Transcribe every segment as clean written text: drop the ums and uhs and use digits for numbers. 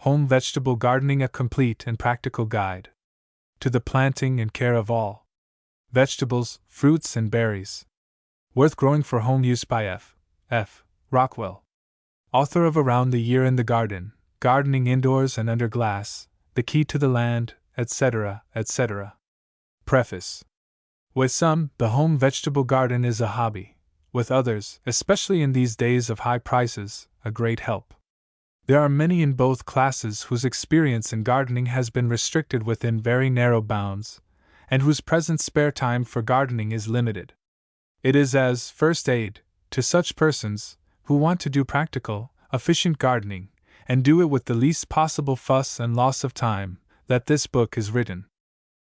Home Vegetable Gardening: A Complete and Practical Guide to the Planting and Care of All Vegetables, Fruits, and Berries. Worth Growing for Home Use by F. Rockwell. Author of Around the Year in the Garden, Gardening Indoors and Under Glass, The Key to the Land, etc., etc. Preface. With some, the home vegetable garden is a hobby. With others, especially in these days of high prices, a great help. There are many in both classes whose experience in gardening has been restricted within very narrow bounds, and whose present spare time for gardening is limited. It is as first aid to such persons who want to do practical, efficient gardening, and do it with the least possible fuss and loss of time, that this book is written.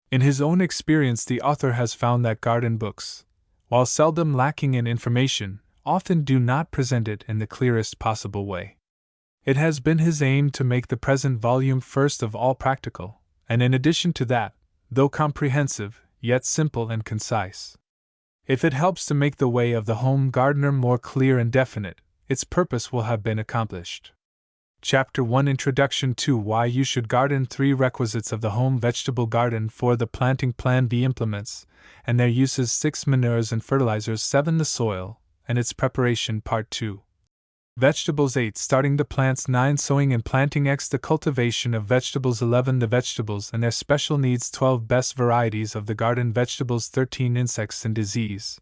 In his own experience, the author has found that garden books, while seldom lacking in information, often do not present it in the clearest possible way. It has been his aim to make the present volume first of all practical, and in addition to that, though comprehensive, yet simple and concise. If it helps to make the way of the home gardener more clear and definite, its purpose will have been accomplished. Chapter 1: Introduction to Why You Should Garden. 3 Requisites of the Home Vegetable Garden. 4 The Planting Plan. B Implements and their uses. 6 Manures and Fertilizers. 7 The Soil and its preparation. Part 2. Vegetables. 8 Starting the plants. 9 Sowing and planting. X The cultivation of vegetables. 11 The vegetables and their special needs. 12 Best varieties of the garden vegetables. 13 Insects and disease,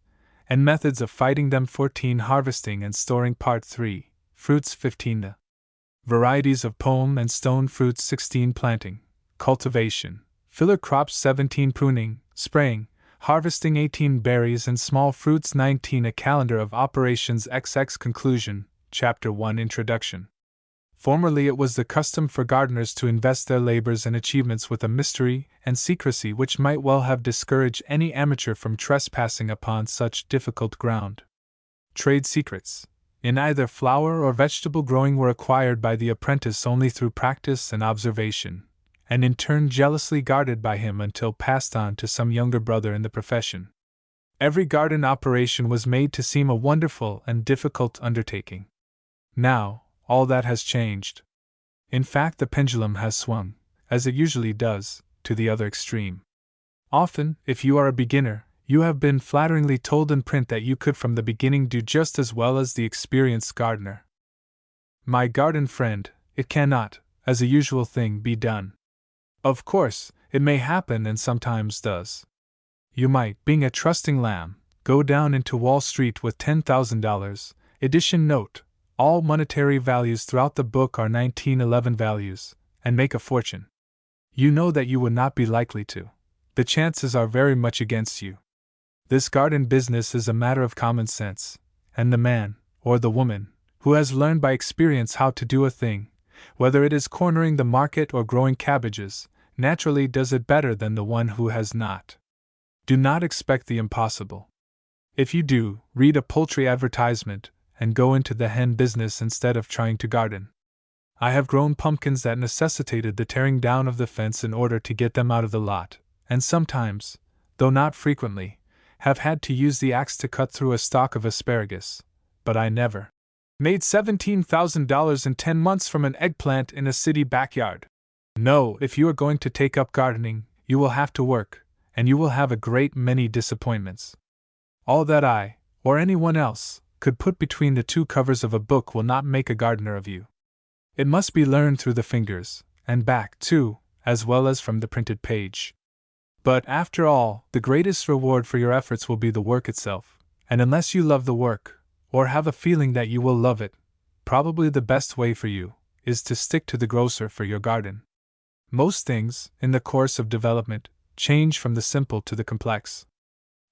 and methods of fighting them. 14 Harvesting and storing. Part 3. Fruits. 15 The varieties of pome and stone fruits. 16 Planting, cultivation, filler crops. 17 Pruning, spraying, harvesting. 18 Berries and small fruits. 19 A calendar of operations. XX Conclusion. Chapter 1 Introduction. Formerly it was the custom for gardeners to invest their labors and achievements with a mystery and secrecy which might well have discouraged any amateur from trespassing upon such difficult ground. Trade secrets, in either flower or vegetable growing, were acquired by the apprentice only through practice and observation, and in turn jealously guarded by him until passed on to some younger brother in the profession. Every garden operation was made to seem a wonderful and difficult undertaking. Now, all that has changed. In fact, the pendulum has swung, as it usually does, to the other extreme. Often, if you are a beginner, you have been flatteringly told in print that you could from the beginning do just as well as the experienced gardener. My garden friend, it cannot, as a usual thing, be done. Of course, it may happen and sometimes does. You might, being a trusting lamb, go down into Wall Street with $10,000, edition note, all monetary values throughout the book are 1911 values, and make a fortune. You know that you would not be likely to. The chances are very much against you. This garden business is a matter of common sense, and the man, or the woman, who has learned by experience how to do a thing, whether it is cornering the market or growing cabbages, naturally does it better than the one who has not. Do not expect the impossible. If you do, read a poultry advertisement, and go into the hen business instead of trying to garden. I have grown pumpkins that necessitated the tearing down of the fence in order to get them out of the lot, and sometimes, though not frequently, have had to use the axe to cut through a stalk of asparagus, but I never made $17,000 in 10 months from an eggplant in a city backyard. No, if you are going to take up gardening, you will have to work, and you will have a great many disappointments. All that I, or anyone else, could put between the 2 covers of a book will not make a gardener of you. It must be learned through the fingers, and back, too, as well as from the printed page. But, after all, the greatest reward for your efforts will be the work itself, and unless you love the work, or have a feeling that you will love it, probably the best way for you is to stick to the grocer for your garden. Most things, in the course of development, change from the simple to the complex.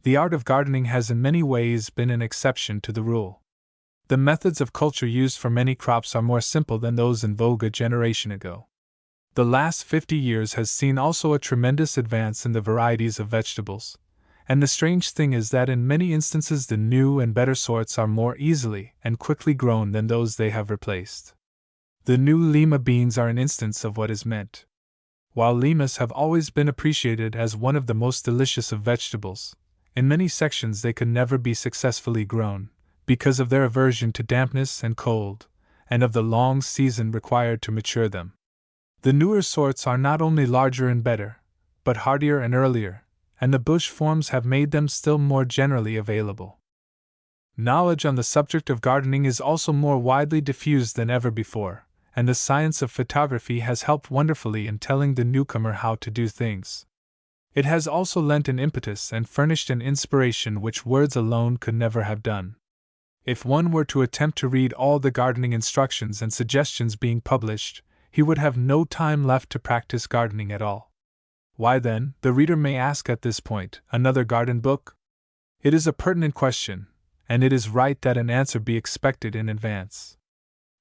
The art of gardening has in many ways been an exception to the rule. The methods of culture used for many crops are more simple than those in vogue a generation ago. The last 50 years has seen also a tremendous advance in the varieties of vegetables, and the strange thing is that in many instances the new and better sorts are more easily and quickly grown than those they have replaced. The new lima beans are an instance of what is meant. While limas have always been appreciated as one of the most delicious of vegetables, in many sections they could never be successfully grown, because of their aversion to dampness and cold, and of the long season required to mature them. The newer sorts are not only larger and better, but hardier and earlier, and the bush forms have made them still more generally available. Knowledge on the subject of gardening is also more widely diffused than ever before, and the science of photography has helped wonderfully in telling the newcomer how to do things. It has also lent an impetus and furnished an inspiration which words alone could never have done. If one were to attempt to read all the gardening instructions and suggestions being published, he would have no time left to practice gardening at all. Why then, the reader may ask at this point, another garden book? It is a pertinent question, and it is right that an answer be expected in advance.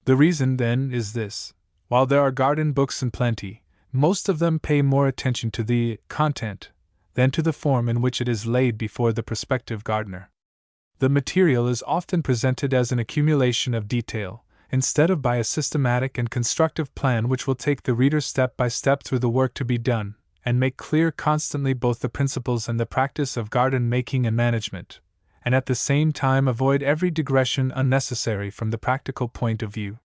The reason, then, is this: while there are garden books in plenty, most of them pay more attention to the content than to the form in which it is laid before the prospective gardener. The material is often presented as an accumulation of detail, instead of by a systematic and constructive plan which will take the reader step by step through the work to be done, and make clear constantly both the principles and the practice of garden making and management, and at the same time avoid every digression unnecessary from the practical point of view.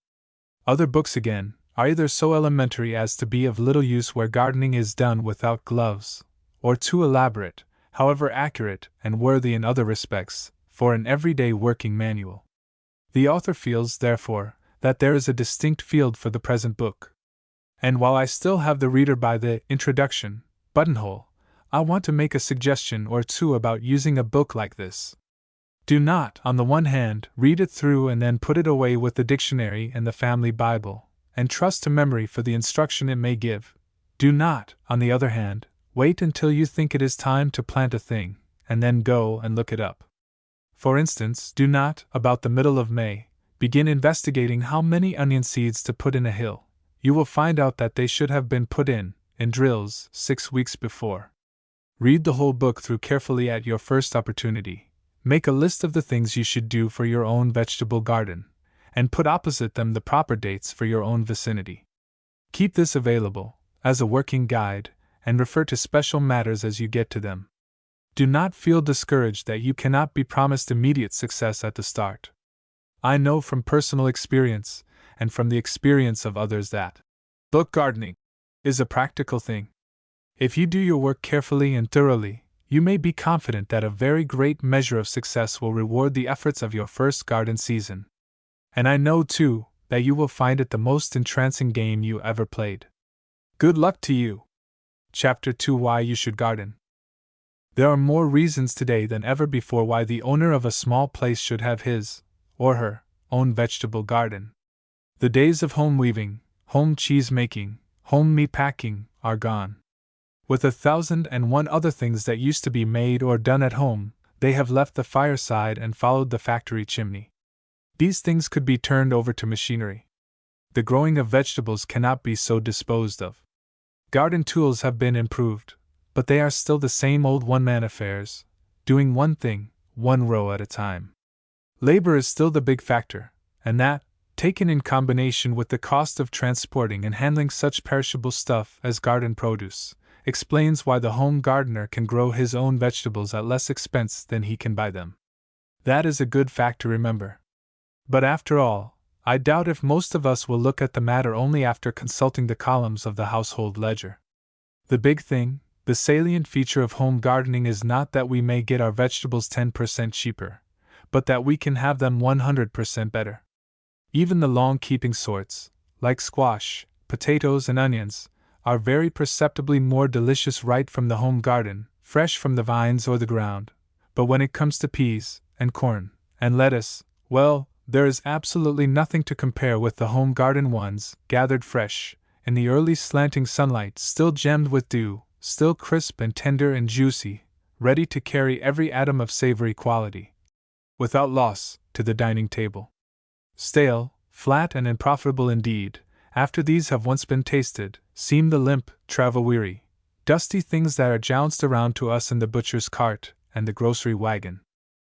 Other books, again, are either so elementary as to be of little use where gardening is done without gloves, or too elaborate, however accurate and worthy in other respects, for an everyday working manual. The author feels, therefore, that there is a distinct field for the present book. And while I still have the reader by the introduction buttonhole, I want to make a suggestion or two about using a book like this. Do not, on the one hand, read it through and then put it away with the dictionary and the family Bible, and trust to memory for the instruction it may give. Do not, on the other hand, wait until you think it is time to plant a thing, and then go and look it up. For instance, do not, about the middle of May, begin investigating how many onion seeds to put in a hill. You will find out that they should have been put in drills 6 weeks before. Read the whole book through carefully at your first opportunity. Make a list of the things you should do for your own vegetable garden, and put opposite them the proper dates for your own vicinity. Keep this available, as a working guide, and refer to special matters as you get to them. Do not feel discouraged that you cannot be promised immediate success at the start. I know from personal experience, and from the experience of others, that book gardening is a practical thing. If you do your work carefully and thoroughly, you may be confident that a very great measure of success will reward the efforts of your first garden season. And I know, too, that you will find it the most entrancing game you ever played. Good luck to you! Chapter 2: Why You Should Garden. There are more reasons today than ever before why the owner of a small place should have his, or her, own vegetable garden. The days of home weaving, home cheese making, home meat packing are gone. With 1,001 other things that used to be made or done at home, they have left the fireside and followed the factory chimney. These things could be turned over to machinery. The growing of vegetables cannot be so disposed of. Garden tools have been improved, but they are still the same old one-man affairs, doing one thing, one row at a time. Labor is still the big factor, and that, taken in combination with the cost of transporting and handling such perishable stuff as garden produce, explains why the home gardener can grow his own vegetables at less expense than he can buy them. That is a good fact to remember. But after all, I doubt if most of us will look at the matter only after consulting the columns of the household ledger. The big thing, the salient feature of home gardening is not that we may get our vegetables 10% cheaper, but that we can have them 100% better. Even the long-keeping sorts, like squash, potatoes, and onions, are very perceptibly more delicious right from the home garden, fresh from the vines or the ground. But when it comes to peas, and corn, and lettuce, well, there is absolutely nothing to compare with the home garden ones, gathered fresh, in the early slanting sunlight, still gemmed with dew, still crisp and tender and juicy, ready to carry every atom of savory quality, without loss, to the dining table. Stale, flat, and unprofitable indeed, after these have once been tasted, seem the limp, travel-weary, dusty things that are jounced around to us in the butcher's cart and the grocery wagon.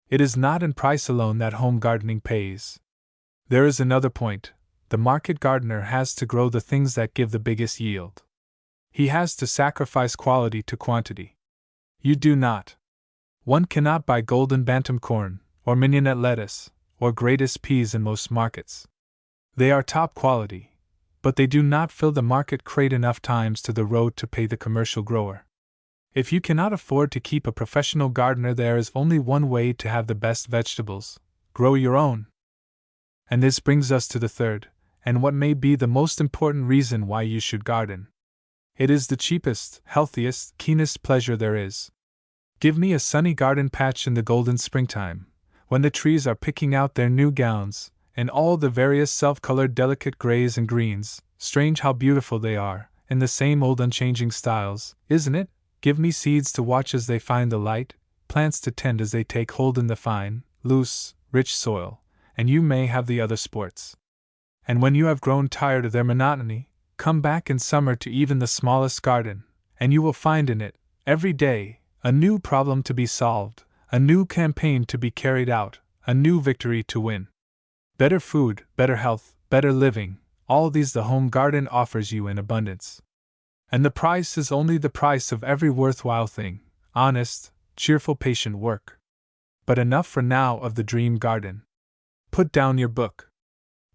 It is not in price alone that home gardening pays. There is another point: the market gardener has to grow the things that give the biggest yield. He has to sacrifice quality to quantity. You do not. One cannot buy golden bantam corn, or mignonette lettuce, or greatest peas in most markets. They are top quality, but they do not fill the market crate enough times to the road to pay the commercial grower. If you cannot afford to keep a professional gardener, there is only one way to have the best vegetables: grow your own. And this brings us to the third, and what may be the most important reason why you should garden. It is the cheapest, healthiest, keenest pleasure there is. Give me a sunny garden patch in the golden springtime, when the trees are picking out their new gowns, in all the various self-colored delicate grays and greens. Strange how beautiful they are, in the same old unchanging styles, isn't it? Give me seeds to watch as they find the light, plants to tend as they take hold in the fine, loose, rich soil, and you may have the other sports. And when you have grown tired of their monotony, come back in summer to even the smallest garden, and you will find in it, every day, a new problem to be solved, a new campaign to be carried out, a new victory to win. Better food, better health, better living, all these the home garden offers you in abundance. And the price is only the price of every worthwhile thing: honest, cheerful, patient work. But enough for now of the dream garden. Put down your book.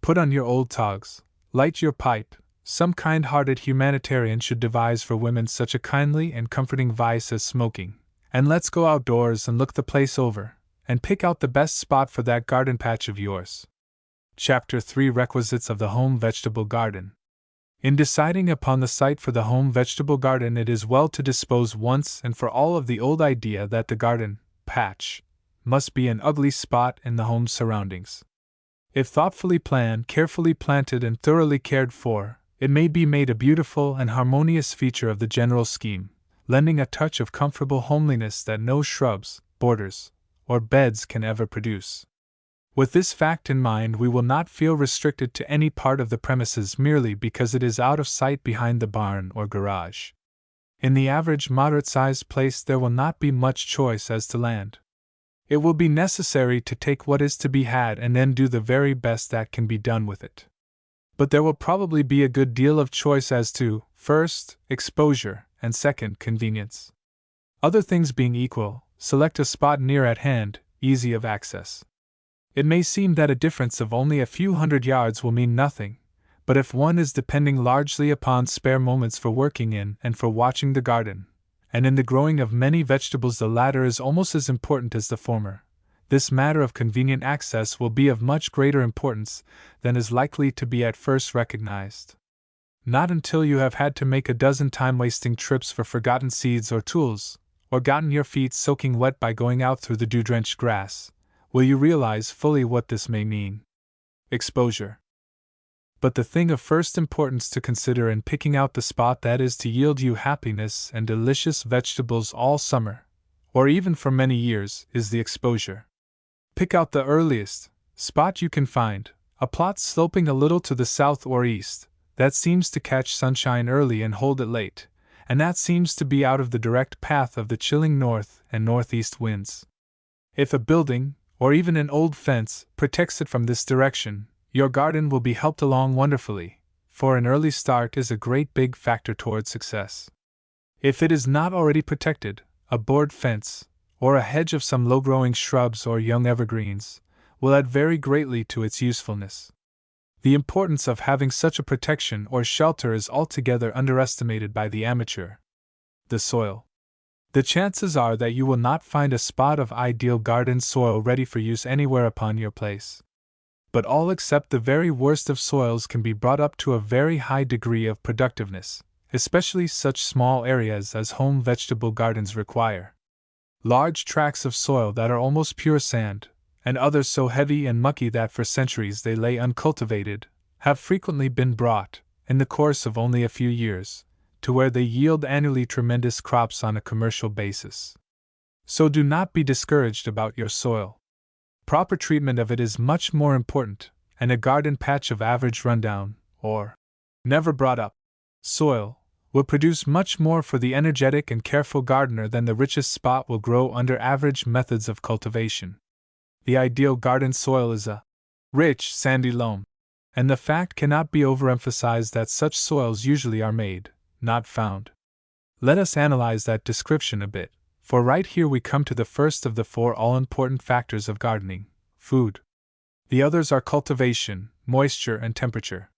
Put on your old togs, light your pipe. Some kind-hearted humanitarian should devise for women such a kindly and comforting vice as smoking. And let's go outdoors and look the place over, and pick out the best spot for that garden patch of yours. Chapter 3: Requisites of the Home Vegetable Garden. In deciding upon the site for the home vegetable garden, it is well to dispose once and for all of the old idea that the garden patch must be an ugly spot in the home surroundings. If thoughtfully planned, carefully planted, and thoroughly cared for, it may be made a beautiful and harmonious feature of the general scheme, lending a touch of comfortable homeliness that no shrubs, borders, or beds can ever produce. With this fact in mind, we will not feel restricted to any part of the premises merely because it is out of sight behind the barn or garage. In the average moderate-sized place there will not be much choice as to land. It will be necessary to take what is to be had and then do the very best that can be done with it. But there will probably be a good deal of choice as to, first, exposure, and second, convenience. Other things being equal, select a spot near at hand, easy of access. It may seem that a difference of only a few hundred yards will mean nothing, but if one is depending largely upon spare moments for working in and for watching the garden, and in the growing of many vegetables the latter is almost as important as the former, this matter of convenient access will be of much greater importance than is likely to be at first recognized. Not until you have had to make a dozen time-wasting trips for forgotten seeds or tools, or gotten your feet soaking wet by going out through the dew-drenched grass, will you realize fully what this may mean. Exposure. But the thing of first importance to consider in picking out the spot that is to yield you happiness and delicious vegetables all summer, or even for many years, is the exposure. Pick out the earliest spot you can find, a plot sloping a little to the south or east, that seems to catch sunshine early and hold it late, and that seems to be out of the direct path of the chilling north and northeast winds. If a building, or even an old fence, protects it from this direction, your garden will be helped along wonderfully, for an early start is a great big factor toward success. If it is not already protected, a board fence, or a hedge of some low-growing shrubs or young evergreens, will add very greatly to its usefulness. The importance of having such a protection or shelter is altogether underestimated by the amateur. The soil. The chances are that you will not find a spot of ideal garden soil ready for use anywhere upon your place. But all except the very worst of soils can be brought up to a very high degree of productiveness, especially such small areas as home vegetable gardens require. Large tracts of soil that are almost pure sand, and others so heavy and mucky that for centuries they lay uncultivated, have frequently been brought, in the course of only a few years, to where they yield annually tremendous crops on a commercial basis. So do not be discouraged about your soil. Proper treatment of it is much more important, and a garden patch of average rundown, or never brought up, soil will produce much more for the energetic and careful gardener than the richest spot will grow under average methods of cultivation. The ideal garden soil is a rich, sandy loam, and the fact cannot be overemphasized that such soils usually are made, not found. Let us analyze that description a bit, for right here we come to the first of the four all-important factors of gardening: food. The others are cultivation, moisture, and temperature.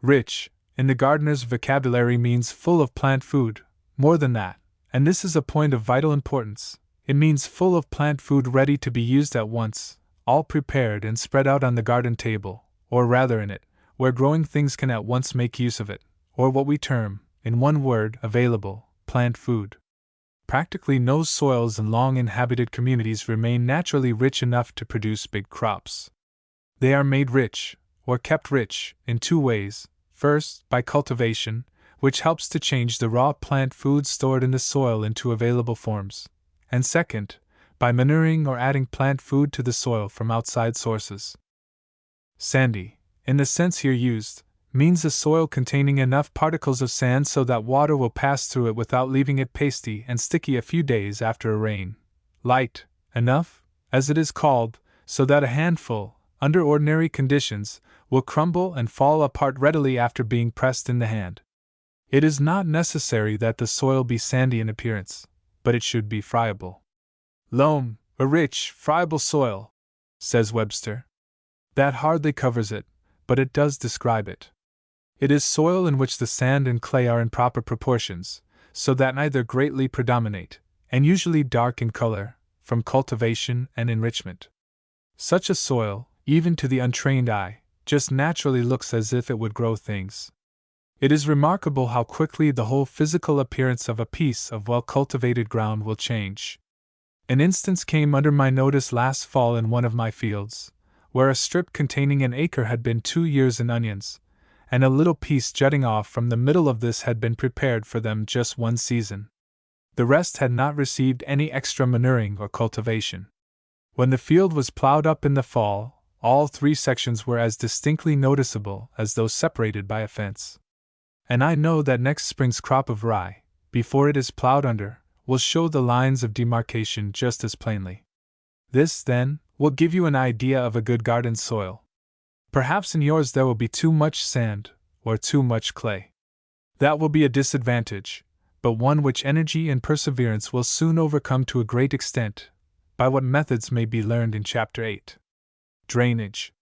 Rich, in the gardener's vocabulary means full of plant food. More than that, and this is a point of vital importance, it means full of plant food ready to be used at once, all prepared and spread out on the garden table, or rather in it, where growing things can at once make use of it, or what we term, in one word, available, plant food. Practically no soils in long-inhabited communities remain naturally rich enough to produce big crops. They are made rich, or kept rich, in two ways. First, by cultivation, which helps to change the raw plant food stored in the soil into available forms, and second, by manuring or adding plant food to the soil from outside sources. Sandy, in the sense here used, means a soil containing enough particles of sand so that water will pass through it without leaving it pasty and sticky a few days after a rain. Light enough, as it is called, so that a handful, under ordinary conditions, will crumble and fall apart readily after being pressed in the hand. It is not necessary that the soil be sandy in appearance, but it should be friable. Loam, a rich, friable soil, says Webster. That hardly covers it, but it does describe it. It is soil in which the sand and clay are in proper proportions, so that neither greatly predominate, and usually dark in color, from cultivation and enrichment. Such a soil, even to the untrained eye, just naturally looks as if it would grow things. It is remarkable how quickly the whole physical appearance of a piece of well-cultivated ground will change. An instance came under my notice last fall in one of my fields, where a strip containing an acre had been 2 years in onions, and a little piece jutting off from the middle of this had been prepared for them just 1 season. The rest had not received any extra manuring or cultivation. When the field was plowed up in the fall, all 3 sections were as distinctly noticeable as though separated by a fence. And I know that next spring's crop of rye, before it is plowed under, will show the lines of demarcation just as plainly. This, then, will give you an idea of a good garden soil. Perhaps in yours there will be too much sand, or too much clay. That will be a disadvantage, but one which energy and perseverance will soon overcome to a great extent, by what methods may be learned in Chapter 8. Drainage.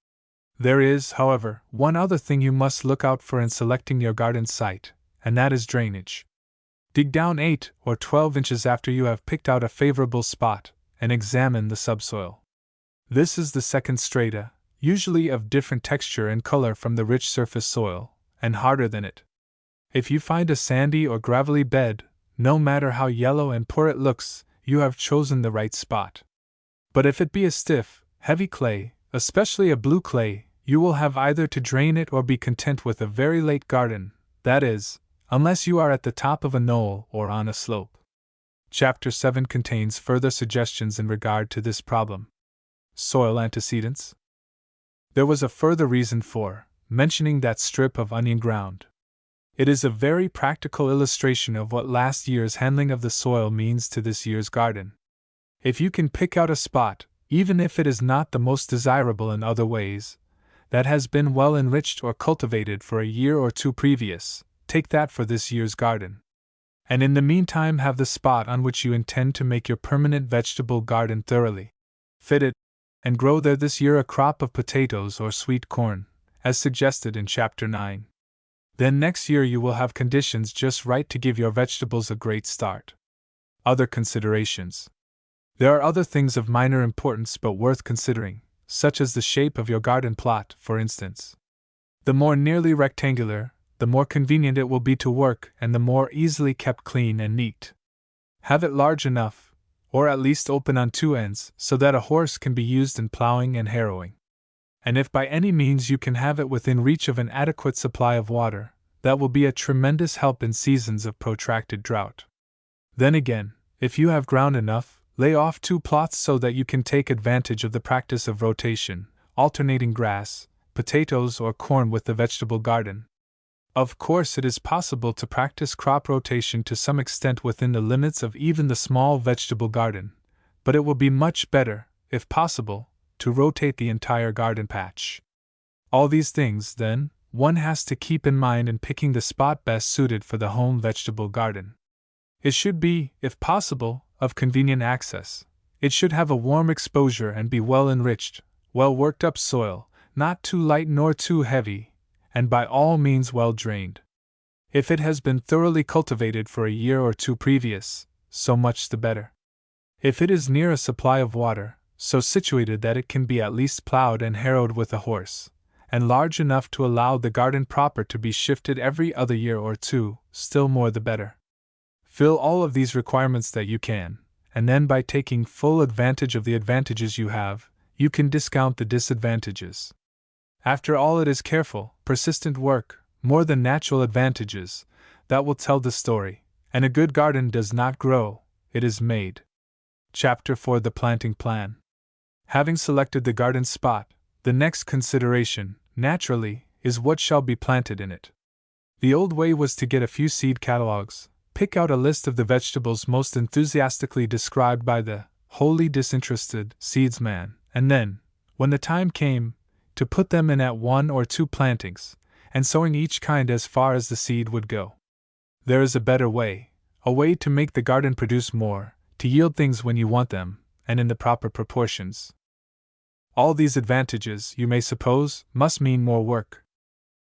There is, however, one other thing you must look out for in selecting your garden site, and that is drainage. Dig down 8 or 12 inches after you have picked out a favorable spot, and examine the subsoil. This is the second strata, usually of different texture and color from the rich surface soil, and harder than it. If you find a sandy or gravelly bed, no matter how yellow and poor it looks, you have chosen the right spot. But if it be a stiff, heavy clay, especially a blue clay, you will have either to drain it or be content with a very late garden, that is, unless you are at the top of a knoll or on a slope. Chapter 7 contains further suggestions in regard to this problem. Soil antecedents. There was a further reason for mentioning that strip of onion ground. It is a very practical illustration of what last year's handling of the soil means to this year's garden. If you can pick out a spot, even if it is not the most desirable in other ways, that has been well enriched or cultivated for a year or 2 previous, take that for this year's garden. And in the meantime have the spot on which you intend to make your permanent vegetable garden thoroughly fitted, and grow there this year a crop of potatoes or sweet corn, as suggested in Chapter 9. Then next year you will have conditions just right to give your vegetables a great start. Other considerations. There are other things of minor importance but worth considering, such as the shape of your garden plot, for instance. The more nearly rectangular, the more convenient it will be to work and the more easily kept clean and neat. Have it large enough, or at least open on 2 ends, so that a horse can be used in plowing and harrowing. And if by any means you can have it within reach of an adequate supply of water, that will be a tremendous help in seasons of protracted drought. Then again, if you have ground enough, lay off 2 plots so that you can take advantage of the practice of rotation, alternating grass, potatoes or corn with the vegetable garden. Of course, it is possible to practice crop rotation to some extent within the limits of even the small vegetable garden, but it will be much better, if possible, to rotate the entire garden patch. All these things, then, one has to keep in mind in picking the spot best suited for the home vegetable garden. It should be, if possible, of convenient access. It should have a warm exposure and be well enriched, well worked up soil, not too light nor too heavy, and by all means well drained. If it has been thoroughly cultivated for a year or two previous, so much the better. If it is near a supply of water, so situated that it can be at least plowed and harrowed with a horse, and large enough to allow the garden proper to be shifted every other year or two, still more the better. Fill all of these requirements that you can, and then by taking full advantage of the advantages you have, you can discount the disadvantages. After all, it is careful, persistent work, more than natural advantages, that will tell the story, and a good garden does not grow, it is made. Chapter 4: The Planting Plan. Having selected the garden spot, the next consideration, naturally, is what shall be planted in it. The old way was to get a few seed catalogs, pick out a list of the vegetables most enthusiastically described by the wholly disinterested seedsman, and then, when the time came, to put them in at 1 or 2 plantings, and sowing each kind as far as the seed would go. There is a better way, a way to make the garden produce more, to yield things when you want them, and in the proper proportions. All these advantages, you may suppose, must mean more work.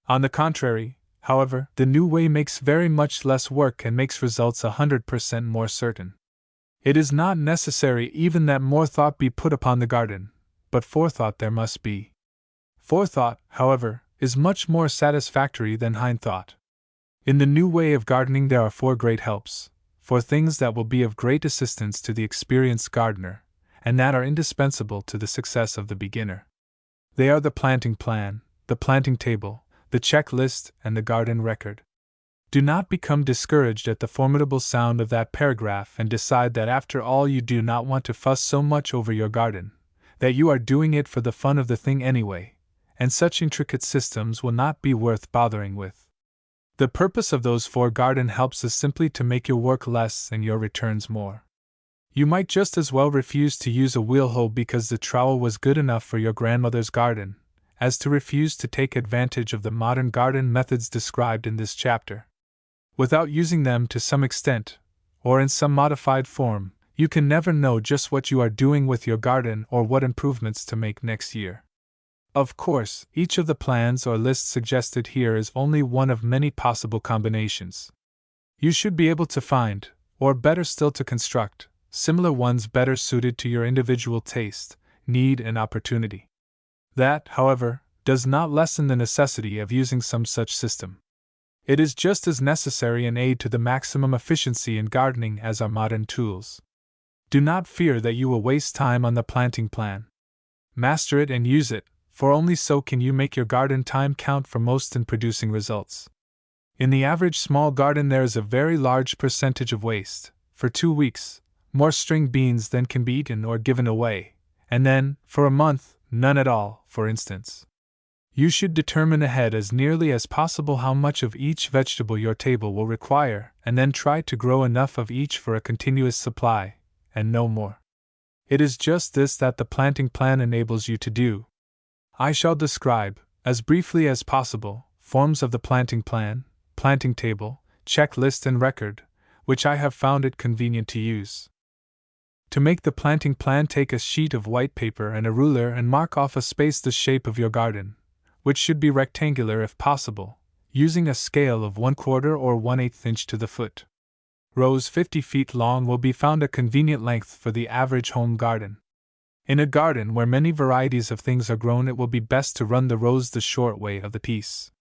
On the contrary, however, the new way makes very much less work and makes results 100% more certain. It is not necessary even that more thought be put upon the garden, but forethought there must be. Forethought, however, is much more satisfactory than hindthought. In the new way of gardening there are 4 great helps, 4 things that will be of great assistance to the experienced gardener, and that are indispensable to the success of the beginner. They are the planting plan, the planting table, the checklist, and the garden record. Do not become discouraged at the formidable sound of that paragraph and decide that after all you do not want to fuss so much over your garden, that you are doing it for the fun of the thing anyway, and such intricate systems will not be worth bothering with. The purpose of those 4 garden helps is simply to make your work less and your returns more. You might just as well refuse to use a wheel hoe because the trowel was good enough for your grandmother's garden, as to refuse to take advantage of the modern garden methods described in this chapter. Without using them to some extent, or in some modified form, you can never know just what you are doing with your garden or what improvements to make next year. Of course, each of the plans or lists suggested here is only one of many possible combinations. You should be able to find, or better still to construct, similar ones better suited to your individual taste, need, and opportunity. That, however, does not lessen the necessity of using some such system. It is just as necessary an aid to the maximum efficiency in gardening as are modern tools. Do not fear that you will waste time on the planting plan. Master it and use it, for only so can you make your garden time count for most in producing results. In the average small garden there is a very large percentage of waste. For 2 weeks, more string beans than can be eaten or given away, and then, for a month, none at all, for instance. You should determine ahead as nearly as possible how much of each vegetable your table will require, and then try to grow enough of each for a continuous supply, and no more. It is just this that the planting plan enables you to do. I shall describe, as briefly as possible, forms of the planting plan, planting table, checklist, and record, which I have found it convenient to use. To make the planting plan, take a sheet of white paper and a ruler and mark off a space the shape of your garden, which should be rectangular if possible, using a scale of 1/4 or 1/8 inch to the foot. Rows 50 feet long will be found a convenient length for the average home garden. In a garden where many varieties of things are grown, it will be best to run the rows the short way of the piece.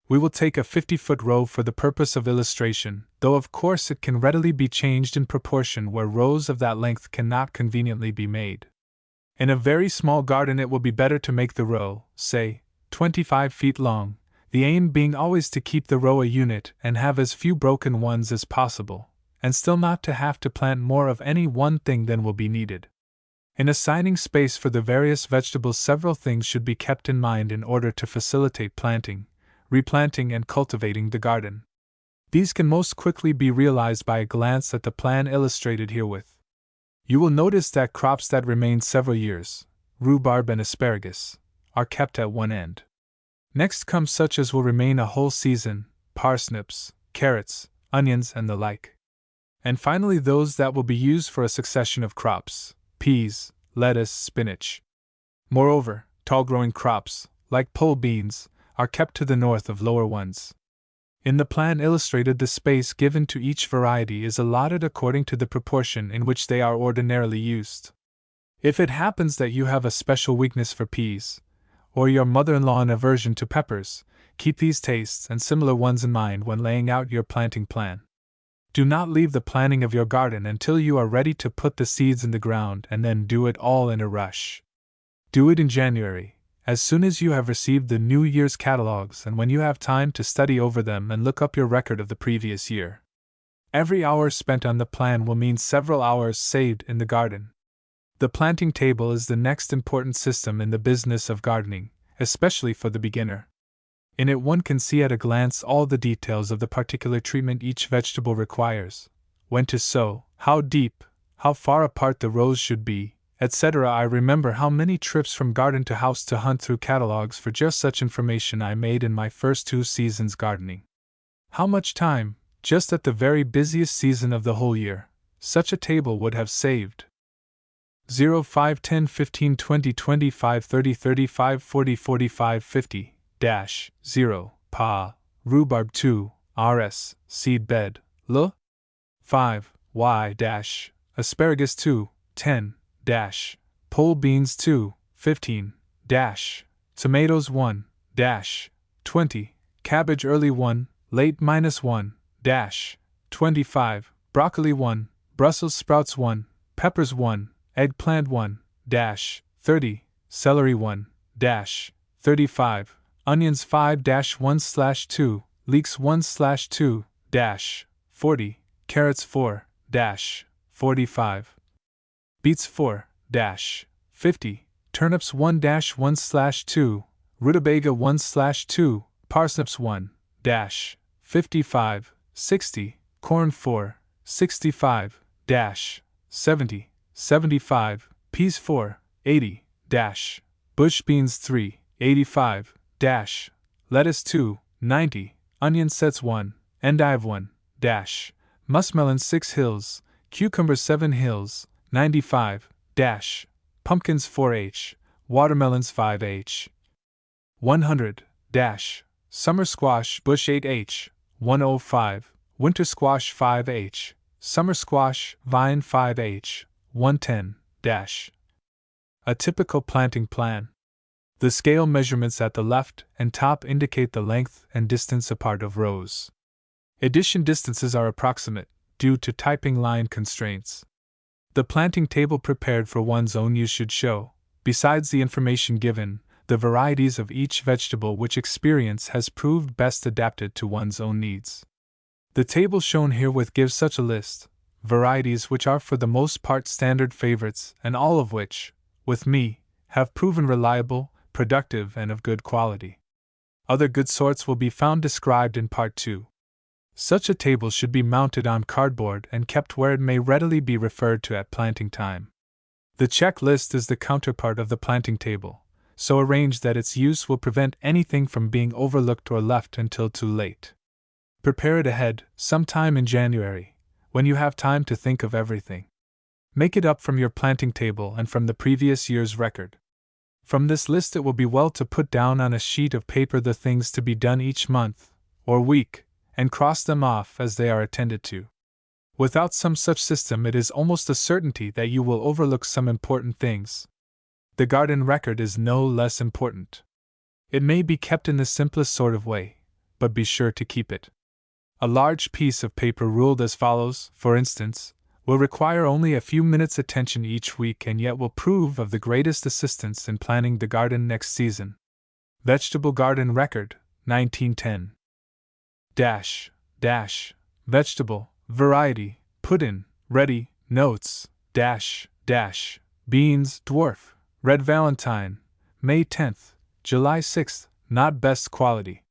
We will take a 50-foot row for the purpose of illustration, though of course it can readily be changed in proportion where rows of that length cannot conveniently be made. In a very small garden it will be better to make the row, say, 25 feet long, the aim being always to keep the row a unit and have as few broken ones as possible, and still not to have to plant more of any one thing than will be needed. In assigning space for the various vegetables, several things should be kept in mind in order to facilitate planting, replanting, and cultivating the garden. These can most quickly be realized by a glance at the plan illustrated herewith. You will notice that crops that remain several years, rhubarb and asparagus, are kept at one end. Next come such as will remain a whole season, parsnips, carrots, onions, and the like. And finally those that will be used for a succession of crops, peas, lettuce, spinach. Moreover, tall-growing crops, like pole beans, are kept to the north of lower ones. In the plan illustrated, the space given to each variety is allotted according to the proportion in which they are ordinarily used. If it happens that you have a special weakness for peas, or your mother-in-law an aversion to peppers, keep these tastes and similar ones in mind when laying out your planting plan. Do not leave the planting of your garden until you are ready to put the seeds in the ground and then do it all in a rush. Do it in January, as soon as you have received the New Year's catalogs and when you have time to study over them and look up your record of the previous year. Every hour spent on the plan will mean several hours saved in the garden. The planting table is the next important system in the business of gardening, especially for the beginner. In it one can see at a glance all the details of the particular treatment each vegetable requires, when to sow, how deep, how far apart the rows should be, etc. I remember how many trips from garden to house to hunt through catalogs for just such information I made in my first 2 seasons gardening. How much time, just at the very busiest season of the whole year, such a table would have saved. 0, 5, 10, 15, 20, 25, 30, 35, 40, 45, 50. 0, pa, rhubarb 2, rs, seed bed, l. 5, y, asparagus 2, 10, pole beans 2, 15, tomatoes 1, 20, cabbage early 1, late -1, 25, broccoli 1, Brussels sprouts 1, peppers 1, eggplant 1, 30, celery 1, 35, onions 5-1/2, leeks 1/2, 40, carrots 4, 45, beets 4, 50, turnips 1-1/2, rutabaga 1/2, parsnips 1, 55, 60, corn 4, 65, 70, 75, peas 4, 80, bush beans 3, 85, lettuce 2, 90, onion sets 1, endive 1, muskmelon 6 hills, cucumber 7 hills, 95, pumpkins 4h, watermelons 5h, 100, summer squash bush 8h, 105, winter squash 5h, summer squash vine 5h, 110, A typical planting plan. The scale measurements at the left and top indicate the length and distance apart of rows. Addition distances are approximate, due to typing line constraints. The planting table prepared for one's own use should show, besides the information given, the varieties of each vegetable which experience has proved best adapted to one's own needs. The table shown herewith gives such a list, varieties which are for the most part standard favorites and all of which, with me, have proven reliable, productive, and of good quality. Other good sorts will be found described in Part 2. Such a table should be mounted on cardboard and kept where it may readily be referred to at planting time. The checklist is the counterpart of the planting table, so arranged that its use will prevent anything from being overlooked or left until too late. Prepare it ahead, sometime in January, when you have time to think of everything. Make it up from your planting table and from the previous year's record. From this list it will be well to put down on a sheet of paper the things to be done each month, or week, and cross them off as they are attended to. Without some such system it is almost a certainty that you will overlook some important things. The garden record is no less important. It may be kept in the simplest sort of way, but be sure to keep it. A large piece of paper ruled as follows, for instance, will require only a few minutes' attention each week and yet will prove of the greatest assistance in planning the garden next season. Vegetable Garden Record, 1910. Vegetable, variety, put in, ready, notes, beans, dwarf, red Valentine, May 10th, July 6th, not best quality.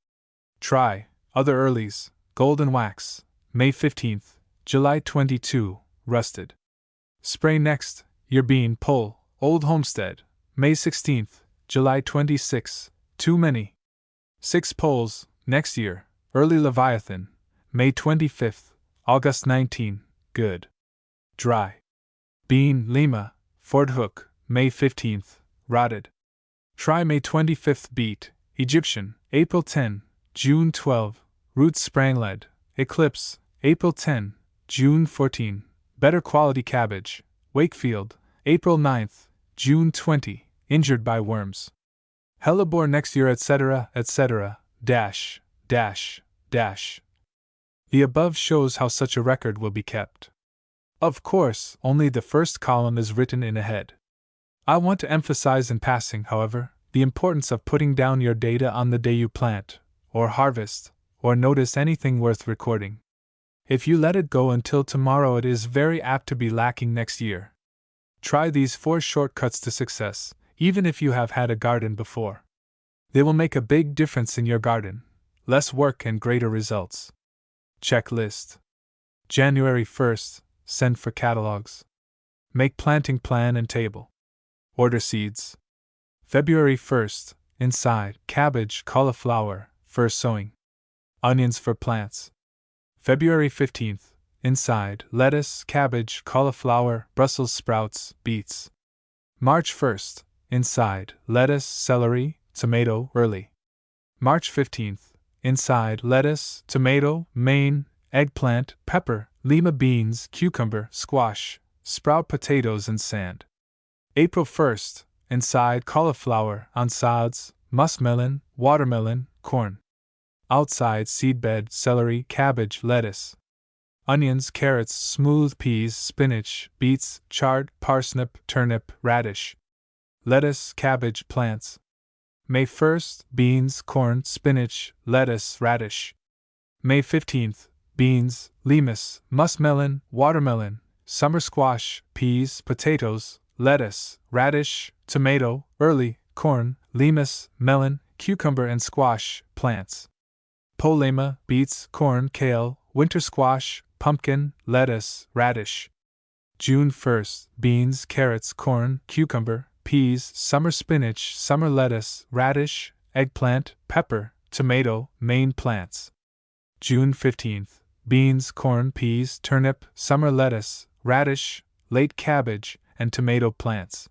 Try, other earlies, golden wax, May 15th, July 22, rusted. Spray next, your bean pole, Old Homestead, May 16th, July 26, too many. 6 poles, next year, early Leviathan, May 25th, August 19, good. Dry. Bean, Lima, Fort Hook, May 15th, rotted. Try May 25th beet, Egyptian, April 10, June 12, roots spranglead, eclipse, April 10, June 14, better quality cabbage, Wakefield, April 9, June 20, injured by worms. Hellebore next year, etc., etc., dash, dash, dash. The above shows how such a record will be kept. Of course, only the first column is written in a head. I want to emphasize in passing, however, the importance of putting down your data on the day you plant, or harvest, or notice anything worth recording. If you let it go until tomorrow, it is very apt to be lacking next year. Try these 4 shortcuts to success, even if you have had a garden before. They will make a big difference in your garden, less work and greater results. Checklist. January 1st, send for catalogs. Make planting plan and table. Order seeds. February 1st, inside, cabbage, cauliflower, for sowing. Onions for plants. February 15th, inside, lettuce, cabbage, cauliflower, Brussels sprouts, beets. March 1st, inside, lettuce, celery, tomato, early. March 15th, inside, lettuce, tomato, Maine, eggplant, pepper, lima beans, cucumber, squash, sprout potatoes and sand. April 1st, inside, cauliflower, ensides, muskmelon, watermelon, corn. Outside, seedbed, celery, cabbage, lettuce. Onions, carrots, smooth peas, spinach, beets, chard, parsnip, turnip, radish. Lettuce, cabbage, plants. May 1st, beans, corn, spinach, lettuce, radish. May 15th, beans, limas, muskmelon, watermelon, summer squash, peas, potatoes, lettuce, radish, tomato, early, corn, limas, melon, cucumber and squash, plants. Polema, beets, corn, kale, winter squash, pumpkin, lettuce, radish. June 1st, beans, carrots, corn, cucumber, peas, summer spinach, summer lettuce, radish, eggplant, pepper, tomato, Maine plants. June 15th, beans, corn, peas, turnip, summer lettuce, radish, late cabbage, and tomato plants.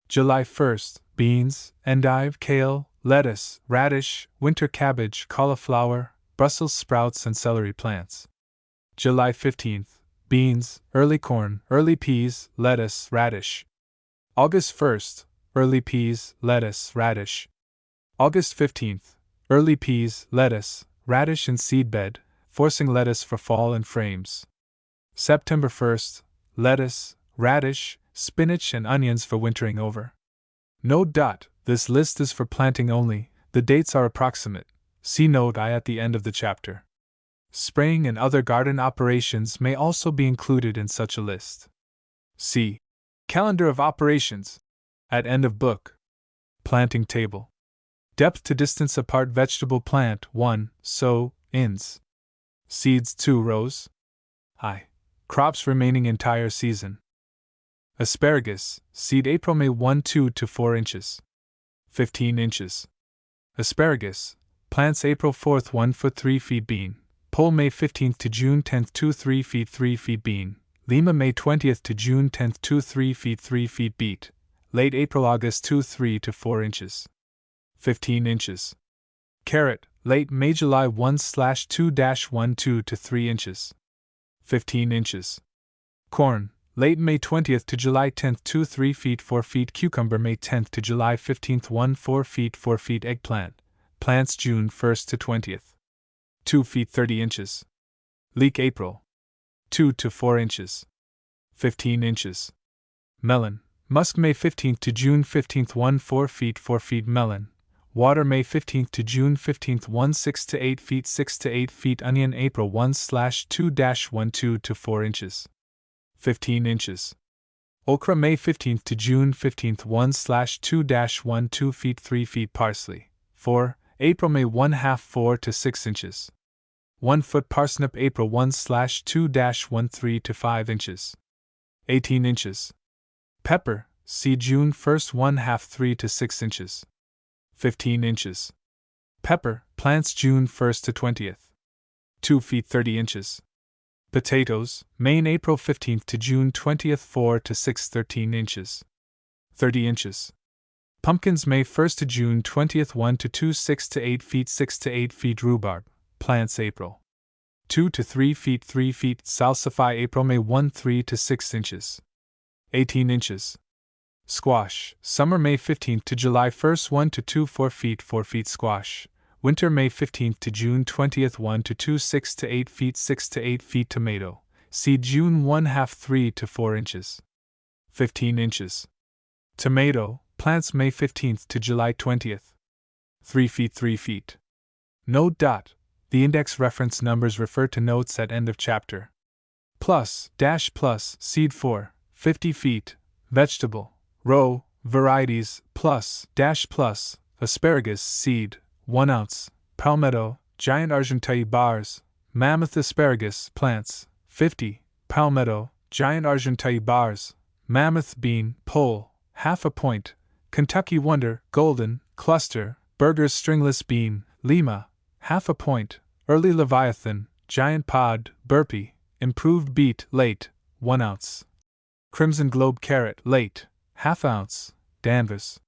July 1st, beans, endive, kale, lettuce, radish, winter cabbage, cauliflower, Brussels sprouts and celery plants. July 15th, beans, early corn, early peas, lettuce, radish. August 1st, early peas, lettuce, radish. August 15th, early peas, lettuce, radish and seedbed, forcing lettuce for fall in frames. September 1st, lettuce, radish, spinach and onions for wintering over. Note dot, this list is for planting only, the dates are approximate, see note I at the end of the chapter. Spraying and other garden operations may also be included in such a list. See Calendar of Operations at end of book. Planting table. Depth to distance apart vegetable plant 1, sow, ins. Seeds 2 rows. I. Crops remaining entire season. Asparagus, seed April May 1 2 to 4 inches. 15 inches. Asparagus, plants April 4th 1 foot 3 feet bean, pole May 15th to June 10th 2 3 feet bean, lima May 20th to June 10th 2 3 feet beet, late April August 2 3 to 4 inches. 15 inches. Carrot, late May July 1/2 2 to 3 inches. 15 inches. Corn, late May 20th to July 10th 2 3 4 feet cucumber May 10th to July 15th 1 4 feet eggplant, plants June 1st to 20th. 2 feet 30 inches. Leek April. 2 to 4 inches. 15 inches. Melon, musk May 15th to June 15th 1 4 feet melon, water May 15th to June 15th 1 6 to 8 feet onion April 1/2 to 4 inches. 15 inches. Okra May 15th to June 15th 1/2 2 feet 3 feet parsley, 4, April May 1/2 4 to 6 inches. 1 foot parsnip April 1/2 3 to 5 inches. 18 inches. Pepper, seed June 1st 1/2 3 to 6 inches. 15 inches. Pepper, plants June 1st to 20th. 2 feet 30 inches. Potatoes, Maine April 15th to June 20th 4 to 6 13 inches. 30 inches. Pumpkins May 1st to June 20th 1 to 2 6 to 8 feet 6 to 8 feet Rhubarb, plants April 2 to 3 feet 3 feet Salsify April May 1 3 to 6 inches 18 inches Squash, summer May 15th to July 1st 1 to 2 4 feet Squash, winter May 15th to June 20th 1 to 2 6 to 8 feet 6 to 8 feet Tomato, seed June 1/2 3 to 4 inches 15 inches Tomato, plants May 15th to July 20th 3 feet 3 feet Note. The index reference numbers refer to notes at end of chapter. Plus, seed 4, 50 feet, vegetable, row, varieties, plus, asparagus, seed, 1 ounce, palmetto, giant Argentine bars, mammoth asparagus, plants, 50, palmetto, giant Argentine bars, mammoth bean, pole, 1/2 point, Kentucky wonder, golden, cluster, Burger's stringless bean, lima, 1/2 point, early leviathan, giant pod, burpee, improved beet, late, 1 ounce. Crimson globe carrot, late, 1/2 ounce, Danvers.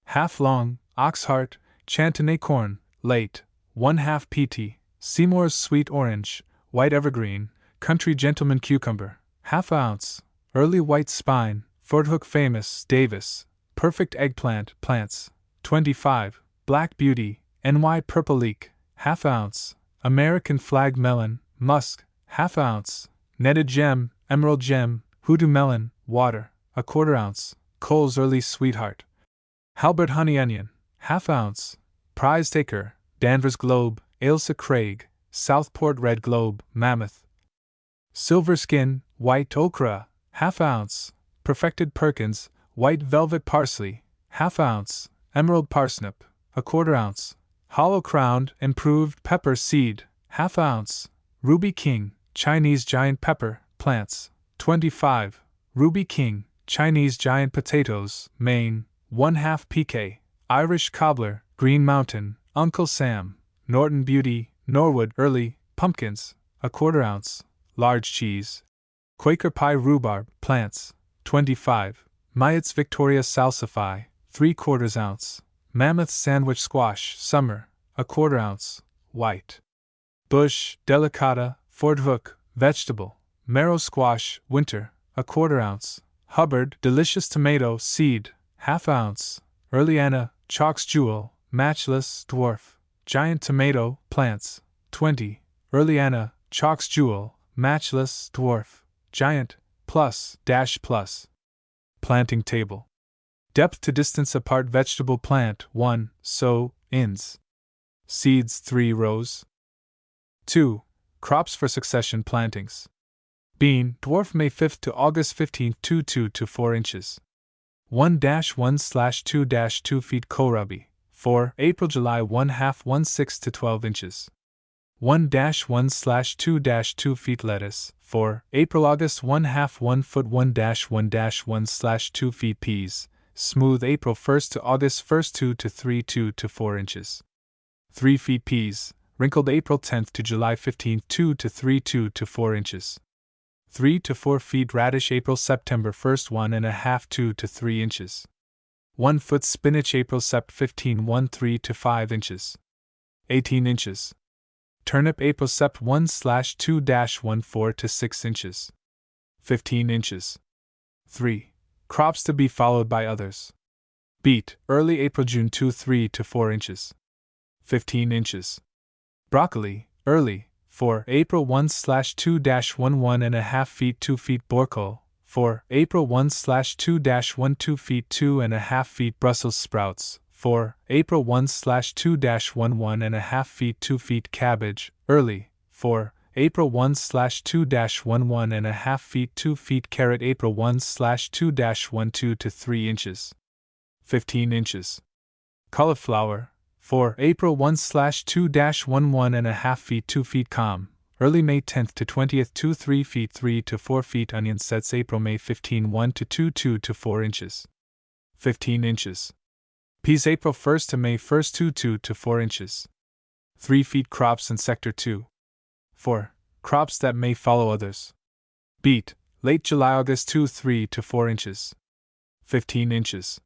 Half long, oxheart, Chantenay corn, late, 1/2 pt, Seymour's sweet orange, white evergreen, country gentleman cucumber, 1/2 ounce, early white spine, Forthook famous, Davis, perfect eggplant, plants, 25, black beauty, NY purple leek, 1/2 ounce, American flag melon, musk, 1/2 ounce, netted gem, emerald gem, hoodoo melon, water, 1/4 ounce, Cole's early sweetheart, Halbert honey onion, 1/2 ounce, prize taker, Danvers globe, Ailsa Craig, Southport red globe, mammoth, silver skin, white okra, 1/2 ounce, perfected Perkins, white velvet parsley, 1/2 ounce, emerald parsnip, 1/4 ounce, hollow crowned, improved pepper seed, 1/2 ounce, Ruby King, Chinese giant pepper, plants, 25, Ruby King, Chinese giant potatoes, Maine, 1/2 pk, Irish cobbler, Green Mountain, Uncle Sam, Norton Beauty, Norwood early, pumpkins, 1/4 ounce, large cheese, Quaker pie rhubarb, plants, 25, Myatt's Victoria salsify, 3/4 ounce, mammoth sandwich squash, summer, 1/4 ounce, white. Bush, delicata, Forthook, vegetable, marrow squash, winter, 1/4 ounce, Hubbard, delicious tomato, seed, 1/2 ounce, early Anna, Chalk's jewel, matchless, dwarf, giant tomato, plants, 20, early Anna, Chalk's jewel, matchless, dwarf, giant, plus. Planting table. Depth to distance apart vegetable plant 1, sow, ins. Seeds 3 rows. 2. Crops for succession plantings. Bean, dwarf May 5th to August 15th 2 to 4 inches. 1-1/2-2 feet kohlrabi, 4 April-July 1/2 16 to 12 inches. 1-1/2 feet lettuce, 4 April-August 1/2 1 foot 1-1/2 feet peas, smooth April 1st to August 1st 2 to 4 inches. 3 feet peas, wrinkled April 10th to July 15th 2 to 4 inches. 3 to 4 feet radish April-September 1st 1/2 2 to 3 inches. 1 foot spinach April-Sept 15 1 to 5 inches. 18 inches. Turnip April-Sept 1/2 4 to 6 inches. 15 inches. 3. Crops to be followed by others. Beet, early April-June 3 to 4 inches. 15 inches. Broccoli, early, 4 April 1/2 1/2 feet 2 feet Borkol, 4 April 1/2 2 feet 2.5 feet Brussels sprouts, 4 April 1/2 1/2 feet 2 feet cabbage, early, 4 April 1/2 1/2 feet 2 feet carrot April 1/2 2 to 3 inches. 15 inches. Cauliflower, 4 April 1/2 1/2 feet 2 feet calm, early May 10th to 20th 2 3 feet 3 to 4 feet onion sets April May 15 1 to 2 to 4 inches. 15 inches. Peas April 1st to May 1st 2 to 4 inches. 3 feet crops in Sector 2. 4. Crops that may follow others. Beet, late July August 3 to 4 inches. 15 inches.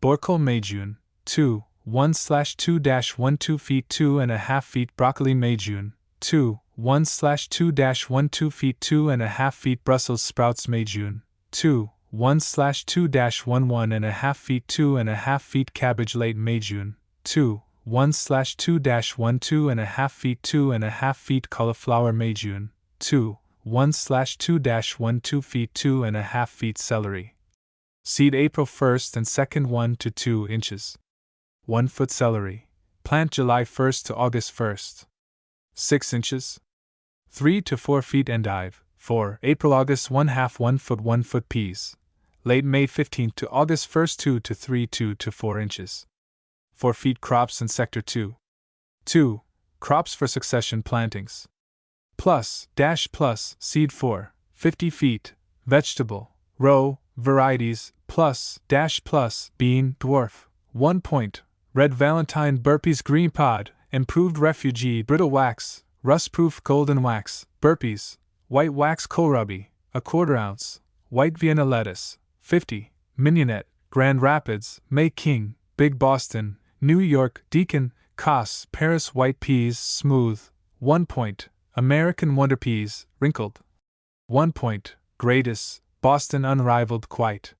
Borkol May June, 2, 1/2-12 feet 2.5 feet Broccoli May June, 2, 1/2-12 feet 2.5 feet Brussels sprouts May June, 2, 1/2-11.5 feet 2.5 feet Cabbage late May June, 2, 1/2-12.5 feet 2.5 feet Cauliflower May June, 2, 1/2-12 feet 2.5 feet Celery. Seed April 1st and 2nd 1 to 2 inches. 1 foot celery. Plant July 1st to August 1st. 6 inches. 3 to 4 feet endive. 4 April August 1/2 1 foot peas. Late May 15th to August 1st 2 to 3 2 to 4 inches. 4 feet crops in Sector 2. 2. Crops for succession plantings. Plus seed 4, 50 feet, vegetable, row, varieties, plus bean, dwarf, 1 point, red Valentine burpees green pod, improved refugee brittle wax, rust-proof golden wax, burpees, white wax kohlrabi, 1/4 ounce, white Vienna lettuce, 50, mignonette, Grand Rapids, May King, Big Boston, New York, Deacon, Cos, Paris white peas, smooth, 1 point, American Wonder peas, wrinkled, 1 point, Greatest, Boston unrivaled quite.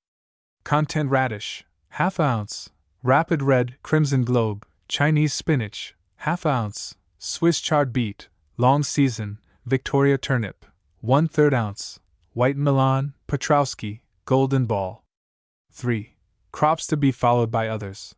Content radish, 1/2 ounce, Rapid red, crimson globe, Chinese spinach, 1/2 ounce, Swiss chard beet, long season, Victoria turnip, 1/3 ounce, white Milan, Petrowski, golden ball. 3. Crops to be followed by others.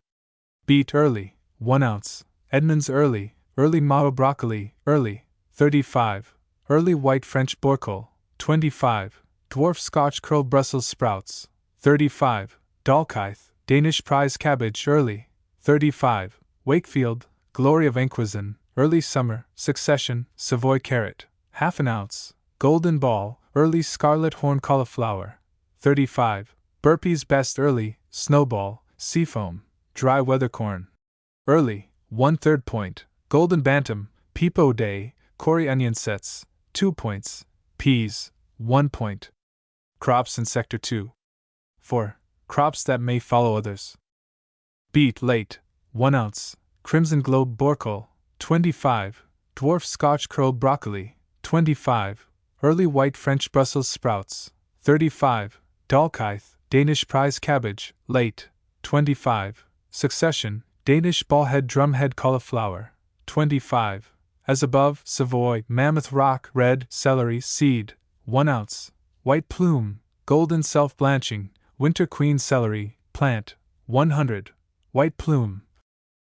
Beet early, 1 ounce, Edmonds early Mao broccoli, early, 35, early white French borkol, 25, dwarf Scotch curled Brussels sprouts, 35, Dalkeith, Danish prize cabbage early, 35, Wakefield, Glory of Inquisition, early summer, Succession, Savoy carrot, 1/2 ounce, Golden ball, early scarlet horn cauliflower, 35, Burpee's best early, Snowball, Seafoam, dry weather corn, early, 1/3 point, Golden bantam, Peepo day, Cory onion sets, 2 points, peas, 1 point. Crops in Sector 2. 4. Crops that may follow others. Beet late, 1 ounce, Crimson globe borkol, 25, dwarf Scotch curled broccoli, 25, early white French Brussels sprouts, 35, Dalkeith, Danish prize cabbage, late, 25, Succession, Danish ballhead drumhead cauliflower, 25, as above, Savoy, Mammoth rock, red, celery, seed, 1 ounce, white plume, golden self-blanching, winter queen celery, plant, 100, white plume,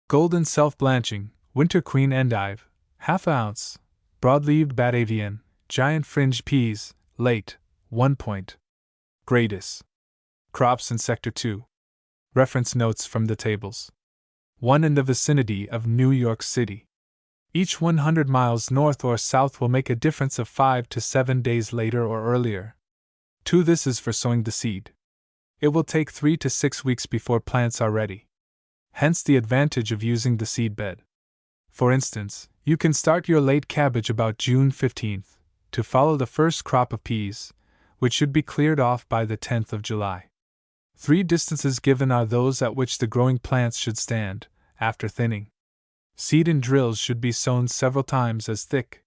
golden self-blanching, winter queen endive, 1/2 ounce, broad-leaved Batavian, giant fringe peas, late, 1 point. Greatest. Crops in Sector 2. Reference notes from the tables. 1 in the vicinity of New York City. Each 100 miles north or south will make a difference of 5 to 7 days later or earlier. 2. This is for sowing the seed. It will take 3 to 6 weeks before plants are ready. Hence the advantage of using the seed bed. For instance, you can start your late cabbage about June 15th, to follow the first crop of peas, which should be cleared off by the 10th of July. 3 distances given are those at which the growing plants should stand, after thinning. Seed in drills should be sown several times as thick.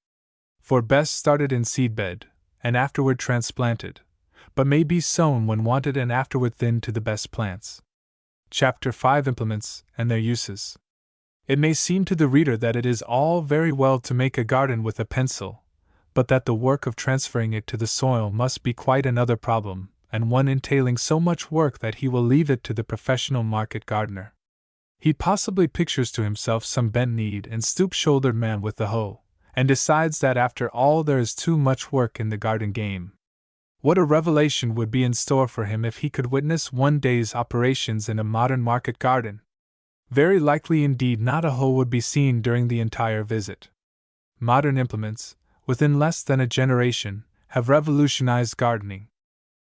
4. Best started in seedbed, and afterward transplanted, but may be sown when wanted and afterward thinned to the best plants. Chapter 5. Implements and their uses. It may seem to the reader that it is all very well to make a garden with a pencil, but that the work of transferring it to the soil must be quite another problem, and one entailing so much work that he will leave it to the professional market gardener. He possibly pictures to himself some bent-kneed and stoop-shouldered man with the hoe, and decides that after all there is too much work in the garden game. What a revelation would be in store for him if he could witness one day's operations in a modern market garden! Very likely indeed not a hoe would be seen during the entire visit. Modern implements, within less than a generation, have revolutionized gardening.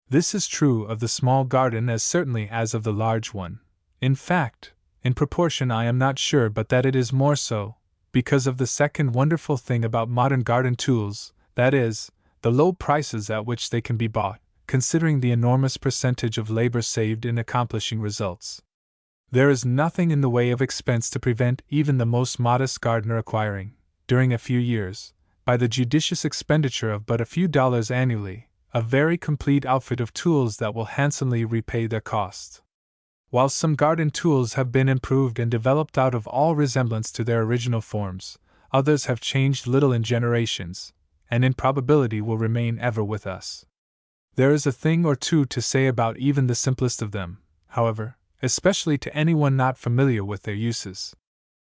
This is true of the small garden as certainly as of the large one. In fact, in proportion I am not sure but that it is more so, because of the second wonderful thing about modern garden tools, that is, the low prices at which they can be bought, considering the enormous percentage of labor saved in accomplishing results. There is nothing in the way of expense to prevent even the most modest gardener acquiring, during a few years, by the judicious expenditure of but a few dollars annually, a very complete outfit of tools that will handsomely repay their cost. While some garden tools have been improved and developed out of all resemblance to their original forms, others have changed little in generations, and in probability will remain ever with us. There is a thing or two to say about even the simplest of them, however, especially to anyone not familiar with their uses.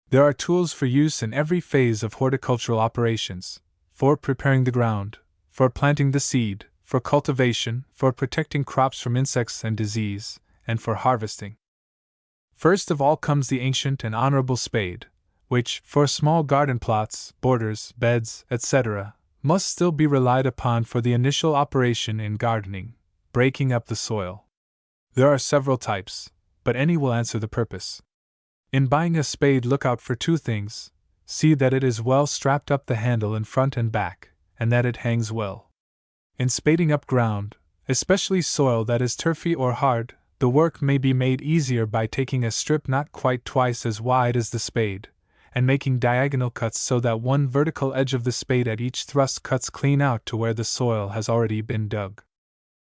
There are tools for use in every phase of horticultural operations: for preparing the ground, for planting the seed, for cultivation, for protecting crops from insects and disease, and for harvesting. First of all comes the ancient and honorable spade, which, for small garden plots, borders, beds, etc., must still be relied upon for the initial operation in gardening, breaking up the soil. There are several types, but any will answer the purpose. In buying a spade, look out for two things: see that it is well strapped up the handle in front and back, and that it hangs well. In spading up ground, especially soil that is turfy or hard, the work may be made easier by taking a strip not quite twice as wide as the spade, and making diagonal cuts so that one vertical edge of the spade at each thrust cuts clean out to where the soil has already been dug.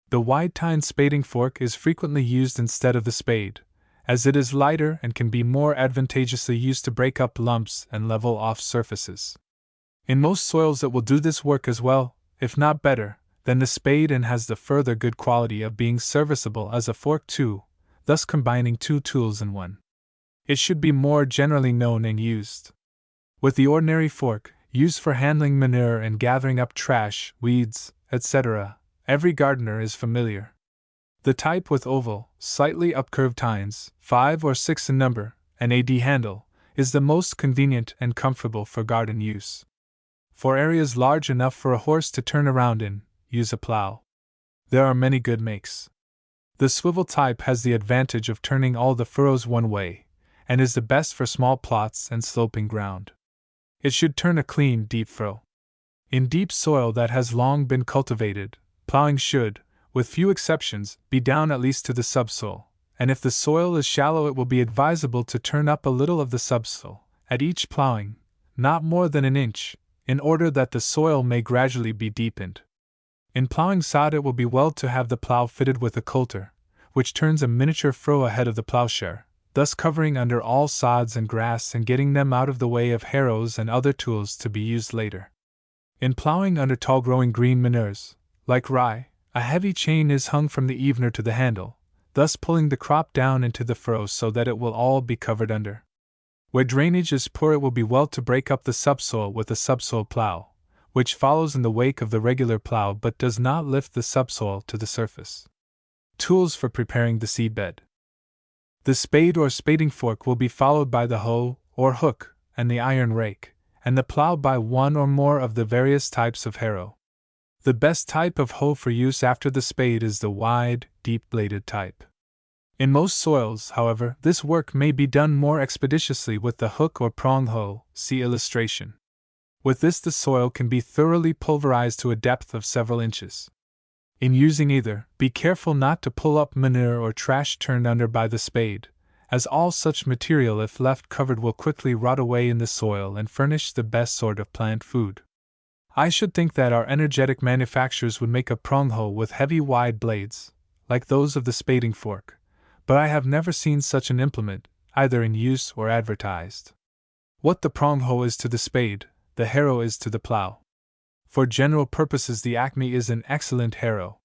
The wide-tined spading fork is frequently used instead of the spade, as it is lighter and can be more advantageously used to break up lumps and level off surfaces. In most soils it will do this work as well, if not better, than the spade, and has the further good quality of being serviceable as a fork too, thus combining two tools in one. It should be more generally known and used. With the ordinary fork, used for handling manure and gathering up trash, weeds, etc., every gardener is familiar. The type with oval, slightly upcurved tines, 5 or 6 in number, and a D handle, is the most convenient and comfortable for garden use. For areas large enough for a horse to turn around in, use a plow. There are many good makes. The swivel type has the advantage of turning all the furrows one way, and is the best for small plots and sloping ground. It should turn a clean, deep furrow. In deep soil that has long been cultivated, plowing should, with few exceptions, be down at least to the subsoil, and if the soil is shallow it will be advisable to turn up a little of the subsoil, at each plowing, not more than an inch, in order that the soil may gradually be deepened. In plowing sod it will be well to have the plow fitted with a coulter, which turns a miniature furrow ahead of the plowshare, thus covering under all sods and grass and getting them out of the way of harrows and other tools to be used later. In plowing under tall-growing green manures, like rye, a heavy chain is hung from the evener to the handle, thus pulling the crop down into the furrow so that it will all be covered under. Where drainage is poor it will be well to break up the subsoil with a subsoil plow, which follows in the wake of the regular plow but does not lift the subsoil to the surface. Tools for preparing the seedbed. The spade or spading fork will be followed by the hoe, or hook, and the iron rake, and the plow by one or more of the various types of harrow. The best type of hoe for use after the spade is the wide, deep-bladed type. In most soils, however, this work may be done more expeditiously with the hook or prong hoe, see illustration. With this the soil can be thoroughly pulverized to a depth of several inches. In using either, be careful not to pull up manure or trash turned under by the spade, as all such material if left covered will quickly rot away in the soil and furnish the best sort of plant food. I should think that our energetic manufacturers would make a prong hoe with heavy wide blades, like those of the spading fork, but I have never seen such an implement, either in use or advertised. What the prong hoe is to the spade, the harrow is to the plow. For general purposes the Acme is an excellent harrow.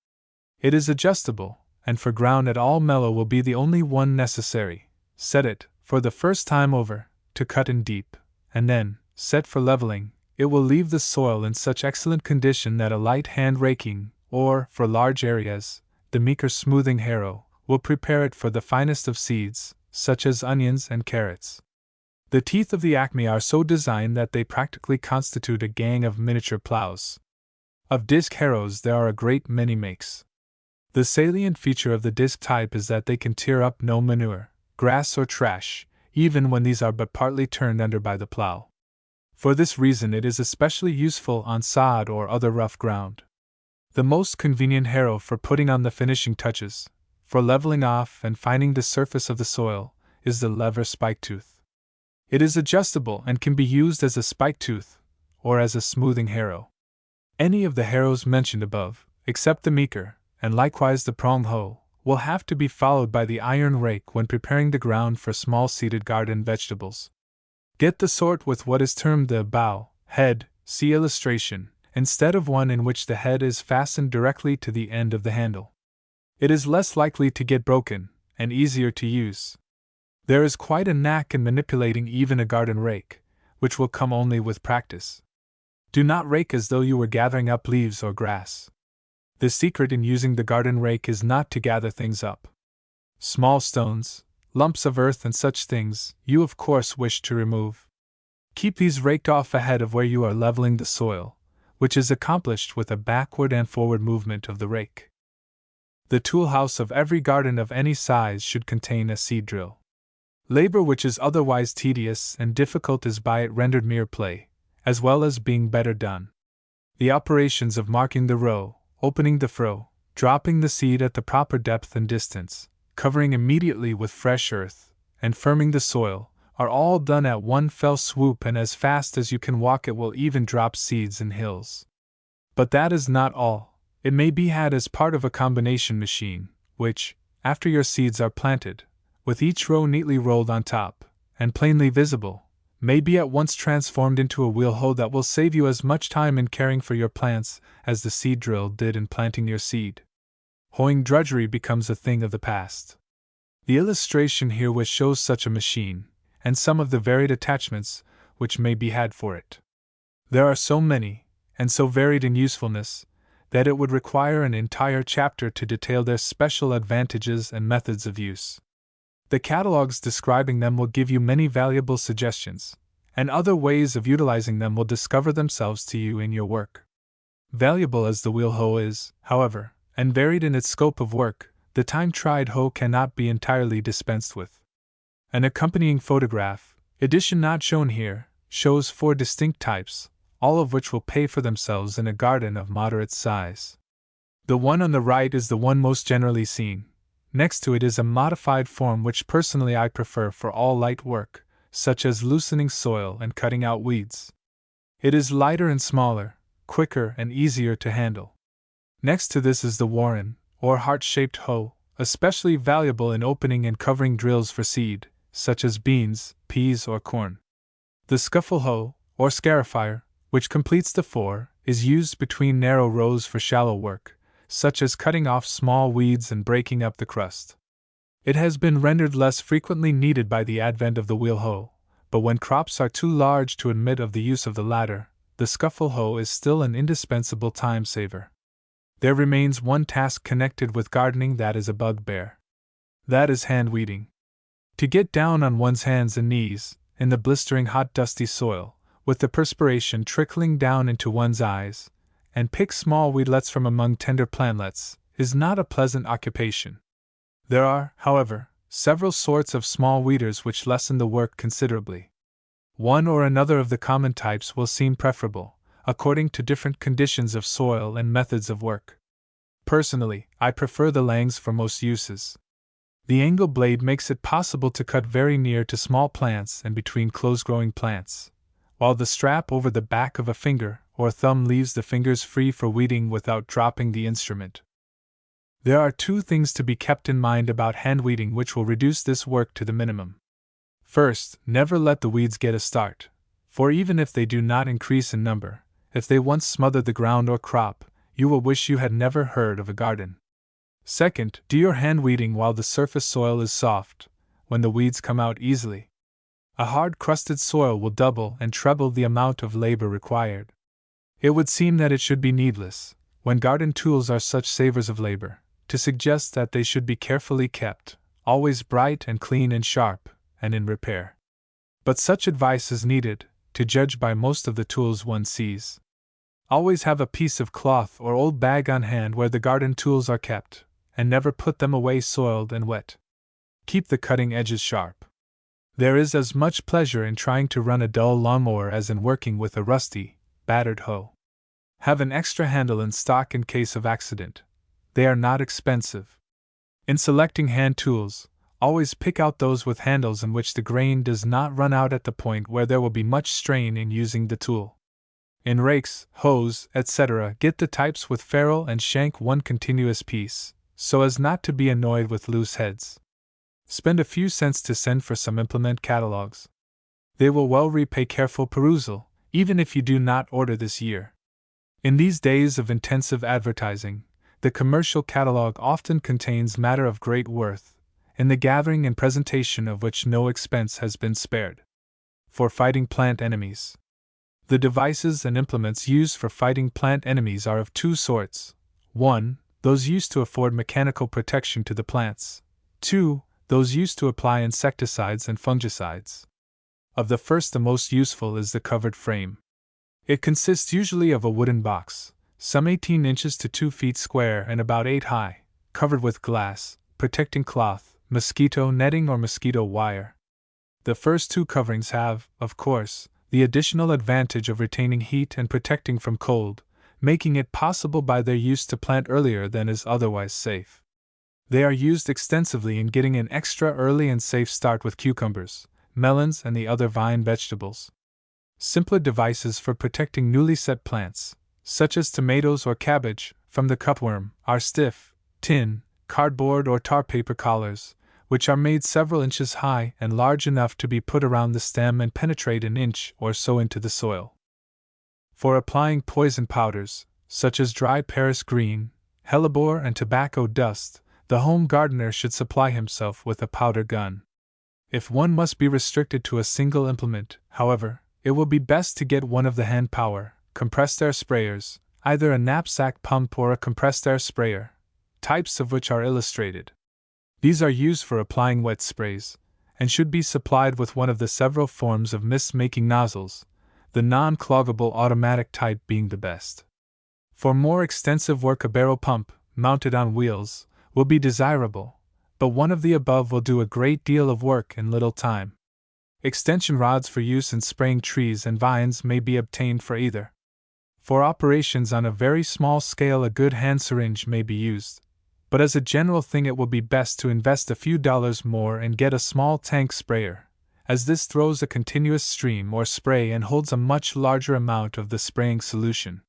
It is adjustable, and for ground at all mellow will be the only one necessary. Set it, for the first time over, to cut in deep, and then, set for leveling, it will leave the soil in such excellent condition that a light hand raking, or, for large areas, the meeker smoothing harrow, will prepare it for the finest of seeds, such as onions and carrots. The teeth of the Acme are so designed that they practically constitute a gang of miniature plows. Of disc harrows there are a great many makes. The salient feature of the disc type is that they can tear up no manure, grass or trash, even when these are but partly turned under by the plow. For this reason it is especially useful on sod or other rough ground. The most convenient harrow for putting on the finishing touches, for leveling off and finding the surface of the soil, is the lever spike tooth. It is adjustable and can be used as a spike tooth or as a smoothing harrow. Any of the harrows mentioned above, except the meeker, and likewise the prong hoe, will have to be followed by the iron rake when preparing the ground for small-seeded garden vegetables. Get the sort with what is termed the bow head, see illustration, instead of one in which the head is fastened directly to the end of the handle. It is less likely to get broken, and easier to use. There is quite a knack in manipulating even a garden rake, which will come only with practice. Do not rake as though you were gathering up leaves or grass. The secret in using the garden rake is not to gather things up. Small stones, lumps of earth and such things, you of course wish to remove. Keep these raked off ahead of where you are leveling the soil, which is accomplished with a backward and forward movement of the rake. The tool house of every garden of any size should contain a seed drill. Labor which is otherwise tedious and difficult is by it rendered mere play, as well as being better done. The operations of marking the row, opening the furrow, dropping the seed at the proper depth and distance, covering immediately with fresh earth, and firming the soil, are all done at one fell swoop, and as fast as you can walk it will even drop seeds in hills. But that is not all. It may be had as part of a combination machine, which, after your seeds are planted, with each row neatly rolled on top, and plainly visible, may be at once transformed into a wheel hoe that will save you as much time in caring for your plants as the seed drill did in planting your seed. Hoeing drudgery becomes a thing of the past. The illustration herewith shows such a machine, and some of the varied attachments which may be had for it. There are so many, and so varied in usefulness, that it would require an entire chapter to detail their special advantages and methods of use. The catalogues describing them will give you many valuable suggestions, and other ways of utilizing them will discover themselves to you in your work. Valuable as the wheel hoe is, however, and varied in its scope of work, the time-tried hoe cannot be entirely dispensed with. An accompanying photograph, edition not shown here, shows 4 distinct types, all of which will pay for themselves in a garden of moderate size. The one on the right is the one most generally seen. Next to it is a modified form which personally I prefer for all light work, such as loosening soil and cutting out weeds. It is lighter and smaller, quicker and easier to handle. Next to this is the Warren, or heart-shaped hoe, especially valuable in opening and covering drills for seed, such as beans, peas, or corn. The scuffle hoe, or scarifier, which completes the 4, is used between narrow rows for shallow work, such as cutting off small weeds and breaking up the crust. It has been rendered less frequently needed by the advent of the wheel hoe, but when crops are too large to admit of the use of the latter, the scuffle hoe is still an indispensable time saver. There remains one task connected with gardening that is a bugbear. That is hand weeding. To get down on one's hands and knees, in the blistering hot dusty soil, with the perspiration trickling down into one's eyes, and pick small weedlets from among tender plantlets, is not a pleasant occupation. There are, however, several sorts of small weeders which lessen the work considerably. One or another of the common types will seem preferable, according to different conditions of soil and methods of work. Personally, I prefer the Langs for most uses. The angle blade makes it possible to cut very near to small plants and between close-growing plants, while the strap over the back of a finger or thumb leaves the fingers free for weeding without dropping the instrument. There are 2 things to be kept in mind about hand weeding which will reduce this work to the minimum. First, never let the weeds get a start, for even if they do not increase in number, if they once smother the ground or crop, you will wish you had never heard of a garden. Second, do your hand weeding while the surface soil is soft, when the weeds come out easily. A hard-crusted soil will double and treble the amount of labor required. It would seem that it should be needless, when garden tools are such savers of labor, to suggest that they should be carefully kept, always bright and clean and sharp, and in repair. But such advice is needed, to judge by most of the tools one sees. Always have a piece of cloth or old bag on hand where the garden tools are kept, and never put them away soiled and wet. Keep the cutting edges sharp. There is as much pleasure in trying to run a dull lawnmower as in working with a rusty, battered hoe. Have an extra handle in stock in case of accident. They are not expensive. In selecting hand tools, always pick out those with handles in which the grain does not run out at the point where there will be much strain in using the tool. In rakes, hoes, etc., get the types with ferrule and shank one continuous piece, so as not to be annoyed with loose heads. Spend a few cents to send for some implement catalogs. They will well repay careful perusal, even if you do not order this year. In these days of intensive advertising, the commercial catalog often contains matter of great worth, in the gathering and presentation of which no expense has been spared. For fighting plant enemies. The devices and implements used for fighting plant enemies are of two sorts. 1. Those used to afford mechanical protection to the plants. 2. Those used to apply insecticides and fungicides. Of the first, the most useful is the covered frame. It consists usually of a wooden box, some 18 inches to 2 feet square and about 8 high, covered with glass, protecting cloth, mosquito netting or mosquito wire. The first two coverings have, of course, the additional advantage of retaining heat and protecting from cold, making it possible by their use to plant earlier than is otherwise safe. They are used extensively in getting an extra early and safe start with cucumbers, melons, and the other vine vegetables. Simpler devices for protecting newly set plants, such as tomatoes or cabbage, from the cutworm, are stiff, tin, cardboard or tar paper collars, which are made several inches high and large enough to be put around the stem and penetrate an inch or so into the soil. For applying poison powders, such as dry Paris green, hellebore, and tobacco dust, the home gardener should supply himself with a powder gun. If one must be restricted to a single implement, however, it will be best to get one of the hand power, compressed air sprayers, either a knapsack pump or a compressed air sprayer, types of which are illustrated. These are used for applying wet sprays, and should be supplied with one of the several forms of mist-making nozzles, the non-cloggable automatic type being the best. For more extensive work, a barrel pump, mounted on wheels, will be desirable, but one of the above will do a great deal of work in little time. Extension rods for use in spraying trees and vines may be obtained for either. For operations on a very small scale, a good hand syringe may be used, but as a general thing it will be best to invest a few dollars more and get a small tank sprayer, as this throws a continuous stream or spray and holds a much larger amount of the spraying solution.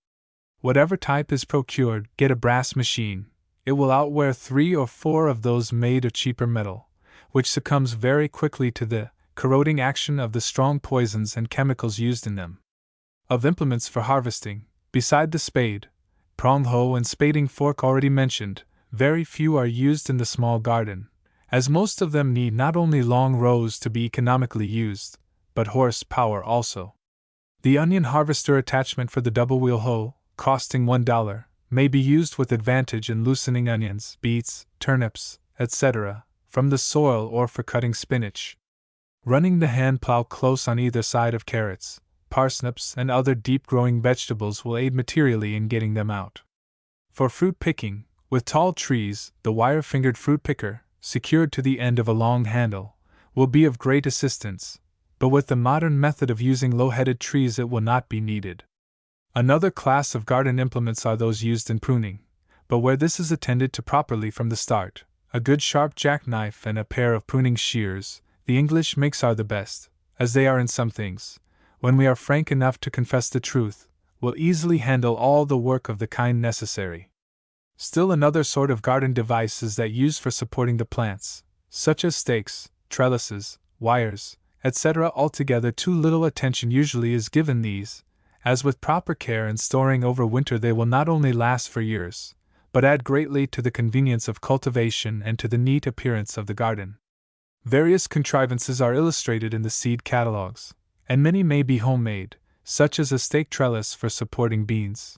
Whatever type is procured, get a brass machine. It will outwear 3 or 4 of those made of cheaper metal, which succumbs very quickly to the corroding action of the strong poisons and chemicals used in them. Of implements for harvesting, beside the spade, prong hoe, and spading fork already mentioned, very few are used in the small garden, as most of them need not only long rows to be economically used, but horse power also. The onion harvester attachment for the double wheel hoe, costing $1, may be used with advantage in loosening onions, beets, turnips, etc., from the soil or for cutting spinach. Running the hand plow close on either side of carrots, parsnips, and other deep-growing vegetables will aid materially in getting them out. For fruit picking, with tall trees, the wire-fingered fruit picker, secured to the end of a long handle, will be of great assistance, but with the modern method of using low-headed trees it will not be needed. Another class of garden implements are those used in pruning, but where this is attended to properly from the start, a good sharp jackknife and a pair of pruning shears, the English makes, are the best, as they are in some things, when we are frank enough to confess the truth, will easily handle all the work of the kind necessary. Still another sort of garden device is that used for supporting the plants, such as stakes, trellises, wires, etc. Altogether too little attention usually is given these, as with proper care and storing over winter they will not only last for years, but add greatly to the convenience of cultivation and to the neat appearance of the garden. Various contrivances are illustrated in the seed catalogs, and many may be homemade, such as a stake trellis for supporting beans.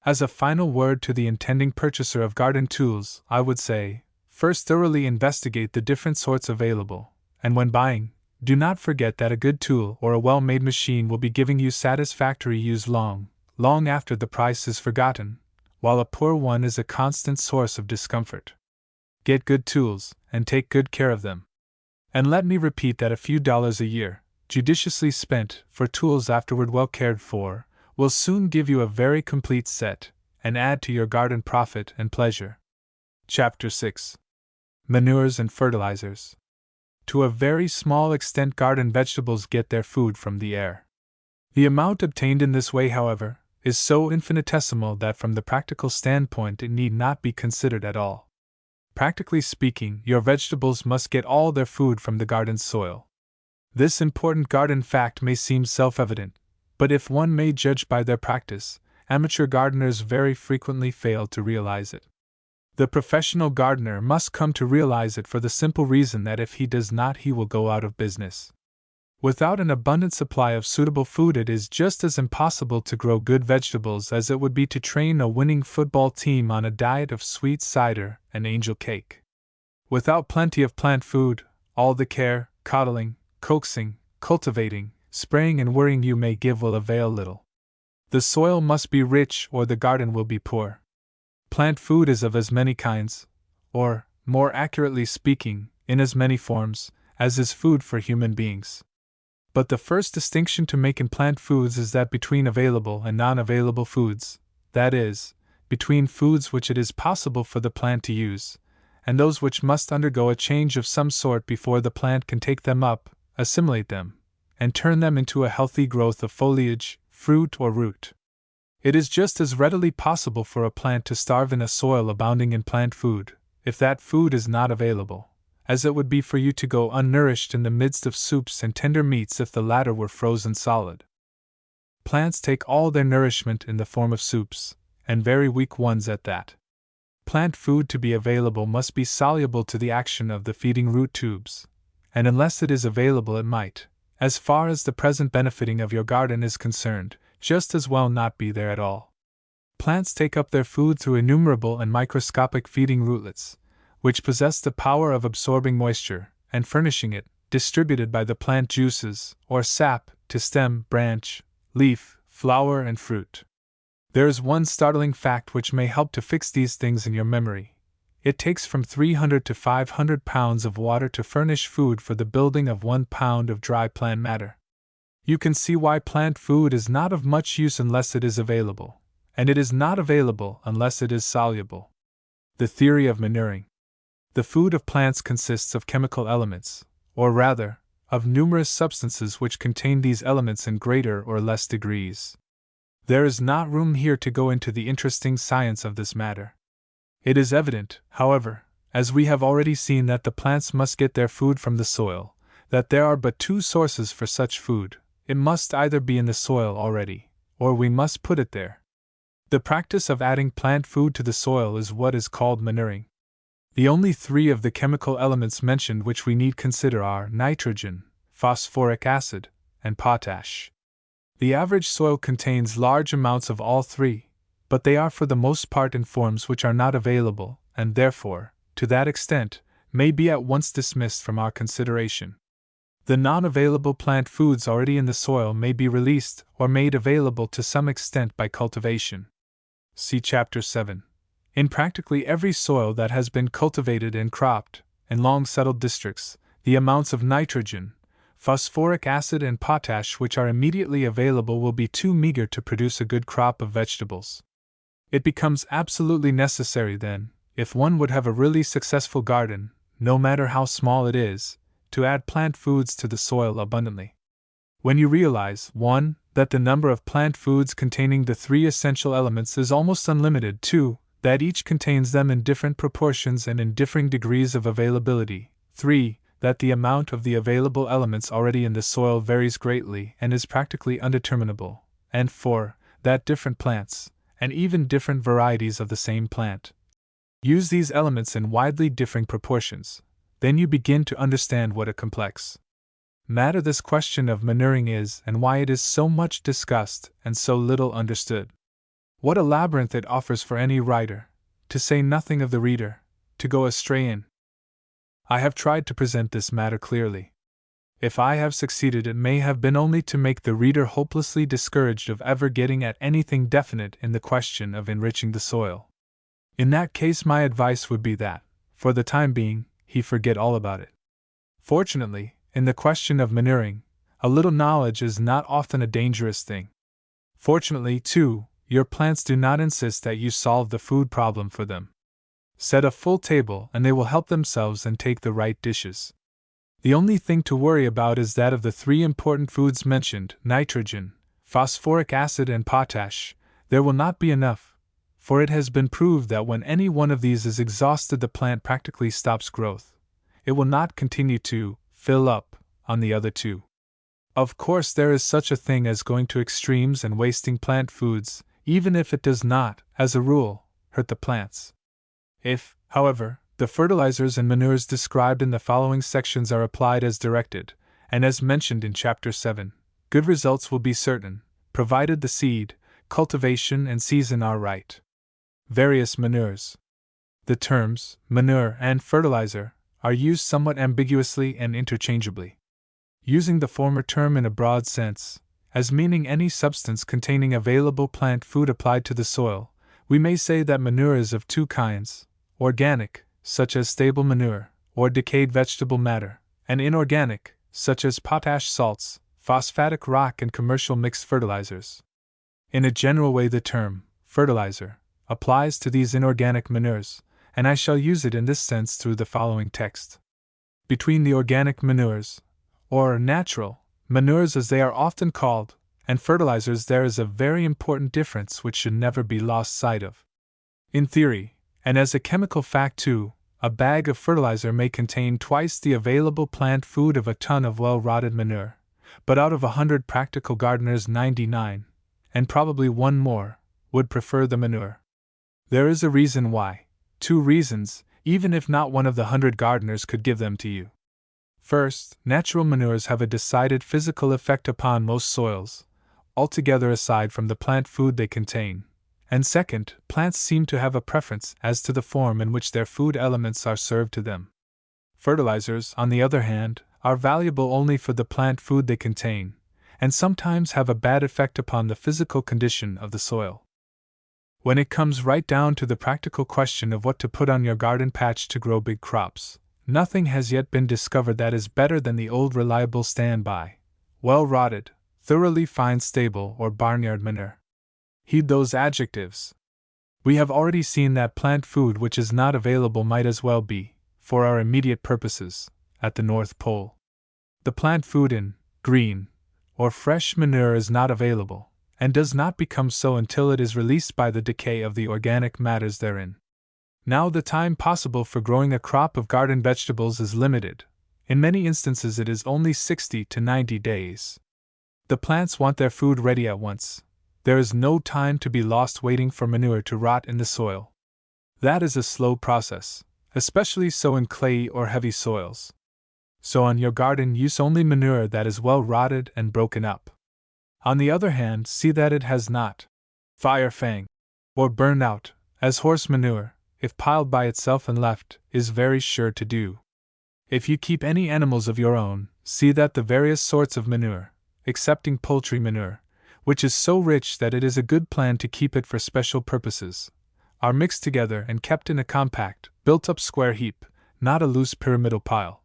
As a final word to the intending purchaser of garden tools, I would say, first thoroughly investigate the different sorts available, and when buying, do not forget that a good tool or a well-made machine will be giving you satisfactory use long after the price is forgotten, while a poor one is a constant source of discomfort. Get good tools, and take good care of them. And let me repeat that a few dollars a year, judiciously spent for tools afterward well cared for, will soon give you a very complete set, and add to your garden profit and pleasure. Chapter 6. manures, and fertilizers. To a very small extent, garden vegetables get their food from the air. The amount obtained in this way, however, is so infinitesimal that from the practical standpoint it need not be considered at all. Practically speaking, your vegetables must get all their food from the garden's soil. This important garden fact may seem self-evident, but if one may judge by their practice, amateur gardeners very frequently fail to realize it. The professional gardener must come to realize it for the simple reason that if he does not, he will go out of business. Without an abundant supply of suitable food, it is just as impossible to grow good vegetables as it would be to train a winning football team on a diet of sweet cider and angel cake. Without plenty of plant food, all the care, coddling, coaxing, cultivating, spraying, and worrying you may give will avail little. The soil must be rich or the garden will be poor. Plant food is of as many kinds, or, more accurately speaking, in as many forms, as is food for human beings. But the first distinction to make in plant foods is that between available and non-available foods, that is, between foods which it is possible for the plant to use, and those which must undergo a change of some sort before the plant can take them up, assimilate them, and turn them into a healthy growth of foliage, fruit, or root. It is just as readily possible for a plant to starve in a soil abounding in plant food, if that food is not available, as it would be for you to go unnourished in the midst of soups and tender meats if the latter were frozen solid. Plants take all their nourishment in the form of soups, and very weak ones at that. Plant food to be available must be soluble to the action of the feeding root tubes, and unless it is available it might, as far as the present benefiting of your garden is concerned, just as well not be there at all. Plants take up their food through innumerable and microscopic feeding rootlets, which possess the power of absorbing moisture and furnishing it, distributed by the plant juices, or sap, to stem, branch, leaf, flower, and fruit. There is one startling fact which may help to fix these things in your memory. It takes from 300 to 500 pounds of water to furnish food for the building of 1 pound of dry plant matter. You can see why plant food is not of much use unless it is available, and it is not available unless it is soluble. The theory of manuring. The food of plants consists of chemical elements, or rather, of numerous substances which contain these elements in greater or less degrees. There is not room here to go into the interesting science of this matter. It is evident, however, as we have already seen, that the plants must get their food from the soil, that there are but two sources for such food. It must either be in the soil already, or we must put it there. The practice of adding plant food to the soil is what is called manuring. The only three of the chemical elements mentioned which we need consider are nitrogen, phosphoric acid, and potash. The average soil contains large amounts of all three, but they are for the most part in forms which are not available, and therefore, to that extent, may be at once dismissed from our consideration. The non-available plant foods already in the soil may be released or made available to some extent by cultivation. See Chapter 7. In practically every soil that has been cultivated and cropped, in long-settled districts, the amounts of nitrogen, phosphoric acid, and potash which are immediately available will be too meager to produce a good crop of vegetables. It becomes absolutely necessary then, if one would have a really successful garden, no matter how small it is, to add plant foods to the soil abundantly. When you realize, 1. That the number of plant foods containing the three essential elements is almost unlimited, 2. That each contains them in different proportions and in differing degrees of availability, 3. That the amount of the available elements already in the soil varies greatly and is practically undeterminable, and 4. That different plants, and even different varieties of the same plant, use these elements in widely differing proportions, then you begin to understand what a complex matter this question of manuring is and why it is so much discussed and so little understood. What a labyrinth it offers for any writer, to say nothing of the reader, to go astray in. I have tried to present this matter clearly. If I have succeeded, it may have been only to make the reader hopelessly discouraged of ever getting at anything definite in the question of enriching the soil. In that case, my advice would be that, for the time being, he forget all about it. Fortunately, in the question of manuring, a little knowledge is not often a dangerous thing. Fortunately, too, your plants do not insist that you solve the food problem for them. Set a full table and they will help themselves and take the right dishes. The only thing to worry about is that of the three important foods mentioned, nitrogen, phosphoric acid, and potash, there will not be enough, for it has been proved that when any one of these is exhausted, the plant practically stops growth. It will not continue to fill up on the other two. Of course, there is such a thing as going to extremes and wasting plant foods, even if it does not, as a rule, hurt the plants. If, however, the fertilizers and manures described in the following sections are applied as directed, and as mentioned in Chapter 7, good results will be certain, provided the seed, cultivation, and season are right. Various manures. The terms manure and fertilizer are used somewhat ambiguously and interchangeably. Using the former term in a broad sense, as meaning any substance containing available plant food applied to the soil, we may say that manure is of two kinds: organic, such as stable manure, or decayed vegetable matter, and inorganic, such as potash salts, phosphatic rock, and commercial mixed fertilizers. In a general way, the term fertilizer applies to these inorganic manures, and I shall use it in this sense through the following text. Between the organic manures, or natural manures as they are often called, and fertilizers, there is a very important difference which should never be lost sight of. In theory, and as a chemical fact too, a bag of fertilizer may contain twice the available plant food of a ton of well-rotted manure, but out of 100 practical gardeners 99, and probably one more, would prefer the manure. There is a reason why, 2 reasons, even if not one of the 100 gardeners could give them to you. First, natural manures have a decided physical effect upon most soils, altogether aside from the plant food they contain. And second, plants seem to have a preference as to the form in which their food elements are served to them. Fertilizers, on the other hand, are valuable only for the plant food they contain, and sometimes have a bad effect upon the physical condition of the soil. When it comes right down to the practical question of what to put on your garden patch to grow big crops, nothing has yet been discovered that is better than the old reliable standby, well-rotted, thoroughly fine stable or barnyard manure. Heed those adjectives. We have already seen that plant food which is not available might as well be, for our immediate purposes, at the North Pole. The plant food in green or fresh manure is not available, and does not become so until it is released by the decay of the organic matters therein. Now, the time possible for growing a crop of garden vegetables is limited. In many instances, it is only 60 to 90 days. The plants want their food ready at once. There is no time to be lost waiting for manure to rot in the soil. That is a slow process, especially so in clayey or heavy soils. So on your garden, use only manure that is well rotted and broken up. On the other hand, see that it has not fire fang or burn out, as horse manure, if piled by itself and left, is very sure to do. If you keep any animals of your own, see that the various sorts of manure, excepting poultry manure, which is so rich that it is a good plan to keep it for special purposes, are mixed together and kept in a compact, built-up square heap, not a loose pyramidal pile.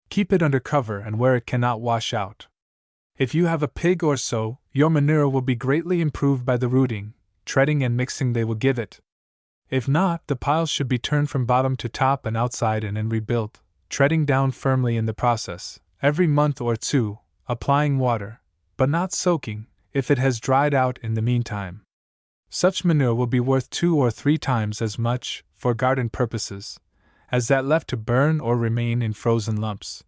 Keep it under cover and where it cannot wash out. If you have a pig or so, your manure will be greatly improved by the rooting, treading, and mixing they will give it. If not, the piles should be turned from bottom to top and outside in and rebuilt, treading down firmly in the process, every month or 2, applying water, but not soaking, if it has dried out in the meantime. Such manure will be worth 2 or 3 times as much, for garden purposes, as that left to burn or remain in frozen lumps.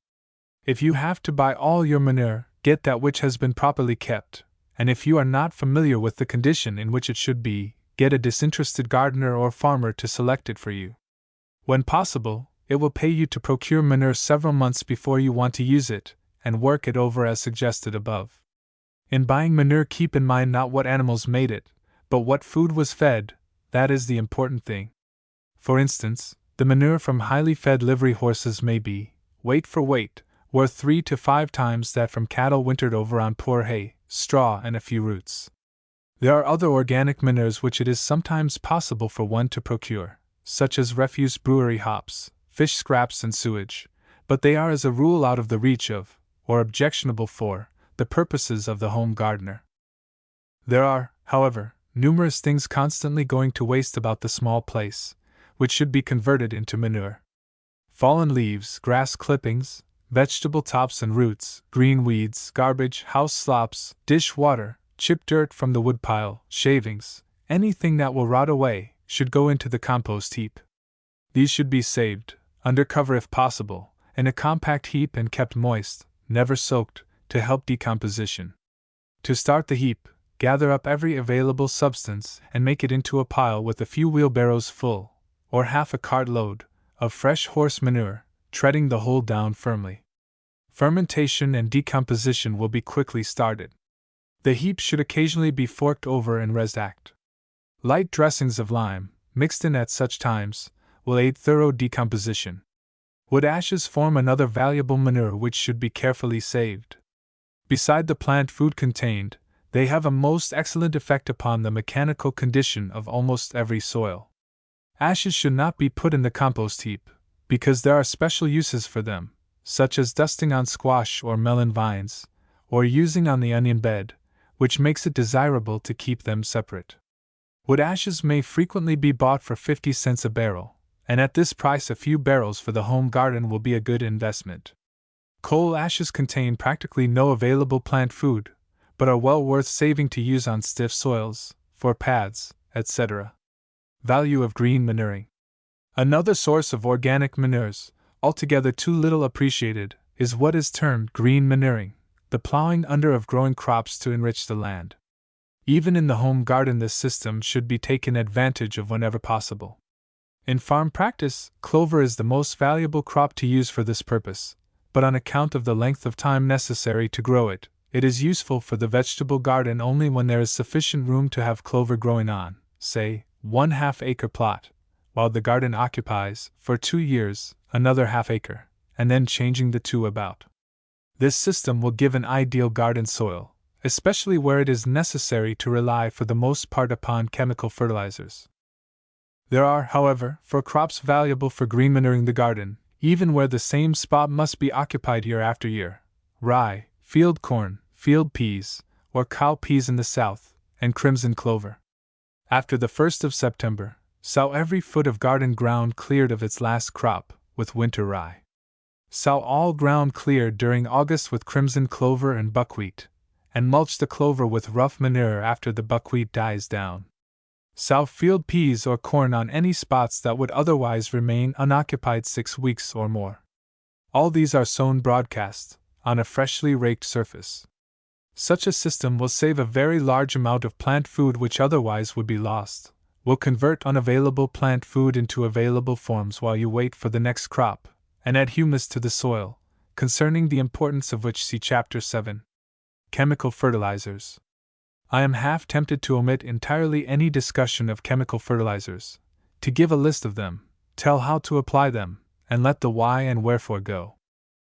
If you have to buy all your manure, get that which has been properly kept, and if you are not familiar with the condition in which it should be, get a disinterested gardener or farmer to select it for you. When possible, it will pay you to procure manure several months before you want to use it, and work it over as suggested above. In buying manure, keep in mind not what animals made it, but what food was fed. That is the important thing. For instance, the manure from highly fed livery horses may be, weight for weight, worth 3 to 5 times that from cattle wintered over on poor hay, straw, and a few roots. There are other organic manures which it is sometimes possible for one to procure, such as refuse brewery hops, fish scraps, and sewage, but they are as a rule out of the reach of, or objectionable for, the purposes of the home gardener. There are, however, numerous things constantly going to waste about the small place, which should be converted into manure. Fallen leaves, grass clippings, vegetable tops and roots, green weeds, garbage, house slops, dish water, chipped dirt from the woodpile, shavings, anything that will rot away, should go into the compost heap. These should be saved, under cover if possible, in a compact heap and kept moist, never soaked, to help decomposition. To start the heap, gather up every available substance and make it into a pile with a few wheelbarrows full, or half a cart load, of fresh horse manure, treading the whole down firmly. Fermentation and decomposition will be quickly started. The heap should occasionally be forked over and resacked. Light dressings of lime, mixed in at such times, will aid thorough decomposition. Wood ashes form another valuable manure which should be carefully saved. Beside the plant food contained, they have a most excellent effect upon the mechanical condition of almost every soil. Ashes should not be put in the compost heap, because there are special uses for them, such as dusting on squash or melon vines, or using on the onion bed, which makes it desirable to keep them separate. Wood ashes may frequently be bought for 50 cents a barrel, and at this price a few barrels for the home garden will be a good investment. Coal ashes contain practically no available plant food, but are well worth saving to use on stiff soils, for paths, etc. Value of green manuring. Another source of organic manures, altogether too little appreciated, is what is termed green manuring, the plowing under of growing crops to enrich the land. Even in the home garden, this system should be taken advantage of whenever possible. In farm practice, clover is the most valuable crop to use for this purpose, but on account of the length of time necessary to grow it, it is useful for the vegetable garden only when there is sufficient room to have clover growing on, say, 1/2 acre plot, while the garden occupies, for 2 years, another ½ acre, and then changing the two about. This system will give an ideal garden soil, especially where it is necessary to rely for the most part upon chemical fertilizers. There are, however, for crops valuable for green manuring the garden, even where the same spot must be occupied year after year: rye, field corn, field peas, or cowpeas in the south, and crimson clover. After the 1st of September, sow every foot of garden ground cleared of its last crop, with winter rye. Sow all ground cleared during August with crimson clover and buckwheat, and mulch the clover with rough manure after the buckwheat dies down. Sow field peas or corn on any spots that would otherwise remain unoccupied 6 weeks or more. All these are sown broadcast, on a freshly raked surface. Such a system will save a very large amount of plant food which otherwise would be lost, will convert unavailable plant food into available forms while you wait for the next crop, and add humus to the soil, concerning the importance of which see Chapter 7. Chemical fertilizers. I am half tempted to omit entirely any discussion of chemical fertilizers, to give a list of them, tell how to apply them, and let the why and wherefore go.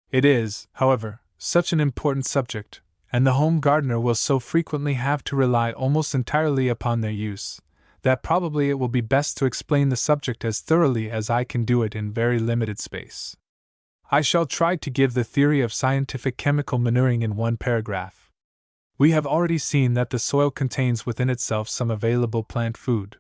It is, however, such an important subject, and the home gardener will so frequently have to rely almost entirely upon their use, that probably it will be best to explain the subject as thoroughly as I can do it in very limited space. I shall try to give the theory of scientific chemical manuring in one paragraph. We have already seen that the soil contains within itself some available plant food.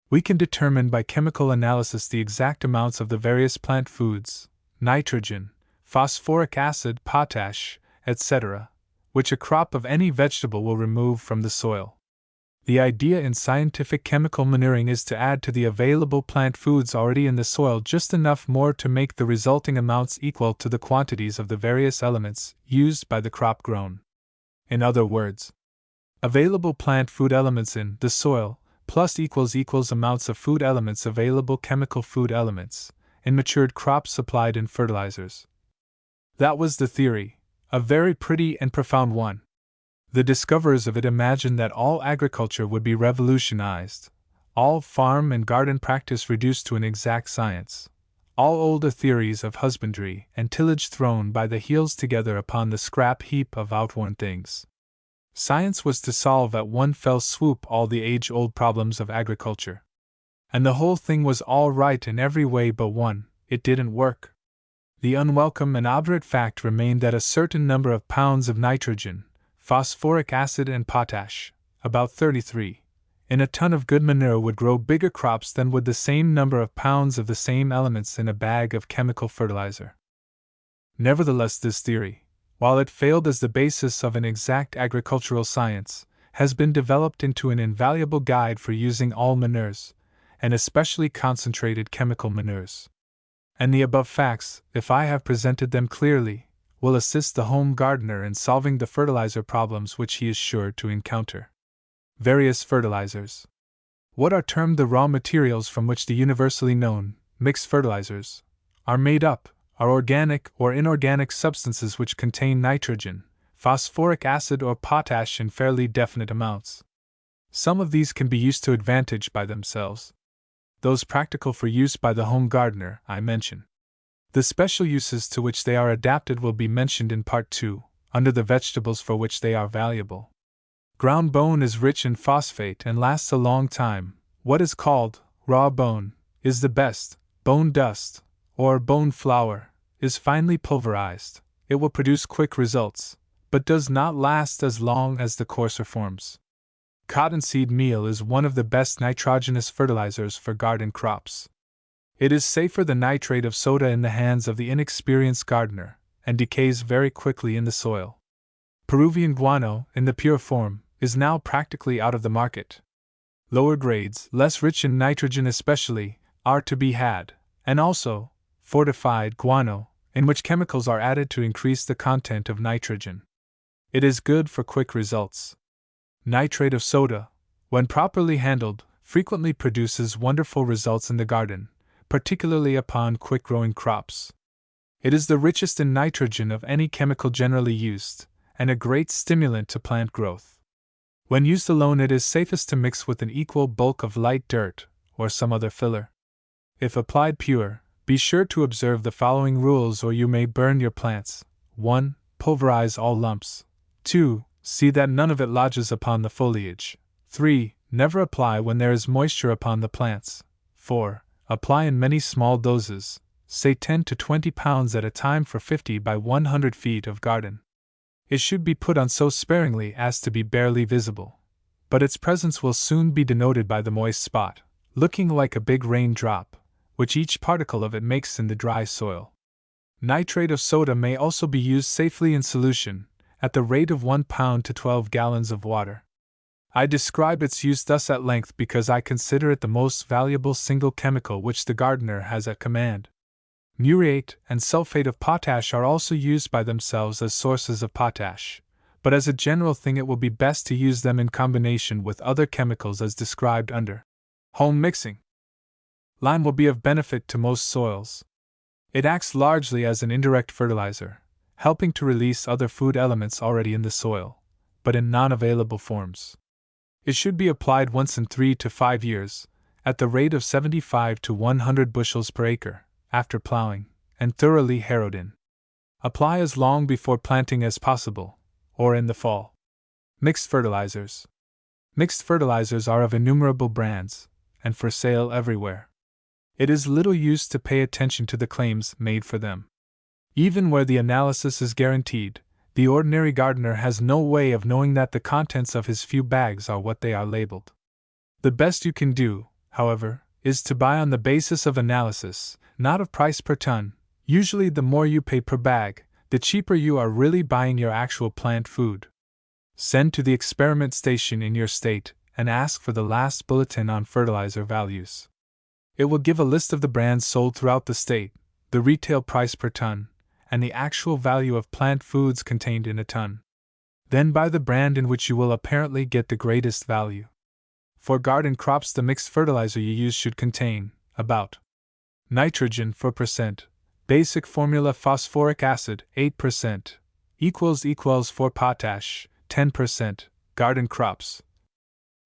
We can determine by chemical analysis the exact amounts of the various plant foods, nitrogen, phosphoric acid, potash, etc., which a crop of any vegetable will remove from the soil. The idea in scientific chemical manuring is to add to the available plant foods already in the soil just enough more to make the resulting amounts equal to the quantities of the various elements used by the crop grown. In other words, available plant food elements in the soil plus equals amounts of food elements available chemical food elements in matured crops supplied in fertilizers. That was the theory, a very pretty and profound one. The discoverers of it imagined that all agriculture would be revolutionized, all farm and garden practice reduced to an exact science, all older theories of husbandry and tillage thrown by the heels together upon the scrap heap of outworn things. Science was to solve at one fell swoop all the age-old problems of agriculture. And the whole thing was all right in every way but one: it didn't work. The unwelcome and obdurate fact remained that a certain number of pounds of nitrogen, phosphoric acid and potash, about 33, in a ton of good manure would grow bigger crops than would the same number of pounds of the same elements in a bag of chemical fertilizer. Nevertheless, this theory, while it failed as the basis of an exact agricultural science, has been developed into an invaluable guide for using all manures, and especially concentrated chemical manures. And the above facts, if I have presented them clearly, will assist the home gardener in solving the fertilizer problems which he is sure to encounter. Various fertilizers. What are termed the raw materials from which the universally known mixed fertilizers are made up are organic or inorganic substances which contain nitrogen, phosphoric acid, or potash in fairly definite amounts. Some of these can be used to advantage by themselves. Those practical for use by the home gardener I mention. The special uses to which they are adapted will be mentioned in Part 2, under the vegetables for which they are valuable. Ground bone is rich in phosphate and lasts a long time. What is called raw bone is the best. Bone dust, or bone flour, is finely pulverized. It will produce quick results, but does not last as long as the coarser forms. Cottonseed meal is one of the best nitrogenous fertilizers for garden crops. It is safer than nitrate of soda in the hands of the inexperienced gardener, and decays very quickly in the soil. Peruvian guano, in the pure form, is now practically out of the market. Lower grades, less rich in nitrogen especially, are to be had, and also fortified guano, in which chemicals are added to increase the content of nitrogen. It is good for quick results. Nitrate of soda, when properly handled, frequently produces wonderful results in the garden, particularly upon quick-growing crops. It is the richest in nitrogen of any chemical generally used, and a great stimulant to plant growth. When used alone, it is safest to mix with an equal bulk of light dirt, or some other filler. If applied pure, be sure to observe the following rules or you may burn your plants. 1. Pulverize all lumps. 2. See that none of it lodges upon the foliage. 3. Never apply when there is moisture upon the plants. 4. Apply in many small doses, say 10 to 20 pounds at a time for 50 by 100 feet of garden. It should be put on so sparingly as to be barely visible, but its presence will soon be denoted by the moist spot, looking like a big raindrop, which each particle of it makes in the dry soil. Nitrate of soda may also be used safely in solution, at the rate of 1 pound to 12 gallons of water. I describe its use thus at length because I consider it the most valuable single chemical which the gardener has at command. Muriate and sulfate of potash are also used by themselves as sources of potash, but as a general thing it will be best to use them in combination with other chemicals as described under home mixing. Lime will be of benefit to most soils. It acts largely as an indirect fertilizer, helping to release other food elements already in the soil, but in non-available forms. It should be applied once in 3 to 5 years, at the rate of 75 to 100 bushels per acre, after plowing, and thoroughly harrowed in. Apply as long before planting as possible, or in the fall. Mixed fertilizers. Mixed fertilizers are of innumerable brands, and for sale everywhere. It is little use to pay attention to the claims made for them. Even where the analysis is guaranteed, the ordinary gardener has no way of knowing that the contents of his few bags are what they are labeled. The best you can do, however, is to buy on the basis of analysis, not of price per ton. Usually the more you pay per bag, the cheaper you are really buying your actual plant food. Send to the experiment station in your state and ask for the last bulletin on fertilizer values. It will give a list of the brands sold throughout the state, the retail price per ton, and the actual value of plant foods contained in a ton. Then buy the brand in which you will apparently get the greatest value. For garden crops, the mixed fertilizer you use should contain about nitrogen 4%, basic formula phosphoric acid 8%, for potash 10%, garden crops.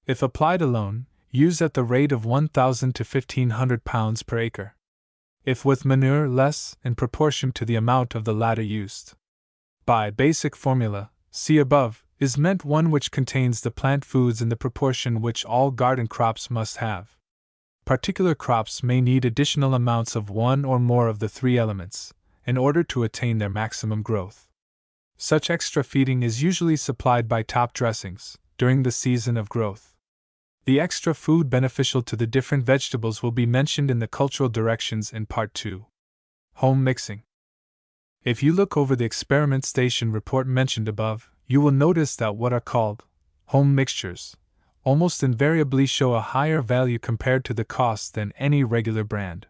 If applied alone, use at the rate of 1,000 to 1,500 pounds per acre. If with manure, less, in proportion to the amount of the latter used. By basic formula, see above, is meant one which contains the plant foods in the proportion which all garden crops must have. Particular crops may need additional amounts of one or more of the three elements, in order to attain their maximum growth. Such extra feeding is usually supplied by top dressings, during the season of growth. The extra food beneficial to the different vegetables will be mentioned in the cultural directions in Part 2. Home mixing. If you look over the experiment station report mentioned above, you will notice that what are called home mixtures almost invariably show a higher value compared to the cost than any regular brand.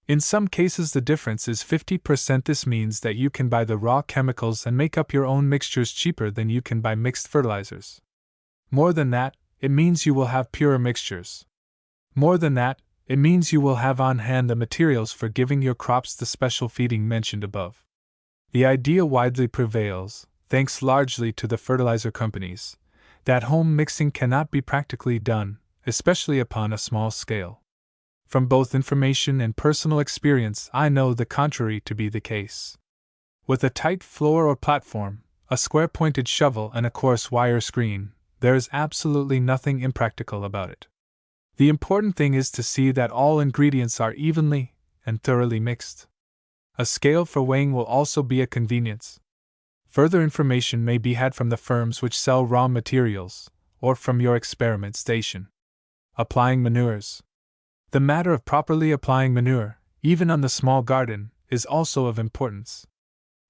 In some cases, the difference is 50%. This means that you can buy the raw chemicals and make up your own mixtures cheaper than you can buy mixed fertilizers. More than that, it means you will have purer mixtures. More than that, it means you will have on hand the materials for giving your crops the special feeding mentioned above. The idea widely prevails, thanks largely to the fertilizer companies, that home mixing cannot be practically done, especially upon a small scale. From both information and personal experience, I know the contrary to be the case. With a tight floor or platform, a square-pointed shovel, and a coarse wire screen, there is absolutely nothing impractical about it. The important thing is to see that all ingredients are evenly and thoroughly mixed. A scale for weighing will also be a convenience. Further information may be had from the firms which sell raw materials, or from your experiment station. Applying manures. The matter of properly applying manure, even on the small garden, is also of importance.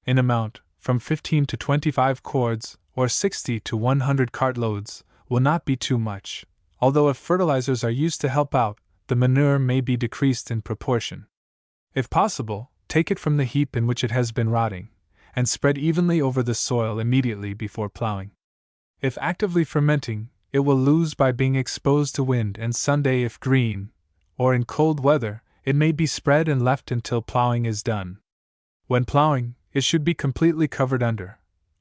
In amount, from 15 to 25 cords, or 60 to 100 cartloads, will not be too much, although if fertilizers are used to help out, the manure may be decreased in proportion. If possible, take it from the heap in which it has been rotting, and spread evenly over the soil immediately before plowing. If actively fermenting, it will lose by being exposed to wind and Sunday if green, or in cold weather, it may be spread and left until plowing is done. When plowing, it should be completely covered under,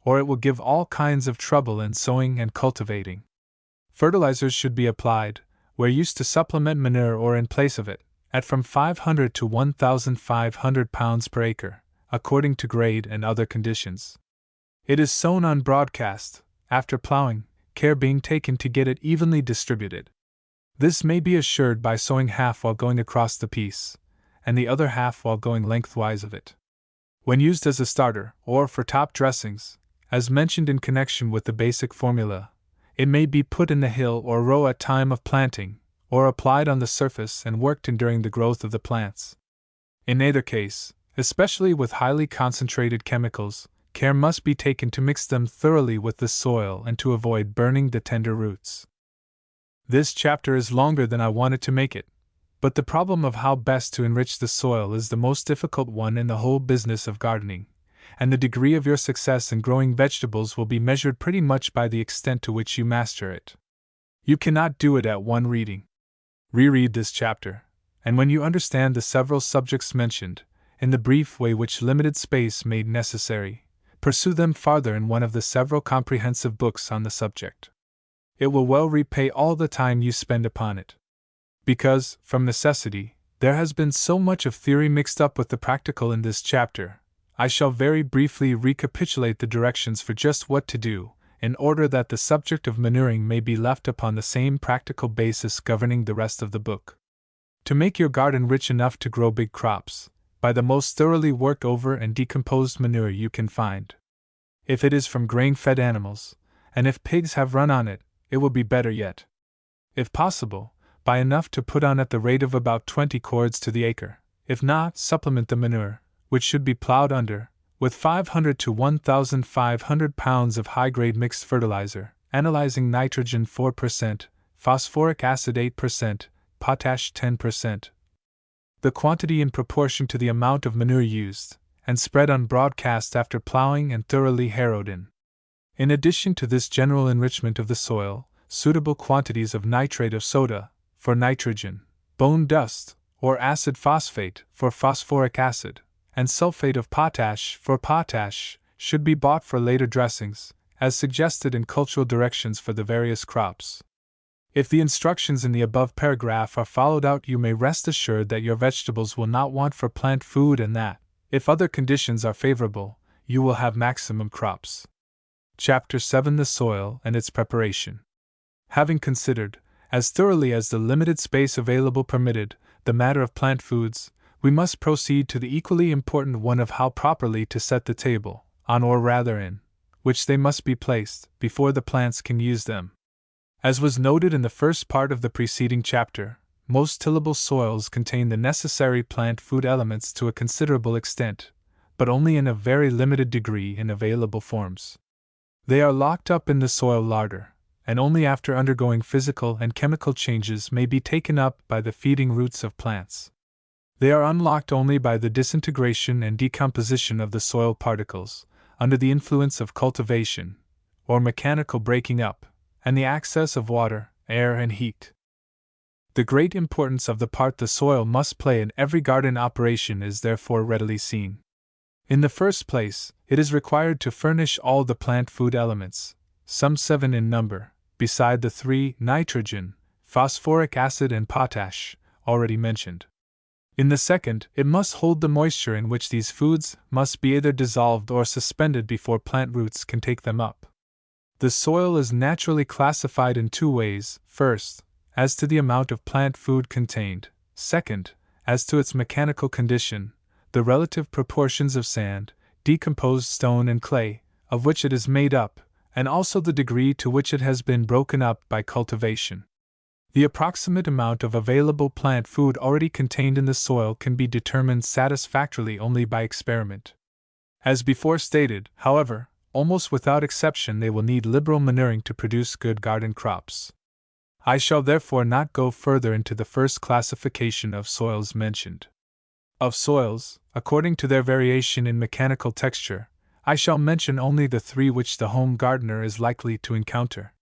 or it will give all kinds of trouble in sowing and cultivating. Fertilizers should be applied, where used to supplement manure or in place of it, at from 500 to 1,500 pounds per acre, according to grade and other conditions. It is sown on broadcast, after plowing, care being taken to get it evenly distributed. This may be assured by sowing half while going across the piece, and the other half while going lengthwise of it. When used as a starter, or for top dressings, as mentioned in connection with the basic formula, it may be put in the hill or row at time of planting, or applied on the surface and worked in during the growth of the plants. In either case, especially with highly concentrated chemicals, care must be taken to mix them thoroughly with the soil and to avoid burning the tender roots. This chapter is longer than I wanted to make it, but the problem of how best to enrich the soil is the most difficult one in the whole business of gardening, and the degree of your success in growing vegetables will be measured pretty much by the extent to which you master it. You cannot do it at one reading. Reread this chapter, and when you understand the several subjects mentioned, in the brief way which limited space made necessary, pursue them farther in one of the several comprehensive books on the subject. It will well repay all the time you spend upon it. Because, from necessity, there has been so much of theory mixed up with the practical in this chapter, I shall very briefly recapitulate the directions for just what to do, in order that the subject of manuring may be left upon the same practical basis governing the rest of the book. To make your garden rich enough to grow big crops, buy the most thoroughly worked over and decomposed manure you can find. If it is from grain-fed animals, and if pigs have run on it, it will be better yet. If possible, buy enough to put on at the rate of about 20 cords to the acre. If not, supplement the manure, which should be plowed under, with 500 to 1,500 pounds of high-grade mixed fertilizer, analyzing nitrogen 4%, phosphoric acid 8%, potash 10%. The quantity in proportion to the amount of manure used, and spread on broadcast after plowing and thoroughly harrowed in. In addition to this general enrichment of the soil, suitable quantities of nitrate of soda, for nitrogen, bone dust, or acid phosphate, for phosphoric acid, and sulfate of potash, for potash, should be bought for later dressings, as suggested in cultural directions for the various crops. If the instructions in the above paragraph are followed out, you may rest assured that your vegetables will not want for plant food and that, if other conditions are favorable, you will have maximum crops. Chapter 7: The Soil and its Preparation. Having considered, as thoroughly as the limited space available permitted, the matter of plant foods, we must proceed to the equally important one of how properly to set the table, on or rather in which they must be placed, before the plants can use them. As was noted in the first part of the preceding chapter, most tillable soils contain the necessary plant food elements to a considerable extent, but only in a very limited degree in available forms. They are locked up in the soil larder, and only after undergoing physical and chemical changes may be taken up by the feeding roots of plants. They are unlocked only by the disintegration and decomposition of the soil particles, under the influence of cultivation, or mechanical breaking up, and the access of water, air, and heat. The great importance of the part the soil must play in every garden operation is therefore readily seen. In the first place, it is required to furnish all the plant food elements, some 7 in number, beside the 3 nitrogen, phosphoric acid, and potash already mentioned. In the second, it must hold the moisture in which these foods must be either dissolved or suspended before plant roots can take them up. The soil is naturally classified in 2 ways: first, as to the amount of plant food contained; second, as to its mechanical condition, the relative proportions of sand, decomposed stone, and clay, of which it is made up, and also the degree to which it has been broken up by cultivation. The approximate amount of available plant food already contained in the soil can be determined satisfactorily only by experiment. As before stated, however, almost without exception they will need liberal manuring to produce good garden crops. I shall therefore not go further into the first classification of soils mentioned. Of soils, according to their variation in mechanical texture, I shall mention only the 3 which the home gardener is likely to encounter.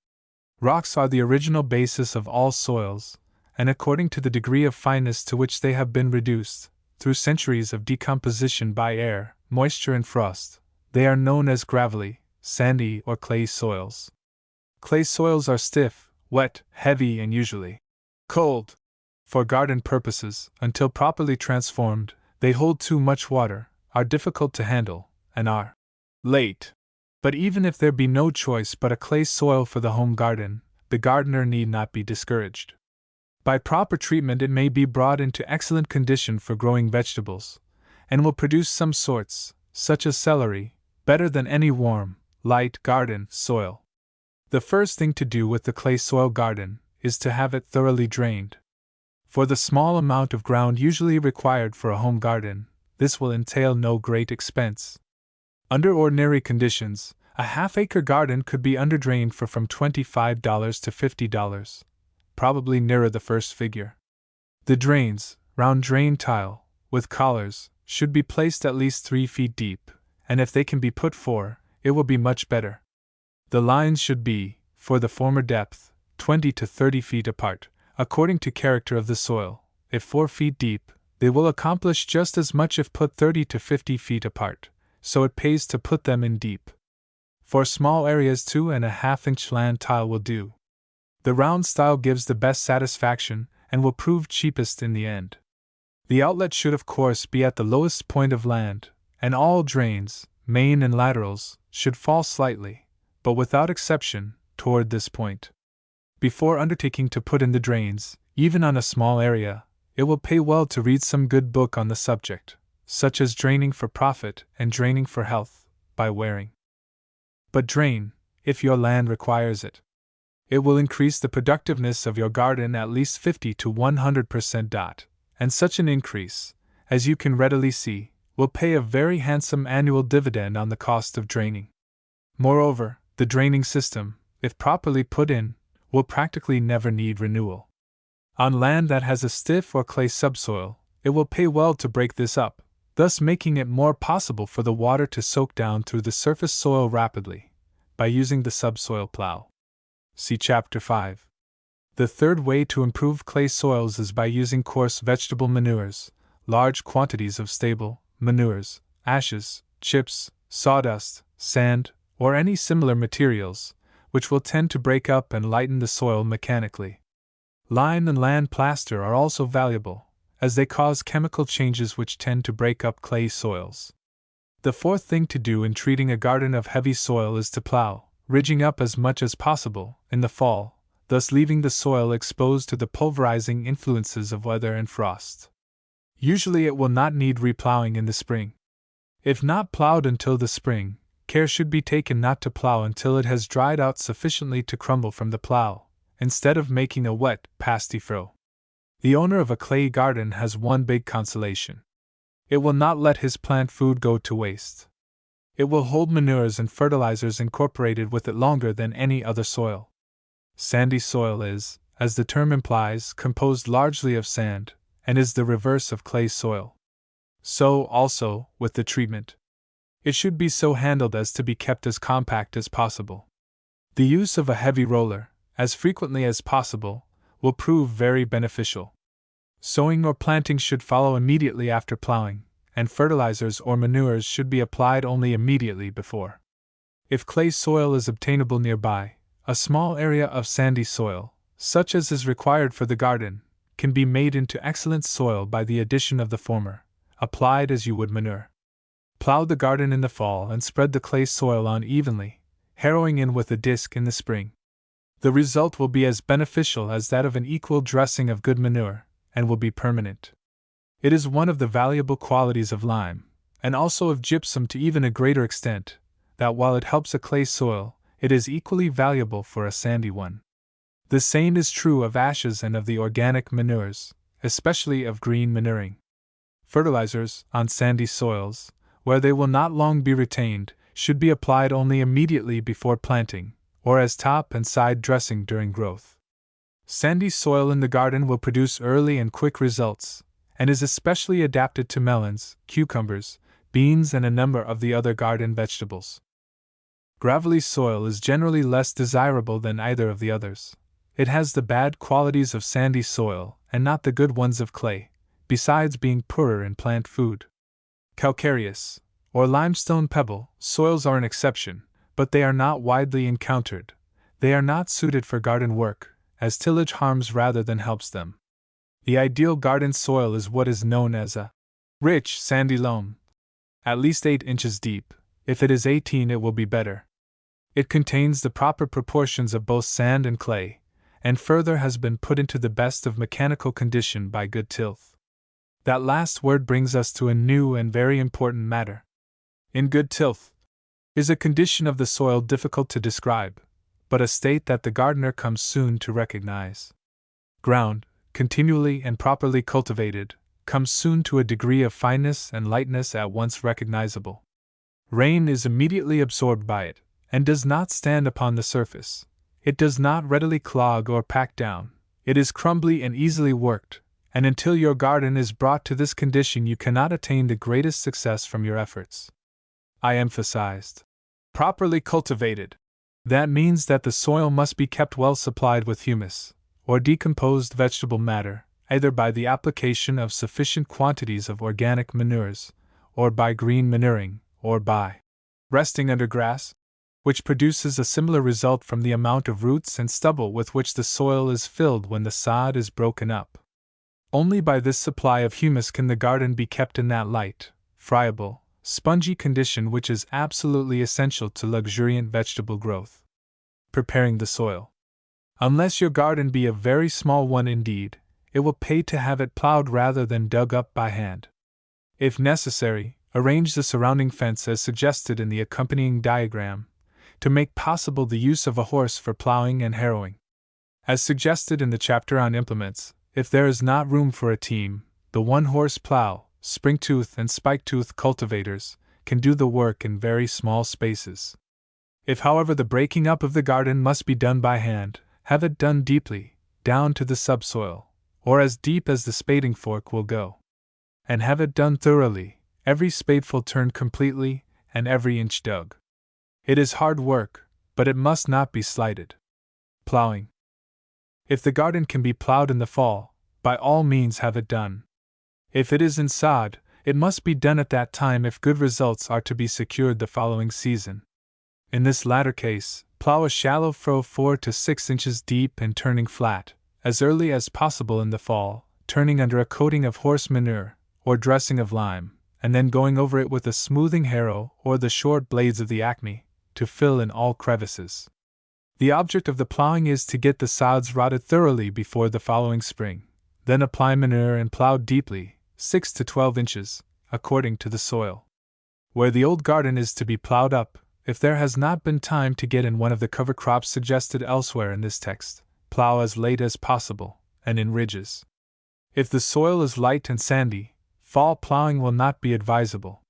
Rocks are the original basis of all soils, and according to the degree of fineness to which they have been reduced, through centuries of decomposition by air, moisture, and frost, they are known as gravelly, sandy, or clay soils. Clay soils are stiff, wet, heavy, and usually cold. For garden purposes, until properly transformed, they hold too much water, are difficult to handle, and are late. But even if there be no choice but a clay soil for the home garden, the gardener need not be discouraged. By proper treatment it may be brought into excellent condition for growing vegetables, and will produce some sorts, such as celery, better than any warm, light garden soil. The first thing to do with the clay soil garden is to have it thoroughly drained. For the small amount of ground usually required for a home garden, this will entail no great expense. Under ordinary conditions, a half-acre garden could be underdrained for from $25 to $50, probably nearer the first figure. The drains, round drain tile, with collars, should be placed at least 3 feet deep, and if they can be put 4, it will be much better. The lines should be, for the former depth, 20 to 30 feet apart, according to character of the soil. If 4 feet deep, they will accomplish just as much if put 30 to 50 feet apart, so it pays to put them in deep. For small areas 2.5-inch land tile will do. The round style gives the best satisfaction and will prove cheapest in the end. The outlet should of course be at the lowest point of land, and all drains, main and laterals, should fall slightly, but without exception, toward this point. Before undertaking to put in the drains, even on a small area, it will pay well to read some good book on the subject, such as Draining for Profit and Draining for Health, by Waring. But drain, if your land requires it. It will increase the productiveness of your garden at least 50 to 100%. And such an increase, as you can readily see, will pay a very handsome annual dividend on the cost of draining. Moreover, the draining system, if properly put in, will practically never need renewal. On land that has a stiff or clay subsoil, it will pay well to break this up, thus making it more possible for the water to soak down through the surface soil rapidly, by using the subsoil plow. See Chapter 5. The third way to improve clay soils is by using coarse vegetable manures, large quantities of stable manures, ashes, chips, sawdust, sand, or any similar materials, which will tend to break up and lighten the soil mechanically. Lime and land plaster are also valuable, as they cause chemical changes which tend to break up clay soils. The fourth thing to do in treating a garden of heavy soil is to plow, ridging up as much as possible, in the fall, thus leaving the soil exposed to the pulverizing influences of weather and frost. Usually it will not need replowing in the spring. If not plowed until the spring, care should be taken not to plow until it has dried out sufficiently to crumble from the plow, instead of making a wet, pasty furrow. The owner of a clay garden has one big consolation. It will not let his plant food go to waste. It will hold manures and fertilizers incorporated with it longer than any other soil. Sandy soil is, as the term implies, composed largely of sand, and is the reverse of clay soil. So, also, with the treatment. It should be so handled as to be kept as compact as possible. The use of a heavy roller, as frequently as possible, will prove very beneficial. Sowing or planting should follow immediately after plowing, and fertilizers or manures should be applied only immediately before. If clay soil is obtainable nearby, a small area of sandy soil, such as is required for the garden, can be made into excellent soil by the addition of the former, applied as you would manure. Plow the garden in the fall and spread the clay soil on evenly, harrowing in with a disc in the spring. The result will be as beneficial as that of an equal dressing of good manure, and will be permanent. It is one of the valuable qualities of lime, and also of gypsum to even a greater extent, that while it helps a clay soil, it is equally valuable for a sandy one. The same is true of ashes and of the organic manures, especially of green manuring. Fertilizers, on sandy soils, where they will not long be retained, should be applied only immediately before planting, or as top and side dressing during growth. Sandy soil in the garden will produce early and quick results, and is especially adapted to melons, cucumbers, beans, and a number of the other garden vegetables. Gravelly soil is generally less desirable than either of the others. It has the bad qualities of sandy soil and not the good ones of clay, besides being poorer in plant food. Calcareous, or limestone pebble, soils are an exception, but they are not widely encountered. They are not suited for garden work, as tillage harms rather than helps them. The ideal garden soil is what is known as a rich, sandy loam, at least 8 inches deep. If it is 18, it will be better. It contains the proper proportions of both sand and clay, and further has been put into the best of mechanical condition by good tilth. That last word brings us to a new and very important matter. In good tilth is a condition of the soil difficult to describe, but a state that the gardener comes soon to recognize. Ground, continually and properly cultivated, comes soon to a degree of fineness and lightness at once recognizable. Rain is immediately absorbed by it, and does not stand upon the surface. It does not readily clog or pack down. It is crumbly and easily worked, and until your garden is brought to this condition you cannot attain the greatest success from your efforts. I emphasized properly cultivated. That means that the soil must be kept well supplied with humus, or decomposed vegetable matter, either by the application of sufficient quantities of organic manures, or by green manuring, or by resting under grass, which produces a similar result from the amount of roots and stubble with which the soil is filled when the sod is broken up. Only by this supply of humus can the garden be kept in that light, friable, spongy condition which is absolutely essential to luxuriant vegetable growth. Preparing the soil. Unless your garden be a very small one indeed, it will pay to have it plowed rather than dug up by hand. If necessary, arrange the surrounding fence as suggested in the accompanying diagram, to make possible the use of a horse for plowing and harrowing. As suggested in the chapter on implements, if there is not room for a team, the one-horse plow, spring-tooth and spike-tooth cultivators, can do the work in very small spaces. If, however, the breaking up of the garden must be done by hand, have it done deeply, down to the subsoil, or as deep as the spading fork will go. And have it done thoroughly, every spadeful turned completely, and every inch dug. It is hard work, but it must not be slighted. Plowing. If the garden can be plowed in the fall, by all means have it done. If it is in sod, it must be done at that time if good results are to be secured the following season. In this latter case, plow a shallow furrow 4 to 6 inches deep and turning flat, as early as possible in the fall, turning under a coating of horse manure, or dressing of lime, and then going over it with a smoothing harrow or the short blades of the acme, to fill in all crevices. The object of the plowing is to get the sods rotted thoroughly before the following spring, then apply manure and plow deeply, 6 to 12 inches, according to the soil. Where the old garden is to be plowed up, if there has not been time to get in one of the cover crops suggested elsewhere in this text, plow as late as possible, and in ridges. If the soil is light and sandy, fall plowing will not be advisable.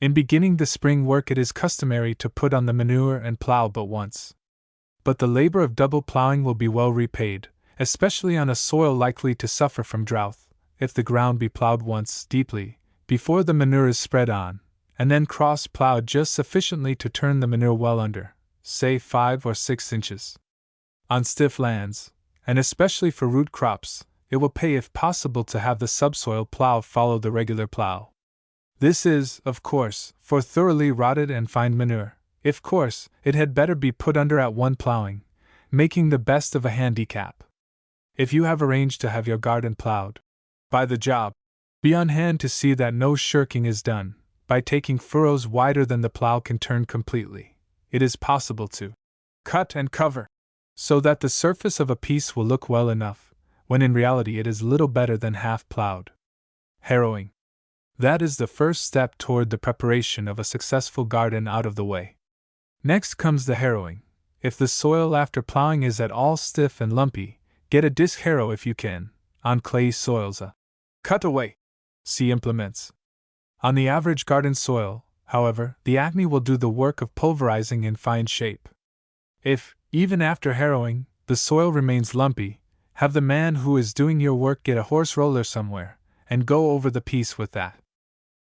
In beginning the spring work it is customary to put on the manure and plow but once. But the labor of double plowing will be well repaid, especially on a soil likely to suffer from drought, if the ground be plowed once deeply, before the manure is spread on, and then cross-plowed just sufficiently to turn the manure well under, say 5 or 6 inches. On stiff lands, and especially for root crops, it will pay if possible to have the subsoil plow follow the regular plow. This is, of course, for thoroughly rotted and fine manure. If coarse, it had better be put under at one plowing, making the best of a handicap. If you have arranged to have your garden plowed by the job, be on hand to see that no shirking is done. By taking furrows wider than the plow can turn completely, it is possible to cut and cover, so that the surface of a piece will look well enough, when in reality it is little better than half plowed. Harrowing. That is the first step toward the preparation of a successful garden out of the way. Next comes the harrowing. If the soil after plowing is at all stiff and lumpy, get a disc harrow if you can. On clay soils, a cutaway. See implements. On the average garden soil, however, the acme will do the work of pulverizing in fine shape. If, even after harrowing, the soil remains lumpy, have the man who is doing your work get a horse roller somewhere, and go over the piece with that.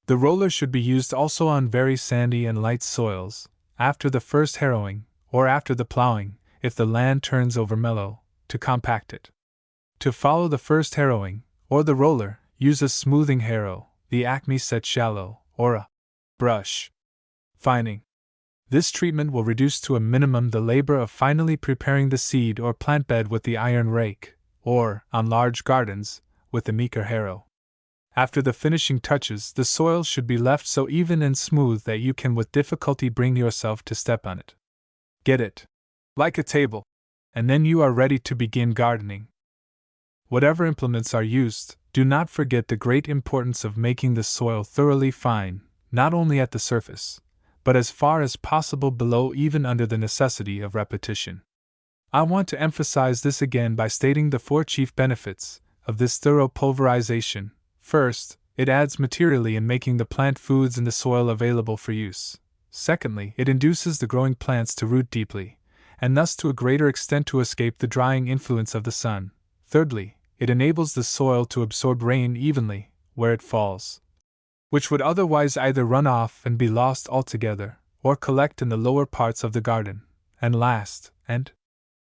The roller should be used also on very sandy and light soils, after the first harrowing, or after the plowing, if the land turns over mellow, to compact it. To follow the first harrowing, or the roller, use a smoothing harrow, the acme set shallow, or a brush fining. This treatment will reduce to a minimum the labor of finally preparing the seed or plant bed with the iron rake, or, on large gardens, with the meeker harrow. After the finishing touches, the soil should be left so even and smooth that you can with difficulty bring yourself to step on it. Get it like a table, and then you are ready to begin gardening. Whatever implements are used, do not forget the great importance of making the soil thoroughly fine, not only at the surface, but as far as possible below, even under the necessity of repetition. I want to emphasize this again by stating the 4 chief benefits of this thorough pulverization. First, it adds materially in making the plant foods in the soil available for use. Secondly, it induces the growing plants to root deeply, and thus to a greater extent to escape the drying influence of the sun. Thirdly, it enables the soil to absorb rain evenly, where it falls, which would otherwise either run off and be lost altogether, or collect in the lower parts of the garden. And last, and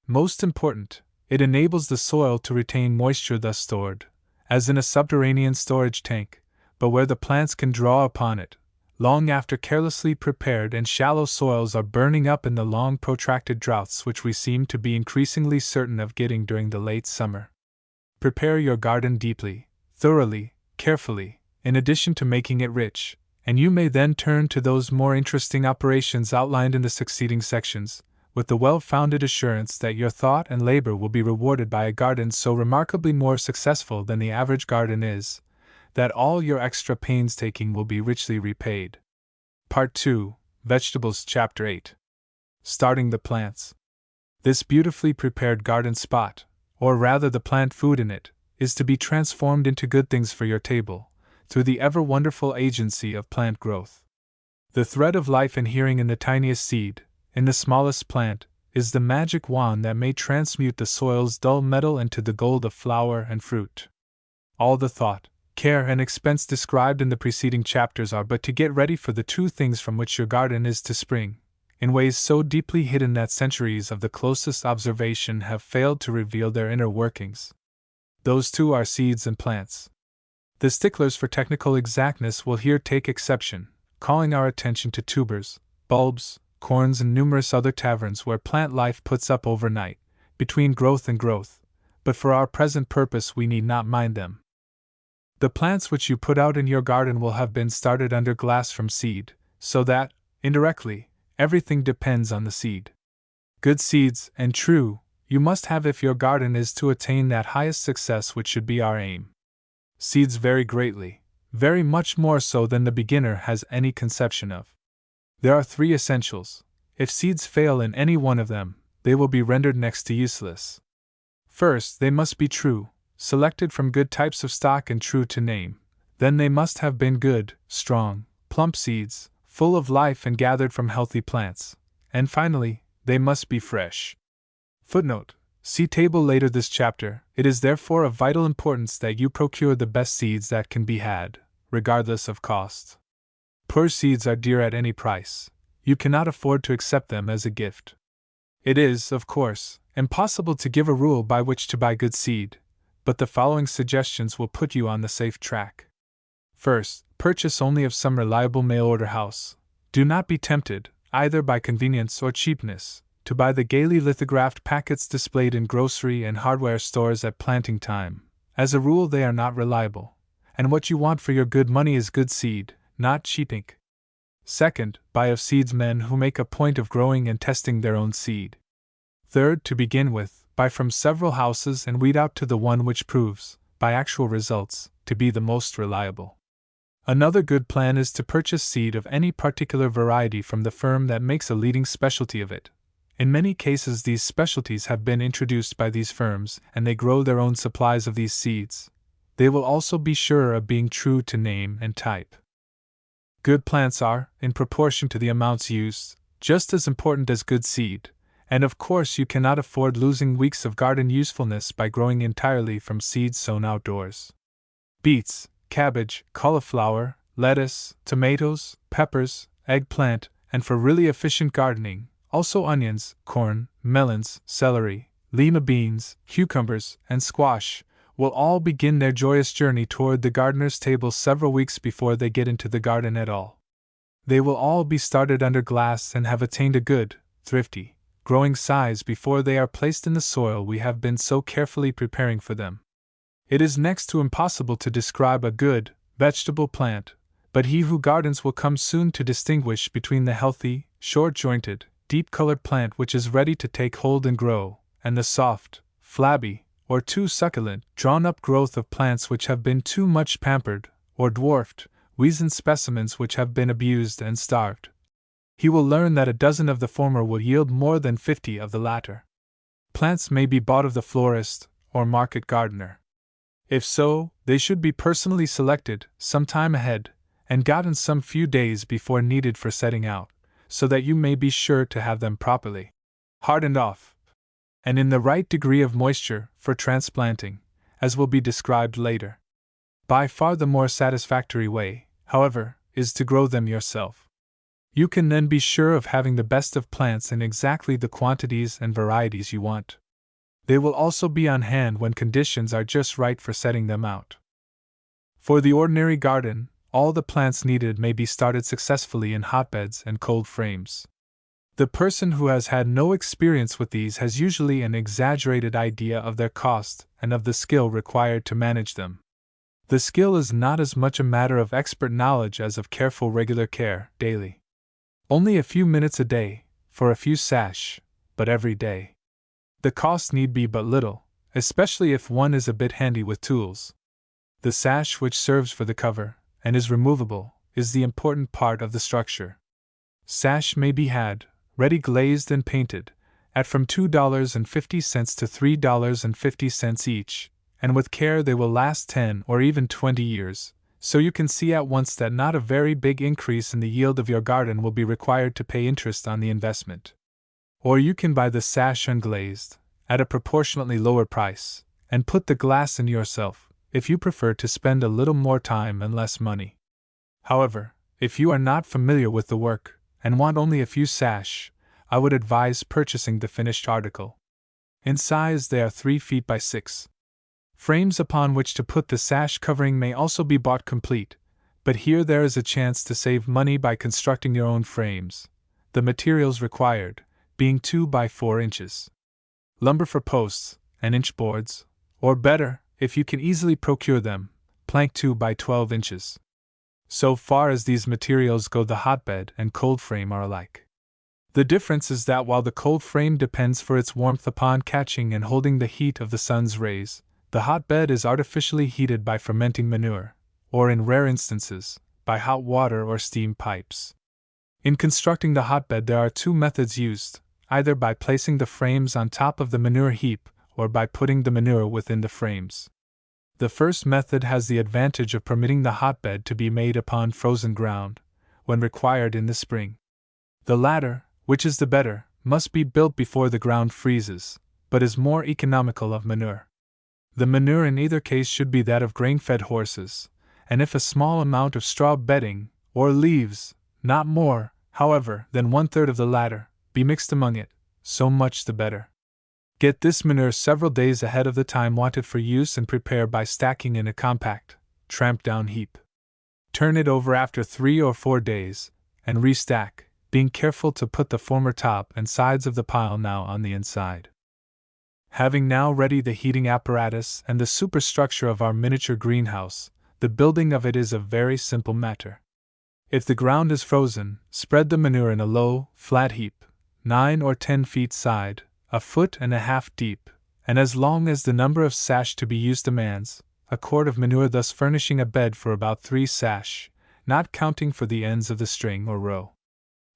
most important, it enables the soil to retain moisture thus stored, as in a subterranean storage tank, but where the plants can draw upon it, long after carelessly prepared and shallow soils are burning up in the long protracted droughts which we seem to be increasingly certain of getting during the late summer. Prepare your garden deeply, thoroughly, carefully, in addition to making it rich, and you may then turn to those more interesting operations outlined in the succeeding sections, with the well-founded assurance that your thought and labor will be rewarded by a garden so remarkably more successful than the average garden is, that all your extra painstaking will be richly repaid. Part 2, Vegetables, Chapter 8. Starting the plants. This beautifully prepared garden spot, or rather the plant food in it, is to be transformed into good things for your table, through the ever-wonderful agency of plant growth. The thread of life inhering in the tiniest seed, in the smallest plant, is the magic wand that may transmute the soil's dull metal into the gold of flower and fruit. All the thought, care, and expense described in the preceding chapters are but to get ready for the 2 things from which your garden is to spring, in ways so deeply hidden that centuries of the closest observation have failed to reveal their inner workings. Those 2 are seeds and plants. The sticklers for technical exactness will here take exception, calling our attention to tubers, bulbs, corns, and numerous other taverns where plant life puts up overnight, between growth and growth, but for our present purpose we need not mind them. The plants which you put out in your garden will have been started under glass from seed, so that, indirectly, everything depends on the seed. Good seeds, and true, you must have if your garden is to attain that highest success which should be our aim. Seeds vary greatly, very much more so than the beginner has any conception of. There are 3 essentials. If seeds fail in any one of them, they will be rendered next to useless. First, they must be true, selected from good types of stock and true to name. Then they must have been good, strong, plump seeds, full of life and gathered from healthy plants. And finally, they must be fresh. Footnote: see table later this chapter. It is therefore of vital importance that you procure the best seeds that can be had, regardless of cost. Poor seeds are dear at any price. You cannot afford to accept them as a gift. It is, of course, impossible to give a rule by which to buy good seed, but the following suggestions will put you on the safe track. First, purchase only of some reliable mail-order house. Do not be tempted, either by convenience or cheapness, to buy the gaily lithographed packets displayed in grocery and hardware stores at planting time. As a rule, they are not reliable, and what you want for your good money is good seed, not cheap ink. Second, buy of seedsmen who make a point of growing and testing their own seed. Third, to begin with, buy from several houses and weed out to the one which proves, by actual results, to be the most reliable. Another good plan is to purchase seed of any particular variety from the firm that makes a leading specialty of it. In many cases, these specialties have been introduced by these firms, and they grow their own supplies of these seeds. They will also be sure of being true to name and type. Good plants are, in proportion to the amounts used, just as important as good seed, and of course you cannot afford losing weeks of garden usefulness by growing entirely from seeds sown outdoors. Beets, cabbage, cauliflower, lettuce, tomatoes, peppers, eggplant, and for really efficient gardening, also onions, corn, melons, celery, lima beans, cucumbers, and squash, will all begin their joyous journey toward the gardener's table several weeks before they get into the garden at all. They will all be started under glass and have attained a good, thrifty, growing size before they are placed in the soil we have been so carefully preparing for them. It is next to impossible to describe a good, vegetable plant, but he who gardens will come soon to distinguish between the healthy, short-jointed, deep-colored plant which is ready to take hold and grow, and the soft, flabby, or too succulent, drawn-up growth of plants which have been too much pampered, or dwarfed, weazened specimens which have been abused and starved. He will learn that a dozen of the former will yield more than 50 of the latter. Plants may be bought of the florist or market gardener. If so, they should be personally selected some time ahead, and gotten some few days before needed for setting out, so that you may be sure to have them properly hardened off, and in the right degree of moisture for transplanting, as will be described later. By far the more satisfactory way, however, is to grow them yourself. You can then be sure of having the best of plants in exactly the quantities and varieties you want. They will also be on hand when conditions are just right for setting them out. For the ordinary garden, all the plants needed may be started successfully in hotbeds and cold frames. The person who has had no experience with these has usually an exaggerated idea of their cost and of the skill required to manage them. The skill is not as much a matter of expert knowledge as of careful regular care, daily. Only a few minutes a day, for a few sash, but every day. The cost need be but little, especially if one is a bit handy with tools. The sash which serves for the cover, and is removable, is the important part of the structure. Sash may be had, ready glazed and painted, at from $2.50 to $3.50 each, and with care they will last 10 or even 20 years, so you can see at once that not a very big increase in the yield of your garden will be required to pay interest on the investment. Or you can buy the sash unglazed, at a proportionately lower price, and put the glass in yourself, if you prefer to spend a little more time and less money. However, if you are not familiar with the work, and want only a few sash, I would advise purchasing the finished article. In size they are 3 feet by 6. Frames upon which to put the sash covering may also be bought complete, but here there is a chance to save money by constructing your own frames, the materials required being 2 by 4 inches. Lumber for posts, and inch boards, or better, if you can easily procure them, plank 2 by 12 inches. So far as these materials go, the hotbed and cold frame are alike. The difference is that while the cold frame depends for its warmth upon catching and holding the heat of the sun's rays, the hotbed is artificially heated by fermenting manure, or in rare instances, by hot water or steam pipes. In constructing the hotbed there are 2 methods used, either by placing the frames on top of the manure heap, or by putting the manure within the frames. The first method has the advantage of permitting the hotbed to be made upon frozen ground, when required in the spring. The latter, which is the better, must be built before the ground freezes, but is more economical of manure. The manure in either case should be that of grain-fed horses, and if a small amount of straw bedding, or leaves, not more, however, than 1/3 of the latter, be mixed among it, so much the better. Get this manure several days ahead of the time wanted for use and prepare by stacking in a compact, tramped-down heap. Turn it over after 3 or 4 days, and restack, being careful to put the former top and sides of the pile now on the inside. Having now ready the heating apparatus and the superstructure of our miniature greenhouse, the building of it is a very simple matter. If the ground is frozen, spread the manure in a low, flat heap, 9 or 10 feet side, 1.5 feet deep, and as long as the number of sash to be used demands, a quart of manure, thus furnishing a bed for about 3 sash, not counting for the ends of the string or row.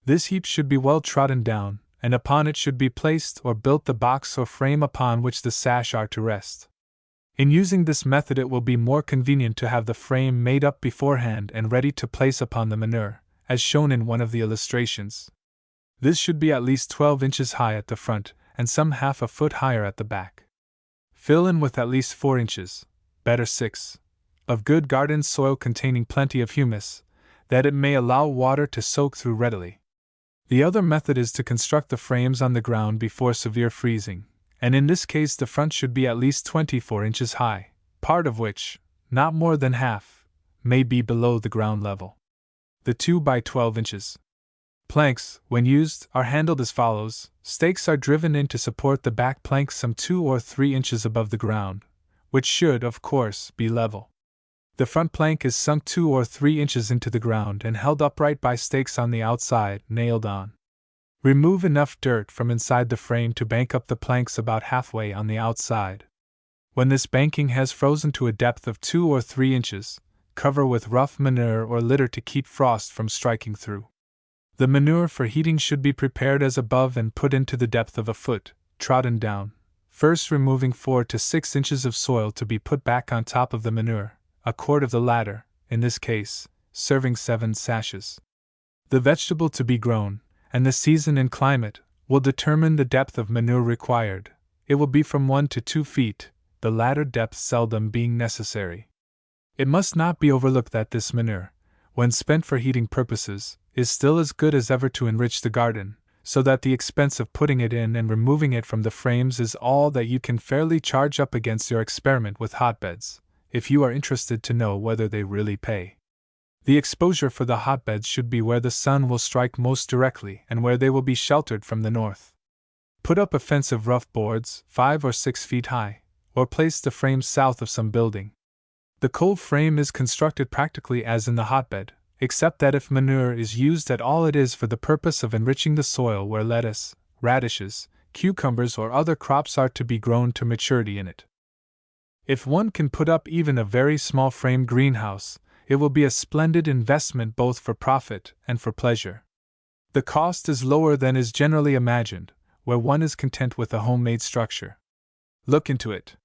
This heap should be well trodden down, and upon it should be placed or built the box or frame upon which the sash are to rest. In using this method it will be more convenient to have the frame made up beforehand and ready to place upon the manure, as shown in one of the illustrations. This should be at least 12 inches high at the front, and some half a foot higher at the back. Fill in with at least 4 inches, better 6, of good garden soil containing plenty of humus, that it may allow water to soak through readily. The other method is to construct the frames on the ground before severe freezing, and in this case the front should be at least 24 inches high, part of which, not more than half, may be below the ground level. The 2 by 12 inches planks, when used, are handled as follows. Stakes are driven in to support the back planks some 2 or 3 inches above the ground, which should, of course, be level. The front plank is sunk 2 or 3 inches into the ground and held upright by stakes on the outside, nailed on. Remove enough dirt from inside the frame to bank up the planks about halfway on the outside. When this banking has frozen to a depth of 2 or 3 inches, cover with rough manure or litter to keep frost from striking through. The manure for heating should be prepared as above and put into the depth of a foot, trodden down, first removing 4 to 6 inches of soil to be put back on top of the manure, a quart of the latter, in this case, serving 7 sashes. The vegetable to be grown, and the season and climate, will determine the depth of manure required. It will be from 1 to 2 feet, the latter depth seldom being necessary. It must not be overlooked that this manure, when spent for heating purposes, is still as good as ever to enrich the garden, so that the expense of putting it in and removing it from the frames is all that you can fairly charge up against your experiment with hotbeds, if you are interested to know whether they really pay. The exposure for the hotbeds should be where the sun will strike most directly and where they will be sheltered from the north. Put up a fence of rough boards, 5 or 6 feet high, or place the frame south of some building. The cold frame is constructed practically as in the hotbed, except that if manure is used at all it is for the purpose of enriching the soil where lettuce, radishes, cucumbers or other crops are to be grown to maturity in it. If one can put up even a very small frame greenhouse, it will be a splendid investment both for profit and for pleasure. The cost is lower than is generally imagined, where one is content with a homemade structure. Look into it.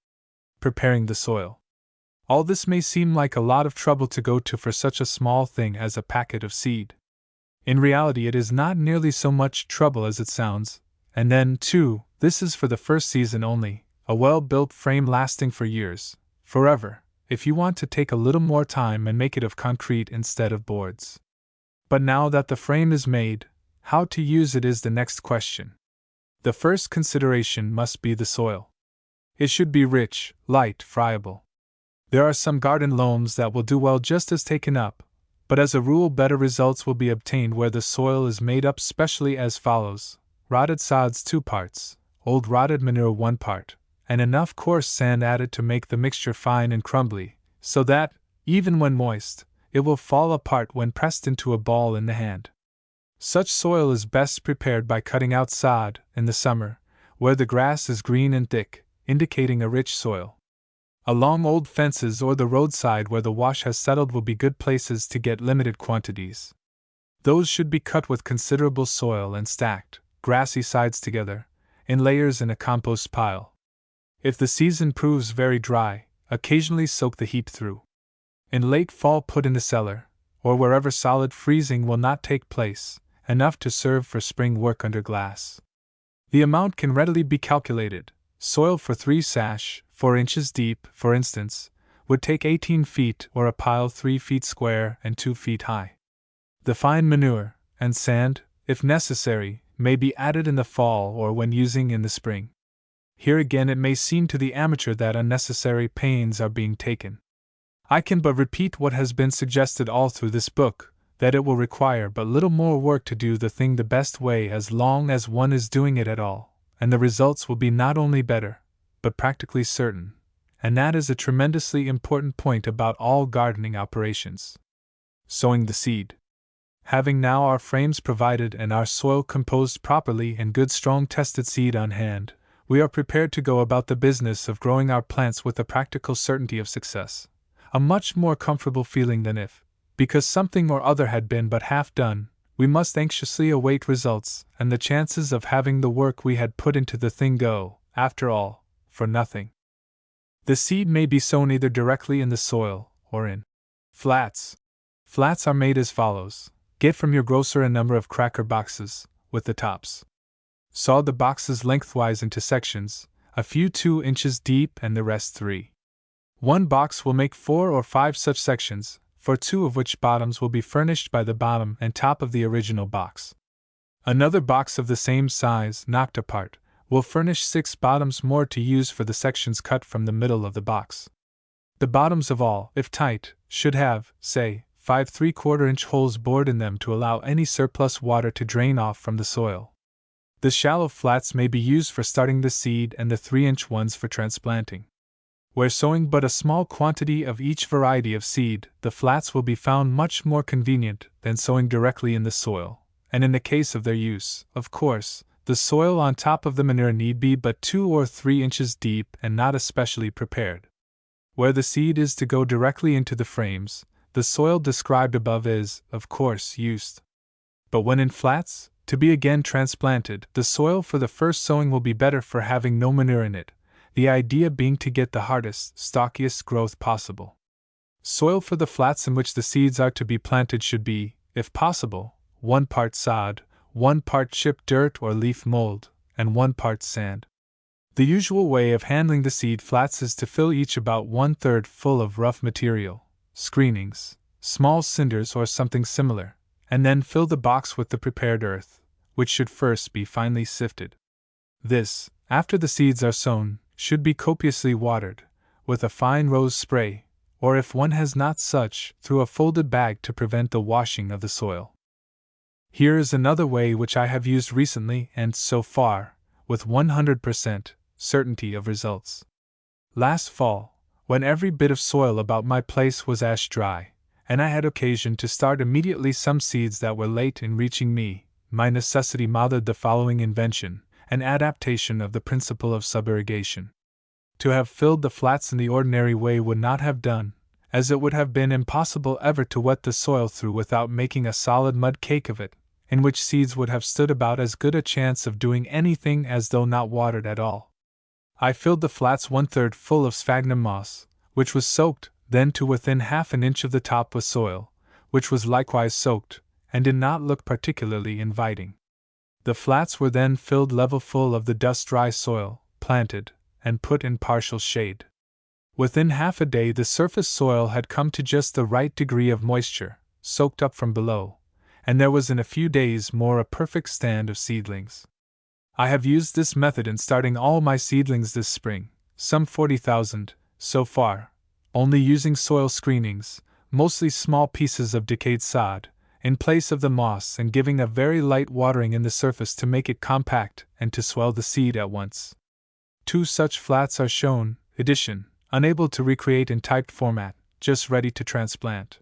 Preparing the soil. All this may seem like a lot of trouble to go to for such a small thing as a packet of seed. In reality it is not nearly so much trouble as it sounds, and then, too, this is for the first season only, a well-built frame lasting for years, forever, if you want to take a little more time and make it of concrete instead of boards. But now that the frame is made, how to use it is the next question. The first consideration must be the soil. It should be rich, light, friable. There are some garden loams that will do well just as taken up, but as a rule better results will be obtained where the soil is made up specially as follows: rotted sods 2 parts, old rotted manure 1 part, and enough coarse sand added to make the mixture fine and crumbly, so that, even when moist, it will fall apart when pressed into a ball in the hand. Such soil is best prepared by cutting out sod, in the summer, where the grass is green and thick, indicating a rich soil. Along old fences or the roadside where the wash has settled will be good places to get limited quantities. Those should be cut with considerable soil and stacked, grassy sides together, in layers in a compost pile. If the season proves very dry, occasionally soak the heat through. In late fall, put in the cellar, or wherever solid freezing will not take place, enough to serve for spring work under glass. The amount can readily be calculated. Soil for 3 sash, 4 inches deep, for instance, would take 18 feet, or a pile 3 feet square and 2 feet high. The fine manure and sand, if necessary, may be added in the fall or when using in the spring. Here again it may seem to the amateur that unnecessary pains are being taken. I can but repeat what has been suggested all through this book, that it will require but little more work to do the thing the best way as long as one is doing it at all, and the results will be not only better, but practically certain, and that is a tremendously important point about all gardening operations. Sowing the seed. Having now our frames provided and our soil composed properly and good strong tested seed on hand, we are prepared to go about the business of growing our plants with a practical certainty of success, a much more comfortable feeling than if, because something or other had been but half done, we must anxiously await results, and the chances of having the work we had put into the thing go, after all, for nothing. The seed may be sown either directly in the soil or in flats. Flats are made as follows. Get from your grocer a number of cracker boxes, with the tops. Saw the boxes lengthwise into sections, a few 2 inches deep and the rest 3. One box will make 4 or 5 such sections, for 2 of which bottoms will be furnished by the bottom and top of the original box. Another box of the same size, knocked apart, will furnish 6 bottoms more to use for the sections cut from the middle of the box. The bottoms of all, if tight, should have, say, 5 3/4-inch holes bored in them to allow any surplus water to drain off from the soil. The shallow flats may be used for starting the seed and the 3-inch ones for transplanting. Where sowing but a small quantity of each variety of seed, the flats will be found much more convenient than sowing directly in the soil, and in the case of their use, of course, the soil on top of the manure need be but 2 or 3 inches deep and not especially prepared. Where the seed is to go directly into the frames, the soil described above is, of course, used. But when in flats, to be again transplanted, the soil for the first sowing will be better for having no manure in it, the idea being to get the hardest, stockiest growth possible. Soil for the flats in which the seeds are to be planted should be, if possible, 1 part sod, 1 part chipped dirt or leaf mold, and 1 part sand. The usual way of handling the seed flats is to fill each about 1/3 full of rough material, screenings, small cinders or something similar, and then fill the box with the prepared earth, which should first be finely sifted. This, after the seeds are sown, should be copiously watered, with a fine rose spray, or if one has not such, through a folded bag to prevent the washing of the soil. Here is another way which I have used recently and, so far, with 100% certainty of results. Last fall, when every bit of soil about my place was ash dry, and I had occasion to start immediately some seeds that were late in reaching me, my necessity mothered the following invention, an adaptation of the principle of subirrigation. To have filled the flats in the ordinary way would not have done, as it would have been impossible ever to wet the soil through without making a solid mud cake of it, in which seeds would have stood about as good a chance of doing anything as though not watered at all. I filled the flats 1/3 full of sphagnum moss, which was soaked, then to within half an inch of the top with soil, which was likewise soaked, and did not look particularly inviting. The flats were then filled level full of the dust-dry soil, planted, and put in partial shade. Within half a day the surface soil had come to just the right degree of moisture, soaked up from below, and there was in a few days more a perfect stand of seedlings. I have used this method in starting all my seedlings this spring, some 40,000, so far, only using soil screenings, mostly small pieces of decayed sod, in place of the moss, and giving a very light watering in the surface to make it compact and to swell the seed at once. 2 such flats are shown, edition, unable to recreate in typed format, just ready to transplant.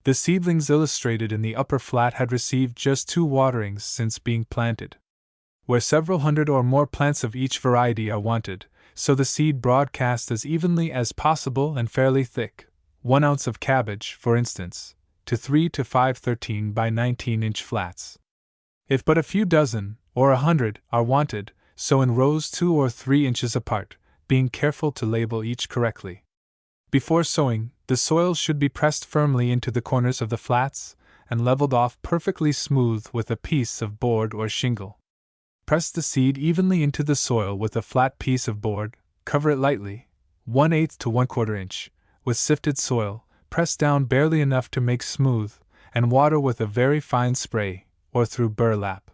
The seedlings illustrated in the upper flat had received just 2 waterings since being planted. Where several hundred or more plants of each variety are wanted, sow the seed broadcast as evenly as possible and fairly thick, 1 ounce of cabbage, for instance, to 3 to 5 13 by 19-inch flats. If but a few dozen, or 100, are wanted, sow in rows 2 or 3 inches apart, being careful to label each correctly. Before sowing, the soil should be pressed firmly into the corners of the flats and leveled off perfectly smooth with a piece of board or shingle. Press the seed evenly into the soil with a flat piece of board, cover it lightly, 1/8 to 1/4 inch, with sifted soil, press down barely enough to make smooth, and water with a very fine spray, or through burlap.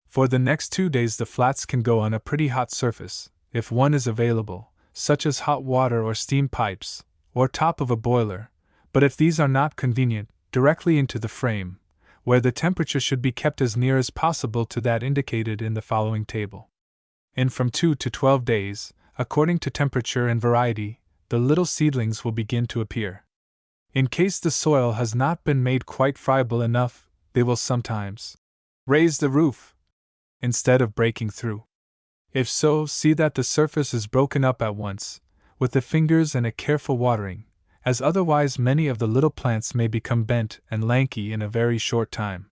For the next 2 days the flats can go on a pretty hot surface, if one is available, such as hot water or steam pipes, or top of a boiler, but if these are not convenient, directly into the frame, where the temperature should be kept as near as possible to that indicated in the following table. In from 2 to 12 days, according to temperature and variety, the little seedlings will begin to appear. In case the soil has not been made quite friable enough, they will sometimes raise the roof instead of breaking through. If so, see that the surface is broken up at once, with the fingers and a careful watering, as otherwise many of the little plants may become bent and lanky in a very short time.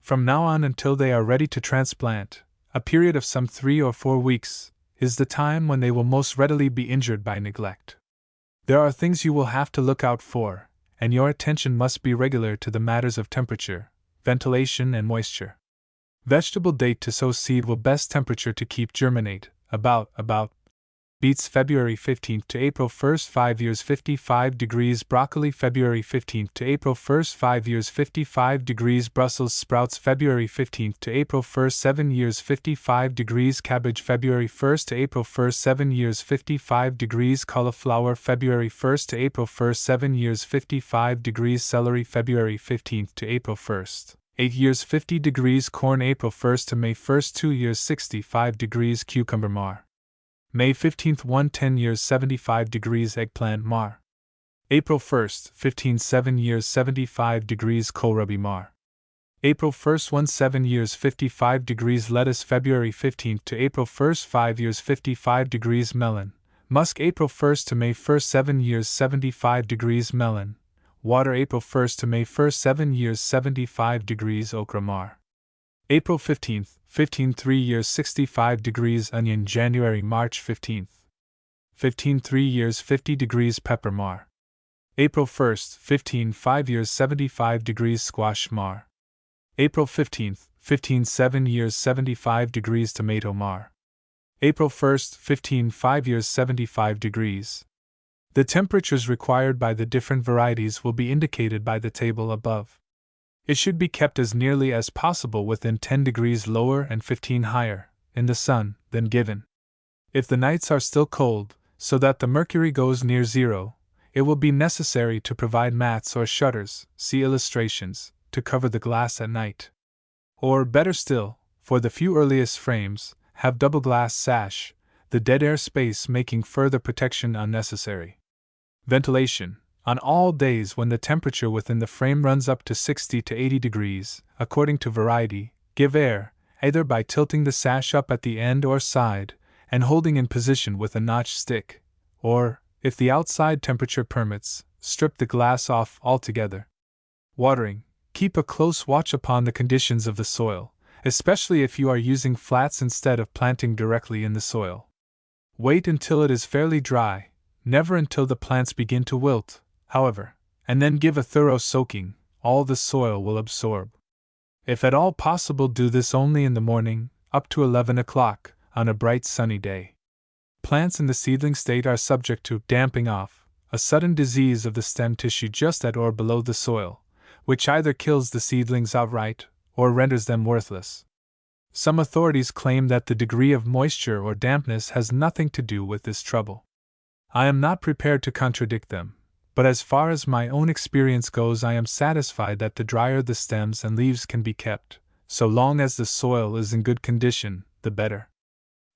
From now on until they are ready to transplant, a period of some 3 or 4 weeks, is the time when they will most readily be injured by neglect. There are things you will have to look out for, and your attention must be regular to the matters of temperature, ventilation, and moisture. Vegetable date to sow seed will best temperature to keep germinate, about beets February 15th to April 1st 5 years 55 degrees broccoli February 15th to April 1st 5 years 55 degrees Brussels sprouts February 15th to April 1st 7 years 55 degrees cabbage February 1st to April 1st 7 years 55 degrees cauliflower February 1st to April 1st 7 years 55 degrees celery February 15th to April 1st 8 years 50 degrees corn April 1st to May 1st 2 years 65 degrees cucumber Mar. May 15th 1 10 years 75 degrees eggplant Mar. April 1st 15 7 years 75 degrees kohlrabi Mar. April 1st 1 7 years 55 degrees lettuce February 15th to April 1st 5 years 55 degrees melon. Musk April 1st to May 1st 7 years 75 degrees melon. Water April 1st to May 1st 7 years 75 degrees okra Mar. April 15th 3 years 65 degrees onion January March 15th 3 years 50 degrees pepper Mar. April 1st 5 years 75 degrees squash Mar. April 15th 7 years 75 degrees tomato Mar. April 1st 5 years 75 degrees. The temperatures required by the different varieties will be indicated by the table above. It should be kept as nearly as possible within 10 degrees lower and 15 higher, in the sun, than given. If the nights are still cold, so that the mercury goes near zero, it will be necessary to provide mats or shutters, see illustrations, to cover the glass at night. Or, better still, for the few earliest frames, have double glass sash, the dead air space making further protection unnecessary. Ventilation. On all days when the temperature within the frame runs up to 60 to 80 degrees, according to variety, give air, either by tilting the sash up at the end or side, and holding in position with a notched stick, or, if the outside temperature permits, strip the glass off altogether. Watering. Keep a close watch upon the conditions of the soil, especially if you are using flats instead of planting directly in the soil. Wait until it is fairly dry, never until the plants begin to wilt, however, and then give a thorough soaking, all the soil will absorb. If at all possible, do this only in the morning, up to 11 o'clock, on a bright sunny day. Plants in the seedling state are subject to damping off, a sudden disease of the stem tissue just at or below the soil, which either kills the seedlings outright, or renders them worthless. Some authorities claim that the degree of moisture or dampness has nothing to do with this trouble. I am not prepared to contradict them, but as far as my own experience goes, I am satisfied that the drier the stems and leaves can be kept, so long as the soil is in good condition, the better.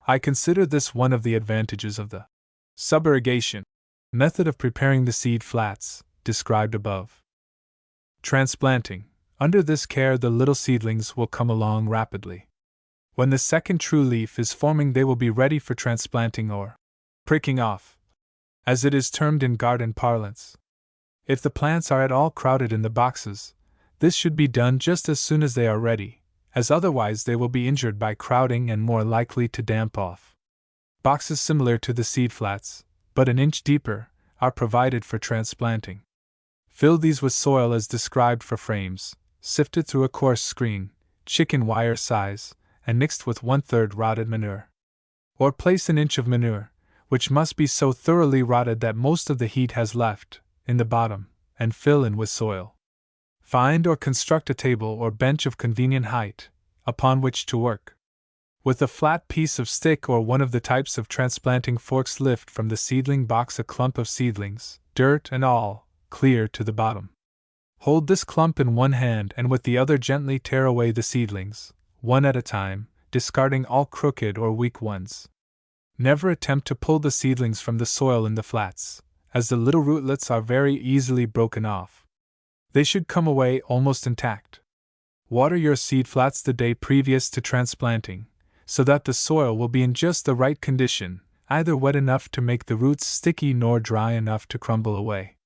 I consider this one of the advantages of the suburgation method of preparing the seed flats, described above. Transplanting. Under this care, the little seedlings will come along rapidly. When the second true leaf is forming, they will be ready for transplanting or pricking off, as it is termed in garden parlance. If the plants are at all crowded in the boxes, this should be done just as soon as they are ready, as otherwise they will be injured by crowding and more likely to damp off. Boxes similar to the seed flats, but an inch deeper, are provided for transplanting. Fill these with soil as described for frames, sifted through a coarse screen, chicken wire size, and mixed with 1/3 rotted manure. Or place an inch of manure, which must be so thoroughly rotted that most of the heat has left, in the bottom, and fill in with soil. Find or construct a table or bench of convenient height, upon which to work. With a flat piece of stick or one of the types of transplanting forks, lift from the seedling box a clump of seedlings, dirt and all, clear to the bottom. Hold this clump in one hand and with the other gently tear away the seedlings, one at a time, discarding all crooked or weak ones. Never attempt to pull the seedlings from the soil in the flats, as the little rootlets are very easily broken off. They should come away almost intact. Water your seed flats the day previous to transplanting, so that the soil will be in just the right condition, either wet enough to make the roots sticky nor dry enough to crumble away.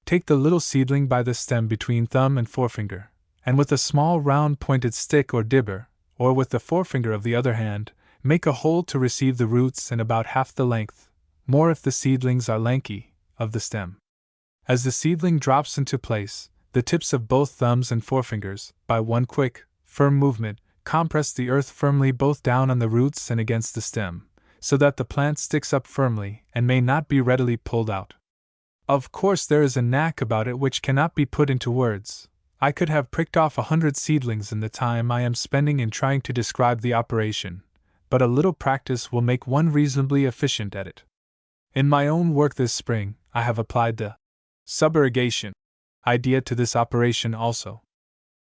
Take the little seedling by the stem between thumb and forefinger, and with a small round pointed stick or dibber, or with the forefinger of the other hand, make a hole to receive the roots and about half the length, more if the seedlings are lanky, of the stem. As the seedling drops into place, the tips of both thumbs and forefingers, by one quick, firm movement, compress the earth firmly both down on the roots and against the stem, so that the plant sticks up firmly and may not be readily pulled out. Of course, there is a knack about it which cannot be put into words. I could have pricked off 100 seedlings in the time I am spending in trying to describe the operation, but a little practice will make one reasonably efficient at it. In my own work this spring, I have applied the suburigation idea to this operation also.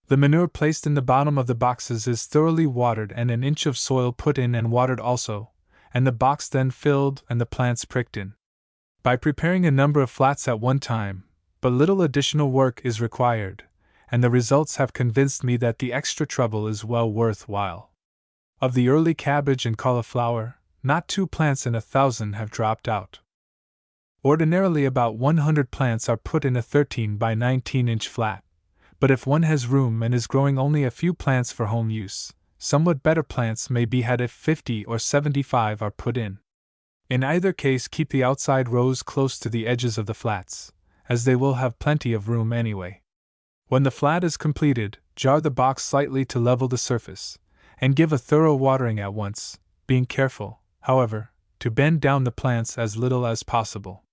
The manure placed in the bottom of the boxes is thoroughly watered and an inch of soil put in and watered also, and the box then filled and the plants pricked in. By preparing a number of flats at one time, but little additional work is required, and the results have convinced me that the extra trouble is well worth while. Of the early cabbage and cauliflower, not 2 plants in 1,000 have dropped out. Ordinarily about 100 plants are put in a 13 by 19 inch flat, but if one has room and is growing only a few plants for home use, somewhat better plants may be had if 50 or 75 are put in. In either case, keep the outside rows close to the edges of the flats, as they will have plenty of room anyway. When the flat is completed, jar the box slightly to level the surface, and give a thorough watering at once, being careful, however, to bend down the plants as little as possible.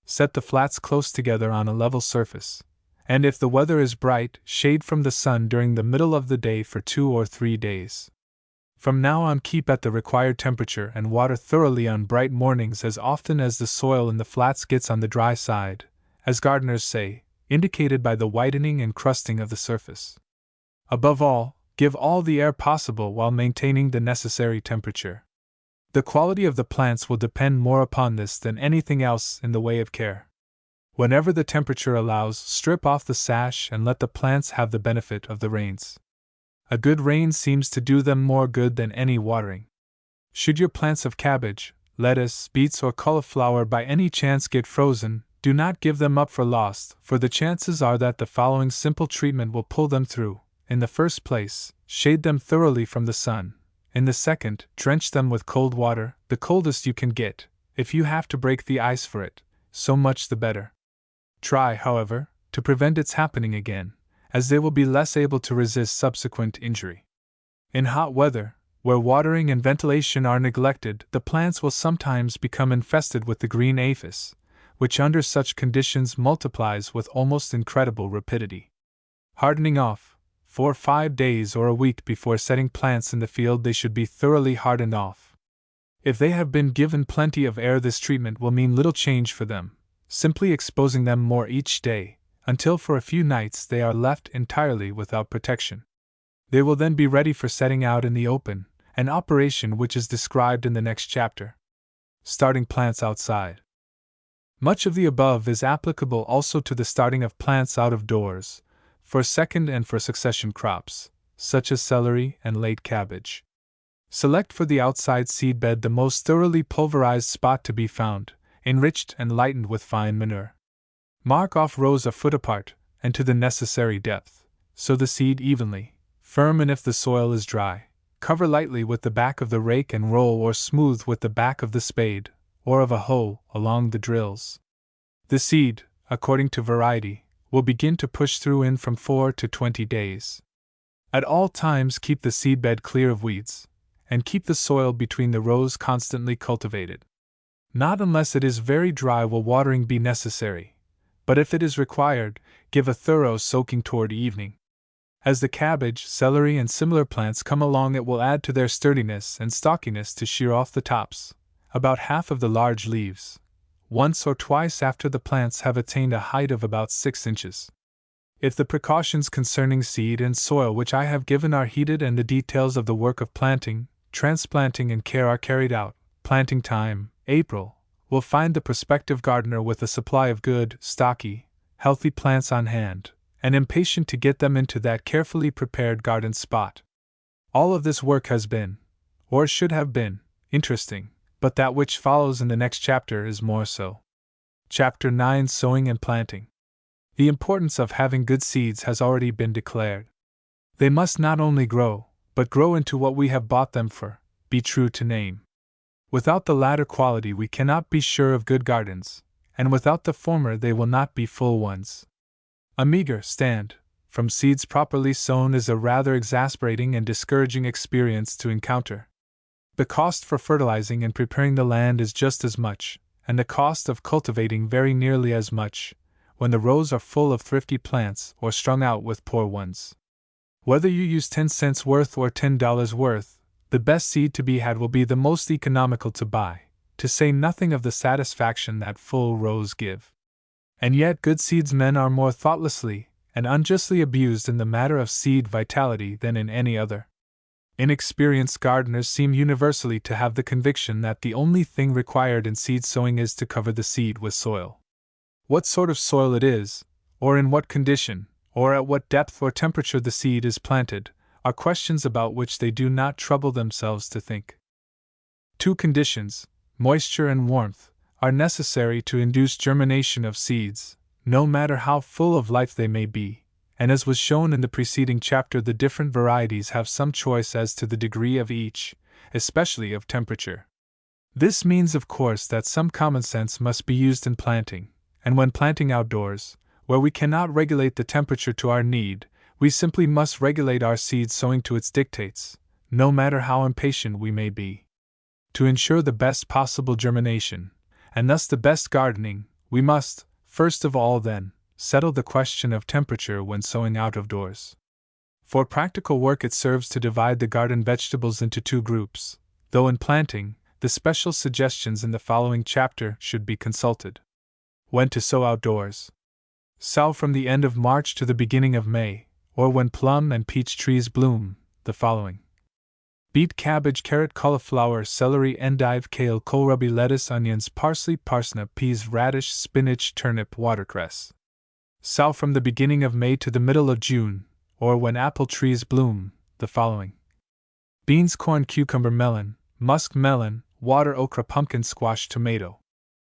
Set the flats close together on a level surface, and if the weather is bright, shade from the sun during the middle of the day for 2 or 3 days. From now on, keep at the required temperature and water thoroughly on bright mornings as often as the soil in the flats gets on the dry side, as gardeners say, indicated by the whitening and crusting of the surface. Above all, give all the air possible while maintaining the necessary temperature. The quality of the plants will depend more upon this than anything else in the way of care. Whenever the temperature allows, strip off the sash and let the plants have the benefit of the rains. A good rain seems to do them more good than any watering. Should your plants of cabbage, lettuce, beets, or cauliflower by any chance get frozen, do not give them up for lost, for the chances are that the following simple treatment will pull them through. In the first place, shade them thoroughly from the sun. In the second, drench them with cold water, the coldest you can get. If you have to break the ice for it, so much the better. Try, however, to prevent its happening again, as they will be less able to resist subsequent injury. In hot weather, where watering and ventilation are neglected, the plants will sometimes become infested with the green aphis, which under such conditions multiplies with almost incredible rapidity. Hardening off. 4 or 5 days or a week before setting plants in the field, they should be thoroughly hardened off. If they have been given plenty of air, this treatment will mean little change for them, simply exposing them more each day, until for a few nights they are left entirely without protection. They will then be ready for setting out in the open, an operation which is described in the next chapter. Starting plants outside. Much of the above is applicable also to the starting of plants out of doors, for second and for succession crops, such as celery and late cabbage. Select for the outside seedbed the most thoroughly pulverized spot to be found, enriched and lightened with fine manure. Mark off rows a foot apart, and to the necessary depth. Sow the seed evenly, firm, and if the soil is dry, Cover lightly with the back of the rake and roll or smooth with the back of the spade, or of a hoe, along the drills. The seed, according to variety, will begin to push through in from 4 to 20 days. At all times keep the seedbed clear of weeds, and keep the soil between the rows constantly cultivated. Not unless it is very dry will watering be necessary, but if it is required, give a thorough soaking toward evening. As the cabbage, celery, and similar plants come along, it will add to their sturdiness and stockiness to shear off the tops, about half of the large leaves, once or twice after the plants have attained a height of about 6 inches. If the precautions concerning seed and soil which I have given are heeded and the details of the work of planting, transplanting, and care are carried out, planting time, April, will find the prospective gardener with a supply of good, stocky, healthy plants on hand, and impatient to get them into that carefully prepared garden spot. All of this work has been, or should have been, interesting, but that which follows in the next chapter is more so. Chapter 9: Sowing and Planting. The importance of having good seeds has already been declared. They must not only grow, but grow into what we have bought them for, be true to name. Without the latter quality we cannot be sure of good gardens, and without the former they will not be full ones. A meager stand from seeds properly sown is a rather exasperating and discouraging experience to encounter. The cost for fertilizing and preparing the land is just as much, and the cost of cultivating very nearly as much, when the rows are full of thrifty plants or strung out with poor ones. Whether you use 10 cents worth or $10 worth, the best seed to be had will be the most economical to buy, to say nothing of the satisfaction that full rows give. And yet good seedsmen are more thoughtlessly and unjustly abused in the matter of seed vitality than in any other. Inexperienced gardeners seem universally to have the conviction that the only thing required in seed sowing is to cover the seed with soil. What sort of soil it is, or in what condition, or at what depth or temperature the seed is planted, are questions about which they do not trouble themselves to think. 2 conditions, moisture and warmth, are necessary to induce germination of seeds, no matter how full of life they may be, and as was shown in the preceding chapter, the different varieties have some choice as to the degree of each, especially of temperature. This means, of course, that some common sense must be used in planting, and when planting outdoors, where we cannot regulate the temperature to our need, we simply must regulate our seed sowing to its dictates, no matter how impatient we may be. To ensure the best possible germination, and thus the best gardening, we must, first of all then, settle the question of temperature when sowing out of doors. For practical work it serves to divide the garden vegetables into 2 groups, though in planting, the special suggestions in the following chapter should be consulted. When to sow outdoors. Sow from the end of March to the beginning of May, or when plum and peach trees bloom, the following. Beet, cabbage, carrot, cauliflower, celery, endive, kale, kohlrabi, lettuce, onions, parsley, parsnip, peas, radish, spinach, turnip, watercress. Sow from the beginning of May to the middle of June, or when apple trees bloom, the following. Beans, corn, cucumber, melon, musk melon, water okra, pumpkin, squash, tomato.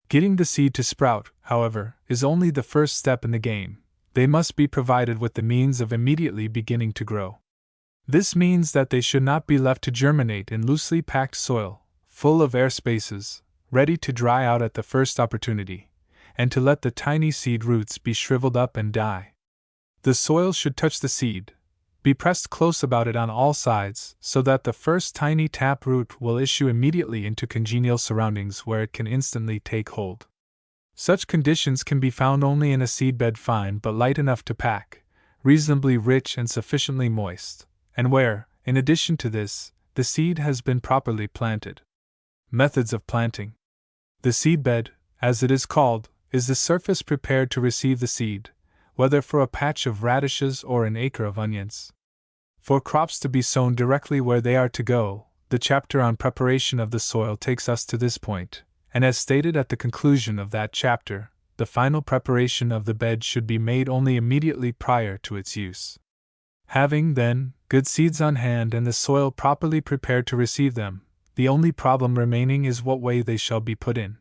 Getting the seed to sprout, however, is only the first step in the game. They must be provided with the means of immediately beginning to grow. This means that they should not be left to germinate in loosely packed soil, full of air spaces, ready to dry out at the first opportunity, and to let the tiny seed roots be shriveled up and die. The soil should touch the seed, be pressed close about it on all sides, so that the first tiny tap root will issue immediately into congenial surroundings where it can instantly take hold. Such conditions can be found only in a seedbed fine but light enough to pack, reasonably rich and sufficiently moist, and where, in addition to this, the seed has been properly planted. Methods of planting. The seedbed, as it is called, is the surface prepared to receive the seed, whether for a patch of radishes or an acre of onions. For crops to be sown directly where they are to go, the chapter on preparation of the soil takes us to this point, and as stated at the conclusion of that chapter, the final preparation of the bed should be made only immediately prior to its use. Having, then, good seeds on hand and the soil properly prepared to receive them, the only problem remaining is what way they shall be put in.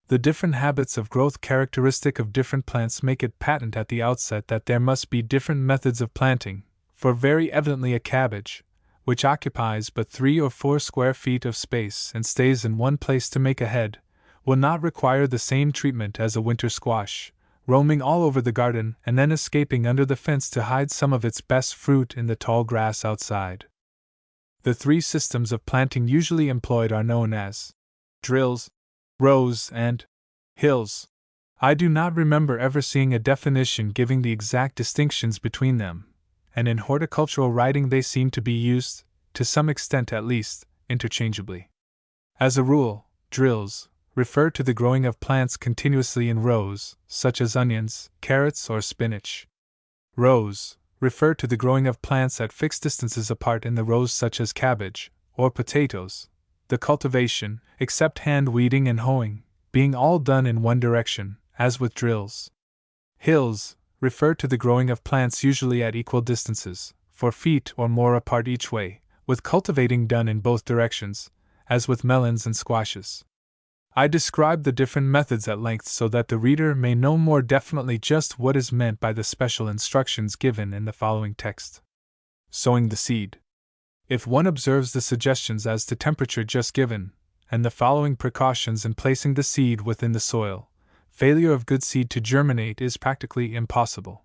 The different habits of growth characteristic of different plants make it patent at the outset that there must be different methods of planting, for very evidently a cabbage, which occupies but 3 or 4 square feet of space and stays in one place to make a head, will not require the same treatment as a winter squash, roaming all over the garden and then escaping under the fence to hide some of its best fruit in the tall grass outside. The 3 systems of planting usually employed are known as drills, rows, and hills. I do not remember ever seeing a definition giving the exact distinctions between them, and in horticultural writing they seem to be used, to some extent at least, interchangeably. As a rule, drills refer to the growing of plants continuously in rows, such as onions, carrots, or spinach. Rows refer to the growing of plants at fixed distances apart in the rows, such as cabbage or potatoes, the cultivation, except hand weeding and hoeing, being all done in one direction, as with drills. Hills refer to the growing of plants usually at equal distances, 4 feet or more apart each way, with cultivating done in both directions, as with melons and squashes. I describe the different methods at length so that the reader may know more definitely just what is meant by the special instructions given in the following text. Sowing the seed. If one observes the suggestions as to temperature just given, and the following precautions in placing the seed within the soil, failure of good seed to germinate is practically impossible.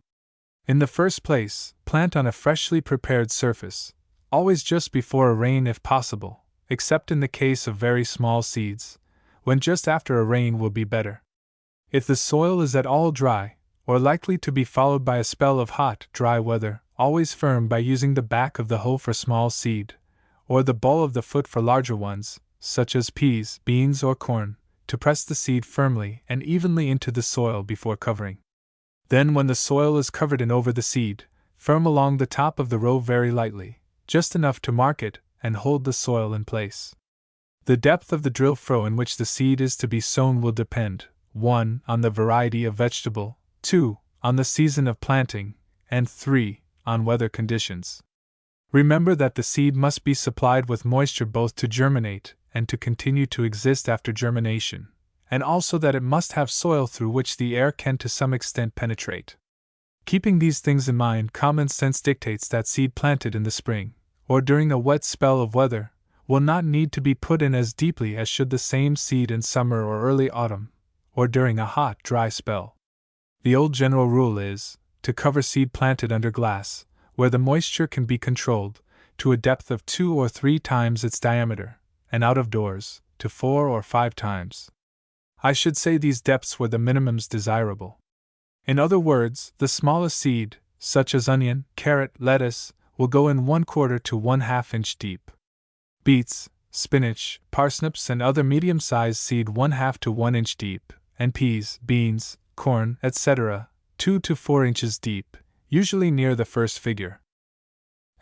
In the first place, plant on a freshly prepared surface, always just before a rain if possible, except in the case of very small seeds, when just after a rain will be better. If the soil is at all dry, or likely to be followed by a spell of hot, dry weather, always firm by using the back of the hoe for small seed, or the ball of the foot for larger ones, such as peas, beans, or corn, to press the seed firmly and evenly into the soil before covering. Then, when the soil is covered in over the seed, firm along the top of the row very lightly, just enough to mark it and hold the soil in place. The depth of the drill furrow in which the seed is to be sown will depend, 1. on the variety of vegetable, 2. on the season of planting, and 3. on weather conditions. Remember that the seed must be supplied with moisture both to germinate and to continue to exist after germination, and also that it must have soil through which the air can to some extent penetrate. Keeping these things in mind, common sense dictates that seed planted in the spring, or during a wet spell of weather, will not need to be put in as deeply as should the same seed in summer or early autumn, or during a hot, dry spell. The old general rule is, to cover seed planted under glass, where the moisture can be controlled, to a depth of 2 or 3 times its diameter, and out of doors, to 4 or 5 times. I should say these depths were the minimums desirable. In other words, the smallest seed, such as onion, carrot, lettuce, will go in 1/4 to 1/2 inch deep. Beets, spinach, parsnips, and other medium-sized seed 1/2 to 1 inch deep, and peas, beans, corn, etc., 2 to 4 inches deep, usually near the first figure.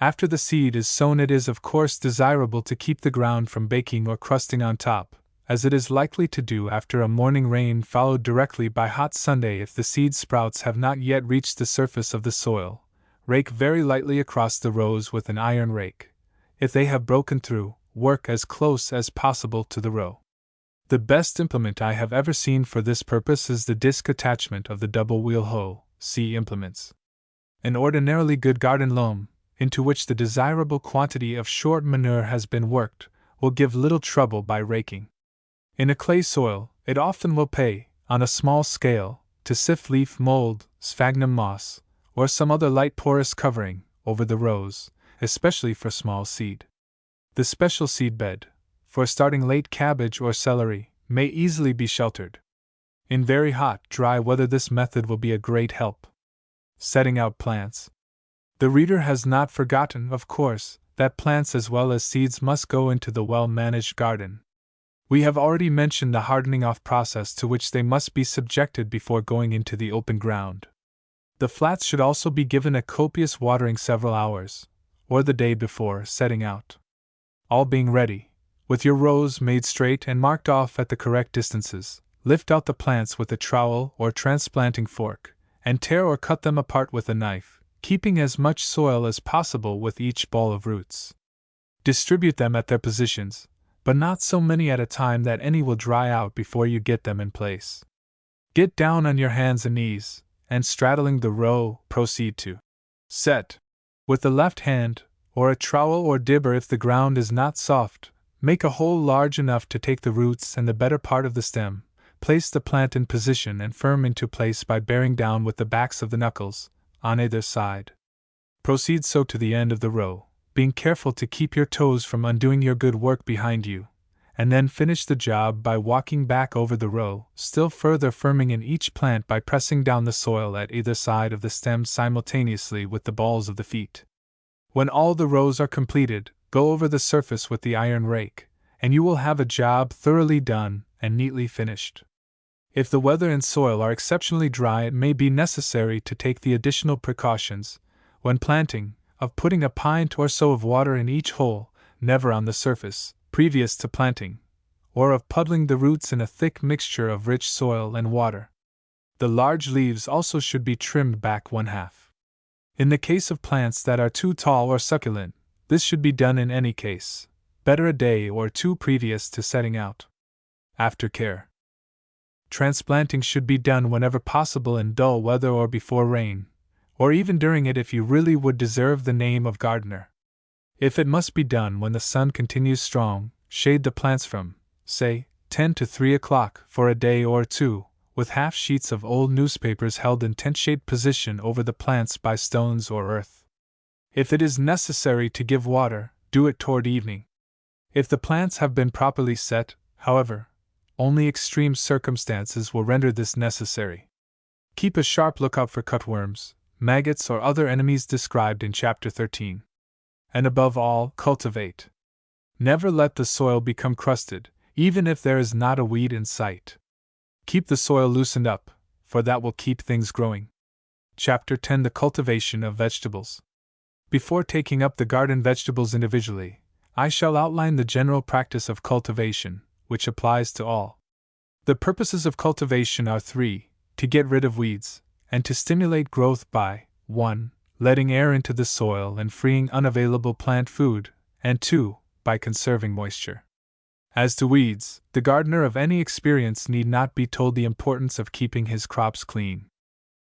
After the seed is sown, it is of course desirable to keep the ground from baking or crusting on top, as it is likely to do after a morning rain followed directly by hot Sunday if the seed sprouts have not yet reached the surface of the soil. Rake very lightly across the rows with an iron rake. If they have broken through, work as close as possible to the row. The best implement I have ever seen for this purpose is the disc attachment of the double wheel hoe. See implements. An ordinarily good garden loam, into which the desirable quantity of short manure has been worked, will give little trouble by raking. In a clay soil, it often will pay, on a small scale, to sift leaf mold, sphagnum moss, or some other light porous covering, over the rows, especially for small seed. The special seed bed, for starting late cabbage or celery, may easily be sheltered. In very hot, dry weather this method will be a great help. Setting out plants. The reader has not forgotten, of course, that plants as well as seeds must go into the well-managed garden. We have already mentioned the hardening off process to which they must be subjected before going into the open ground. The flats should also be given a copious watering several hours, or the day before setting out. All being ready, with your rows made straight and marked off at the correct distances, lift out the plants with a trowel or transplanting fork, and tear or cut them apart with a knife, keeping as much soil as possible with each ball of roots. Distribute them at their positions, but not so many at a time that any will dry out before you get them in place. Get down on your hands and knees, and straddling the row, proceed to set. With the left hand, or a trowel or dibber if the ground is not soft. Make a hole large enough to take the roots and the better part of the stem. Place the plant in position and firm into place by bearing down with the backs of the knuckles, on either side. Proceed so to the end of the row, being careful to keep your toes from undoing your good work behind you, and then finish the job by walking back over the row, still further firming in each plant by pressing down the soil at either side of the stem simultaneously with the balls of the feet. When all the rows are completed, go over the surface with the iron rake, and you will have a job thoroughly done and neatly finished. If the weather and soil are exceptionally dry, it may be necessary to take the additional precautions, when planting, of putting a pint or so of water in each hole, never on the surface, previous to planting, or of puddling the roots in a thick mixture of rich soil and water. The large leaves also should be trimmed back 1/2. In the case of plants that are too tall or succulent, this should be done in any case, better a day or two previous to setting out. Aftercare. Transplanting should be done whenever possible in dull weather or before rain, or even during it if you really would deserve the name of gardener. If it must be done when the sun continues strong, shade the plants from, say, 10 to 3 o'clock for a day or two, with half sheets of old newspapers held in tent-shade position over the plants by stones or earth. If it is necessary to give water, do it toward evening. If the plants have been properly set, however, only extreme circumstances will render this necessary. Keep a sharp lookout for cutworms, maggots, or other enemies described in Chapter 13. And above all, cultivate. Never let the soil become crusted, even if there is not a weed in sight. Keep the soil loosened up, for that will keep things growing. Chapter 10: The Cultivation of Vegetables. Before taking up the garden vegetables individually, I shall outline the general practice of cultivation, which applies to all. The purposes of cultivation are 3: to get rid of weeds, and to stimulate growth by 1. Letting air into the soil and freeing unavailable plant food, and 2. By conserving moisture. As to weeds, the gardener of any experience need not be told the importance of keeping his crops clean.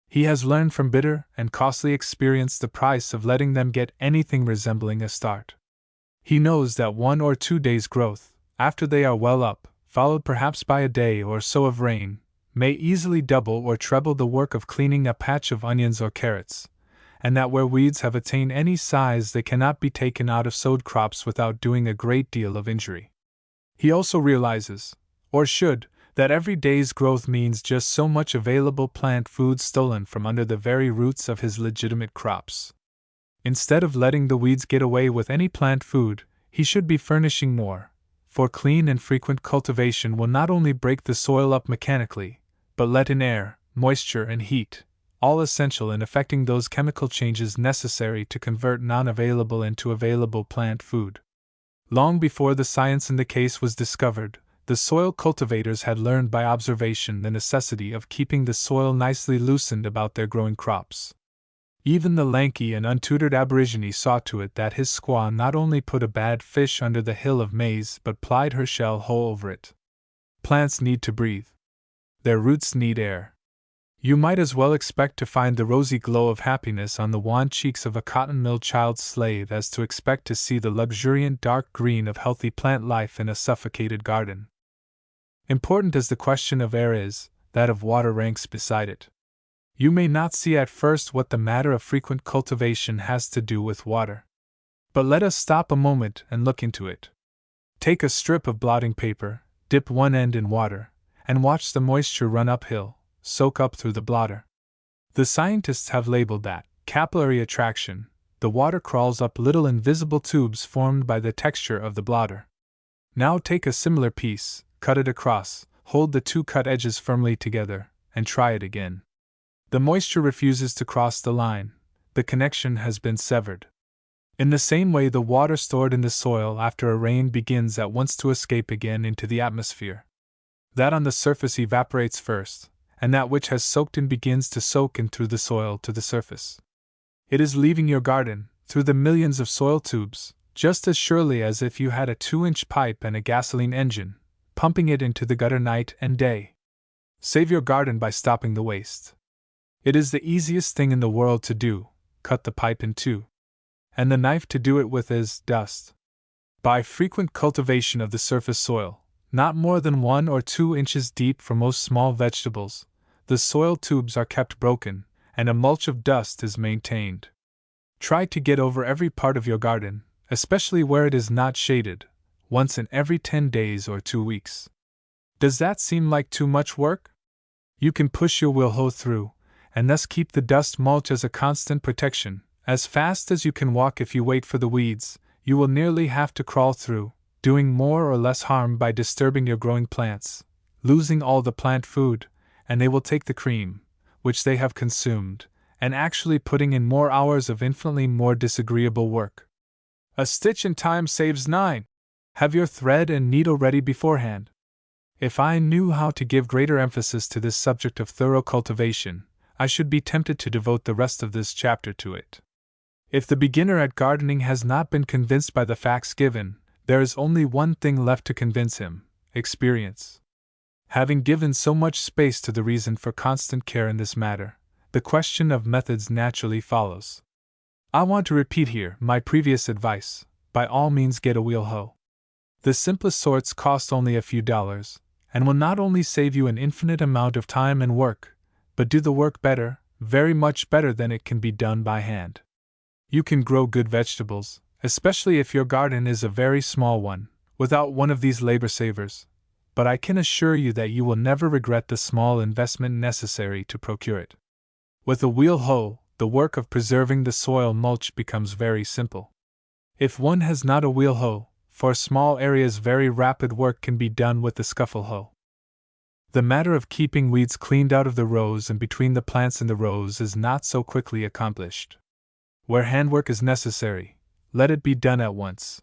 He has learned from bitter and costly experience the price of letting them get anything resembling a start. He knows that 1 or 2 days' growth, after they are well up, followed perhaps by a day or so of rain, may easily double or treble the work of cleaning a patch of onions or carrots, and that where weeds have attained any size they cannot be taken out of sowed crops without doing a great deal of injury. He also realizes, or should, that every day's growth means just so much available plant food stolen from under the very roots of his legitimate crops. Instead of letting the weeds get away with any plant food, he should be furnishing more, for clean and frequent cultivation will not only break the soil up mechanically, but let in air, moisture, and heat, all essential in effecting those chemical changes necessary to convert non-available into available plant food. Long before the science in the case was discovered, the soil cultivators had learned by observation the necessity of keeping the soil nicely loosened about their growing crops. Even the lanky and untutored aborigine saw to it that his squaw not only put a bad fish under the hill of maize but plied her shell whole over it. Plants need to breathe. Their roots need air. You might as well expect to find the rosy glow of happiness on the wan cheeks of a cotton mill child slave as to expect to see the luxuriant dark green of healthy plant life in a suffocated garden. Important as the question of air is, that of water ranks beside it. You may not see at first what the matter of frequent cultivation has to do with water. But let us stop a moment and look into it. Take a strip of blotting paper, dip one end in water, and watch the moisture run uphill, soak up through the blotter. The scientists have labeled that capillary attraction. The water crawls up little invisible tubes formed by the texture of the blotter. Now take a similar piece, cut it across, hold the 2 cut edges firmly together, and try it again. The moisture refuses to cross the line. The connection has been severed. In the same way, the water stored in the soil after a rain begins at once to escape again into the atmosphere. That on the surface evaporates first, and that which has soaked in begins to soak in through the soil to the surface. It is leaving your garden, through the millions of soil tubes, just as surely as if you had a 2-inch pipe and a gasoline engine, pumping it into the gutter night and day. Save your garden by stopping the waste. It is the easiest thing in the world to do, cut the pipe in 2. and the knife to do it with is dust. By frequent cultivation of the surface soil, not more than 1 or 2 inches deep for most small vegetables, the soil tubes are kept broken, and a mulch of dust is maintained. Try to get over every part of your garden, especially where it is not shaded, once in every 10 days or 2 weeks. Does that seem like too much work? You can push your wheel hoe through, and thus keep the dust mulch as a constant protection. As fast as you can walk. If you wait for the weeds, you will nearly have to crawl through, doing more or less harm by disturbing your growing plants, losing all the plant food, and they will take the cream, which they have consumed, and actually putting in more hours of infinitely more disagreeable work. A stitch in time saves 9. Have your thread and needle ready beforehand. If I knew how to give greater emphasis to this subject of thorough cultivation, I should be tempted to devote the rest of this chapter to it. If the beginner at gardening has not been convinced by the facts given, there is only one thing left to convince him: experience. Having given so much space to the reason for constant care in this matter, the question of methods naturally follows. I want to repeat here my previous advice: by all means get a wheel hoe. The simplest sorts cost only a few dollars, and will not only save you an infinite amount of time and work, but do the work better, very much better than it can be done by hand. You can grow good vegetables, especially if your garden is a very small one, without one of these labor savers, but I can assure you that you will never regret the small investment necessary to procure it. With a wheel hoe, the work of preserving the soil mulch becomes very simple. If one has not a wheel hoe, for small areas very rapid work can be done with the scuffle hoe. The matter of keeping weeds cleaned out of the rows and between the plants in the rows is not so quickly accomplished. Where handwork is necessary, let it be done at once.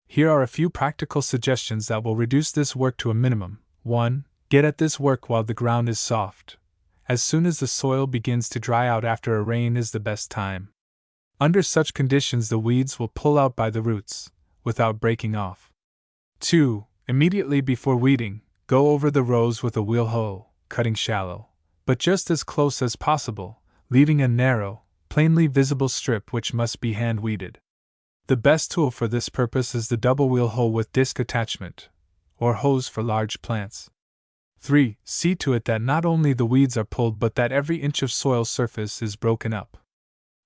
Here are a few practical suggestions that will reduce this work to a minimum. 1. Get at this work while the ground is soft. As soon as the soil begins to dry out after a rain is the best time. Under such conditions the weeds will pull out by the roots, without breaking off. 2. Immediately before weeding, go over the rows with a wheel hoe, cutting shallow, but just as close as possible, leaving a narrow, plainly visible strip which must be hand-weeded. The best tool for this purpose is the double wheel hoe with disc attachment, or hose for large plants. 3. See to it that not only the weeds are pulled but that every inch of soil surface is broken up.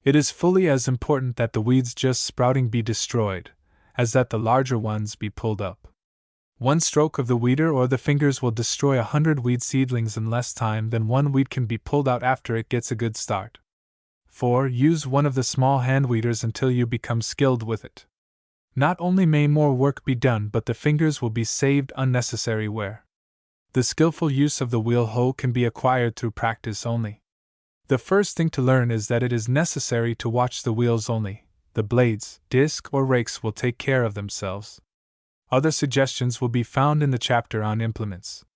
It is fully as important that the weeds just sprouting be destroyed, as that the larger ones be pulled up. One stroke of the weeder or the fingers will destroy 100 weed seedlings in less time than one weed can be pulled out after it gets a good start. 4. Use one of the small hand weeders until you become skilled with it. Not only may more work be done, but the fingers will be saved unnecessary wear. The skillful use of the wheel hoe can be acquired through practice only. The first thing to learn is that it is necessary to watch the wheels only. The blades, disc, or rakes will take care of themselves. Other suggestions will be found in the chapter on implements.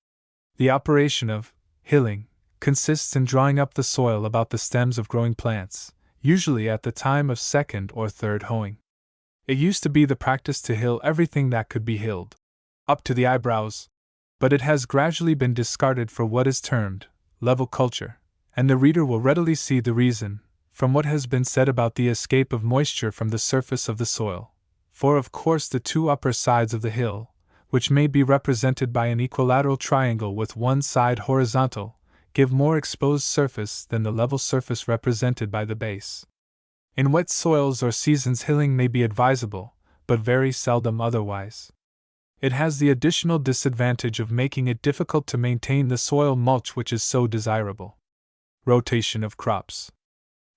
The operation of hilling consists in drawing up the soil about the stems of growing plants, usually at the time of second or third hoeing. It used to be the practice to hill everything that could be hilled, up to the eyebrows, but it has gradually been discarded for what is termed level culture, and the reader will readily see the reason, from what has been said about the escape of moisture from the surface of the soil. For of course the two upper sides of the hill, which may be represented by an equilateral triangle with one side horizontal, give more exposed surface than the level surface represented by the base. In wet soils or seasons hilling may be advisable, but very seldom otherwise. It has the additional disadvantage of making it difficult to maintain the soil mulch which is so desirable. Rotation of crops.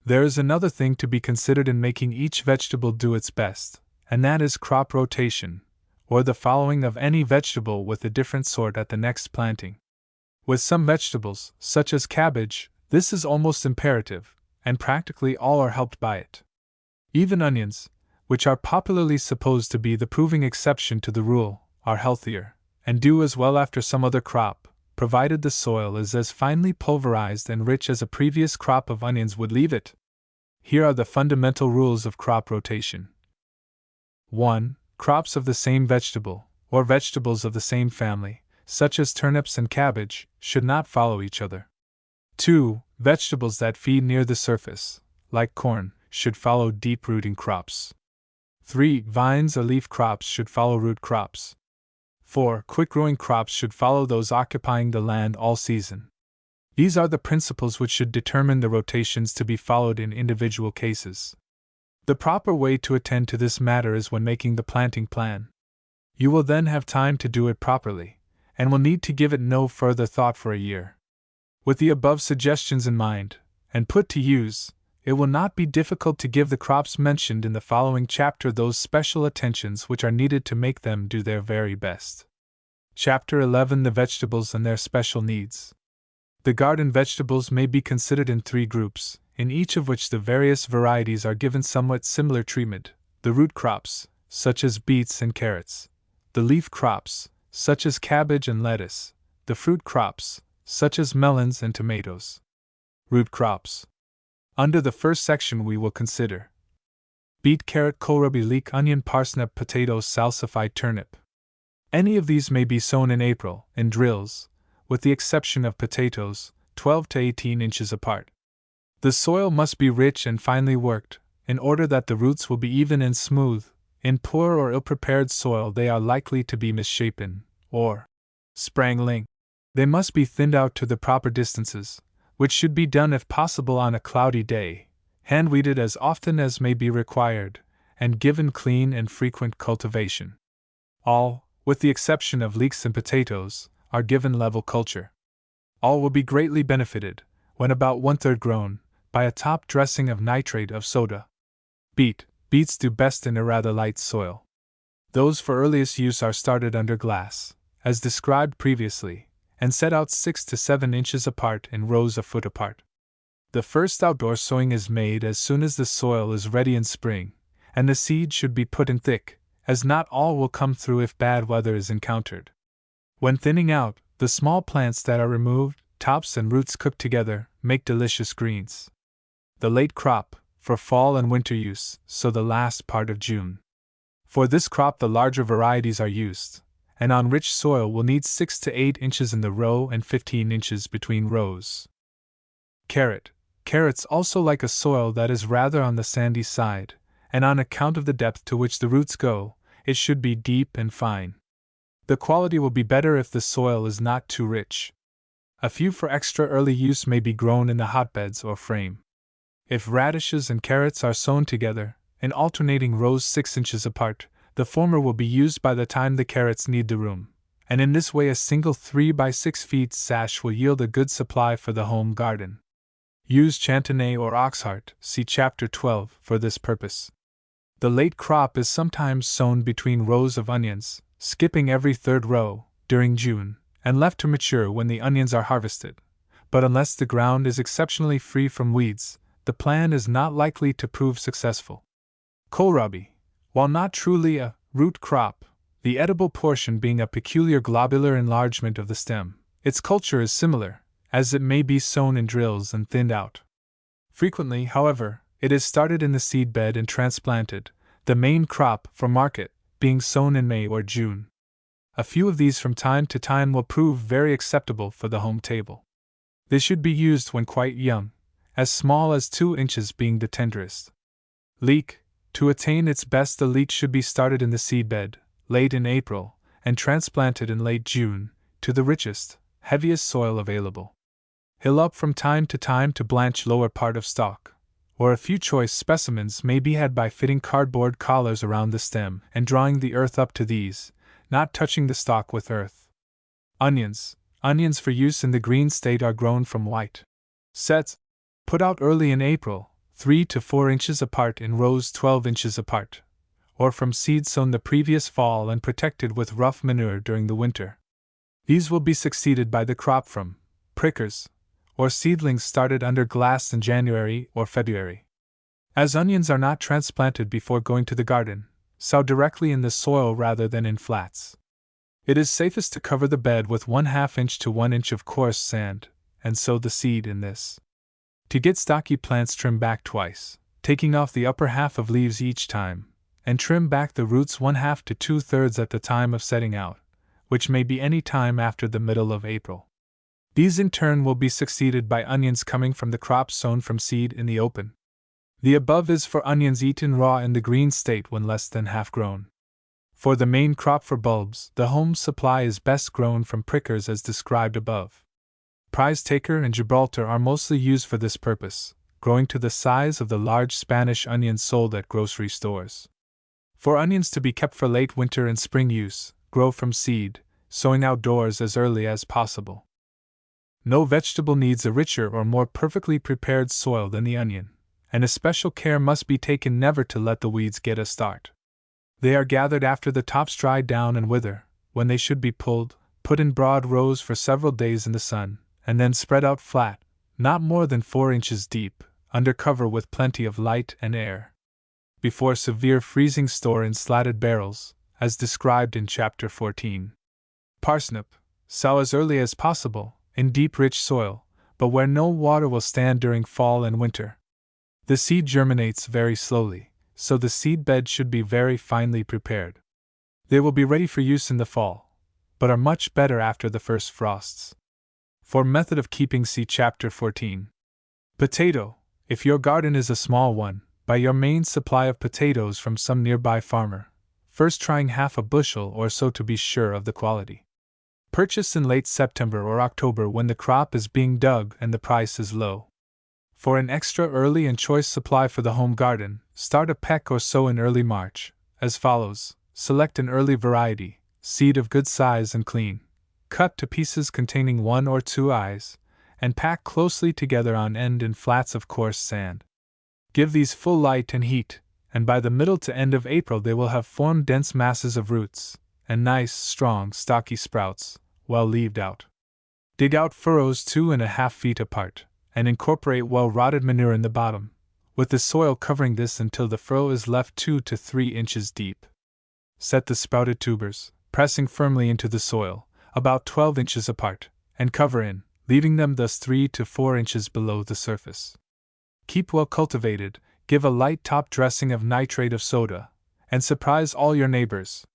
There is another thing to be considered in making each vegetable do its best, and that is crop rotation, or the following of any vegetable with a different sort at the next planting. With some vegetables, such as cabbage, this is almost imperative, and practically all are helped by it. Even onions, which are popularly supposed to be the proving exception to the rule, are healthier, and do as well after some other crop, provided the soil is as finely pulverized and rich as a previous crop of onions would leave it. Here are the fundamental rules of crop rotation. 1. Crops of the same vegetable, or vegetables of the same family, such as turnips and cabbage, should not follow each other. 2. Vegetables that feed near the surface, like corn, should follow deep-rooting crops. 3. Vines or leaf crops should follow root crops. 4. Quick-growing crops should follow those occupying the land all season. These are the principles which should determine the rotations to be followed in individual cases. The proper way to attend to this matter is when making the planting plan. You will then have time to do it properly, and will need to give it no further thought for a year. With the above suggestions in mind, and put to use, it will not be difficult to give the crops mentioned in the following chapter those special attentions which are needed to make them do their very best. Chapter 11: The Vegetables and Their Special Needs. The garden vegetables may be considered in 3 groups, in each of which the various varieties are given somewhat similar treatment: the root crops, such as beets and carrots; the leaf crops, such as cabbage and lettuce; the fruit crops, such as melons and tomatoes. Root crops. Under the first section we will consider beet, carrot, kohlrabi, leek, onion, parsnip, potato, salsified turnip. Any of these may be sown in April, in drills, with the exception of potatoes, 12 to 18 inches apart. The soil must be rich and finely worked, in order that the roots will be even and smooth. In poor or ill-prepared soil they are likely to be misshapen, or sprangling. They must be thinned out to the proper distances, which should be done if possible on a cloudy day, hand-weeded as often as may be required, and given clean and frequent cultivation. All, with the exception of leeks and potatoes, are given level culture. All will be greatly benefited, when about 1/3 grown, by a top dressing of nitrate of soda. Beets do best in a rather light soil. Those for earliest use are started under glass, as described previously, and set out 6 to 7 inches apart in rows a foot apart. The first outdoor sowing is made as soon as the soil is ready in spring, and the seed should be put in thick, as not all will come through if bad weather is encountered. When thinning out, the small plants that are removed, tops and roots cooked together, make delicious greens. The late crop, for fall and winter use, sow the last part of June. For this crop the larger varieties are used, and on rich soil will need 6 to 8 inches in the row and 15 inches between rows. Carrots also like a soil that is rather on the sandy side, and on account of the depth to which the roots go, it should be deep and fine. The quality will be better if the soil is not too rich. A few for extra early use may be grown in the hotbeds or frame. If radishes and carrots are sown together, in alternating rows 6 inches apart, the former will be used by the time the carrots need the room, and in this way a single 3 by 6 feet sash will yield a good supply for the home garden. Use Chantenay or Oxheart, see Chapter 12, for this purpose. The late crop is sometimes sown between rows of onions, skipping every 3rd row, during June, and left to mature when the onions are harvested, but unless the ground is exceptionally free from weeds, the plan is not likely to prove successful. Kohlrabi, while not truly a root crop, the edible portion being a peculiar globular enlargement of the stem, its culture is similar, as it may be sown in drills and thinned out. Frequently, however, it is started in the seed bed and transplanted, the main crop, for market, being sown in May or June. A few of these from time to time will prove very acceptable for the home table. They should be used when quite young, as small as 2 inches being the tenderest. Leek. To attain its best, the leek should be started in the seedbed, late in April, and transplanted in late June, to the richest, heaviest soil available. Hill up from time to blanch lower part of stalk, or a few choice specimens may be had by fitting cardboard collars around the stem and drawing the earth up to these, not touching the stalk with earth. Onions for use in the green state are grown from white sets, put out early in April, 3 to 4 inches apart in rows 12 inches apart, or from seed sown the previous fall and protected with rough manure during the winter. These will be succeeded by the crop from prickers, or seedlings started under glass in January or February. As onions are not transplanted before going to the garden, sow directly in the soil rather than in flats. It is safest to cover the bed with 1/2 inch to 1 inch of coarse sand, and sow the seed in this. To get stocky plants, trim back twice, taking off the upper half of leaves each time, and trim back the roots 1/2 to 2/3 at the time of setting out, which may be any time after the middle of April. These in turn will be succeeded by onions coming from the crops sown from seed in the open. The above is for onions eaten raw in the green state when less than half grown. For the main crop for bulbs, the home supply is best grown from prickers as described above. Prize Taker and Gibraltar are mostly used for this purpose, growing to the size of the large Spanish onions sold at grocery stores. For onions to be kept for late winter and spring use, grow from seed, sowing outdoors as early as possible. No vegetable needs a richer or more perfectly prepared soil than the onion, and especial care must be taken never to let the weeds get a start. They are gathered after the tops dry down and wither, when they should be pulled, put in broad rows for several days in the sun, and then spread out flat, not more than 4 inches deep, under cover with plenty of light and air. Before severe freezing, store in slatted barrels, as described in Chapter 14. Parsnip, sow as early as possible, in deep rich soil, but where no water will stand during fall and winter. The seed germinates very slowly, so the seed bed should be very finely prepared. They will be ready for use in the fall, but are much better after the first frosts. For method of keeping, see Chapter 14. Potato. If your garden is a small one, buy your main supply of potatoes from some nearby farmer, first trying half a bushel or so to be sure of the quality. Purchase in late September or October when the crop is being dug and the price is low. For an extra early and choice supply for the home garden, start a peck or so in early March, as follows. Select an early variety, seed of good size and clean, cut to pieces containing 1 or 2 eyes, and pack closely together on end in flats of coarse sand. Give these full light and heat, and by the middle to end of April they will have formed dense masses of roots, and nice, strong, stocky sprouts, well leaved out. Dig out furrows 2.5 feet apart, and incorporate well-rotted manure in the bottom, with the soil covering this until the furrow is left 2 to 3 inches deep. Set the sprouted tubers, pressing firmly into the soil, about 12 inches apart, and cover in, leaving them thus 3 to 4 inches below the surface. Keep well cultivated, give a light top dressing of nitrate of soda, and surprise all your neighbors.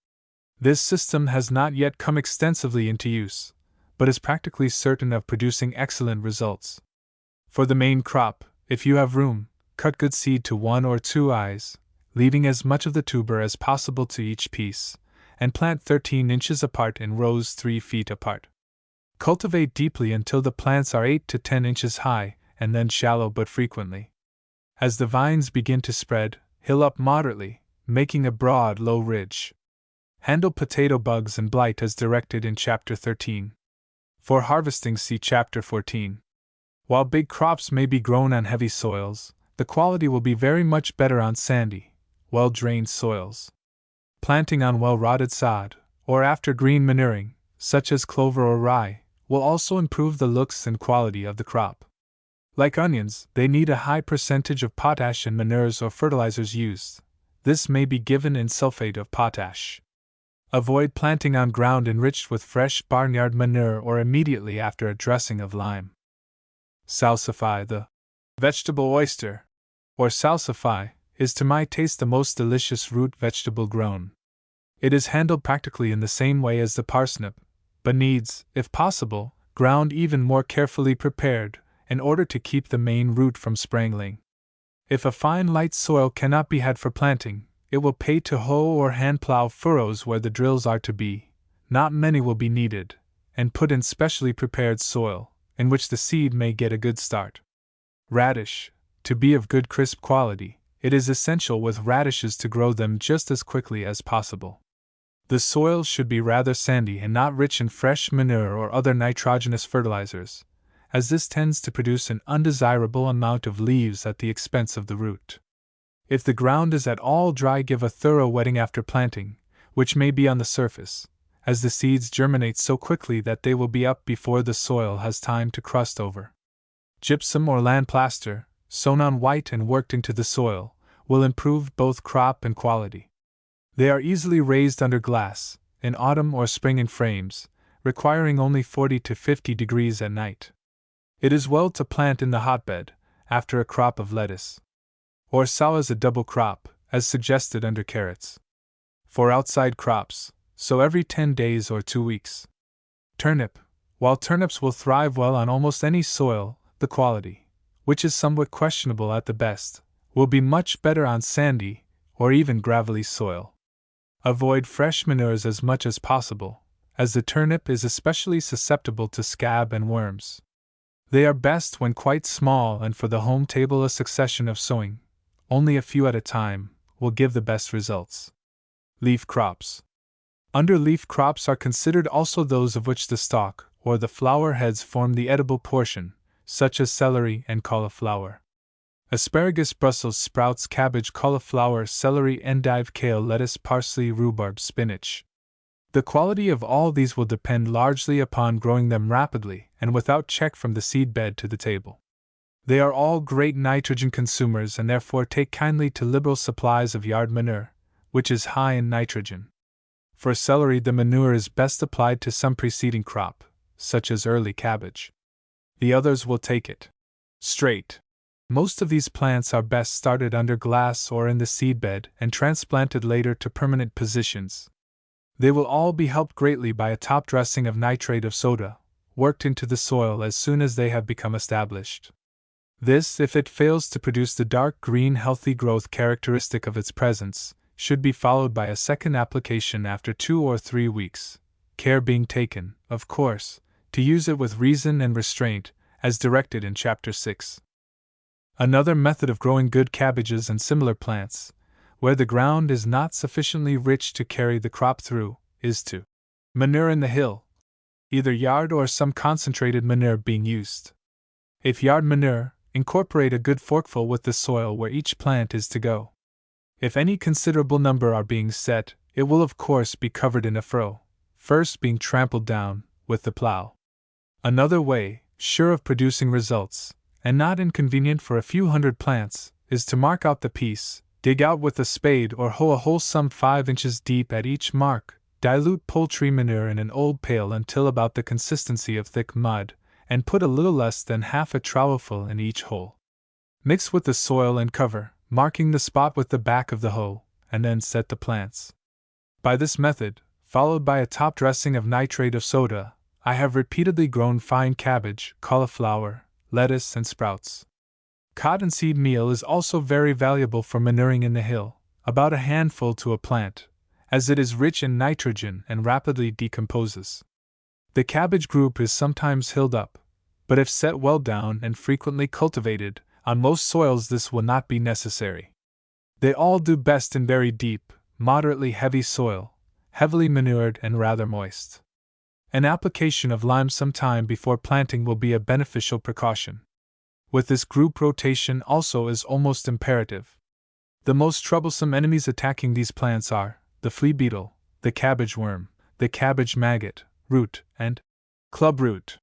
This system has not yet come extensively into use, but is practically certain of producing excellent results. For the main crop, if you have room, cut good seed to 1 or 2 eyes, leaving as much of the tuber as possible to each piece, and plant 13 inches apart in rows 3 feet apart. Cultivate deeply until the plants are 8 to 10 inches high, and then shallow but frequently. As the vines begin to spread, hill up moderately, making a broad, low ridge. Handle potato bugs and blight as directed in Chapter 13. For harvesting, see Chapter 14. While big crops may be grown on heavy soils, the quality will be very much better on sandy, well-drained soils. Planting on well-rotted sod, or after green manuring, such as clover or rye, will also improve the looks and quality of the crop. Like onions, they need a high percentage of potash in manures or fertilizers used. This may be given in sulfate of potash. Avoid planting on ground enriched with fresh barnyard manure or immediately after a dressing of lime. Salsify. The vegetable oyster, or salsify, is to my taste the most delicious root vegetable grown. It is handled practically in the same way as the parsnip, but needs, if possible, ground even more carefully prepared, in order to keep the main root from sprangling. If a fine light soil cannot be had for planting, it will pay to hoe or hand plow furrows where the drills are to be. Not many will be needed, and put in specially prepared soil, in which the seed may get a good start. Radish. To be of good crisp quality, it is essential with radishes to grow them just as quickly as possible. The soil should be rather sandy and not rich in fresh manure or other nitrogenous fertilizers, as this tends to produce an undesirable amount of leaves at the expense of the root. If the ground is at all dry, give a thorough wetting after planting, which may be on the surface, as the seeds germinate so quickly that they will be up before the soil has time to crust over. Gypsum or land plaster, sown on white and worked into the soil, will improve both crop and quality. They are easily raised under glass, in autumn or spring in frames, requiring only 40 to 50 degrees at night. It is well to plant in the hotbed, after a crop of lettuce. Or sow as a double crop, as suggested under carrots. For outside crops, sow every 10 days or 2 weeks. Turnip. While turnips will thrive well on almost any soil, the quality, which is somewhat questionable at the best, will be much better on sandy or even gravelly soil. Avoid fresh manures as much as possible, as the turnip is especially susceptible to scab and worms. They are best when quite small, and for the home table a succession of sowing, only a few at a time, will give the best results. Leaf crops. Under leaf crops are considered also those of which the stalk or the flower heads form the edible portion, such as celery and cauliflower. Asparagus, Brussels sprouts, cabbage, cauliflower, celery, endive, kale, lettuce, parsley, rhubarb, spinach. The quality of all these will depend largely upon growing them rapidly and without check from the seed bed to the table. They are all great nitrogen consumers and therefore take kindly to liberal supplies of yard manure, which is high in nitrogen. For celery, the manure is best applied to some preceding crop, such as early cabbage. The others will take it straight. Most of these plants are best started under glass or in the seedbed and transplanted later to permanent positions. They will all be helped greatly by a top dressing of nitrate of soda, worked into the soil as soon as they have become established. This, if it fails to produce the dark green healthy growth characteristic of its presence, should be followed by a second application after 2 or 3 weeks, care being taken, of course, to use it with reason and restraint, as directed in Chapter 6. Another method of growing good cabbages and similar plants, where the ground is not sufficiently rich to carry the crop through, is to manure in the hill, either yard or some concentrated manure being used. If yard manure, incorporate a good forkful with the soil where each plant is to go. If any considerable number are being set, it will of course be covered in a furrow, first being trampled down with the plow. Another way, sure of producing results, and not inconvenient for a few hundred plants, is to mark out the piece, dig out with a spade or hoe a hole some 5 inches deep at each mark, dilute poultry manure in an old pail until about the consistency of thick mud, and put a little less than half a trowelful in each hole. Mix with the soil and cover, marking the spot with the back of the hoe, and then set the plants. By this method, followed by a top dressing of nitrate of soda, I have repeatedly grown fine cabbage, cauliflower, lettuce, and sprouts. Cottonseed meal is also very valuable for manuring in the hill, about a handful to a plant, as it is rich in nitrogen and rapidly decomposes. The cabbage group is sometimes hilled up, but if set well down and frequently cultivated, on most soils this will not be necessary. They all do best in very deep, moderately heavy soil, heavily manured and rather moist. An application of lime some time before planting will be a beneficial precaution. With this group, rotation also is almost imperative. The most troublesome enemies attacking these plants are the flea beetle, the cabbage worm, the cabbage maggot, root, and club root.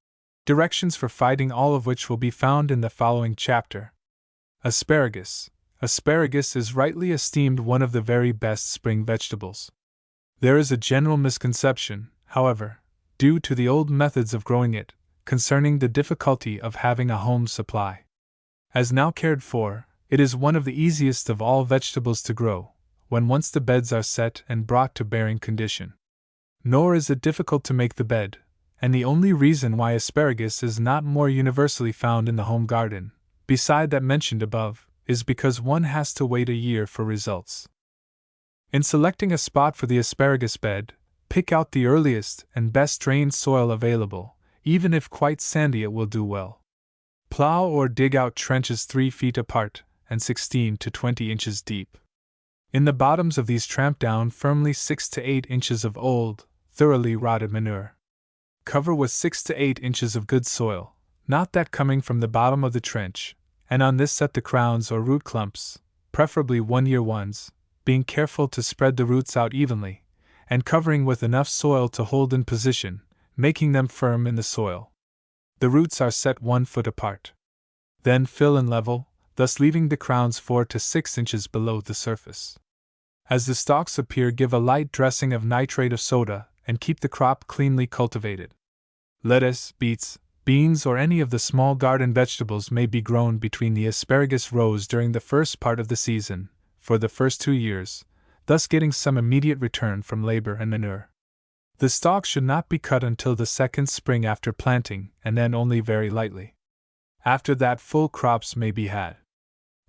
Directions for fighting all of which will be found in the following chapter. Asparagus. Asparagus is rightly esteemed one of the very best spring vegetables. There is a general misconception, however, due to the old methods of growing it, concerning the difficulty of having a home supply. As now cared for, it is one of the easiest of all vegetables to grow, when once the beds are set and brought to bearing condition. Nor is it difficult to make the bed, and the only reason why asparagus is not more universally found in the home garden, beside that mentioned above, is because one has to wait a year for results. In selecting a spot for the asparagus bed, pick out the earliest and best drained soil available. Even if quite sandy, it will do well. Plow or dig out trenches 3 feet apart and 16 to 20 inches deep. In the bottoms of these tramp down firmly 6 to 8 inches of old, thoroughly rotted manure. Cover with 6 to 8 inches of good soil, not that coming from the bottom of the trench, and on this set the crowns or root clumps, preferably 1-year ones, being careful to spread the roots out evenly, and covering with enough soil to hold in position, making them firm in the soil. The roots are set 1 foot apart. Then fill and level, thus leaving the crowns 4 to 6 inches below the surface. As the stalks appear, give a light dressing of nitrate of soda, and keep the crop cleanly cultivated. Lettuce, beets, beans, or any of the small garden vegetables may be grown between the asparagus rows during the first part of the season, for the first 2 years, thus getting some immediate return from labor and manure. The stalks should not be cut until the second spring after planting, and then only very lightly. After that, full crops may be had.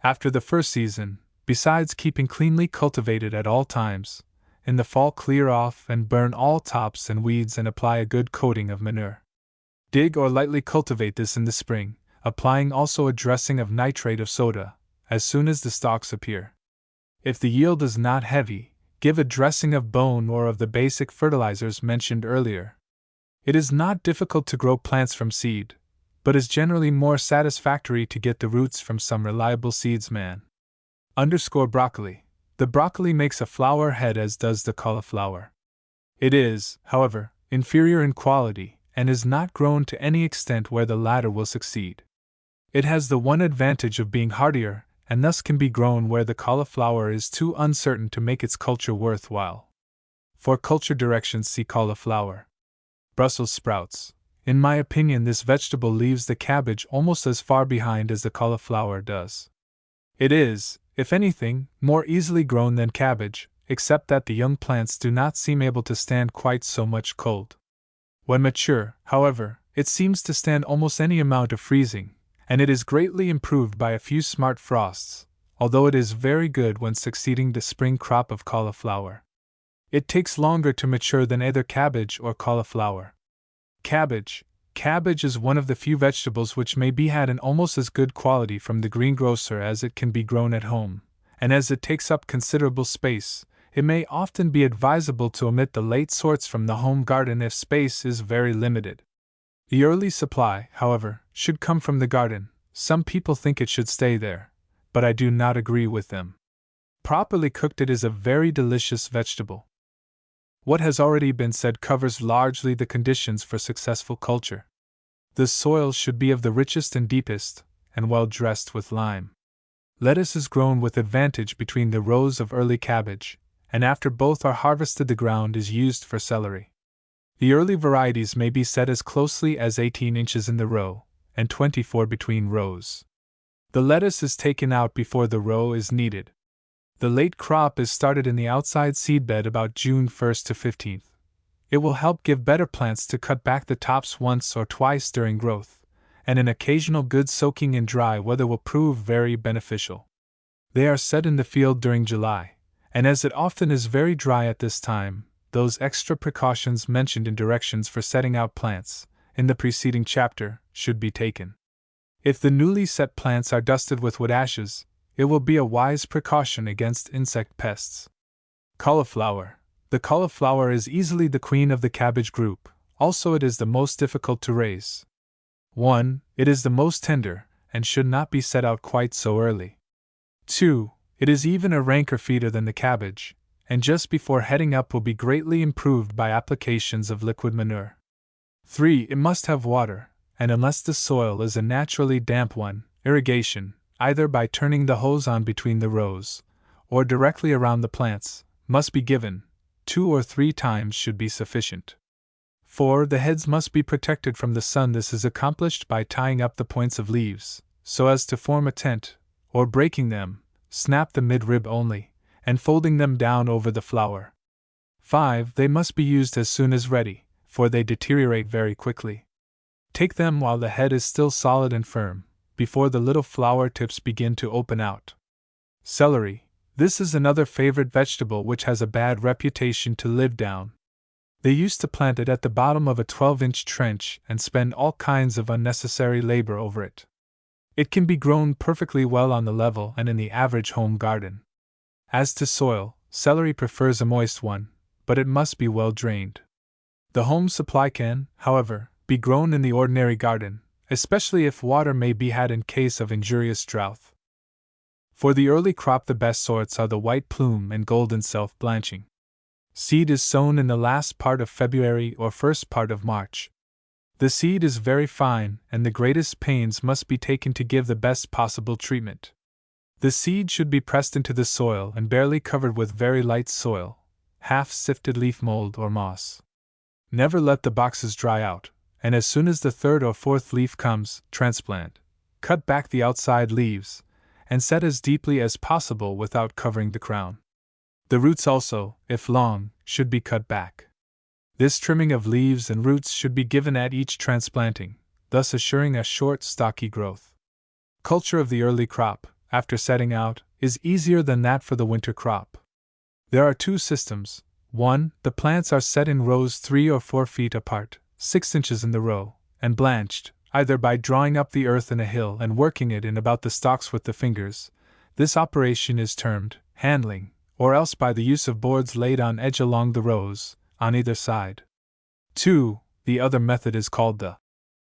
After the first season, besides keeping cleanly cultivated at all times, in the fall clear off and burn all tops and weeds and apply a good coating of manure. Dig or lightly cultivate this in the spring, applying also a dressing of nitrate of soda, as soon as the stalks appear. If the yield is not heavy, give a dressing of bone or of the basic fertilizers mentioned earlier. It is not difficult to grow plants from seed, but is generally more satisfactory to get the roots from some reliable seedsman. Broccoli. The broccoli makes a flower head as does the cauliflower. It is, however, inferior in quality, and is not grown to any extent where the latter will succeed. It has the one advantage of being hardier, and thus can be grown where the cauliflower is too uncertain to make its culture worthwhile. For culture directions, see cauliflower. Brussels sprouts. In my opinion, this vegetable leaves the cabbage almost as far behind as the cauliflower does. It is, if anything, more easily grown than cabbage, except that the young plants do not seem able to stand quite so much cold. When mature, however, it seems to stand almost any amount of freezing, and it is greatly improved by a few smart frosts, although it is very good when succeeding the spring crop of cauliflower. It takes longer to mature than either cabbage or cauliflower. Cabbage. Cabbage is one of the few vegetables which may be had in almost as good quality from the greengrocer as it can be grown at home, and as it takes up considerable space, it may often be advisable to omit the late sorts from the home garden if space is very limited. The early supply, however, should come from the garden. Some people think it should stay there, but I do not agree with them. Properly cooked, it is a very delicious vegetable. What has already been said covers largely the conditions for successful culture. The soil should be of the richest and deepest, and well dressed with lime. Lettuce is grown with advantage between the rows of early cabbage, and after both are harvested the ground is used for celery. The early varieties may be set as closely as 18 inches in the row, and 24 between rows. The lettuce is taken out before the row is needed. The late crop is started in the outside seedbed about June 1st to 15th. It will help give better plants to cut back the tops once or twice during growth, and an occasional good soaking in dry weather will prove very beneficial. They are set in the field during July, and as it often is very dry at this time, those extra precautions mentioned in directions for setting out plants, in the preceding chapter, should be taken. If the newly set plants are dusted with wood ashes, it will be a wise precaution against insect pests. Cauliflower. The cauliflower is easily the queen of the cabbage group, also it is the most difficult to raise. 1. It is the most tender, and should not be set out quite so early. 2. It is even a ranker feeder than the cabbage, and just before heading up will be greatly improved by applications of liquid manure. 3. It must have water, and unless the soil is a naturally damp one, irrigation, either by turning the hose on between the rows, or directly around the plants, must be given. 2 or 3 times should be sufficient. 4. The heads must be protected from the sun. This is accomplished by tying up the points of leaves, so as to form a tent, or breaking them, snap the midrib only, and folding them down over the flower. 5. They must be used as soon as ready, for they deteriorate very quickly. Take them while the head is still solid and firm, before the little flower tips begin to open out. Celery. This is another favorite vegetable which has a bad reputation to live down. They used to plant it at the bottom of a 12-inch trench and spend all kinds of unnecessary labor over it. It can be grown perfectly well on the level and in the average home garden. As to soil, celery prefers a moist one, but it must be well drained. The home supply can, however, be grown in the ordinary garden, especially if water may be had in case of injurious drought. For the early crop, the best sorts are the white plume and golden self-blanching. Seed is sown in the last part of February or first part of March. The seed is very fine, and the greatest pains must be taken to give the best possible treatment. The seed should be pressed into the soil and barely covered with very light soil, half sifted leaf mold or moss. Never let the boxes dry out, and as soon as the 3rd or 4th leaf comes, transplant. Cut back the outside leaves, and set as deeply as possible without covering the crown. The roots also, if long, should be cut back. This trimming of leaves and roots should be given at each transplanting, thus assuring a short, stocky growth. Culture of the early crop. after setting out, is easier than that for the winter crop. There are two systems. 1. The plants are set in rows 3 or 4 feet apart, 6 inches in the row, and blanched, either by drawing up the earth in a hill and working it in about the stalks with the fingers. This operation is termed handling, or else by the use of boards laid on edge along the rows, on either side. 2. The other method is called the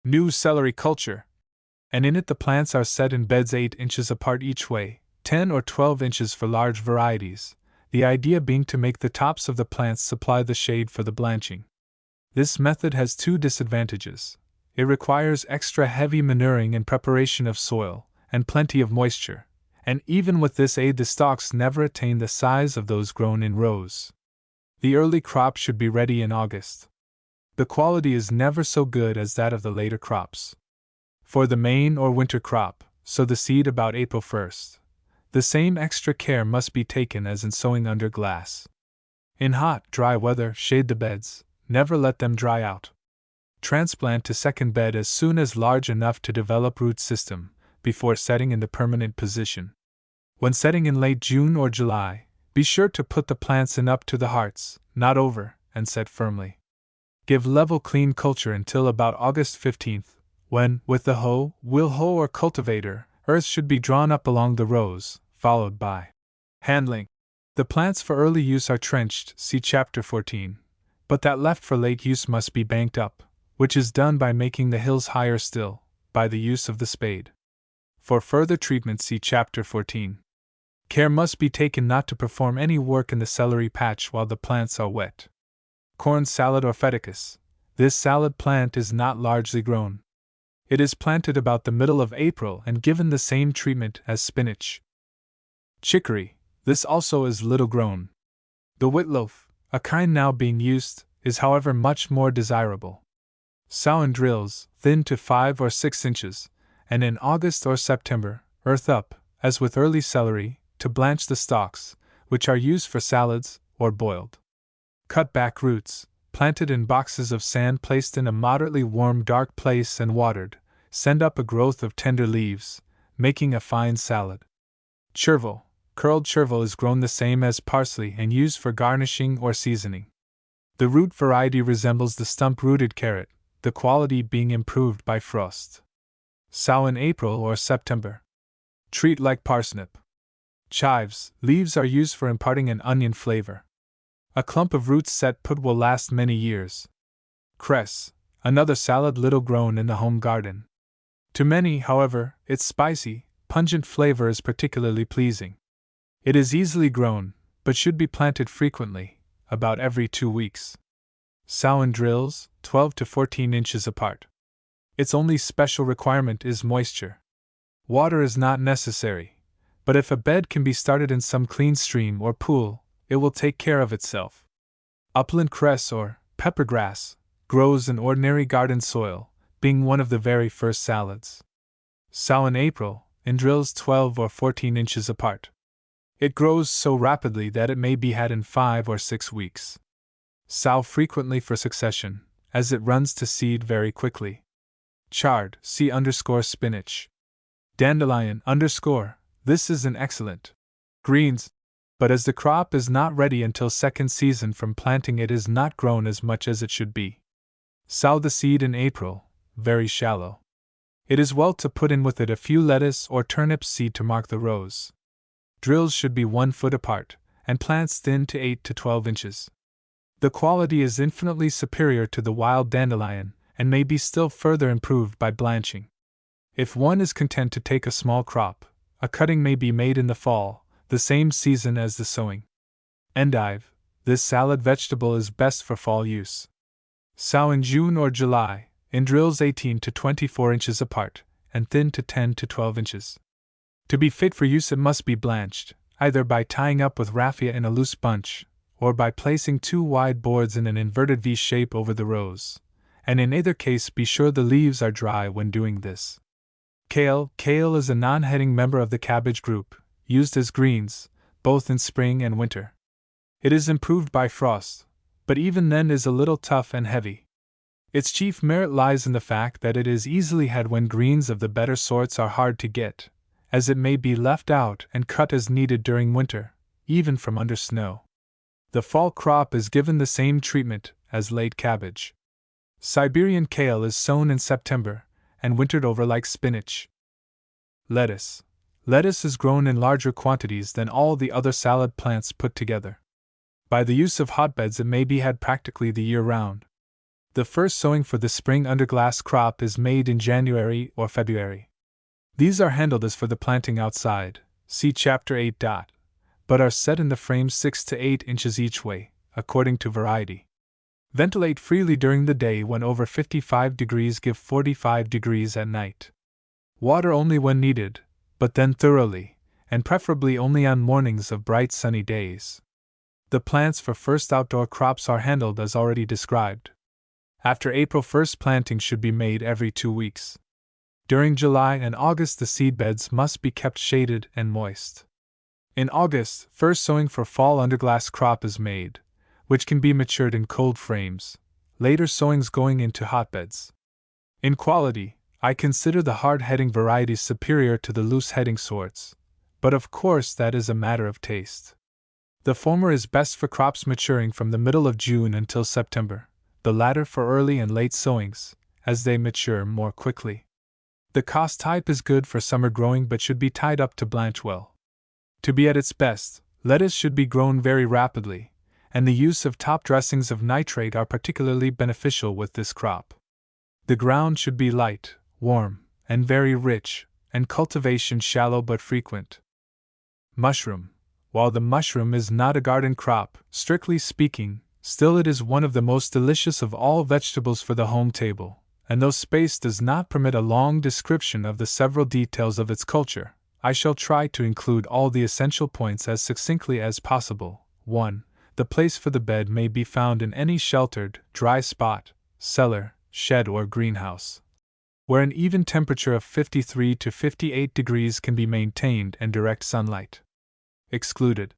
new celery culture, and in it the plants are set in beds 8 inches apart each way, 10 or 12 inches for large varieties, the idea being to make the tops of the plants supply the shade for the blanching. This method has two disadvantages. It requires extra heavy manuring and preparation of soil, and plenty of moisture, and even with this aid the stalks never attain the size of those grown in rows. The early crop should be ready in August. The quality is never so good as that of the later crops. For the main or winter crop, sow the seed about April 1st. The same extra care must be taken as in sowing under glass. In hot, dry weather, shade the beds, never let them dry out. Transplant to second bed as soon as large enough to develop root system, before setting in the permanent position. When setting in late June or July, be sure to put the plants in up to the hearts, not over, and set firmly. Give level clean culture until about August 15th, when, with the hoe, wheel hoe or cultivator, earth should be drawn up along the rows, followed by handling. The plants for early use are trenched, see Chapter 14, but that left for late use must be banked up, which is done by making the hills higher still, by the use of the spade. For further treatment see Chapter 14. Care must be taken not to perform any work in the celery patch while the plants are wet. Corn salad or Pheticus. This salad plant is not largely grown. It is planted about the middle of April and given the same treatment as spinach. Chicory. This also is little grown. The whitloaf, a kind now being used, is however much more desirable. Sow in drills, thin to 5 or 6 inches, and in August or September, earth up, as with early celery, to blanch the stalks, which are used for salads, or boiled. Cut back roots, planted in boxes of sand placed in a moderately warm dark place and watered, send up a growth of tender leaves, making a fine salad. Chervil. Curled chervil is grown the same as parsley and used for garnishing or seasoning. The root variety resembles the stump-rooted carrot, the quality being improved by frost. Sow in April or September. Treat like parsnip. Chives. Leaves are used for imparting an onion flavor. A clump of roots set put will last many years. Cress. Another salad little grown in the home garden. To many, however, its spicy, pungent flavor is particularly pleasing. It is easily grown, but should be planted frequently, about every 2 weeks. Sow in drills, 12 to 14 inches apart. Its only special requirement is moisture. Water is not necessary, but if a bed can be started in some clean stream or pool, it will take care of itself. Upland cress or peppergrass grows in ordinary garden soil, being one of the very first salads. Sow in April, in drills 12 or 14 inches apart. It grows so rapidly that it may be had in 5 or 6 weeks. Sow frequently for succession, as it runs to seed very quickly. Chard, see _spinach. Dandelion _, this is an excellent greens, but as the crop is not ready until second season from planting it is not grown as much as it should be. Sow the seed in April, very shallow. It is well to put in with it a few lettuce or turnip seed to mark the rows. Drills should be 1 foot apart, and plants thin to 8 to 12 inches. The quality is infinitely superior to the wild dandelion, and may be still further improved by blanching. If one is content to take a small crop, a cutting may be made in the fall, the same season as the sowing. Endive. This salad vegetable is best for fall use. Sow in June or July, in drills 18 to 24 inches apart, and thin to 10 to 12 inches. To be fit for use it must be blanched, either by tying up with raffia in a loose bunch, or by placing 2 wide boards in an inverted V shape over the rows, and in either case be sure the leaves are dry when doing this. Kale. Kale is a non-heading member of the cabbage group, used as greens, both in spring and winter. It is improved by frost, but even then is a little tough and heavy. Its chief merit lies in the fact that it is easily had when greens of the better sorts are hard to get, as it may be left out and cut as needed during winter, even from under snow. The fall crop is given the same treatment as late cabbage. Siberian kale is sown in September and wintered over like spinach. Lettuce. Lettuce is grown in larger quantities than all the other salad plants put together. By the use of hotbeds, it may be had practically the year round. The first sowing for the spring underglass crop is made in January or February. These are handled as for the planting outside, see Chapter 8. But are set in the frame 6 to 8 inches each way, according to variety. Ventilate freely during the day when over 55 degrees, give 45 degrees at night. Water only when needed, but then thoroughly, and preferably only on mornings of bright sunny days. The plants for first outdoor crops are handled as already described. After April 1st, planting should be made every 2 weeks. During July and August, the seedbeds must be kept shaded and moist. In August, first sowing for fall underglass crop is made, which can be matured in cold frames, later sowings going into hotbeds. In quality, I consider the hard-heading varieties superior to the loose-heading sorts, but of course that is a matter of taste. The former is best for crops maturing from the middle of June until September, the latter for early and late sowings, as they mature more quickly. The cost type is good for summer growing but should be tied up to blanch well. To be at its best, lettuce should be grown very rapidly, and the use of top dressings of nitrate are particularly beneficial with this crop. The ground should be light, warm, and very rich, and cultivation shallow but frequent. Mushroom. While the mushroom is not a garden crop, strictly speaking, still it is one of the most delicious of all vegetables for the home table, and though space does not permit a long description of the several details of its culture, I shall try to include all the essential points as succinctly as possible. 1. The place for the bed may be found in any sheltered, dry spot, cellar, shed or greenhouse, where an even temperature of 53 to 58 degrees can be maintained and direct sunlight excluded.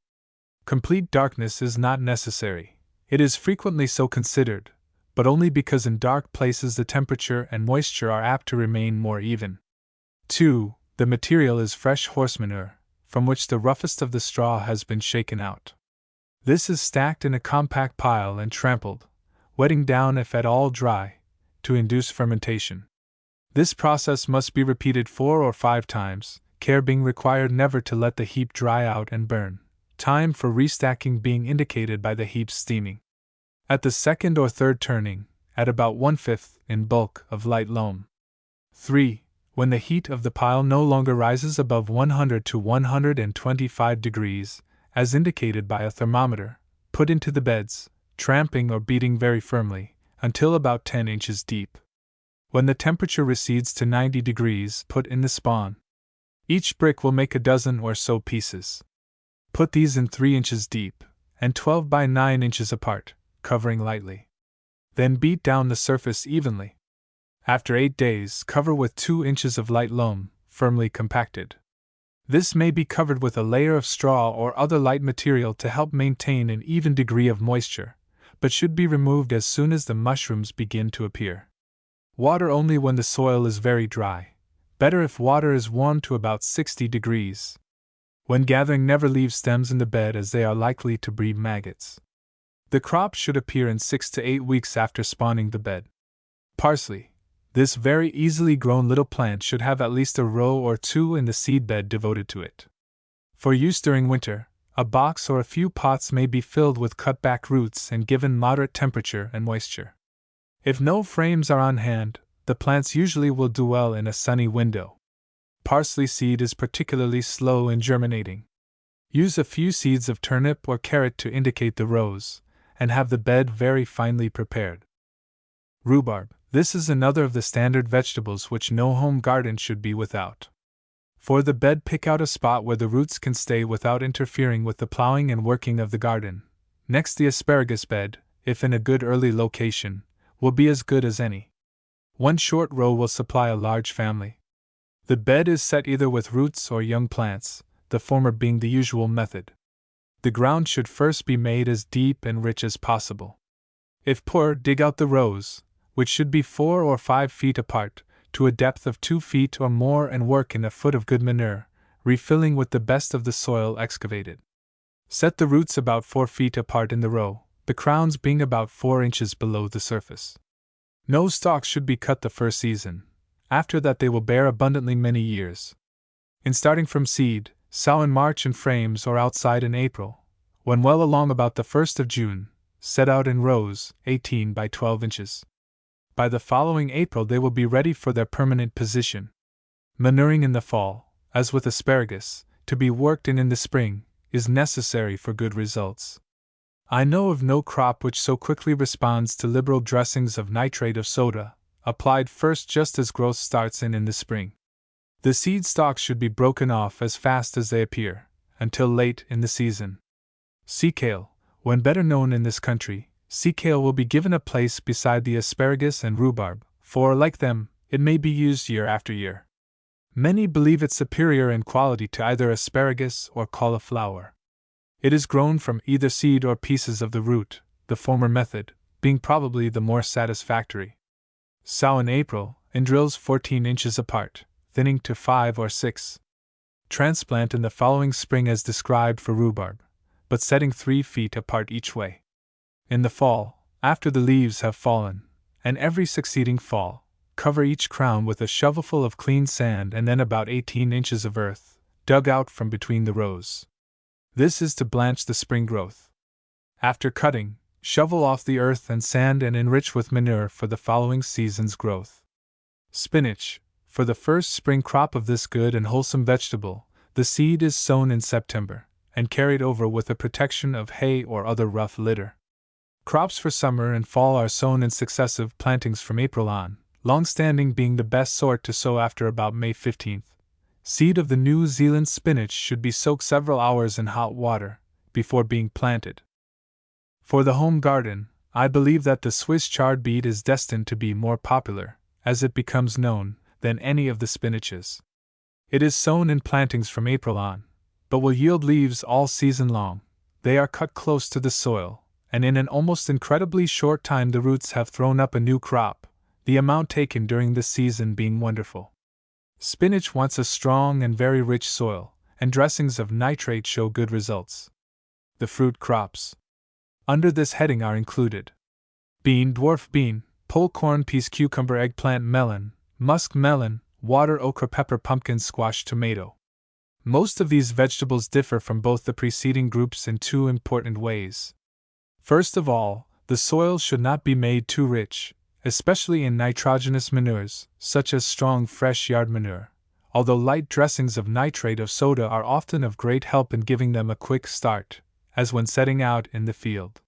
Complete darkness is not necessary. It is frequently so considered, but only because in dark places the temperature and moisture are apt to remain more even. 2. The material is fresh horse manure, from which the roughest of the straw has been shaken out. This is stacked in a compact pile and trampled, wetting down if at all dry, to induce fermentation. This process must be repeated 4 or 5 times, care being required never to let the heap dry out and burn, time for restacking being indicated by the heap steaming. At the second or third turning, add about 1/5 in bulk of light loam. 3. When the heat of the pile no longer rises above 100 to 125 degrees, as indicated by a thermometer, put into the beds, tramping or beating very firmly, until about 10 inches deep. When the temperature recedes to 90 degrees, put in the spawn. Each brick will make a dozen or so pieces. Put these in 3 inches deep, and 12 by 9 inches apart, covering lightly. Then beat down the surface evenly. After 8 days, cover with 2 inches of light loam, firmly compacted. This may be covered with a layer of straw or other light material to help maintain an even degree of moisture, but should be removed as soon as the mushrooms begin to appear. Water only when the soil is very dry. Better if water is warm to about 60 degrees. When gathering, never leave stems in the bed as they are likely to breed maggots. The crop should appear in 6 to 8 weeks after spawning the bed. Parsley. This very easily grown little plant should have at least a row or 2 in the seedbed devoted to it. For use during winter, a box or a few pots may be filled with cut-back roots and given moderate temperature and moisture. If no frames are on hand, the plants usually will do well in a sunny window. Parsley seed is particularly slow in germinating. Use a few seeds of turnip or carrot to indicate the rows, and have the bed very finely prepared. Rhubarb. This is another of the standard vegetables which no home garden should be without. For the bed, pick out a spot where the roots can stay without interfering with the plowing and working of the garden. Next, the asparagus bed, if in a good early location, will be as good as any. 1 short row will supply a large family. The bed is set either with roots or young plants, the former being the usual method. The ground should first be made as deep and rich as possible. If poor, dig out the rows, which should be 4 or 5 feet apart, to a depth of 2 feet or more, and work in a foot of good manure, refilling with the best of the soil excavated. Set the roots about 4 feet apart in the row, the crowns being about 4 inches below the surface. No stalks should be cut the first season. After that they will bear abundantly many years. In starting from seed, sow in March in frames or outside in April. When well along about the 1st of June, set out in rows, 18 by 12 inches. By the following April they will be ready for their permanent position. Manuring in the fall, as with asparagus, to be worked in the spring, is necessary for good results. I know of no crop which so quickly responds to liberal dressings of nitrate of soda, applied first just as growth starts in the spring. The seed stalks should be broken off as fast as they appear, until late in the season. Sea kale, when better known in this country, sea kale will be given a place beside the asparagus and rhubarb, for, like them, it may be used year after year. Many believe it superior in quality to either asparagus or cauliflower. It is grown from either seed or pieces of the root, the former method being probably the more satisfactory. Sow in April, in drills 14 inches apart, thinning to 5 or 6. Transplant in the following spring as described for rhubarb, but setting 3 feet apart each way. In the fall, after the leaves have fallen, and every succeeding fall, cover each crown with a shovelful of clean sand and then about 18 inches of earth, dug out from between the rows. This is to blanch the spring growth. After cutting, shovel off the earth and sand and enrich with manure for the following season's growth. Spinach. For the first spring crop of this good and wholesome vegetable, the seed is sown in September, and carried over with a protection of hay or other rough litter. Crops for summer and fall are sown in successive plantings from April on, long-standing being the best sort to sow after about May 15th. Seed of the New Zealand spinach should be soaked several hours in hot water before being planted. For the home garden, I believe that the Swiss chard beet is destined to be more popular, as it becomes known, than any of the spinaches. It is sown in plantings from April on, but will yield leaves all season long. They are cut close to the soil, and in an almost incredibly short time the roots have thrown up a new crop, the amount taken during the season being wonderful. Spinach wants a strong and very rich soil, and dressings of nitrate show good results. The fruit crops under this heading are included: bean, dwarf bean, pole corn, peas, cucumber, eggplant, melon, musk melon, water okra, pepper, pumpkin, squash, tomato. Most of these vegetables differ from both the preceding groups in 2 important ways. First of all, the soil should not be made too rich, especially in nitrogenous manures, such as strong fresh yard manure, although light dressings of nitrate of soda are often of great help in giving them a quick start, as when setting out in the field.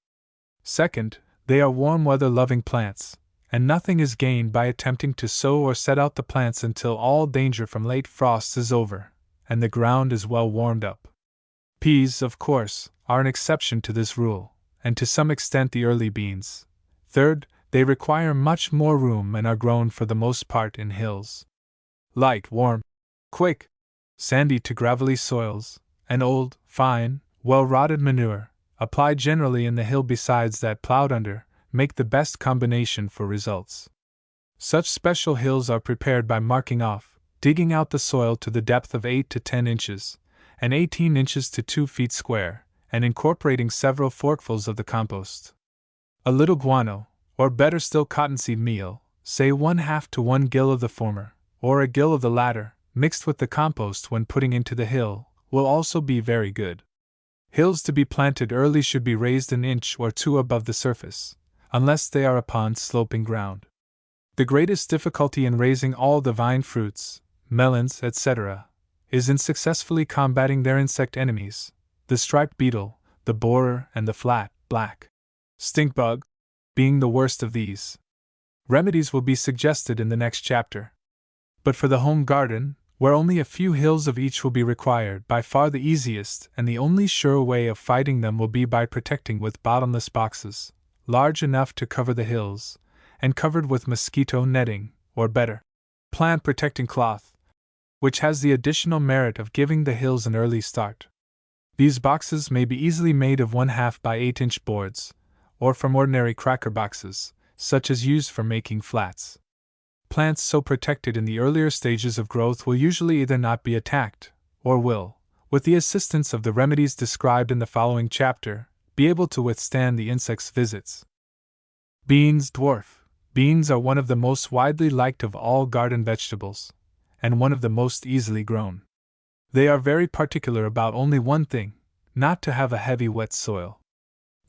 Second, they are warm weather loving plants, and nothing is gained by attempting to sow or set out the plants until all danger from late frosts is over, and the ground is well warmed up. Peas, of course, are an exception to this rule, and to some extent the early beans. Third, they require much more room and are grown for the most part in hills. Light, warm, quick, sandy to gravelly soils, and old, fine, well-rotted manure, applied generally in the hill besides that plowed under, make the best combination for results. Such special hills are prepared by marking off, digging out the soil to the depth of 8 to 10 inches, and 18 inches to 2 feet square, and incorporating several forkfuls of the compost. A little guano, or better still cottonseed meal, say 1/2 to 1 gill of the former, or a gill of the latter, mixed with the compost when putting into the hill, will also be very good. Hills to be planted early should be raised an inch or 2 above the surface, unless they are upon sloping ground. The greatest difficulty in raising all the vine fruits, melons, etc., is in successfully combating their insect enemies, the striped beetle, the borer, and the flat, black stink bug, being the worst of these. Remedies will be suggested in the next chapter. But for the home garden, where only a few hills of each will be required, by far the easiest and the only sure way of fighting them will be by protecting with bottomless boxes, large enough to cover the hills, and covered with mosquito netting, or better, plant protecting cloth, which has the additional merit of giving the hills an early start. These boxes may be easily made of 1/2 by 8-inch boards, or from ordinary cracker boxes, such as used for making flats. Plants so protected in the earlier stages of growth will usually either not be attacked, or will, with the assistance of the remedies described in the following chapter, be able to withstand the insect's visits. Beans. Dwarf beans are one of the most widely liked of all garden vegetables, and one of the most easily grown. They are very particular about only one thing: not to have a heavy wet soil.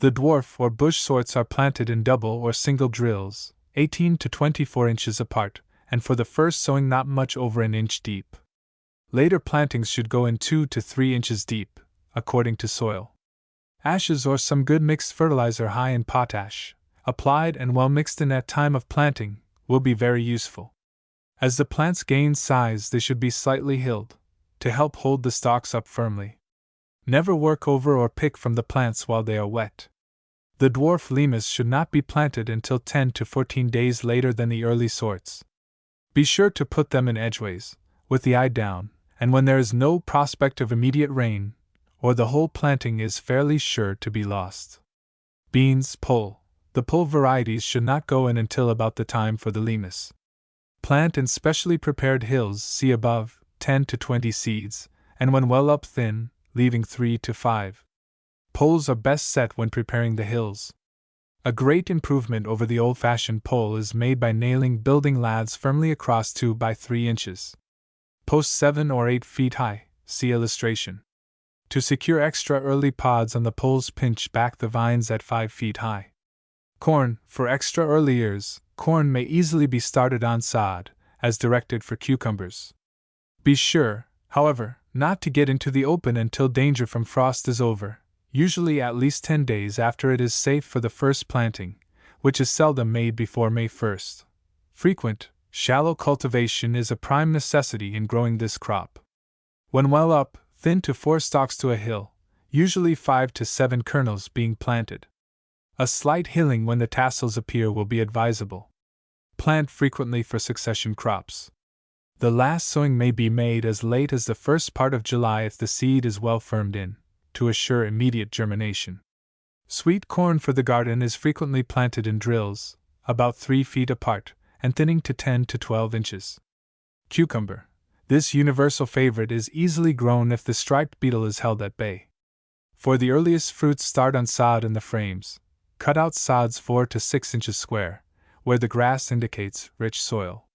The dwarf or bush sorts are planted in double or single drills, 18 to 24 inches apart, and for the first sowing not much over an inch deep. Later plantings should go in 2 to 3 inches deep, according to soil. Ashes or some good mixed fertilizer high in potash, applied and well mixed in at time of planting, will be very useful. As the plants gain size, they should be slightly hilled, to help hold the stalks up firmly. Never work over or pick from the plants while they are wet. The dwarf limas should not be planted until 10 to 14 days later than the early sorts. Be sure to put them in edgeways, with the eye down, and when there is no prospect of immediate rain, or the whole planting is fairly sure to be lost. Beans. Pole. The pole varieties should not go in until about the time for the limas. Plant in specially prepared hills, see above, 10 to 20 seeds, and when well up thin, leaving 3 to 5. Poles are best set when preparing the hills. A great improvement over the old-fashioned pole is made by nailing building laths firmly across 2 by 3 inches. Posts 7 or 8 feet high, see illustration. To secure extra early pods on the poles, pinch back the vines at 5 feet high. Corn. For extra early ears, corn may easily be started on sod, as directed for cucumbers. Be sure, however, not to get into the open until danger from frost is over, usually at least 10 days after it is safe for the first planting, which is seldom made before May 1st. Frequent, shallow cultivation is a prime necessity in growing this crop. When well up, thin to 4 stalks to a hill, usually 5 to 7 kernels being planted. A slight hilling when the tassels appear will be advisable. Plant frequently for succession crops. The last sowing may be made as late as the first part of July if the seed is well firmed in, to assure immediate germination. Sweet corn for the garden is frequently planted in drills, about 3 feet apart, and thinning to 10 to 12 inches. Cucumber. This universal favorite is easily grown if the striped beetle is held at bay. For the earliest fruits, start on sod in the frames. Cut out sods 4 to 6 inches square, where the grass indicates rich soil.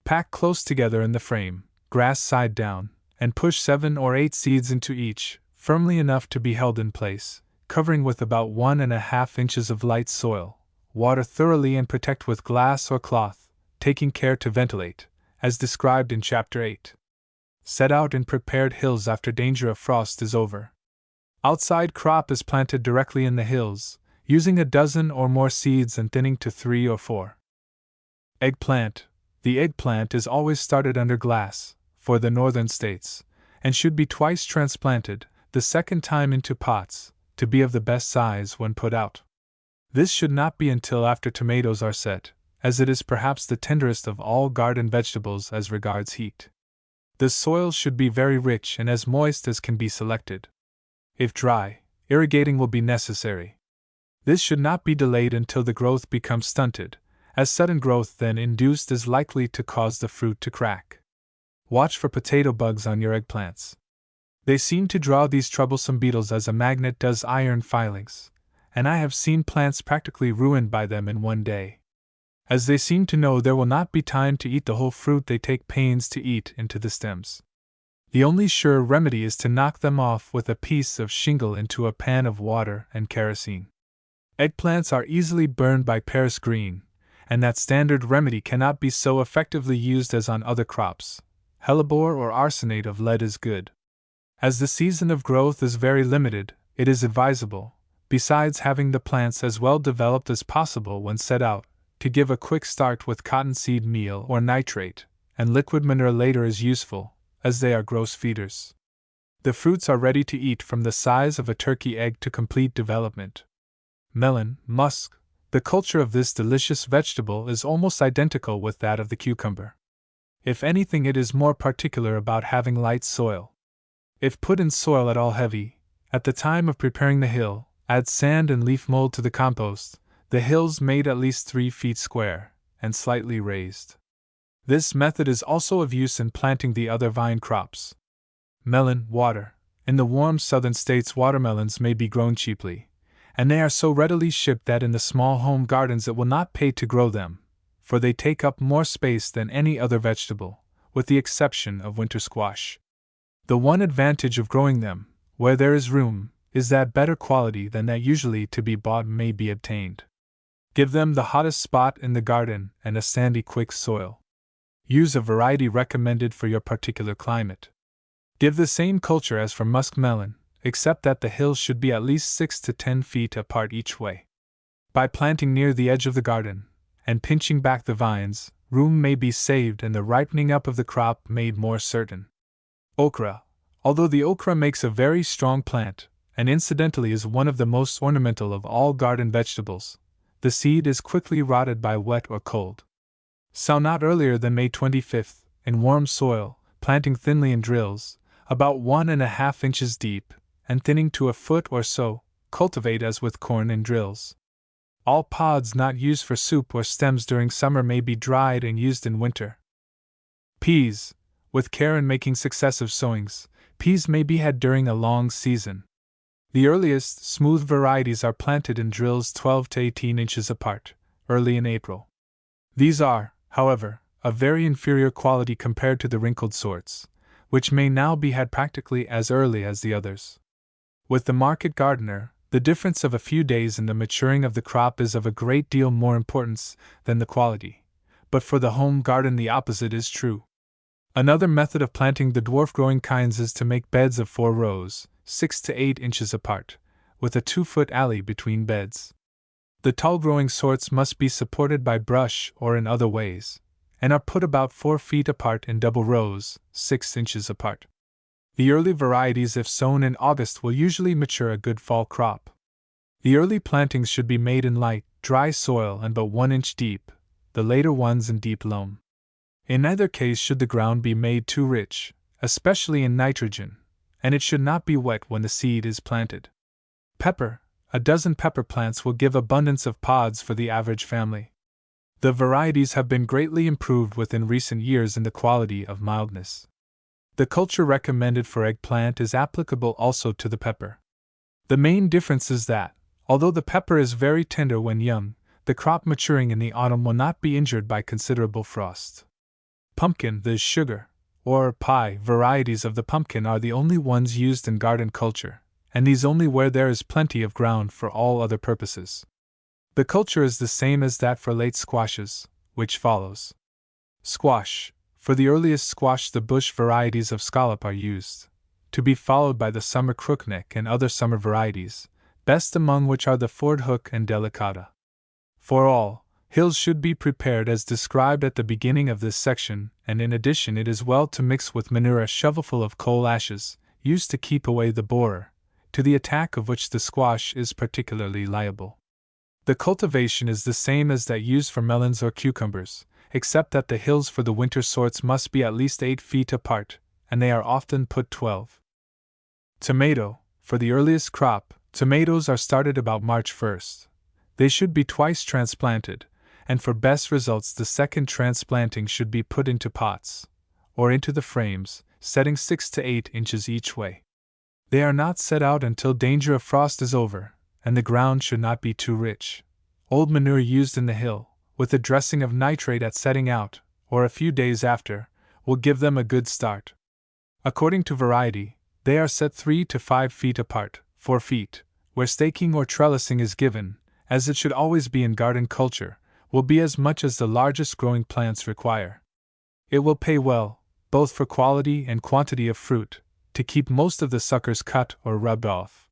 Pack close together in the frame, grass side down, and push 7 or 8 seeds into each, firmly enough to be held in place, covering with about 1½ inches of light soil. Water thoroughly and protect with glass or cloth, taking care to ventilate, as described in Chapter 8. Set out in prepared hills after danger of frost is over. Outside crop is planted directly in the hills, using a dozen or more seeds and thinning to 3 or 4. Eggplant. The eggplant is always started under glass, for the northern states, and should be twice transplanted, the second time into pots, to be of the best size when put out. This should not be until after tomatoes are set, as it is perhaps the tenderest of all garden vegetables as regards heat. The soil should be very rich and as moist as can be selected. If dry, irrigating will be necessary. This should not be delayed until the growth becomes stunted, as sudden growth then induced is likely to cause the fruit to crack. Watch for potato bugs on your eggplants. They seem to draw these troublesome beetles as a magnet does iron filings, and I have seen plants practically ruined by them in one day. As they seem to know there will not be time to eat the whole fruit, they take pains to eat into the stems. The only sure remedy is to knock them off with a piece of shingle into a pan of water and kerosene. Eggplants are easily burned by Paris green, and that standard remedy cannot be so effectively used as on other crops. Hellebore or arsenate of lead is good. As the season of growth is very limited, it is advisable, besides having the plants as well developed as possible when set out, to give a quick start with cottonseed meal or nitrate, and liquid manure later is useful, as they are gross feeders. The fruits are ready to eat from the size of a turkey egg to complete development. Melon. Musk. The culture of this delicious vegetable is almost identical with that of the cucumber. If anything, it is more particular about having light soil. If put in soil at all heavy, at the time of preparing the hill, add sand and leaf mold to the compost, the hills made at least 3 feet square, and slightly raised. This method is also of use in planting the other vine crops. Melon, water. In the warm southern states, watermelons may be grown cheaply, and they are so readily shipped that in the small home gardens it will not pay to grow them, for they take up more space than any other vegetable, with the exception of winter squash. The one advantage of growing them, where there is room, is that better quality than that usually to be bought may be obtained. Give them the hottest spot in the garden and a sandy, quick soil. Use a variety recommended for your particular climate. Give the same culture as for muskmelon, except that the hills should be at least 6 to 10 feet apart each way. By planting near the edge of the garden, and pinching back the vines, room may be saved and the ripening up of the crop made more certain. Okra. Although the okra makes a very strong plant, and incidentally is one of the most ornamental of all garden vegetables, the seed is quickly rotted by wet or cold. Sow not earlier than May 25th, in warm soil, planting thinly in drills, about 1.5 inches deep, and thinning to a foot or so. Cultivate as with corn in drills. All pods not used for soup or stems during summer may be dried and used in winter. Peas. With care in making successive sowings, peas may be had during a long season. The earliest, smooth varieties are planted in drills 12 to 18 inches apart, early in April. These are, however, of very inferior quality compared to the wrinkled sorts, which may now be had practically as early as the others. With the market gardener, the difference of a few days in the maturing of the crop is of a great deal more importance than the quality, but for the home garden the opposite is true. Another method of planting the dwarf-growing kinds is to make beds of 4 rows, 6 to 8 inches apart, with a 2-foot alley between beds. The tall-growing sorts must be supported by brush or in other ways, and are put about 4 feet apart in double rows, 6 inches apart. The early varieties, if sown in August, will usually mature a good fall crop. The early plantings should be made in light, dry soil and but 1 inch deep, the later ones in deep loam. In neither case should the ground be made too rich, especially in nitrogen, and it should not be wet when the seed is planted. Pepper. A dozen pepper plants will give abundance of pods for the average family. The varieties have been greatly improved within recent years in the quality of mildness. The culture recommended for eggplant is applicable also to the pepper. The main difference is that, although the pepper is very tender when young, the crop maturing in the autumn will not be injured by considerable frost. Pumpkin, the sugar, or pie varieties of the pumpkin are the only ones used in garden culture, and these only where there is plenty of ground for all other purposes. The culture is the same as that for late squashes, which follows. Squash. For the earliest squash the bush varieties of scallop are used, to be followed by the summer crookneck and other summer varieties, best among which are the Fordhook and Delicata. For all, hills should be prepared as described at the beginning of this section, and in addition it is well to mix with manure a shovelful of coal ashes, used to keep away the borer, to the attack of which the squash is particularly liable. The cultivation is the same as that used for melons or cucumbers, except that the hills for the winter sorts must be at least 8 feet apart, and they are often put 12. Tomato. For the earliest crop, tomatoes are started about March 1st. They should be twice transplanted, and for best results the second transplanting should be put into pots, or into the frames, setting 6 to 8 inches each way. They are not set out until danger of frost is over, and the ground should not be too rich. Old manure used in the hill, with a dressing of nitrate at setting out, or a few days after, will give them a good start. According to variety, they are set 3 to 5 feet apart, 4 feet, where staking or trellising is given, as it should always be in garden culture, will be as much as the largest growing plants require. It will pay well, both for quality and quantity of fruit, to keep most of the suckers cut or rubbed off.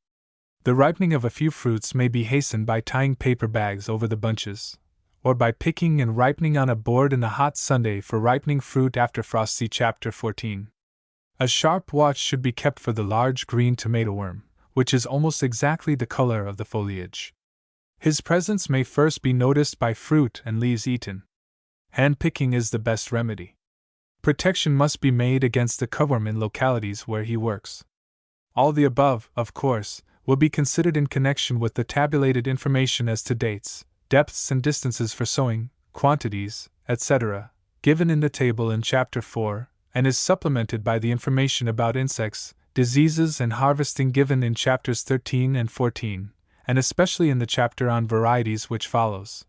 The ripening of a few fruits may be hastened by tying paper bags over the bunches, or by picking and ripening on a board in the hot Sunday for ripening fruit after frost. See Chapter 14. A sharp watch should be kept for the large green tomato worm, which is almost exactly the color of the foliage. His presence may first be noticed by fruit and leaves eaten. Hand-picking is the best remedy. Protection must be made against the cutworm in localities where he works. All the above, of course, will be considered in connection with the tabulated information as to dates, depths and distances for sowing, quantities, etc., given in the table in Chapter 4, and is supplemented by the information about insects, diseases, and harvesting given in chapters 13 and 14, and especially in the chapter on varieties which follows,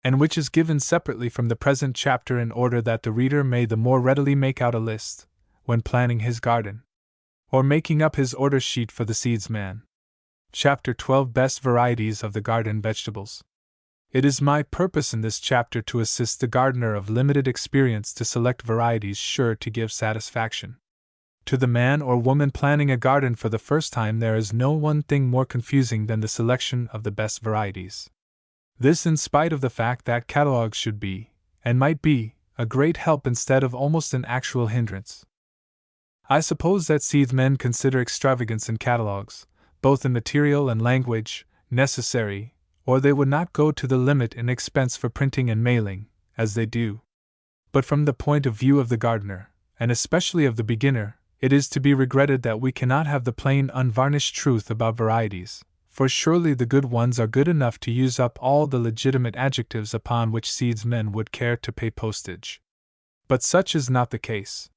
and which is given separately from the present chapter in order that the reader may the more readily make out a list, when planning his garden, or making up his order sheet for the seedsman. Chapter 12: Best Varieties of the Garden Vegetables. It is my purpose in this chapter to assist the gardener of limited experience to select varieties sure to give satisfaction. To the man or woman planning a garden for the first time, there is no one thing more confusing than the selection of the best varieties. This in spite of the fact that catalogs should be, and might be, a great help instead of almost an actual hindrance. I suppose that seedsmen consider extravagance in catalogs, both in material and language, necessary, or they would not go to the limit in expense for printing and mailing, as they do. But from the point of view of the gardener, and especially of the beginner, it is to be regretted that we cannot have the plain, unvarnished truth about varieties, for surely the good ones are good enough to use up all the legitimate adjectives upon which seedsmen would care to pay postage. But such is not the case.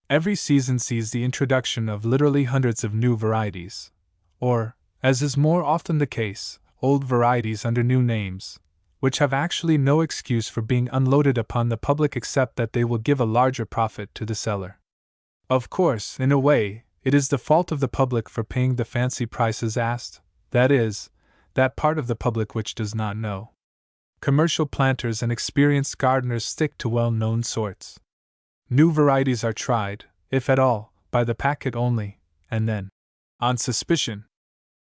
Every season sees the introduction of literally hundreds of new varieties, or, as is more often the case, old varieties under new names, which have actually no excuse for being unloaded upon the public except that they will give a larger profit to the seller. Of course, in a way, it is the fault of the public for paying the fancy prices asked, that is, that part of the public which does not know. Commercial planters and experienced gardeners stick to well-known sorts. New varieties are tried, if at all, by the packet only, and then, on suspicion.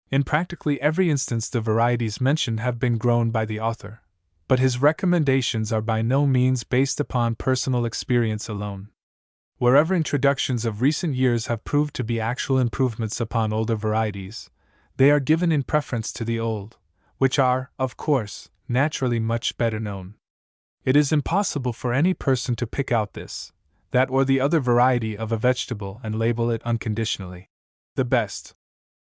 In practically every instance the varieties mentioned have been grown by the author, but his recommendations are by no means based upon personal experience alone. Wherever introductions of recent years have proved to be actual improvements upon older varieties, they are given in preference to the old, which are, of course, naturally much better known. It is impossible for any person to pick out this, that or the other variety of a vegetable and label it unconditionally the best.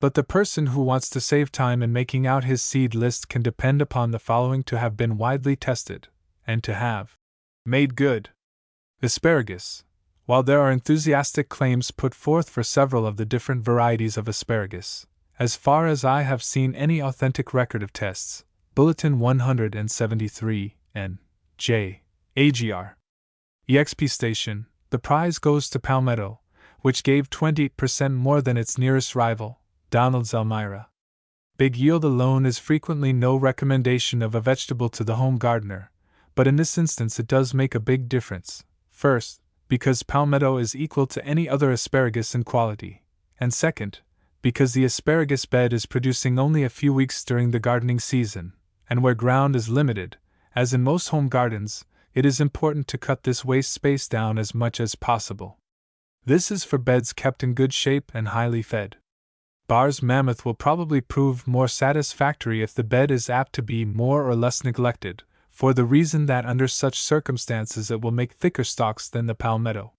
But the person who wants to save time in making out his seed list can depend upon the following to have been widely tested, and to have made good. Asparagus. While there are enthusiastic claims put forth for several of the different varieties of asparagus, as far as I have seen any authentic record of tests, Bulletin 173, N. J. AGR. EXP Station, the prize goes to Palmetto, which gave 20% more than its nearest rival, Donald's Elmira. Big yield alone is frequently no recommendation of a vegetable to the home gardener, but in this instance it does make a big difference. First, because Palmetto is equal to any other asparagus in quality, and second, because the asparagus bed is producing only a few weeks during the gardening season, and where ground is limited, as in most home gardens, it is important to cut this waste space down as much as possible. This is for beds kept in good shape and highly fed. Barr's Mammoth will probably prove more satisfactory if the bed is apt to be more or less neglected, for the reason that under such circumstances it will make thicker stalks than the Palmetto.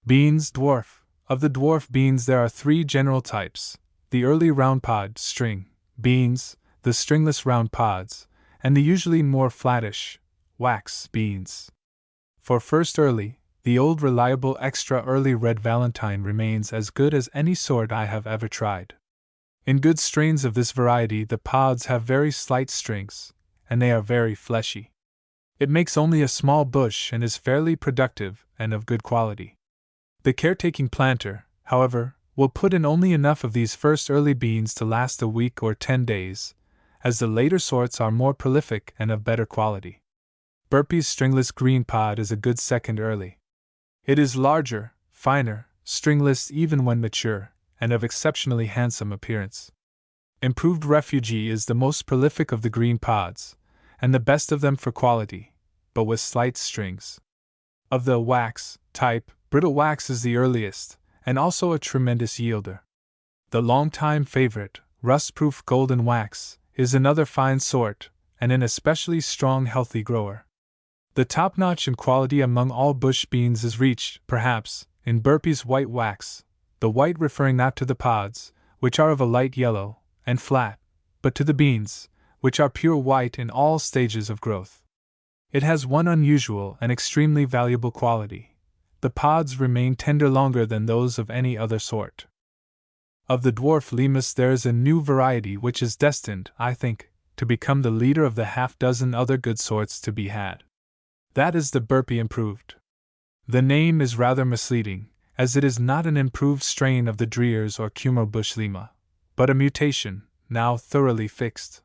Beans dwarf. Of the dwarf beans there are three general types: the early round pod string beans, the stringless round pods, and the usually more flattish wax beans. For first early, the old reliable extra early red Valentine remains as good as any sort I have ever tried. In good strains of this variety the pods have very slight strings, and they are very fleshy. It makes only a small bush and is fairly productive and of good quality. The caretaking planter, however, will put in only enough of these first early beans to last a week or 10 days, as the later sorts are more prolific and of better quality. Burpee's stringless green pod is a good second early. It is larger, finer, stringless even when mature, and of exceptionally handsome appearance. Improved Refugee is the most prolific of the green pods, and the best of them for quality, but with slight strings. Of the wax type, Brittle Wax is the earliest, and also a tremendous yielder. The long-time favorite, Rust-Proof Golden Wax, is another fine sort, and an especially strong, healthy grower. The top notch in quality among all bush beans is reached, perhaps, in Burpee's White Wax, the white referring not to the pods, which are of a light yellow, and flat, but to the beans, which are pure white in all stages of growth. It has one unusual and extremely valuable quality, the pods remain tender longer than those of any other sort. Of the dwarf limas there is a new variety which is destined, I think, to become the leader of the half-dozen other good sorts to be had. That is the Burpee improved. The name is rather misleading, as it is not an improved strain of the Dreers or Kumho bush lima, but a mutation, now thoroughly fixed.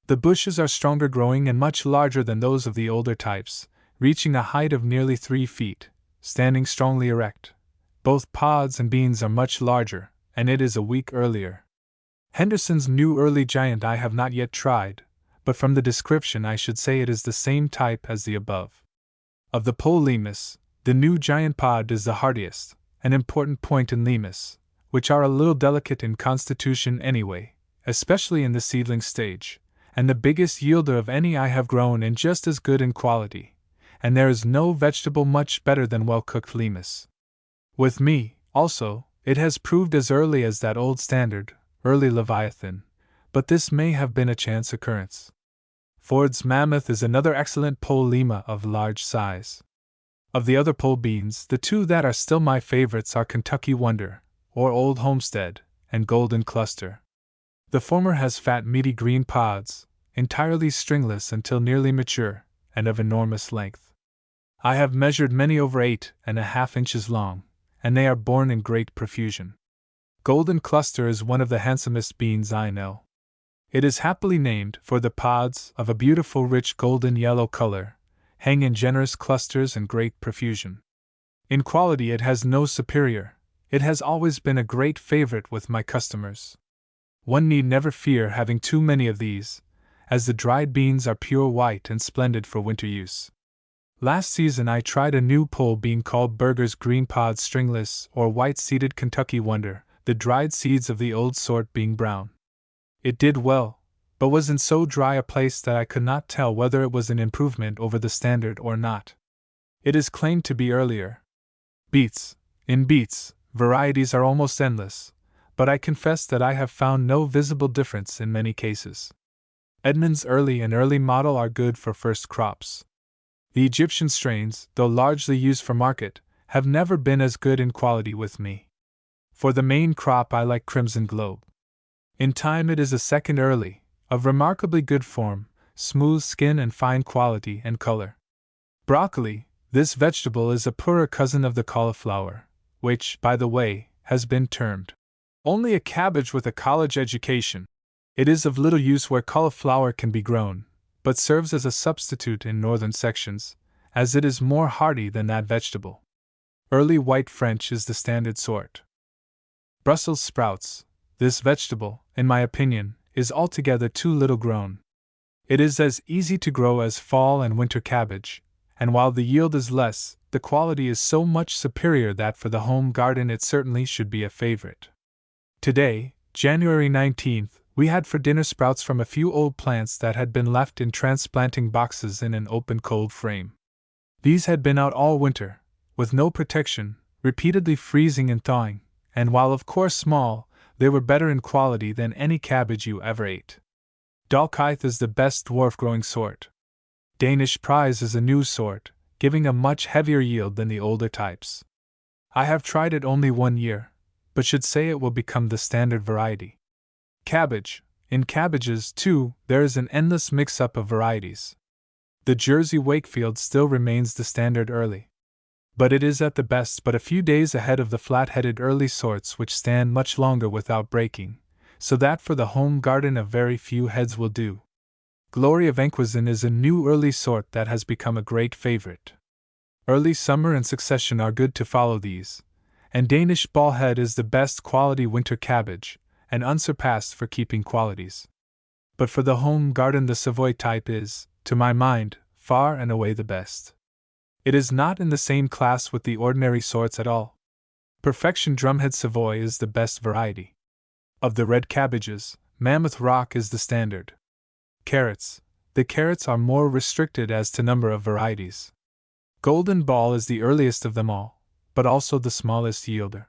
The bushes are stronger growing and much larger than those of the older types, reaching a height of nearly 3 feet, standing strongly erect. Both pods and beans are much larger, and it is a week earlier. Henderson's new early giant I have not yet tried, but from the description I should say it is the same type as the above. Of the pole limas, the new giant pod is the hardiest, an important point in limas, which are a little delicate in constitution anyway, especially in the seedling stage, and the biggest yielder of any I have grown and just as good in quality, and there is no vegetable much better than well-cooked limas. With me, also, it has proved as early as that old standard, early Leviathan, but this may have been a chance occurrence. Ford's Mammoth is another excellent pole lima of large size. Of the other pole beans, the two that are still my favorites are Kentucky Wonder, or Old Homestead, and Golden Cluster. The former has fat meaty green pods, entirely stringless until nearly mature, and of enormous length. I have measured many over 8.5 inches long, and they are borne in great profusion. Golden Cluster is one of the handsomest beans I know. It is happily named, for the pods, of a beautiful rich golden yellow color, hang in generous clusters and great profusion. In quality it has no superior. It has always been a great favorite with my customers. One need never fear having too many of these, as the dried beans are pure white and splendid for winter use. Last season I tried a new pole bean called Berger's Green Pod Stringless or White-Seeded Kentucky Wonder, the dried seeds of the old sort being brown. It did well, but was in so dry a place that I could not tell whether it was an improvement over the standard or not. It is claimed to be earlier. Beets. In beets, varieties are almost endless, but I confess that I have found no visible difference in many cases. Edmund's Early and Early Model are good for first crops. The Egyptian strains, though largely used for market, have never been as good in quality with me. For the main crop I like Crimson Globe. In time it is a second Early, of remarkably good form, smooth skin and fine quality and color. Broccoli, this vegetable is a poorer cousin of the cauliflower, which, by the way, has been termed only a cabbage with a college education. It is of little use where cauliflower can be grown, but serves as a substitute in northern sections, as it is more hardy than that vegetable. Early White French is the standard sort. Brussels sprouts. This vegetable, in my opinion, is altogether too little grown. It is as easy to grow as fall and winter cabbage, and while the yield is less, the quality is so much superior that for the home garden it certainly should be a favorite. Today, January 19th, we had for dinner sprouts from a few old plants that had been left in transplanting boxes in an open cold frame. These had been out all winter, with no protection, repeatedly freezing and thawing, and while of course small, they were better in quality than any cabbage you ever ate. Dalkeith is the best dwarf-growing sort. Danish Prize is a new sort, giving a much heavier yield than the older types. I have tried it only 1 year, but should say it will become the standard variety. Cabbage. In cabbages, too, there is an endless mix-up of varieties. The Jersey Wakefield still remains the standard early, but it is at the best but a few days ahead of the flat-headed early sorts which stand much longer without breaking, so that for the home garden a very few heads will do. Glory of Enquizin is a new early sort that has become a great favorite. Early Summer and Succession are good to follow these, and Danish Ballhead is the best quality winter cabbage, and unsurpassed for keeping qualities. But for the home garden the Savoy type is, to my mind, far and away the best. It is not in the same class with the ordinary sorts at all. Perfection Drumhead Savoy is the best variety. Of the red cabbages, Mammoth Rock is the standard. Carrots. The carrots are more restricted as to number of varieties. Golden Ball is the earliest of them all, but also the smallest yielder.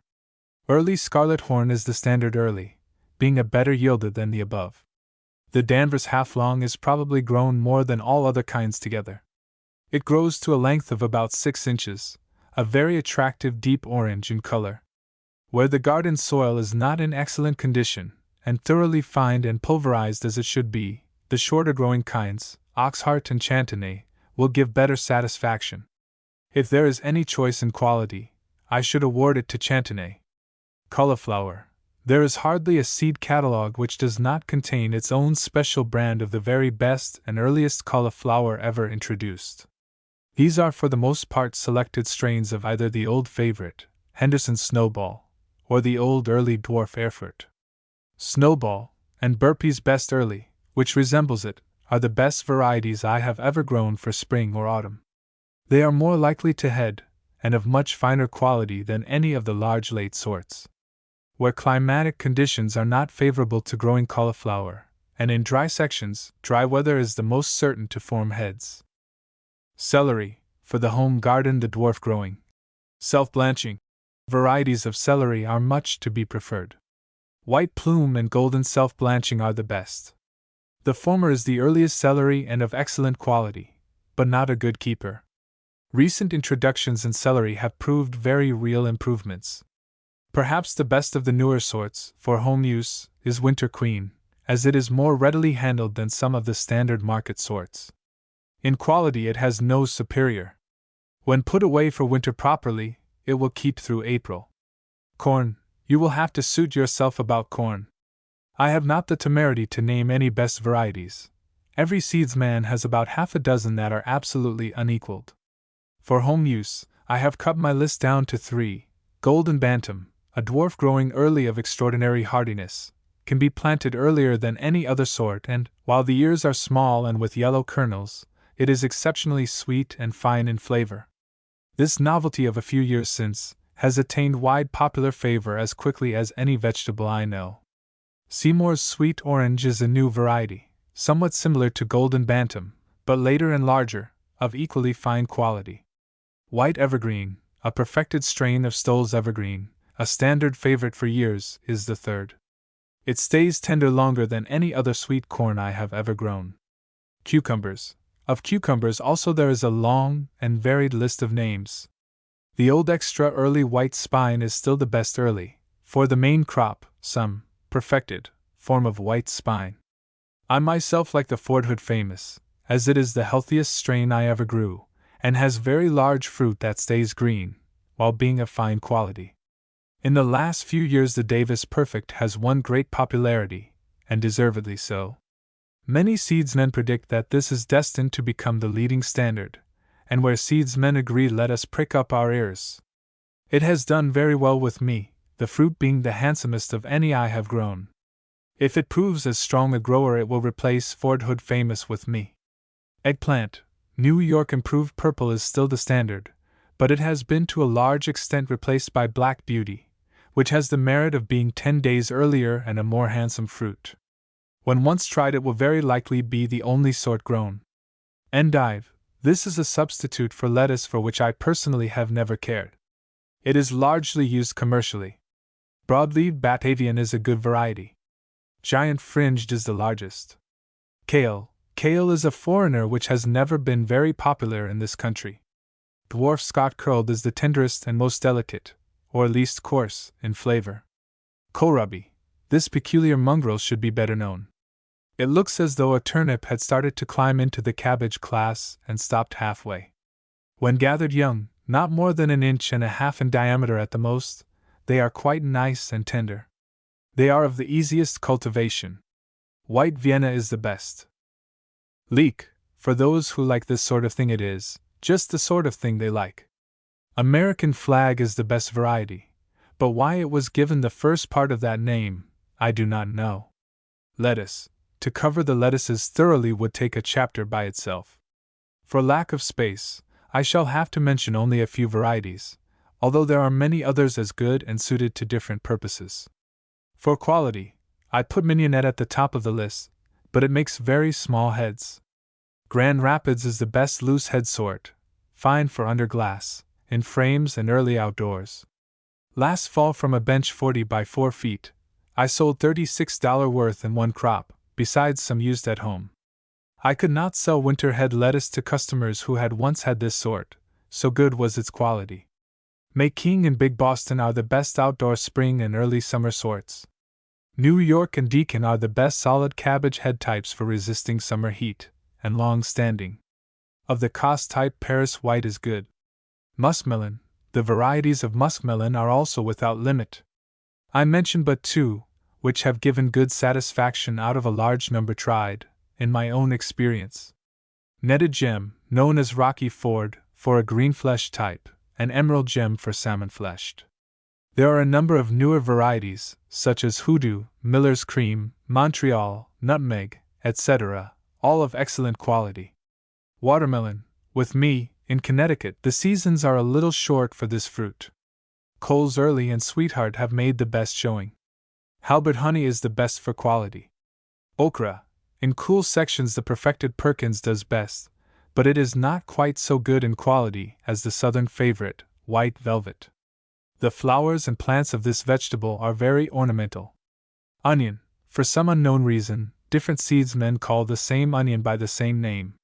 Early Scarlet Horn is the standard early, being a better yielder than the above. The Danvers Half-Long is probably grown more than all other kinds together. It grows to a length of about 6 inches, a very attractive deep orange in color. Where the garden soil is not in excellent condition, and thoroughly fined and pulverized as it should be, the shorter growing kinds, Oxheart and Chantenay, will give better satisfaction. If there is any choice in quality, I should award it to Chantenay. Cauliflower. There is hardly a seed catalog which does not contain its own special brand of the very best and earliest cauliflower ever introduced. These are for the most part selected strains of either the old favorite, Henderson Snowball, or the old early dwarf Erfurt. Snowball, and Burpee's Best Early, which resembles it, are the best varieties I have ever grown for spring or autumn. They are more likely to head, and of much finer quality than any of the large late sorts. Where climatic conditions are not favorable to growing cauliflower, and in dry sections, dry weather is the most certain to form heads. Celery, for the home garden, the dwarf growing, self-blanching varieties of celery are much to be preferred. White plume and golden self-blanching are the best. The former is the earliest celery and of excellent quality, but not a good keeper. Recent introductions in celery have proved very real improvements. Perhaps the best of the newer sorts, for home use, is Winter Queen, as it is more readily handled than some of the standard market sorts. In quality it has no superior. When put away for winter properly, it will keep through April. Corn, you will have to suit yourself about corn. I have not the temerity to name any best varieties. Every seedsman has about half a dozen that are absolutely unequaled. For home use, I have cut my list down to 3. Golden Bantam, a dwarf growing early of extraordinary hardiness, can be planted earlier than any other sort, and, while the ears are small and with yellow kernels, it is exceptionally sweet and fine in flavor. This novelty of a few years since has attained wide popular favor as quickly as any vegetable I know. Seymour's Sweet Orange is a new variety, somewhat similar to Golden Bantam, but later and larger, of equally fine quality. White Evergreen, a perfected strain of Stoll's Evergreen, a standard favorite for years, is the third. It stays tender longer than any other sweet corn I have ever grown. Cucumbers. Of cucumbers also there is a long and varied list of names. The old extra early white spine is still the best early, for the main crop, some perfected form of white spine. I myself like the Fordhood Famous, as it is the healthiest strain I ever grew, and has very large fruit that stays green, while being of fine quality. In the last few years the Davis Perfect has won great popularity, and deservedly so. Many seedsmen predict that this is destined to become the leading standard, and where seedsmen agree let us prick up our ears. It has done very well with me, the fruit being the handsomest of any I have grown. If it proves as strong a grower it will replace Fordhood Famous with me. Eggplant, New York Improved Purple is still the standard, but it has been to a large extent replaced by Black Beauty, which has the merit of being 10 days earlier and a more handsome fruit. When once tried it will very likely be the only sort grown. Endive, this is a substitute for lettuce for which I personally have never cared. It is largely used commercially. Broadleaved Batavian is a good variety. Giant Fringed is the largest. Kale is a foreigner which has never been very popular in this country. Dwarf Scott Curled is the tenderest and most delicate, or least coarse, in flavor. Kohlrabi, this peculiar mongrel should be better known. It looks as though a turnip had started to climb into the cabbage class and stopped halfway. When gathered young, not more than 1.5 inches in diameter at the most, they are quite nice and tender. They are of the easiest cultivation. White Vienna is the best. Leek, for those who like this sort of thing it is, just the sort of thing they like. American Flag is the best variety, but why it was given the first part of that name, I do not know. Lettuce, to cover the lettuces thoroughly would take a chapter by itself. For lack of space, I shall have to mention only a few varieties, although there are many others as good and suited to different purposes. For quality, I put Mignonette at the top of the list, but it makes very small heads. Grand Rapids is the best loose head sort, fine for under glass, in frames and early outdoors. Last fall from a bench 40 by 4 feet, I sold $36 worth in one crop, besides some used at home. I could not sell winter head lettuce to customers who had once had this sort, so good was its quality. King and Big Boston are the best outdoor spring and early summer sorts. New York and Deacon are the best solid cabbage head types for resisting summer heat, and long standing. Of the cost type, Paris White is good. Muskmelon, the varieties of muskmelon are also without limit. I mention but two, which have given good satisfaction out of a large number tried, in my own experience. Netted gem, known as Rocky Ford, for a green-fleshed type, and emerald gem for salmon-fleshed. There are a number of newer varieties, such as Hoodoo, Miller's Cream, Montreal, Nutmeg, etc., all of excellent quality. Watermelon, with me, in Connecticut, the seasons are a little short for this fruit. Cole's Early and Sweetheart have made the best showing. Halbert Honey is the best for quality. Okra, in cool sections the perfected Perkins does best, but it is not quite so good in quality as the southern favorite, White Velvet. The flowers and plants of this vegetable are very ornamental. Onion, for some unknown reason, different seedsmen call the same onion by the same name.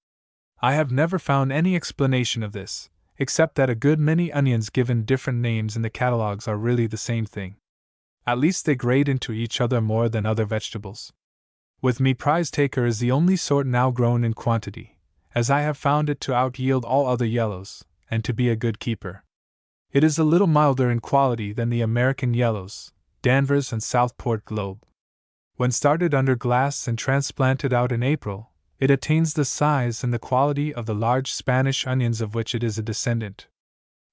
I have never found any explanation of this, except that a good many onions given different names in the catalogs are really the same thing. At least they grade into each other more than other vegetables. With me, Prize Taker is the only sort now grown in quantity, as I have found it to out-yield all other yellows, and to be a good keeper. It is a little milder in quality than the American yellows, Danvers and Southport Globe. When started under glass and transplanted out in April, it attains the size and the quality of the large Spanish onions of which it is a descendant.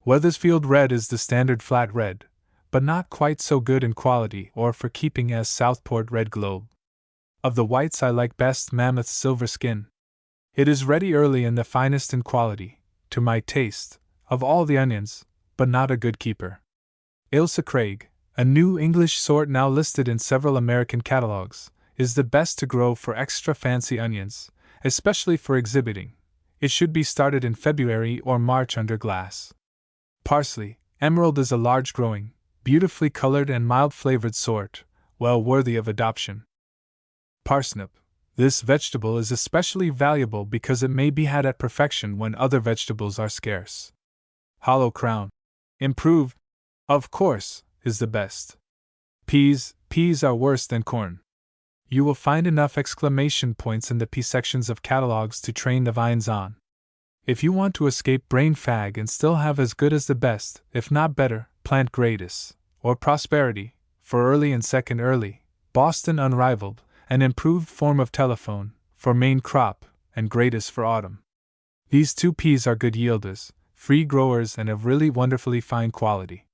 Wethersfield Red is the standard flat red, but not quite so good in quality or for keeping as Southport Red Globe. Of the whites I like best Mammoth's Silver Skin. It is ready early and the finest in quality, to my taste, of all the onions, but not a good keeper. Ailsa Craig, a new English sort now listed in several American catalogs, is the best to grow for extra fancy onions, especially for exhibiting. It should be started in February or March under glass. Parsley, Emerald is a large growing, beautifully colored and mild flavored sort, well worthy of adoption. Parsnip. This vegetable is especially valuable because it may be had at perfection when other vegetables are scarce. Hollow Crown. Improved, of course, is the best. Peas are worse than corn. You will find enough exclamation points in the pea sections of catalogs to train the vines on. If you want to escape brain fag and still have as good as the best, if not better, plant Gratis, or Prosperity, for early and second early, Boston Unrivaled, an improved form of Telephone, for main crop, and Gratis for autumn. These two peas are good yielders, free growers, and of really wonderfully fine quality.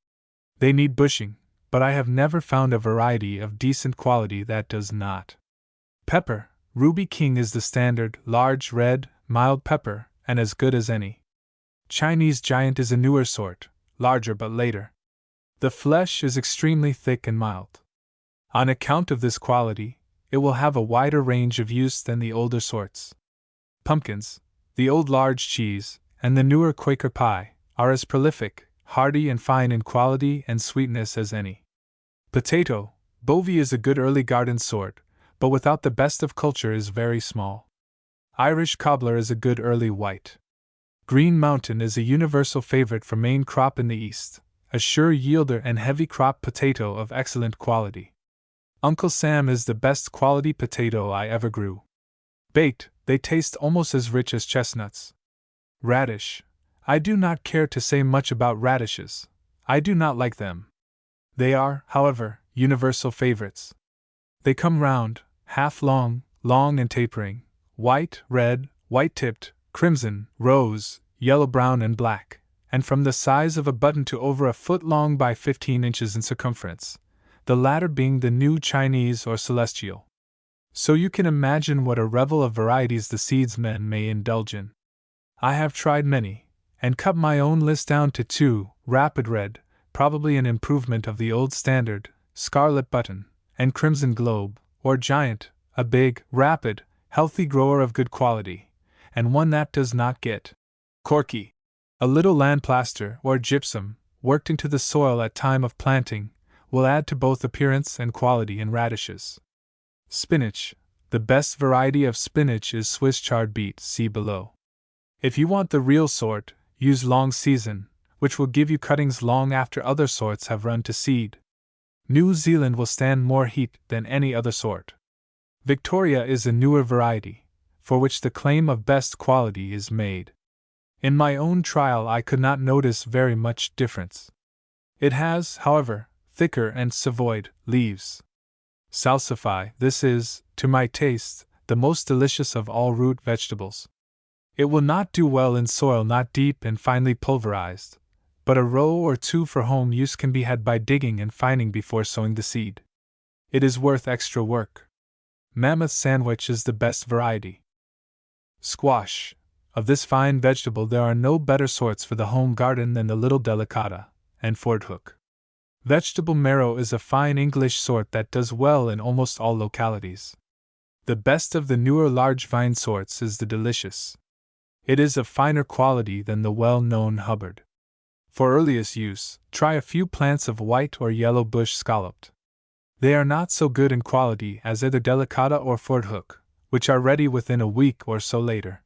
They need bushing, but I have never found a variety of decent quality that does not. Pepper, Ruby King is the standard, large, red, mild pepper, and as good as any. Chinese Giant is a newer sort, larger but later. The flesh is extremely thick and mild. On account of this quality, it will have a wider range of use than the older sorts. Pumpkins, the old large cheese, and the newer Quaker pie, are as prolific, hardy, and fine in quality and sweetness as any. Potato, Bovie is a good early garden sort, but without the best of culture is very small. Irish Cobbler is a good early white. Green Mountain is a universal favorite for main crop in the East, a sure yielder and heavy crop potato of excellent quality. Uncle Sam is the best quality potato I ever grew. Baked, they taste almost as rich as chestnuts. Radish. I do not care to say much about radishes. I do not like them. They are, however, universal favorites. They come round, half long, long and tapering, white, red, white-tipped, crimson, rose, yellow-brown and black, and from the size of a button to over a foot long by 15 inches in circumference, the latter being the new Chinese or celestial. So you can imagine what a revel of varieties the seedsmen may indulge in. I have tried many, and cut my own list down to two: Rapid Red, probably an improvement of the old standard, Scarlet Button, and Crimson Globe, or Giant, a big, rapid, healthy grower of good quality, and one that does not get corky. A little land plaster or gypsum, worked into the soil at time of planting, will add to both appearance and quality in radishes. Spinach. The best variety of spinach is Swiss chard beet, see below. If you want the real sort, use Long Season, which will give you cuttings long after other sorts have run to seed. New Zealand will stand more heat than any other sort. Victoria is a newer variety, for which the claim of best quality is made. In my own trial I could not notice very much difference. It has, however, thicker and savoyed leaves. Salsify, this is, to my taste, the most delicious of all root vegetables. It will not do well in soil not deep and finely pulverized, but a row or two for home use can be had by digging and fining before sowing the seed. It is worth extra work. Mammoth sandwich is the best variety. Squash. Of this fine vegetable there are no better sorts for the home garden than the little delicata and fordhook. Vegetable marrow is a fine English sort that does well in almost all localities. The best of the newer large vine sorts is the delicious. It is of finer quality than the well-known Hubbard. For earliest use, try a few plants of white or yellow bush scalloped. They are not so good in quality as either delicata or fordhook, which are ready within a week or so later.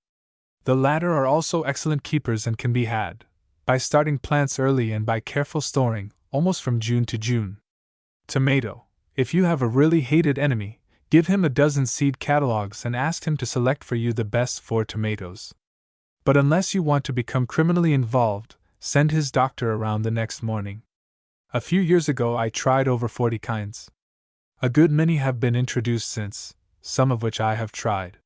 The latter are also excellent keepers and can be had, by starting plants early and by careful storing, almost from June to June. Tomato. If you have a really hated enemy, give him a dozen seed catalogs and ask him to select for you the best 4 tomatoes. But unless you want to become criminally involved, send his doctor around the next morning. A few years ago I tried over 40 kinds. A good many have been introduced since, some of which I have tried.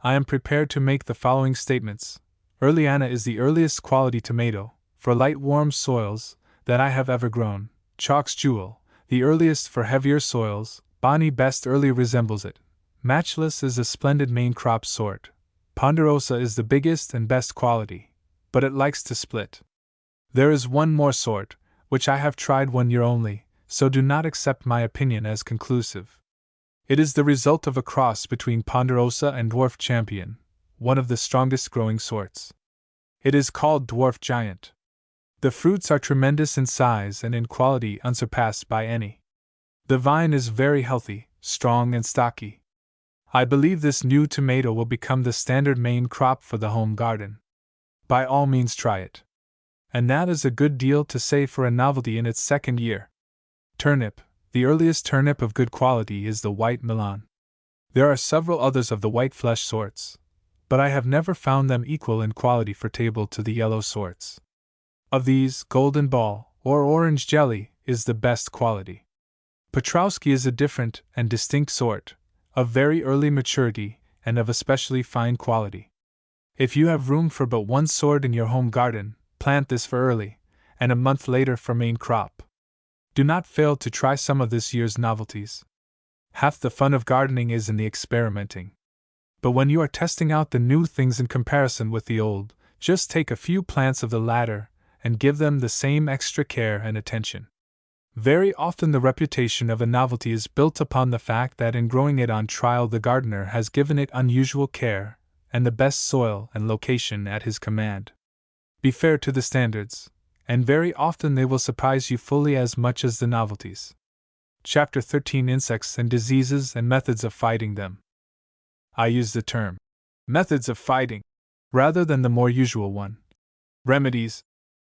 I am prepared to make the following statements. Earliana is the earliest quality tomato, for light warm soils, that I have ever grown. Chalk's Jewel, the earliest for heavier soils. Bonnie best early resembles it. Matchless is a splendid main crop sort. Ponderosa is the biggest and best quality, but it likes to split. There is one more sort, which I have tried 1 year only, so do not accept my opinion as conclusive. It is the result of a cross between Ponderosa and Dwarf Champion, one of the strongest growing sorts. It is called Dwarf Giant. The fruits are tremendous in size and in quality unsurpassed by any. The vine is very healthy, strong and stocky. I believe this new tomato will become the standard main crop for the home garden. By all means try it. And that is a good deal to say for a novelty in its 2nd year. Turnip. The earliest turnip of good quality is the white Milan. There are several others of the white flesh sorts, but I have never found them equal in quality for table to the yellow sorts. Of these, Golden Ball, or Orange Jelly, is the best quality. Petrowski is a different and distinct sort, of very early maturity and of especially fine quality. If you have room for but one sort in your home garden, plant this for early, and a month later for main crop. Do not fail to try some of this year's novelties. Half the fun of gardening is in the experimenting. But when you are testing out the new things in comparison with the old, just take a few plants of the latter and give them the same extra care and attention. Very often the reputation of a novelty is built upon the fact that in growing it on trial the gardener has given it unusual care and the best soil and location at his command. Be fair to the standards, and very often they will surprise you fully as much as the novelties. Chapter 13: Insects and Diseases and Methods of Fighting Them. I use the term methods of fighting rather than the more usual one, remedies,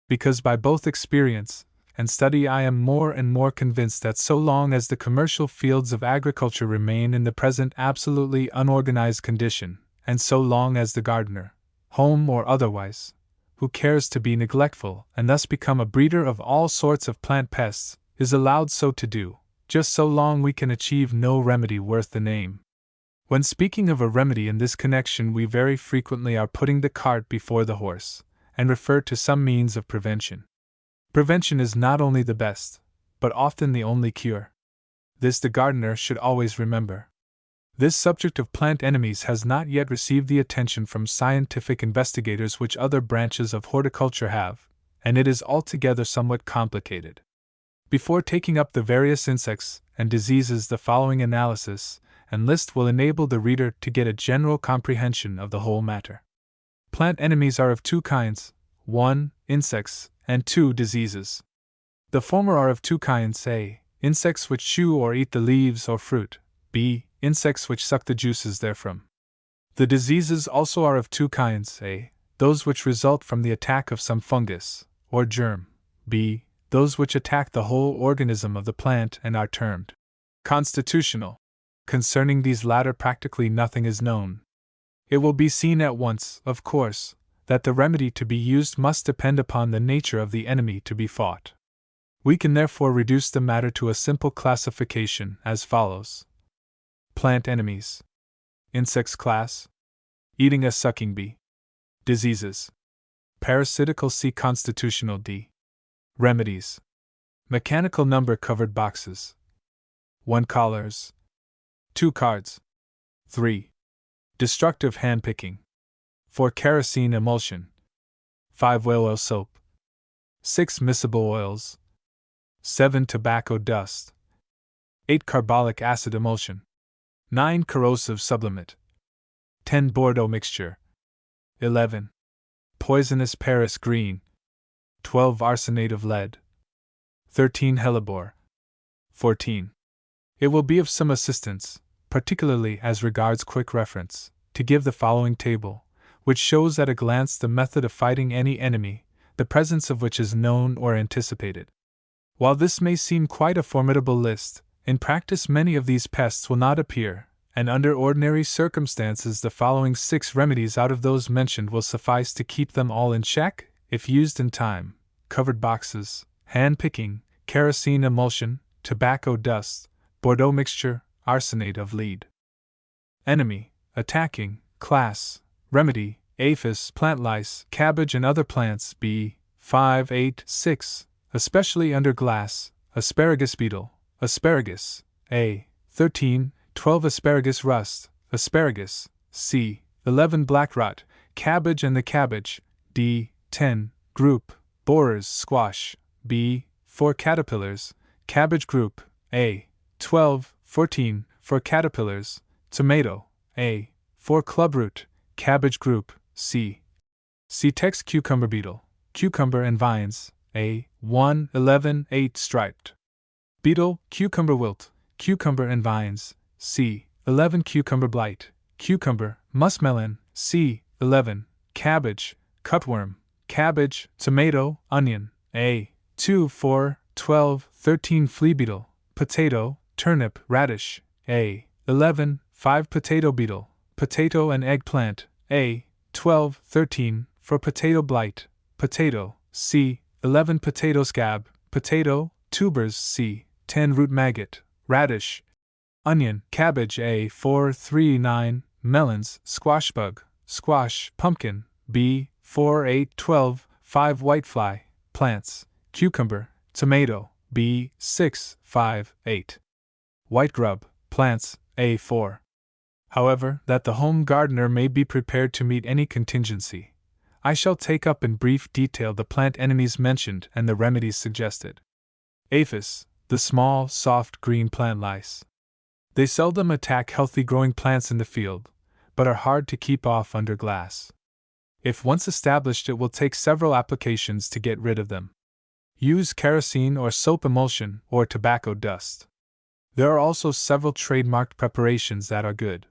because by both experience and study I am more and more convinced that so long as the commercial fields of agriculture remain in the present absolutely unorganized condition, and so long as the gardener, home or otherwise, who cares to be neglectful and thus become a breeder of all sorts of plant pests, is allowed so to do, just so long we can achieve no remedy worth the name. When speaking of a remedy in this connection we very frequently are putting the cart before the horse, and refer to some means of prevention. Prevention is not only the best, but often the only cure. This the gardener should always remember. This subject of plant enemies has not yet received the attention from scientific investigators which other branches of horticulture have, and it is altogether somewhat complicated. Before taking up the various insects and diseases, the following analysis and list will enable the reader to get a general comprehension of the whole matter. Plant enemies are of 2 kinds: 1. Insects, and 2. Diseases. The former are of 2 kinds: A. Insects which chew or eat the leaves or fruit, B. Insects which suck the juices therefrom. The diseases also are of 2 kinds: A. Those which result from the attack of some fungus, or germ. B. Those which attack the whole organism of the plant and are termed constitutional. Concerning these latter, practically nothing is known. It will be seen at once, of course, that the remedy to be used must depend upon the nature of the enemy to be fought. We can therefore reduce the matter to a simple classification as follows. Plant enemies. Insects class. Eating a sucking bee. Diseases. Parasitical C. Constitutional D. Remedies. Mechanical number covered boxes. 1 collars. 2 cards. 3. Destructive hand picking. 4 kerosene emulsion. 5 whale oil soap. 6 miscible oils. 7 tobacco dust. 8 carbolic acid emulsion. 9 corrosive sublimate. 10 Bordeaux mixture. 11 poisonous Paris green. 12 arsenate of lead. 13 hellebore. 14. It will be of some assistance, particularly as regards quick reference, to give the following table, which shows at a glance the method of fighting any enemy, the presence of which is known or anticipated. While this may seem quite a formidable list, in practice many of these pests will not appear, and under ordinary circumstances the following 6 remedies out of those mentioned will suffice to keep them all in check, if used in time: covered boxes, hand picking, kerosene emulsion, tobacco dust, Bordeaux mixture, arsenate of lead. Enemy, attacking, class, remedy, aphis, plant lice, cabbage and other plants. B. 5, 8, 6, especially under glass, asparagus beetle, asparagus. A. 13, 12 asparagus rust, asparagus. C. 11 black rot, cabbage and the cabbage. D. 10 group, borers, squash. B. 4 caterpillars, cabbage group. A. 12, 14 for caterpillars, tomato. A. 4 clubroot, cabbage group. C. C-tex cucumber beetle, cucumber and vines. A. 1, 11, 8 striped beetle, cucumber wilt, cucumber and vines. C. 11 cucumber blight, cucumber, muskmelon. C. 11 cabbage, cutworm, cabbage, tomato, onion. A. 2, 4, 12, 13 flea beetle, potato, turnip, radish. A. 11, 5 potato beetle, potato and eggplant. A. 12, 13 for potato blight, potato. C. 11 potato scab, potato, tubers. C. 10 root maggot, radish, onion, cabbage. A. 4, 3, 9 melons, squash bug, squash, pumpkin. B. 4, 8, 12 5 whitefly, plants, cucumber, tomato. B. 6, 5, 8 white grub, plants. A. 4. However, that the home gardener may be prepared to meet any contingency, I shall take up in brief detail the plant enemies mentioned and the remedies suggested. Aphis, the small, soft green plant lice. They seldom attack healthy growing plants in the field, but are hard to keep off under glass. If once established, it will take several applications to get rid of them. Use kerosene or soap emulsion or tobacco dust. There are also several trademarked preparations that are good.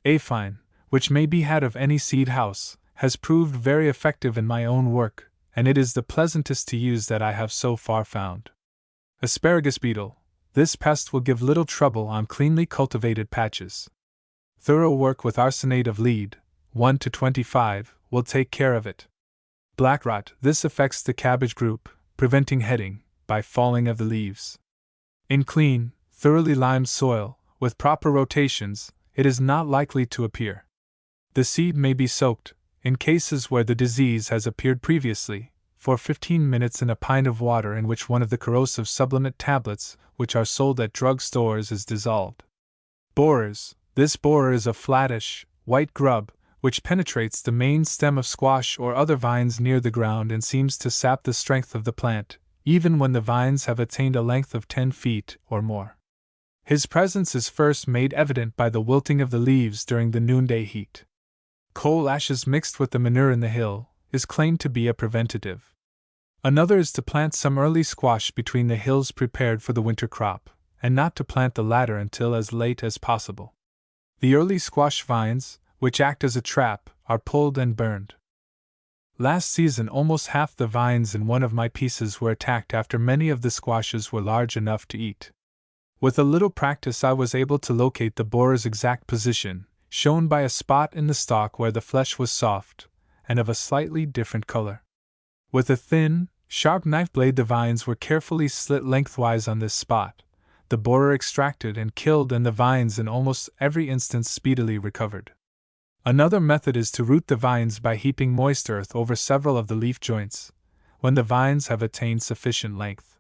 Aphine, which may be had of any seed house, has proved very effective in my own work, and it is the pleasantest to use that I have so far found. Asparagus beetle. This pest will give little trouble on cleanly cultivated patches. Thorough work with arsenate of lead, 1 to 25, will take care of it. Black rot. This affects the cabbage group, preventing heading, by falling of the leaves. In clean, thoroughly limed soil, with proper rotations, it is not likely to appear. The seed may be soaked, in cases where the disease has appeared previously, for 15 minutes in a pint of water in which one of the corrosive sublimate tablets, which are sold at drug stores, is dissolved. Borers. This borer is a flattish, white grub, which penetrates the main stem of squash or other vines near the ground and seems to sap the strength of the plant, even when the vines have attained a length of 10 feet or more. His presence is first made evident by the wilting of the leaves during the noonday heat. Coal ashes mixed with the manure in the hill is claimed to be a preventative. Another is to plant some early squash between the hills prepared for the winter crop, and not to plant the latter until as late as possible. The early squash vines, which act as a trap, are pulled and burned. Last season, almost half the vines in one of my pieces were attacked after many of the squashes were large enough to eat. With a little practice, I was able to locate the borer's exact position, shown by a spot in the stalk where the flesh was soft and of a slightly different color. With a thin, sharp knife blade, the vines were carefully slit lengthwise on this spot, the borer extracted and killed, and the vines in almost every instance speedily recovered. Another method is to root the vines by heaping moist earth over several of the leaf joints, when the vines have attained sufficient length.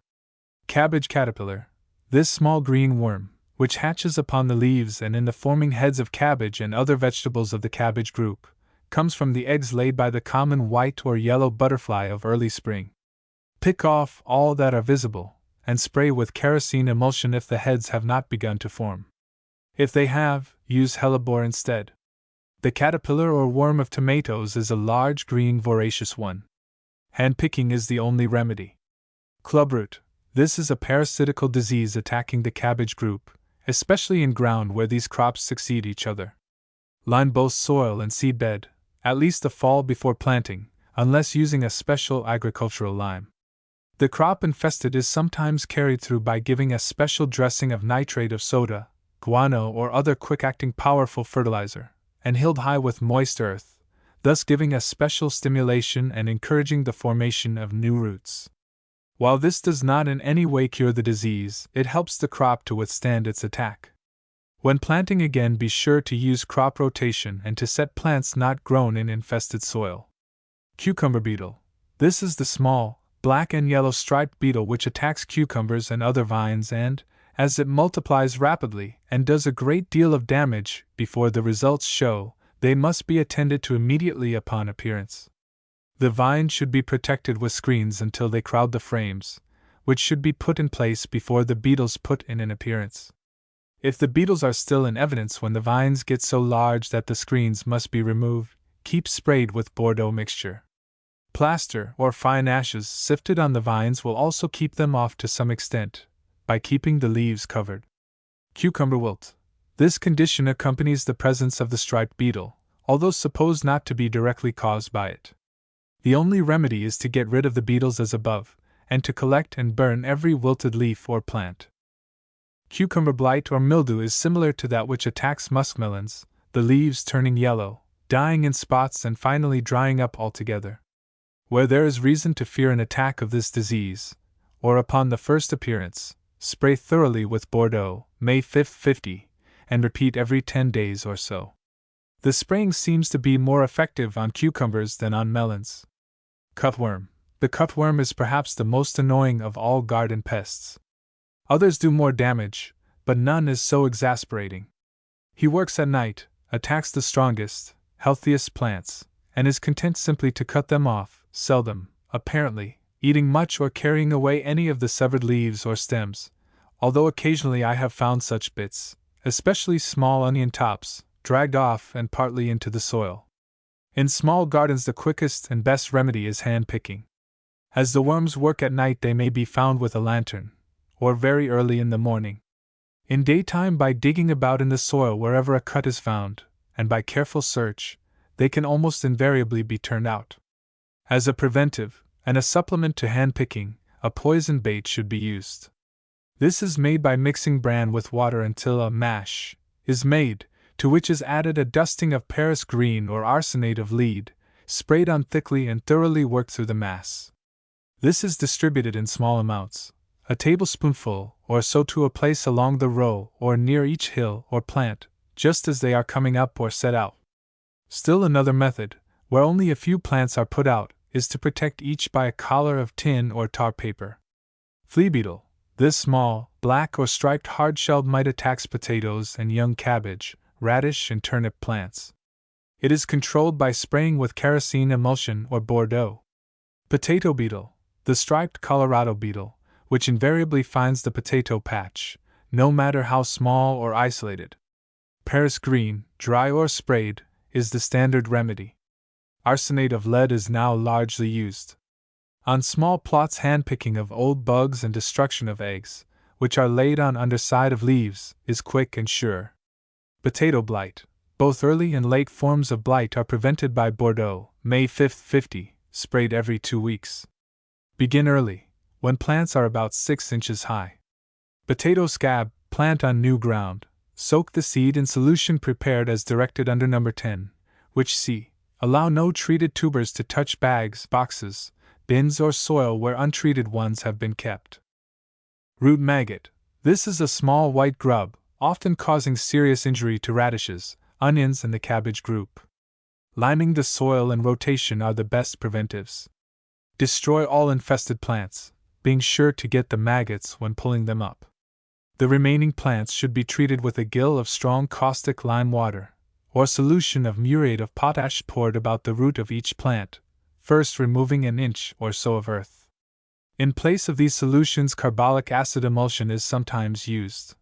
Cabbage caterpillar. This small green worm, which hatches upon the leaves and in the forming heads of cabbage and other vegetables of the cabbage group, comes from the eggs laid by the common white or yellow butterfly of early spring. Pick off all that are visible, and spray with kerosene emulsion if the heads have not begun to form. If they have, use hellebore instead. The caterpillar or worm of tomatoes is a large, green, voracious one. Hand-picking is the only remedy. Clubroot. This is a parasitical disease attacking the cabbage group, especially in ground where these crops succeed each other. Line both soil and seedbed, at least a fall before planting, unless using a special agricultural lime. The crop infested is sometimes carried through by giving a special dressing of nitrate of soda, guano, or other quick-acting powerful fertilizer, and hilled high with moist earth, thus giving a special stimulation and encouraging the formation of new roots. While this does not in any way cure the disease, it helps the crop to withstand its attack. When planting again, be sure to use crop rotation and to set plants not grown in infested soil. Cucumber beetle. This is the small, black and yellow striped beetle which attacks cucumbers and other vines and, as it multiplies rapidly and does a great deal of damage before the results show, they must be attended to immediately upon appearance. The vines should be protected with screens until they crowd the frames, which should be put in place before the beetles put in an appearance. If the beetles are still in evidence when the vines get so large that the screens must be removed, keep sprayed with Bordeaux mixture. Plaster or fine ashes sifted on the vines will also keep them off to some extent, by keeping the leaves covered. Cucumber wilt. This condition accompanies the presence of the striped beetle, although supposed not to be directly caused by it. The only remedy is to get rid of the beetles as above, and to collect and burn every wilted leaf or plant. Cucumber blight or mildew is similar to that which attacks muskmelons, the leaves turning yellow, dying in spots, and finally drying up altogether. Where there is reason to fear an attack of this disease, or upon the first appearance, spray thoroughly with Bordeaux, May 5, 50, and repeat every 10 days or so. The spraying seems to be more effective on cucumbers than on melons. Cutworm. The cutworm is perhaps the most annoying of all garden pests. Others do more damage, but none is so exasperating. He works at night, attacks the strongest, healthiest plants, and is content simply to cut them off, seldom, apparently, eating much or carrying away any of the severed leaves or stems, although occasionally I have found such bits, especially small onion tops, dragged off and partly into the soil. In small gardens the quickest and best remedy is hand-picking. As the worms work at night they may be found with a lantern, or very early in the morning. In daytime by digging about in the soil wherever a cut is found, and by careful search, they can almost invariably be turned out. As a preventive, and a supplement to hand-picking, a poison bait should be used. This is made by mixing bran with water until a mash is made, to which is added a dusting of Paris green or arsenate of lead, sprayed on thickly and thoroughly worked through the mass. This is distributed in small amounts, a tablespoonful or so to a place along the row or near each hill or plant, just as they are coming up or set out. Still another method, where only a few plants are put out, is to protect each by a collar of tin or tar paper. Flea beetle. This small, black or striped hard-shelled mite attacks potatoes and young cabbage, radish and turnip plants. It is controlled by spraying with kerosene emulsion or Bordeaux. Potato beetle. The striped Colorado beetle, which invariably finds the potato patch, no matter how small or isolated. Paris green, dry or sprayed, is the standard remedy. Arsenate of lead is now largely used. On small plots hand-picking of old bugs and destruction of eggs, which are laid on underside of leaves, is quick and sure. Potato blight. Both early and late forms of blight are prevented by Bordeaux, May 5, 50, sprayed every 2 weeks. Begin early, when plants are about 6 inches high. Potato scab, plant on new ground. Soak the seed in solution prepared as directed under number 10, which C. Allow no treated tubers to touch bags, boxes, bins, or soil where untreated ones have been kept. Root maggot. This is a small white grub, often causing serious injury to radishes, onions, and the cabbage group. Liming the soil and rotation are the best preventives. Destroy all infested plants, being sure to get the maggots when pulling them up. The remaining plants should be treated with a gill of strong caustic lime water, or solution of muriate of potash poured about the root of each plant, first removing an inch or so of earth. In place of these solutions, carbolic acid emulsion is sometimes used,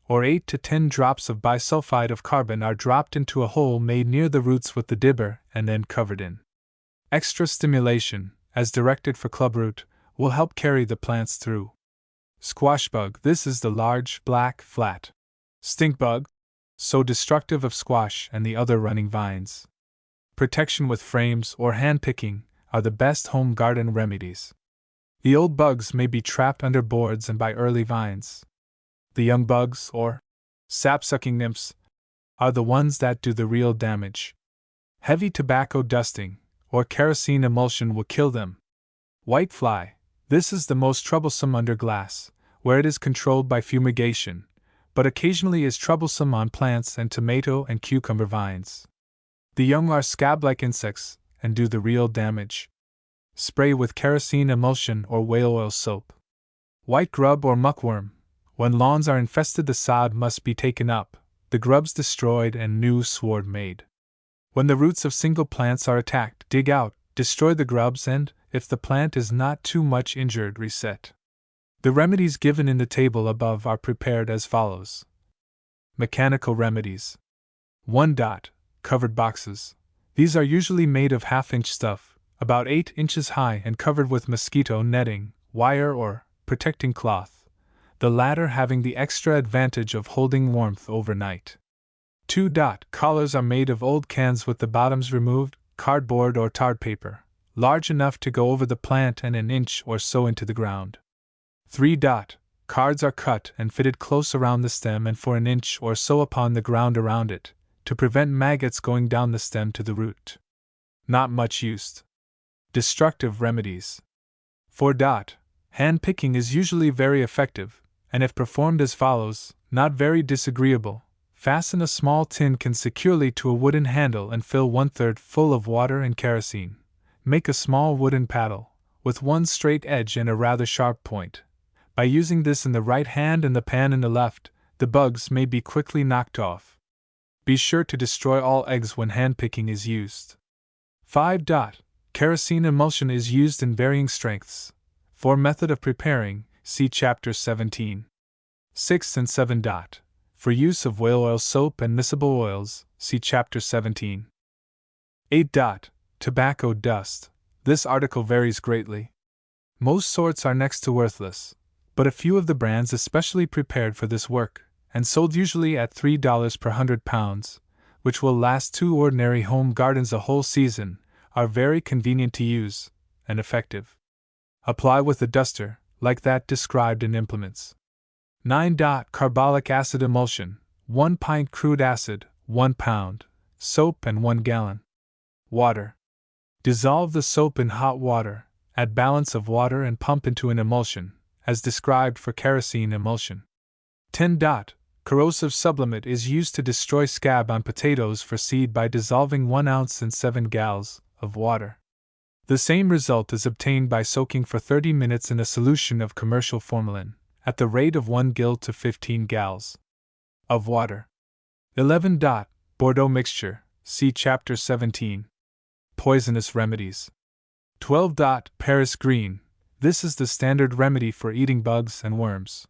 or 8 to 10 drops of bisulfide of carbon are dropped into a hole made near the roots with the dibber and then covered in. Extra stimulation, as directed for clubroot, will help carry the plants through. Squash bug. This is the large, black, flat stink bug, so destructive of squash and the other running vines. Protection with frames or hand picking are the best home garden remedies. The old bugs may be trapped under boards and by early vines. The young bugs, or sap-sucking nymphs, are the ones that do the real damage. Heavy tobacco dusting or kerosene emulsion will kill them. White fly. This is the most troublesome under glass, where it is controlled by fumigation, but occasionally is troublesome on plants and tomato and cucumber vines. The young are scab-like insects and do the real damage. Spray with kerosene emulsion or whale oil soap. White grub or muckworm. When lawns are infested, the sod must be taken up, the grubs destroyed, and new sward made. When the roots of single plants are attacked, dig out, destroy the grubs, and, if the plant is not too much injured, reset. The remedies given in the table above are prepared as follows. Mechanical remedies. 1. Covered boxes. These are usually made of half-inch stuff, about 8 inches high, and covered with mosquito netting, wire, or protecting cloth, the latter having the extra advantage of holding warmth overnight. 2. Collars are made of old cans with the bottoms removed, cardboard or tarred paper, large enough to go over the plant and an inch or so into the ground. 3. Cards are cut and fitted close around the stem and for an inch or so upon the ground around it, to prevent maggots going down the stem to the root. Not much used. Destructive remedies. 4. Hand picking is usually very effective, and if performed as follows, not very disagreeable. Fasten a small tin can securely to a wooden handle and fill 1/3 full of water and kerosene. Make a small wooden paddle, with one straight edge and a rather sharp point. By using this in the right hand and the pan in the left, the bugs may be quickly knocked off. Be sure to destroy all eggs when hand picking is used. 5. Kerosene emulsion is used in varying strengths. For method of preparing, see Chapter 17. 6 and 7. For use of whale oil soap and miscible oils, see Chapter 17. 8. Tobacco dust. This article varies greatly. Most sorts are next to worthless, but a few of the brands especially prepared for this work, and sold usually at $3 per 100 pounds, which will last 2 ordinary home gardens a whole season, are very convenient to use, and effective. Apply with a duster, like that described in implements. 9. Carbolic acid emulsion, 1 pint crude acid, 1 pound, soap and 1 gallon. Water. Dissolve the soap in hot water, add balance of water and pump into an emulsion, as described for kerosene emulsion. 10. Corrosive sublimate is used to destroy scab on potatoes for seed by dissolving 1 ounce in 7 gallons of water. The same result is obtained by soaking for 30 minutes in a solution of commercial formalin, at the rate of 1 gill to 15 gallons of water. 11. Bordeaux mixture, see Chapter 17. Poisonous remedies. 12. Paris green. This is the standard remedy for eating bugs and worms.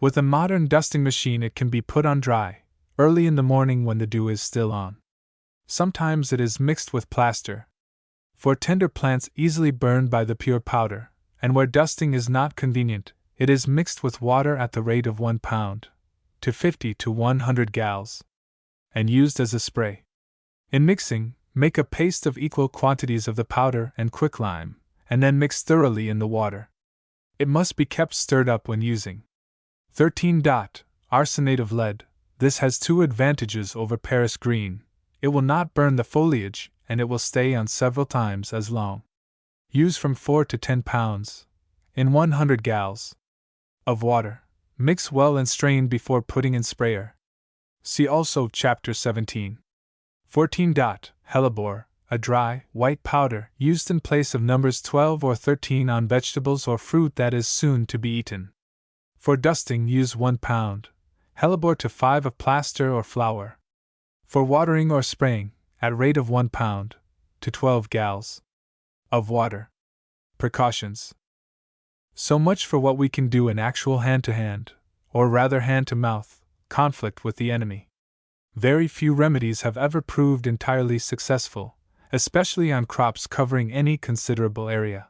With a modern dusting machine, it can be put on dry, early in the morning when the dew is still on. Sometimes it is mixed with plaster. For tender plants easily burned by the pure powder, and where dusting is not convenient, it is mixed with water at the rate of 1 pound to 50 to 100 gallons, and used as a spray. In mixing, make a paste of equal quantities of the powder and quicklime, and then mix thoroughly in the water. It must be kept stirred up when using. 13. Arsenate of lead. This has two advantages over Paris green: it will not burn the foliage, and it will stay on several times as long. Use from 4 to 10 pounds in 100 gallons of water. Mix well and strain before putting in sprayer. See also Chapter 17. 14. Hellebore, a dry, white powder used in place of numbers 12 or 13 on vegetables or fruit that is soon to be eaten. For dusting, use 1 pound hellebore to 5 of plaster or flour. For watering or spraying, at rate of 1 pound to 12 gallons of water. Precautions. So much for what we can do in actual hand-to-hand, or rather hand-to-mouth, conflict with the enemy. Very few remedies have ever proved entirely successful, especially on crops covering any considerable area.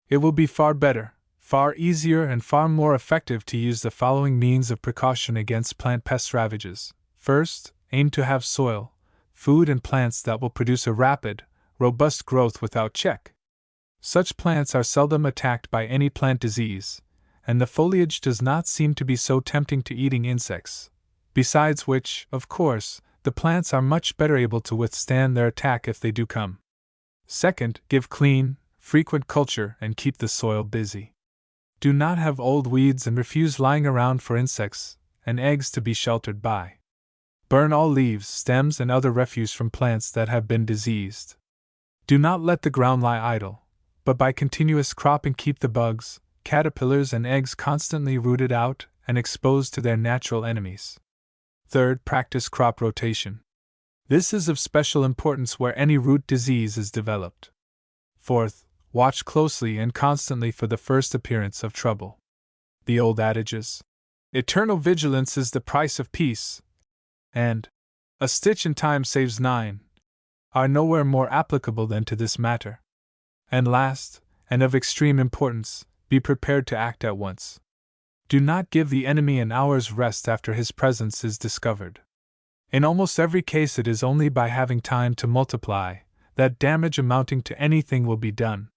It will be far better, far easier, and far more effective to use the following means of precaution against plant pest ravages. First, aim to have soil, food, and plants that will produce a rapid, robust growth without check. Such plants are seldom attacked by any plant disease, and the foliage does not seem to be so tempting to eating insects. Besides which, of course, the plants are much better able to withstand their attack if they do come. Second, give clean, frequent culture and keep the soil busy. Do not have old weeds and refuse lying around for insects and eggs to be sheltered by. Burn all leaves, stems, and other refuse from plants that have been diseased. Do not let the ground lie idle, but by continuous cropping keep the bugs, caterpillars, and eggs constantly rooted out and exposed to their natural enemies. Third, practice crop rotation. This is of special importance where any root disease is developed. Fourth, watch closely and constantly for the first appearance of trouble. The old adages, "Eternal vigilance is the price of peace," and "A stitch in time saves 9," are nowhere more applicable than to this matter. And last, and of extreme importance, be prepared to act at once. Do not give the enemy an hour's rest after his presence is discovered. In almost every case it is only by having time to multiply that damage amounting to anything will be done.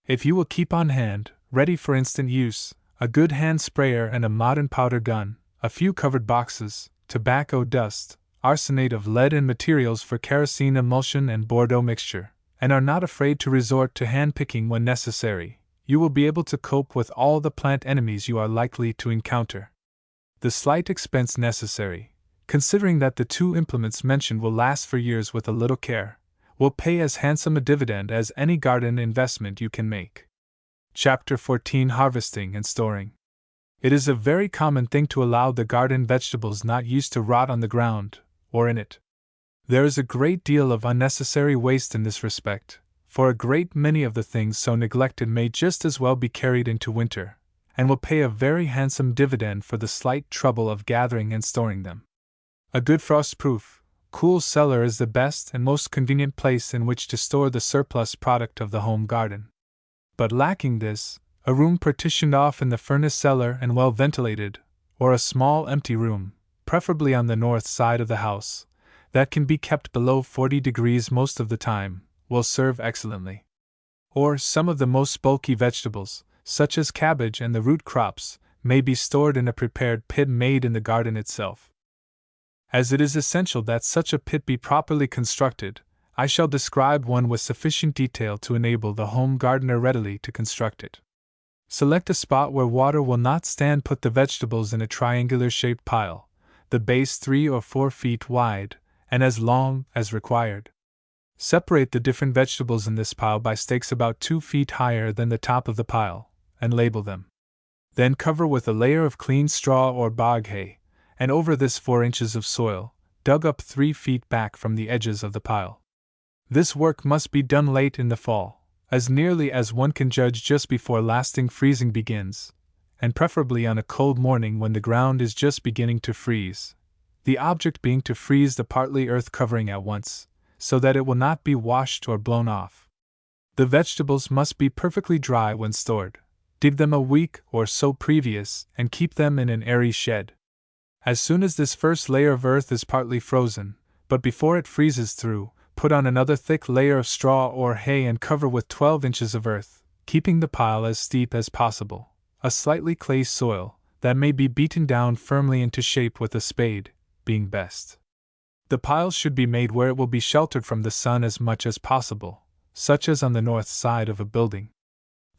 If you will keep on hand, ready for instant use, a good hand sprayer and a modern powder gun, a few covered boxes, tobacco dust, arsenate of lead, and materials for kerosene emulsion and Bordeaux mixture, and are not afraid to resort to hand-picking when necessary, you will be able to cope with all the plant enemies you are likely to encounter. The slight expense necessary, considering that the two implements mentioned will last for years with a little care, will pay as handsome a dividend as any garden investment you can make. Chapter 14. Harvesting and Storing. It is a very common thing to allow the garden vegetables not used to rot on the ground, or in it. There is a great deal of unnecessary waste in this respect, for a great many of the things so neglected may just as well be carried into winter, and will pay a very handsome dividend for the slight trouble of gathering and storing them. A good frost-proof, cool cellar is the best and most convenient place in which to store the surplus product of the home garden. But lacking this, a room partitioned off in the furnace cellar and well ventilated, or a small empty room, preferably on the north side of the house, that can be kept below 40 degrees most of the time, will serve excellently. Or some of the most bulky vegetables, such as cabbage and the root crops, may be stored in a prepared pit made in the garden itself. As it is essential that such a pit be properly constructed, I shall describe one with sufficient detail to enable the home gardener readily to construct it. Select a spot where water will not stand. Put the vegetables in a triangular-shaped pile, the base 3 or 4 feet wide, and as long as required. Separate the different vegetables in this pile by stakes about 2 feet higher than the top of the pile, and label them. Then cover with a layer of clean straw or bog hay, and over this 4 inches of soil, dug up 3 feet back from the edges of the pile. This work must be done late in the fall, as nearly as one can judge just before lasting freezing begins, and preferably on a cold morning when the ground is just beginning to freeze, the object being to freeze the partly earth covering at once, so that it will not be washed or blown off. The vegetables must be perfectly dry when stored. Dig them a week or so previous and keep them in an airy shed. As soon as this first layer of earth is partly frozen, but before it freezes through, put on another thick layer of straw or hay and cover with 12 inches of earth, keeping the pile as steep as possible, a slightly clay soil that may be beaten down firmly into shape with a spade, being best. The pile should be made where it will be sheltered from the sun as much as possible, such as on the north side of a building.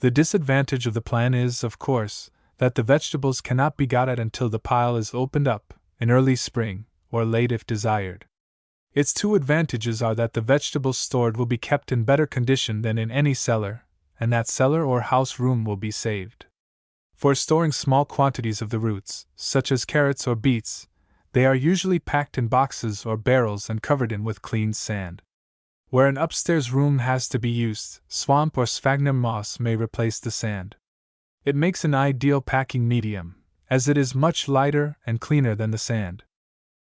The disadvantage of the plan is, of course, that the vegetables cannot be got at until the pile is opened up, in early spring, or late if desired. Its two advantages are that the vegetables stored will be kept in better condition than in any cellar, and that cellar or house room will be saved. For storing small quantities of the roots, such as carrots or beets, they are usually packed in boxes or barrels and covered in with clean sand. Where an upstairs room has to be used, swamp or sphagnum moss may replace the sand. It makes an ideal packing medium, as it is much lighter and cleaner than the sand.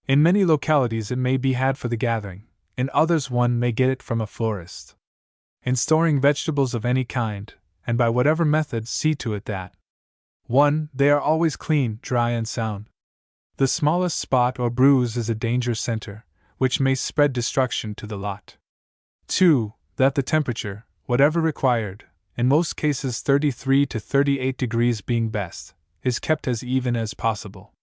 In many localities it may be had for the gathering, in others one may get it from a florist. In storing vegetables of any kind, and by whatever method, see to it that 1. They are always clean, dry and sound. The smallest spot or bruise is a danger center, which may spread destruction to the lot. 2. That the temperature, whatever required, in most cases 33 to 38 degrees being best, is kept as even as possible.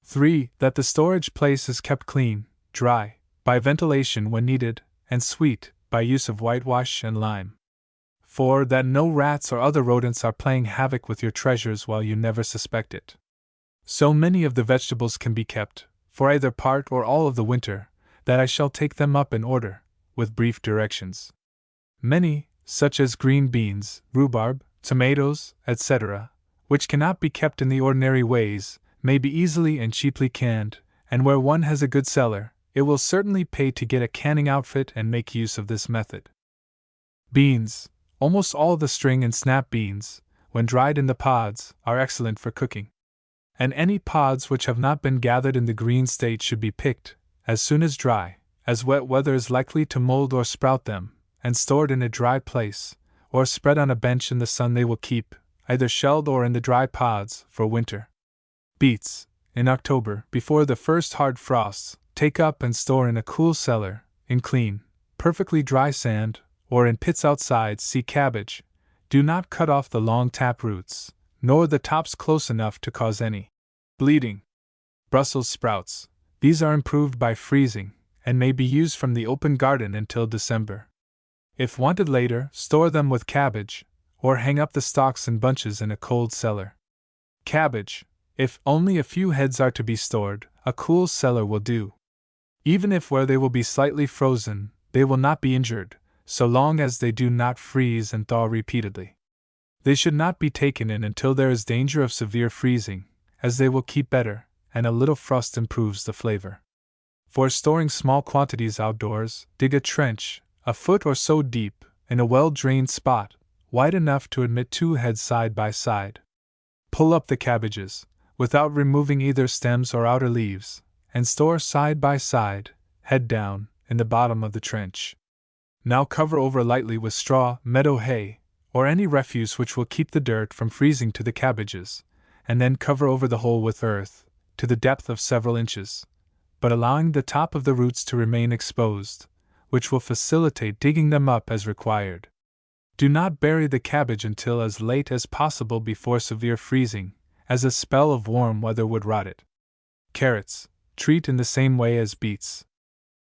3. That the storage place is kept clean, dry, by ventilation when needed, and sweet, by use of whitewash and lime. 4. That no rats or other rodents are playing havoc with your treasures while you never suspect it. So many of the vegetables can be kept, for either part or all of the winter, that I shall take them up in order, with brief directions. Many, such as green beans, rhubarb, tomatoes, etc., which cannot be kept in the ordinary ways, may be easily and cheaply canned, and where one has a good cellar, it will certainly pay to get a canning outfit and make use of this method. Beans, almost all the string and snap beans, when dried in the pods, are excellent for cooking. And any pods which have not been gathered in the green state should be picked, as soon as dry, as wet weather is likely to mold or sprout them, and stored in a dry place, or spread on a bench in the sun. They will keep, either shelled or in the dry pods, for winter. Beets, in October, before the first hard frosts, take up and store in a cool cellar, in clean, perfectly dry sand, or in pits outside. See cabbage. Do not cut off the long tap roots, nor the tops close enough to cause any bleeding. Brussels sprouts. These are improved by freezing, and may be used from the open garden until December. If wanted later, store them with cabbage, or hang up the stalks in bunches in a cold cellar. Cabbage. If only a few heads are to be stored, a cool cellar will do. Even if where they will be slightly frozen, they will not be injured, so long as they do not freeze and thaw repeatedly. They should not be taken in until there is danger of severe freezing, as they will keep better, and a little frost improves the flavor. For storing small quantities outdoors, dig a trench, a foot or so deep, in a well-drained spot, wide enough to admit 2 heads side by side. Pull up the cabbages, without removing either stems or outer leaves, and store side by side, head down, in the bottom of the trench. Now cover over lightly with straw, meadow hay, or any refuse which will keep the dirt from freezing to the cabbages, and then cover over the whole with earth, to the depth of several inches, but allowing the top of the roots to remain exposed, which will facilitate digging them up as required. Do not bury the cabbage until as late as possible before severe freezing, as a spell of warm weather would rot it. Carrots. Treat in the same way as beets.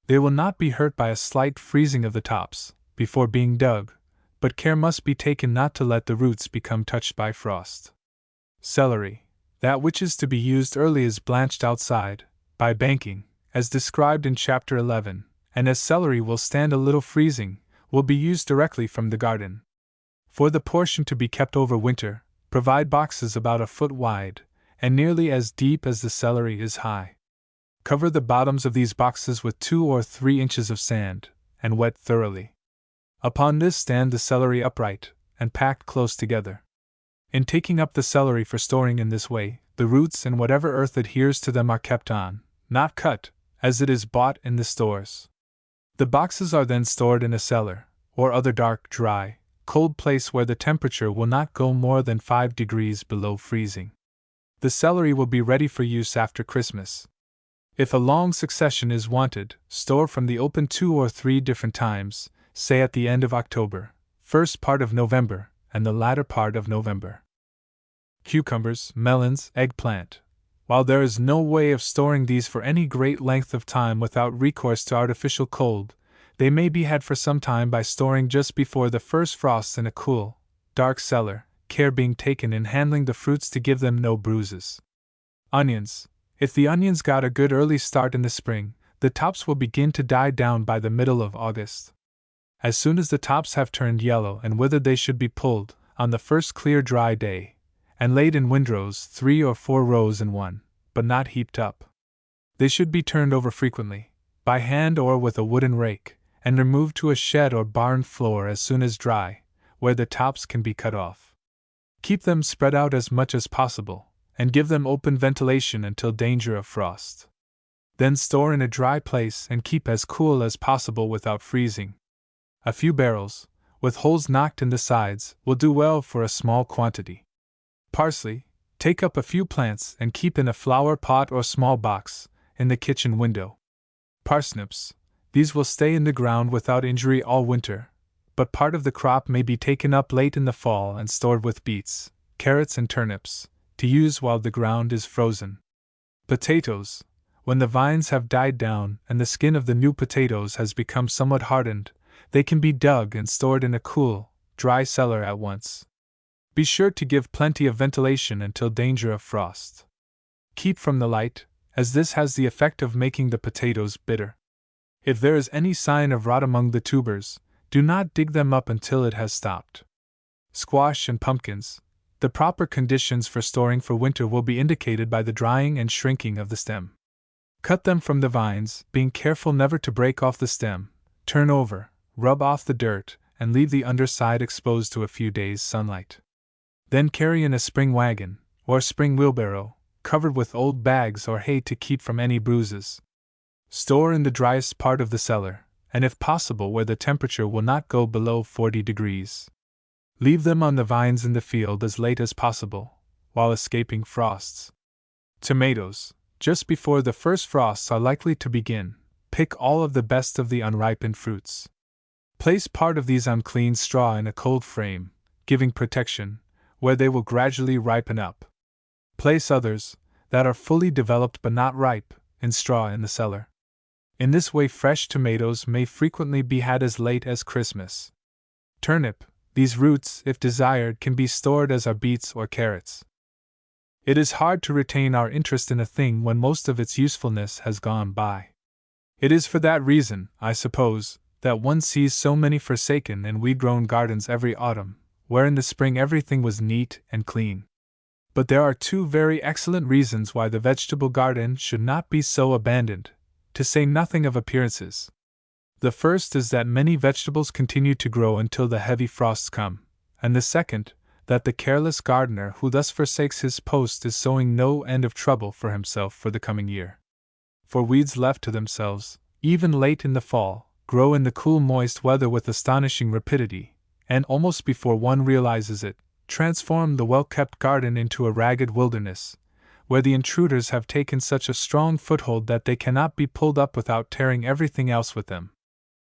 They will not be hurt by a slight freezing of the tops, before being dug, but care must be taken not to let the roots become touched by frost. Celery. That which is to be used early is blanched outside, by banking, as described in Chapter 11, and as celery will stand a little freezing, will be used directly from the garden. For the portion to be kept over winter, provide boxes about a foot wide, and nearly as deep as the celery is high. Cover the bottoms of these boxes with 2 or 3 inches of sand, and wet thoroughly. Upon this stand the celery upright, and packed close together. In taking up the celery for storing in this way, the roots and whatever earth adheres to them are kept on, not cut, as it is bought in the stores. The boxes are then stored in a cellar, or other dark, dry, cold place where the temperature will not go more than 5 degrees below freezing. The celery will be ready for use after Christmas. If a long succession is wanted, store from the open 2 or 3 different times, say at the end of October, first part of November, and the latter part of November. Cucumbers, melons, eggplant. While there is no way of storing these for any great length of time without recourse to artificial cold, they may be had for some time by storing just before the first frosts in a cool, dark cellar, care being taken in handling the fruits to give them no bruises. Onions. If the onions got a good early start in the spring, the tops will begin to die down by the middle of August. As soon as the tops have turned yellow and withered, they should be pulled, on the first clear dry day, and laid in windrows 3 or 4 rows in one, but not heaped up. They should be turned over frequently, by hand or with a wooden rake, and removed to a shed or barn floor as soon as dry, where the tops can be cut off. Keep them spread out as much as possible, and give them open ventilation until danger of frost. Then store in a dry place and keep as cool as possible without freezing. A few barrels, with holes knocked in the sides, will do well for a small quantity. Parsley. Take up a few plants and keep in a flower pot or small box, in the kitchen window. Parsnips. These will stay in the ground without injury all winter, but part of the crop may be taken up late in the fall and stored with beets, carrots, and turnips, to use while the ground is frozen. Potatoes. When the vines have died down and the skin of the new potatoes has become somewhat hardened, they can be dug and stored in a cool, dry cellar at once. Be sure to give plenty of ventilation until danger of frost. Keep from the light, as this has the effect of making the potatoes bitter. If there is any sign of rot among the tubers, do not dig them up until it has stopped. Squash and pumpkins. The proper conditions for storing for winter will be indicated by the drying and shrinking of the stem. Cut them from the vines, being careful never to break off the stem, turn over, rub off the dirt, and leave the underside exposed to a few days' sunlight. Then carry in a spring wagon, or spring wheelbarrow, covered with old bags or hay to keep from any bruises. Store in the driest part of the cellar, and if possible where the temperature will not go below 40 degrees. Leave them on the vines in the field as late as possible, while escaping frosts. Tomatoes. Just before the first frosts are likely to begin, pick all of the best of the unripened fruits. Place part of these on clean straw in a cold frame, giving protection, where they will gradually ripen up. Place others, that are fully developed but not ripe, in straw in the cellar. In this way fresh tomatoes may frequently be had as late as Christmas. Turnip. These roots, if desired, can be stored as are beets or carrots. It is hard to retain our interest in a thing when most of its usefulness has gone by. It is for that reason, I suppose, that one sees so many forsaken and weed-grown gardens every autumn, where in the spring everything was neat and clean. But there are 2 very excellent reasons why the vegetable garden should not be so abandoned, to say nothing of appearances. The first is that many vegetables continue to grow until the heavy frosts come, and the second, that the careless gardener who thus forsakes his post is sowing no end of trouble for himself for the coming year. For weeds left to themselves, even late in the fall, grow in the cool moist weather with astonishing rapidity, and almost before one realizes it, transform the well-kept garden into a ragged wilderness, where the intruders have taken such a strong foothold that they cannot be pulled up without tearing everything else with them.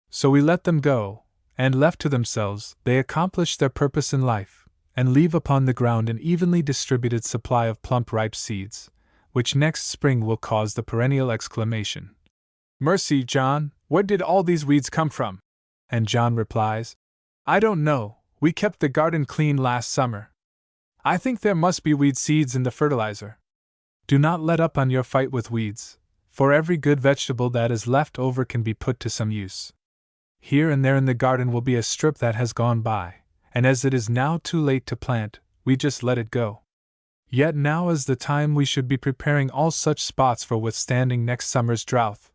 So we let them go, and left to themselves, they accomplish their purpose in life, and leave upon the ground an evenly distributed supply of plump ripe seeds, which next spring will cause the perennial exclamation, "Mercy, John, where did all these weeds come from?" And John replies, "I don't know, we kept the garden clean last summer. I think there must be weed seeds in the fertilizer." Do not let up on your fight with weeds, for every good vegetable that is left over can be put to some use. Here and there in the garden will be a strip that has gone by, and as it is now too late to plant, we just let it go. Yet now is the time we should be preparing all such spots for withstanding next summer's drought.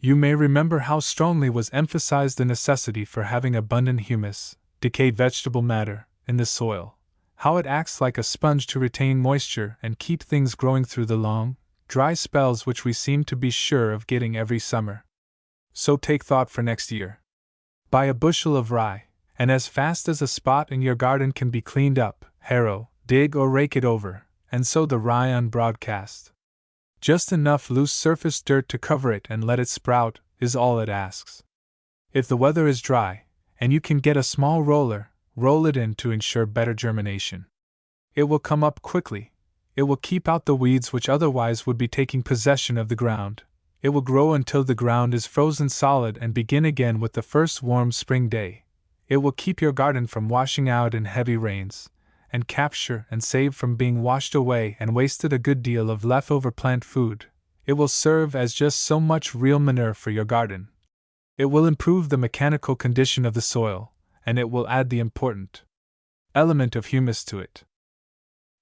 You may remember how strongly was emphasized the necessity for having abundant humus, decayed vegetable matter, in the soil, how it acts like a sponge to retain moisture and keep things growing through the long, dry spells which we seem to be sure of getting every summer. So take thought for next year. Buy a bushel of rye, and as fast as a spot in your garden can be cleaned up, harrow, dig or rake it over, and sow the rye on broadcast. Just enough loose surface dirt to cover it and let it sprout is all it asks. If the weather is dry, and you can get a small roller, roll it in to ensure better germination. It will come up quickly. It will keep out the weeds which otherwise would be taking possession of the ground. It will grow until the ground is frozen solid and begin again with the first warm spring day. It will keep your garden from washing out in heavy rains, and capture and save from being washed away and wasted a good deal of leftover plant food. It will serve as just so much real manure for your garden. It will improve the mechanical condition of the soil, and it will add the important element of humus to it.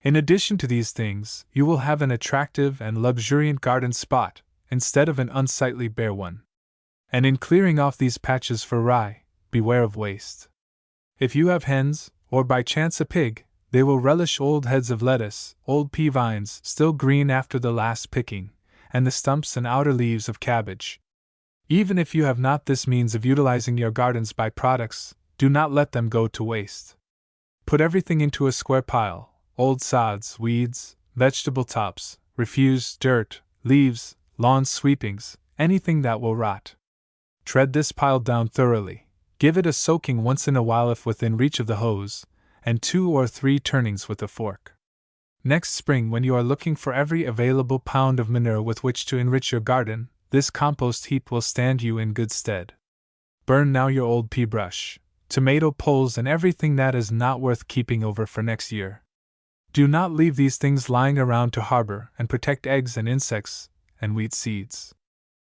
In addition to these things, you will have an attractive and luxuriant garden spot, instead of an unsightly bare one. And in clearing off these patches for rye, beware of waste. If you have hens, or by chance a pig, they will relish old heads of lettuce, old pea vines still green after the last picking, and the stumps and outer leaves of cabbage. Even if you have not this means of utilizing your garden's byproducts, do not let them go to waste. Put everything into a square pile: old sods, weeds, vegetable tops, refuse, dirt, leaves, lawn sweepings, anything that will rot. Tread this pile down thoroughly, give it a soaking once in a while if within reach of the hose, and 2 or 3 turnings with a fork. Next spring, when you are looking for every available pound of manure with which to enrich your garden, this compost heap will stand you in good stead. Burn now your old pea brush, tomato poles, and everything that is not worth keeping over for next year. Do not leave these things lying around to harbor and protect eggs and insects and wheat seeds.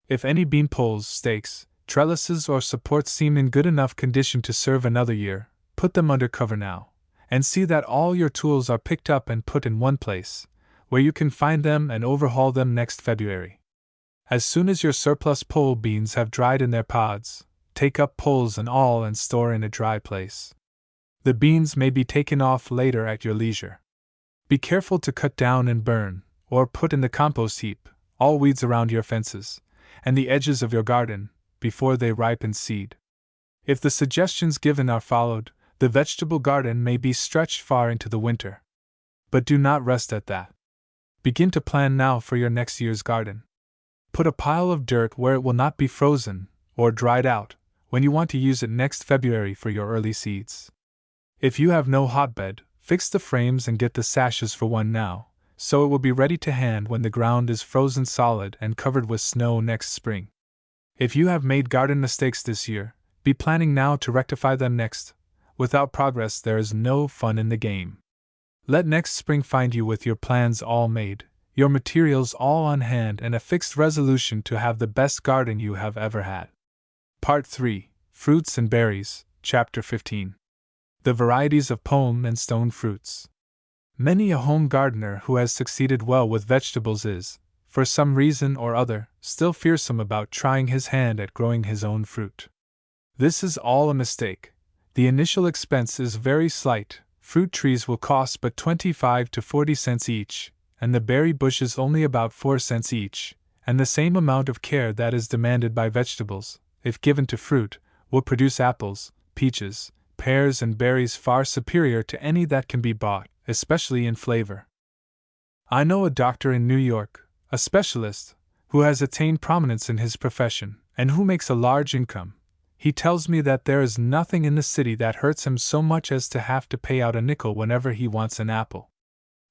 If any bean poles, stakes, trellises, or supports seem in good enough condition to serve another year, put them under cover now, and see that all your tools are picked up and put in one place, where you can find them and overhaul them next February. As soon as your surplus pole beans have dried in their pods, take up poles and all and store in a dry place. The beans may be taken off later at your leisure. Be careful to cut down and burn, or put in the compost heap, all weeds around your fences, and the edges of your garden, before they ripen seed. If the suggestions given are followed, the vegetable garden may be stretched far into the winter. But do not rest at that. Begin to plan now for your next year's garden. Put a pile of dirt where it will not be frozen, or dried out, when you want to use it next February for your early seeds. If you have no hotbed, fix the frames and get the sashes for one now, so it will be ready to hand when the ground is frozen solid and covered with snow next spring. If you have made garden mistakes this year, be planning now to rectify them next. Without progress, there is no fun in the game. Let next spring find you with your plans all made, your materials all on hand, and a fixed resolution to have the best garden you have ever had. Part 3, Fruits and Berries, Chapter 15. The Varieties of Pome and Stone Fruits. Many a home gardener who has succeeded well with vegetables is, for some reason or other, still fearsome about trying his hand at growing his own fruit. This is all a mistake. The initial expense is very slight. Fruit trees will cost but 25 to 40 cents each, and the berry bushes only about 4 cents each, and the same amount of care that is demanded by vegetables, if given to fruit, will produce apples, peaches, pears, and berries far superior to any that can be bought, especially in flavor. I know a doctor in New York, a specialist, who has attained prominence in his profession, and who makes a large income. He tells me that there is nothing in the city that hurts him so much as to have to pay out a nickel whenever he wants an apple.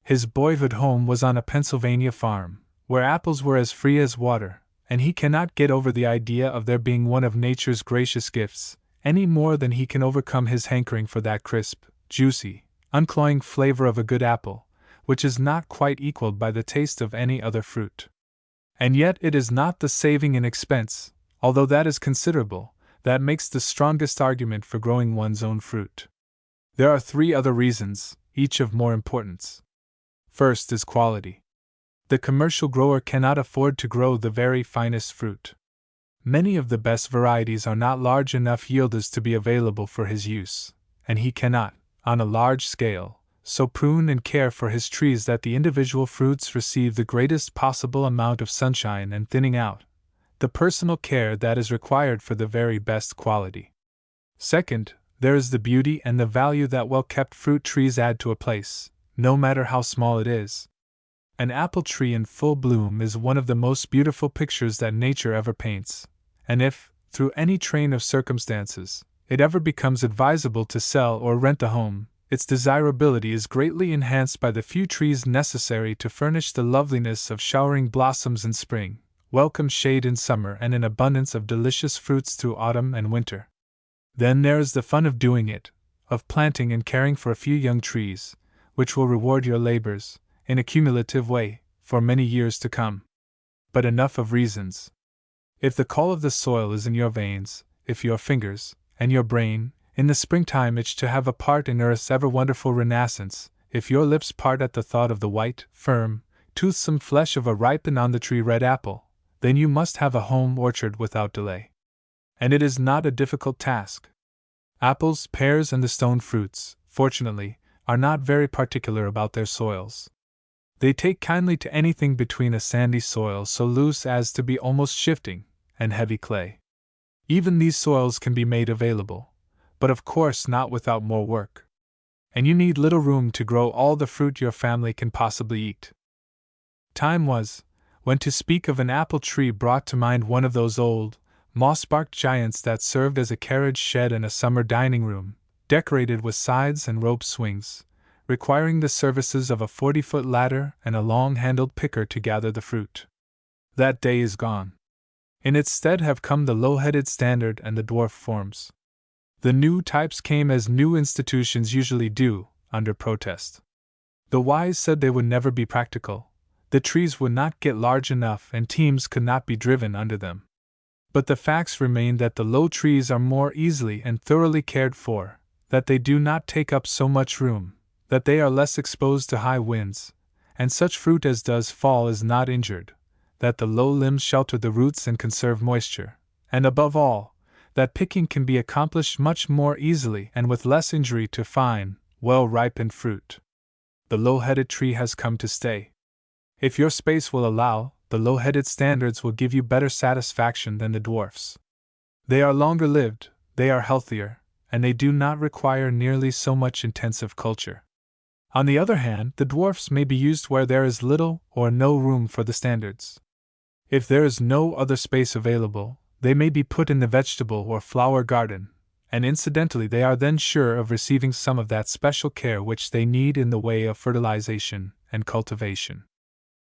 His boyhood home was on a Pennsylvania farm, where apples were as free as water, and he cannot get over the idea of their being one of nature's gracious gifts, any more than he can overcome his hankering for that crisp, juicy, uncloying flavor of a good apple, which is not quite equaled by the taste of any other fruit. And yet it is not the saving in expense, although that is considerable, that makes the strongest argument for growing one's own fruit. There are 3 other reasons, each of more importance. First is quality. The commercial grower cannot afford to grow the very finest fruit. Many of the best varieties are not large enough yielders to be available for his use, and he cannot, on a large scale, so prune and care for his trees that the individual fruits receive the greatest possible amount of sunshine and thinning out the personal care that is required for the very best quality. Second, there is the beauty and the value that well-kept fruit trees add to a place, no matter how small it is. An apple tree in full bloom is one of the most beautiful pictures that nature ever paints, and if, through any train of circumstances, it ever becomes advisable to sell or rent a home, its desirability is greatly enhanced by the few trees necessary to furnish the loveliness of showering blossoms in spring, welcome shade in summer, and an abundance of delicious fruits through autumn and winter. Then there is the fun of doing it, of planting and caring for a few young trees, which will reward your labors, in a cumulative way, for many years to come. But enough of reasons. If the call of the soil is in your veins, if your fingers, and your brain, in the springtime itch to have a part in earth's ever-wonderful renascence, if your lips part at the thought of the white, firm, toothsome flesh of a ripe and on-the-tree red apple, then you must have a home orchard without delay. And it is not a difficult task. Apples, pears, and the stone fruits, fortunately, are not very particular about their soils. They take kindly to anything between a sandy soil so loose as to be almost shifting, and heavy clay. Even these soils can be made available, but of course not without more work. And you need little room to grow all the fruit your family can possibly eat. Time was, when to speak of an apple tree brought to mind one of those old, moss-barked giants that served as a carriage shed and a summer dining room, decorated with sides and rope swings, requiring the services of a 40-foot ladder and a long-handled picker to gather the fruit. That day is gone. In its stead have come the low-headed standard and the dwarf forms. The new types came as new institutions usually do, under protest. The wise said they would never be practical, the trees would not get large enough and teams could not be driven under them. But the facts remain that the low trees are more easily and thoroughly cared for, that they do not take up so much room, that they are less exposed to high winds, and such fruit as does fall is not injured, that the low limbs shelter the roots and conserve moisture, and above all, that picking can be accomplished much more easily and with less injury to fine, well-ripened fruit. The low-headed tree has come to stay. If your space will allow, the low-headed standards will give you better satisfaction than the dwarfs. They are longer-lived, they are healthier, and they do not require nearly so much intensive culture. On the other hand, the dwarfs may be used where there is little or no room for the standards. If there is no other space available, they may be put in the vegetable or flower garden, and incidentally they are then sure of receiving some of that special care which they need in the way of fertilization and cultivation.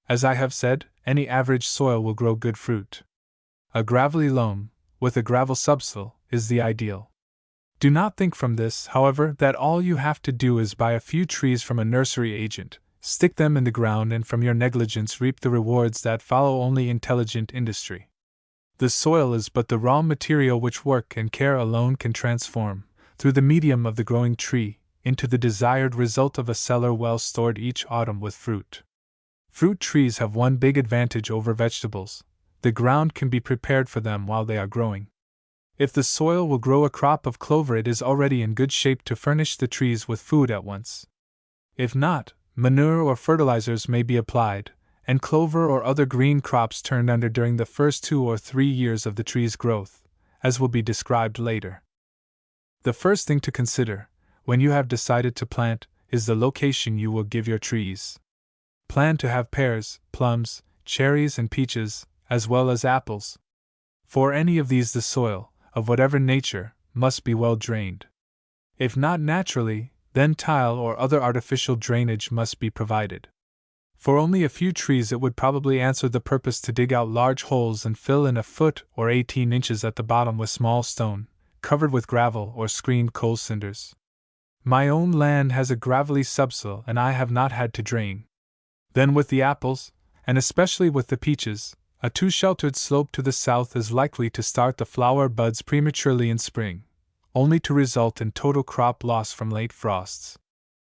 As I have said, any average soil will grow good fruit. A gravelly loam, with a gravel subsoil, is the ideal. Do not think from this, however, that all you have to do is buy a few trees from a nursery agent, stick them in the ground, and from your negligence reap the rewards that follow only intelligent industry. The soil is but the raw material which work and care alone can transform, through the medium of the growing tree, into the desired result of a cellar well stored each autumn with fruit. Fruit trees have one big advantage over vegetables: the ground can be prepared for them while they are growing. If the soil will grow a crop of clover, it is already in good shape to furnish the trees with food at once. If not, manure or fertilizers may be applied, and clover or other green crops turned under during the first 2 or 3 years of the tree's growth, as will be described later. The first thing to consider, when you have decided to plant, is the location you will give your trees. Plan to have pears, plums, cherries, and peaches, as well as apples. For any of these the soil, of whatever nature, must be well drained. If not naturally, then tile or other artificial drainage must be provided. For only a few trees it would probably answer the purpose to dig out large holes and fill in a foot or 18 inches at the bottom with small stone, covered with gravel or screened coal cinders. My own land has a gravelly subsoil and I have not had to drain. Then with the apples, and especially with the peaches, a too-sheltered slope to the south is likely to start the flower buds prematurely in spring, only to result in total crop loss from late frosts.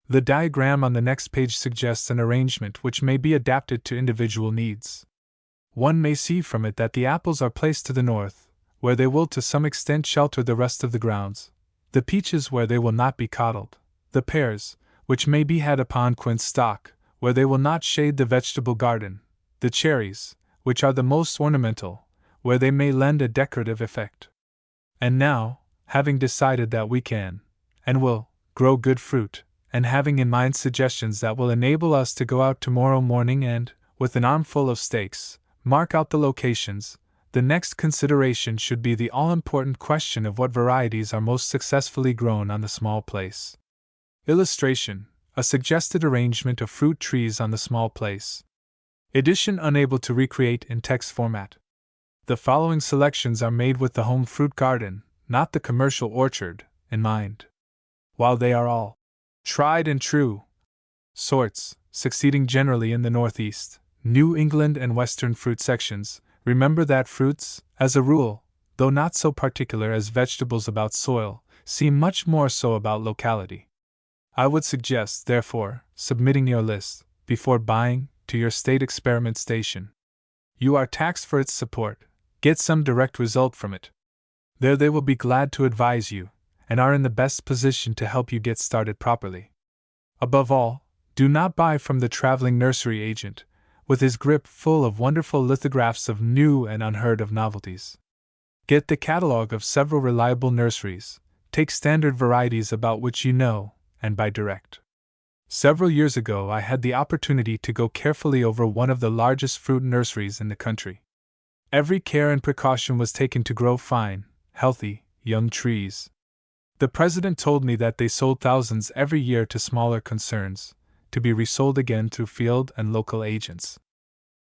The diagram on the next page suggests an arrangement which may be adapted to individual needs. One may see from it that the apples are placed to the north, where they will to some extent shelter the rest of the grounds, the peaches where they will not be coddled, the pears, which may be had upon quince stock, where they will not shade the vegetable garden, the cherries, which are the most ornamental, where they may lend a decorative effect. And now, having decided that we can, and will, grow good fruit, and having in mind suggestions that will enable us to go out tomorrow morning and, with an armful of stakes, mark out the locations, the next consideration should be the all-important question of what varieties are most successfully grown on the small place. Illustration: a suggested arrangement of fruit trees on the small place. Edition unable to recreate in text format. The following selections are made with the home fruit garden, not the commercial orchard, in mind. While they are all tried and true sorts, succeeding generally in the Northeast, New England, and Western fruit sections, remember that fruits, as a rule, though not so particular as vegetables about soil, seem much more so about locality. I would suggest, therefore, submitting your list, before buying, to your state experiment station. You are taxed for its support. Get some direct result from it. There they will be glad to advise you, and are in the best position to help you get started properly. Above all, do not buy from the traveling nursery agent, with his grip full of wonderful lithographs of new and unheard of novelties. Get the catalog of several reliable nurseries, take standard varieties about which you know, and buy direct. Several years ago I had the opportunity to go carefully over one of the largest fruit nurseries in the country. Every care and precaution was taken to grow fine, healthy, young trees. The president told me that they sold thousands every year to smaller concerns, to be resold again through field and local agents.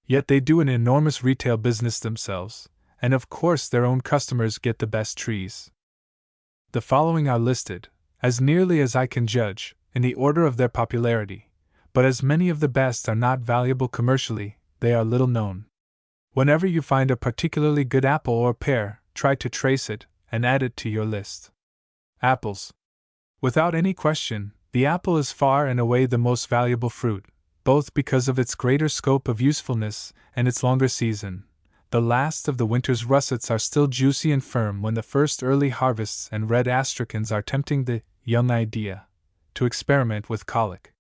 Yet they do an enormous retail business themselves, and of course their own customers get the best trees. The following are listed, as nearly as I can judge, in the order of their popularity, but as many of the best are not valuable commercially, they are little known. Whenever you find a particularly good apple or pear, try to trace it and add it to your list. Apples. Without any question, the apple is far and away the most valuable fruit, both because of its greater scope of usefulness and its longer season. The last of the winter's russets are still juicy and firm when the first early harvests and red astracans are tempting the young idea to experiment with colic.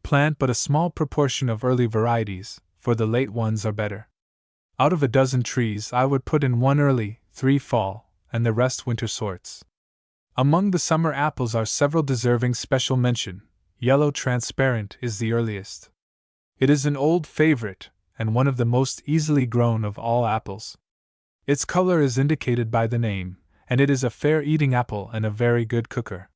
Plant but a small proportion of early varieties, for the late ones are better. Out of a dozen trees I would put in 1 early, 3 fall, and the rest winter sorts. Among the summer apples are several deserving special mention. Yellow transparent is the earliest. It is an old favorite, and one of the most easily grown of all apples. Its color is indicated by the name, and it is a fair eating apple and a very good cooker.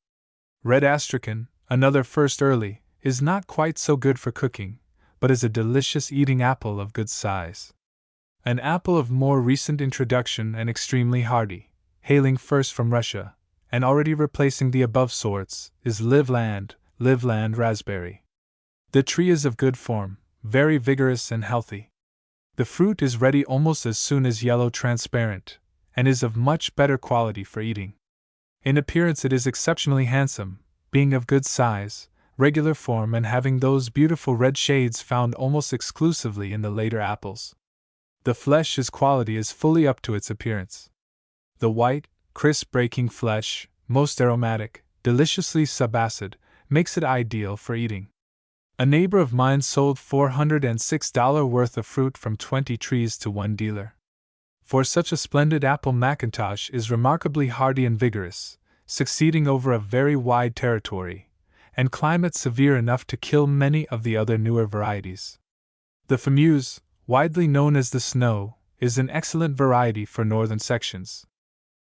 Red astrachan, another first early, is not quite so good for cooking, but is a delicious eating apple of good size. An apple of more recent introduction and extremely hardy, hailing first from Russia, and already replacing the above sorts, is Liveland raspberry. The tree is of good form, very vigorous and healthy. The fruit is ready almost as soon as yellow transparent, and is of much better quality for eating. In appearance it is exceptionally handsome, being of good size, regular form, and having those beautiful red shades found almost exclusively in the later apples. The flesh quality is fully up to its appearance. The white, crisp breaking flesh, most aromatic, deliciously subacid, makes it ideal for eating. A neighbor of mine sold $406 worth of fruit from 20 trees to one dealer. For such a splendid apple, McIntosh is remarkably hardy and vigorous, succeeding over a very wide territory, and climate severe enough to kill many of the other newer varieties. The Famuse, widely known as the Snow, is an excellent variety for northern sections.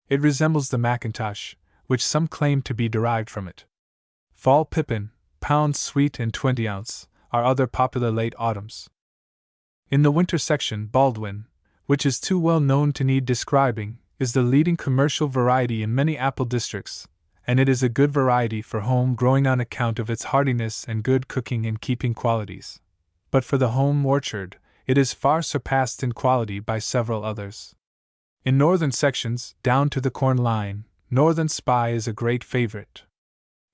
It resembles the McIntosh, which some claim to be derived from it. Fall Pippin, pound sweet and 20 ounce, are other popular late autumns. In the winter section, Baldwin, which is too well known to need describing, is the leading commercial variety in many apple districts, and it is a good variety for home growing on account of its hardiness and good cooking and keeping qualities. But for the home orchard, it is far surpassed in quality by several others. In northern sections, down to the corn line, Northern Spy is a great favorite.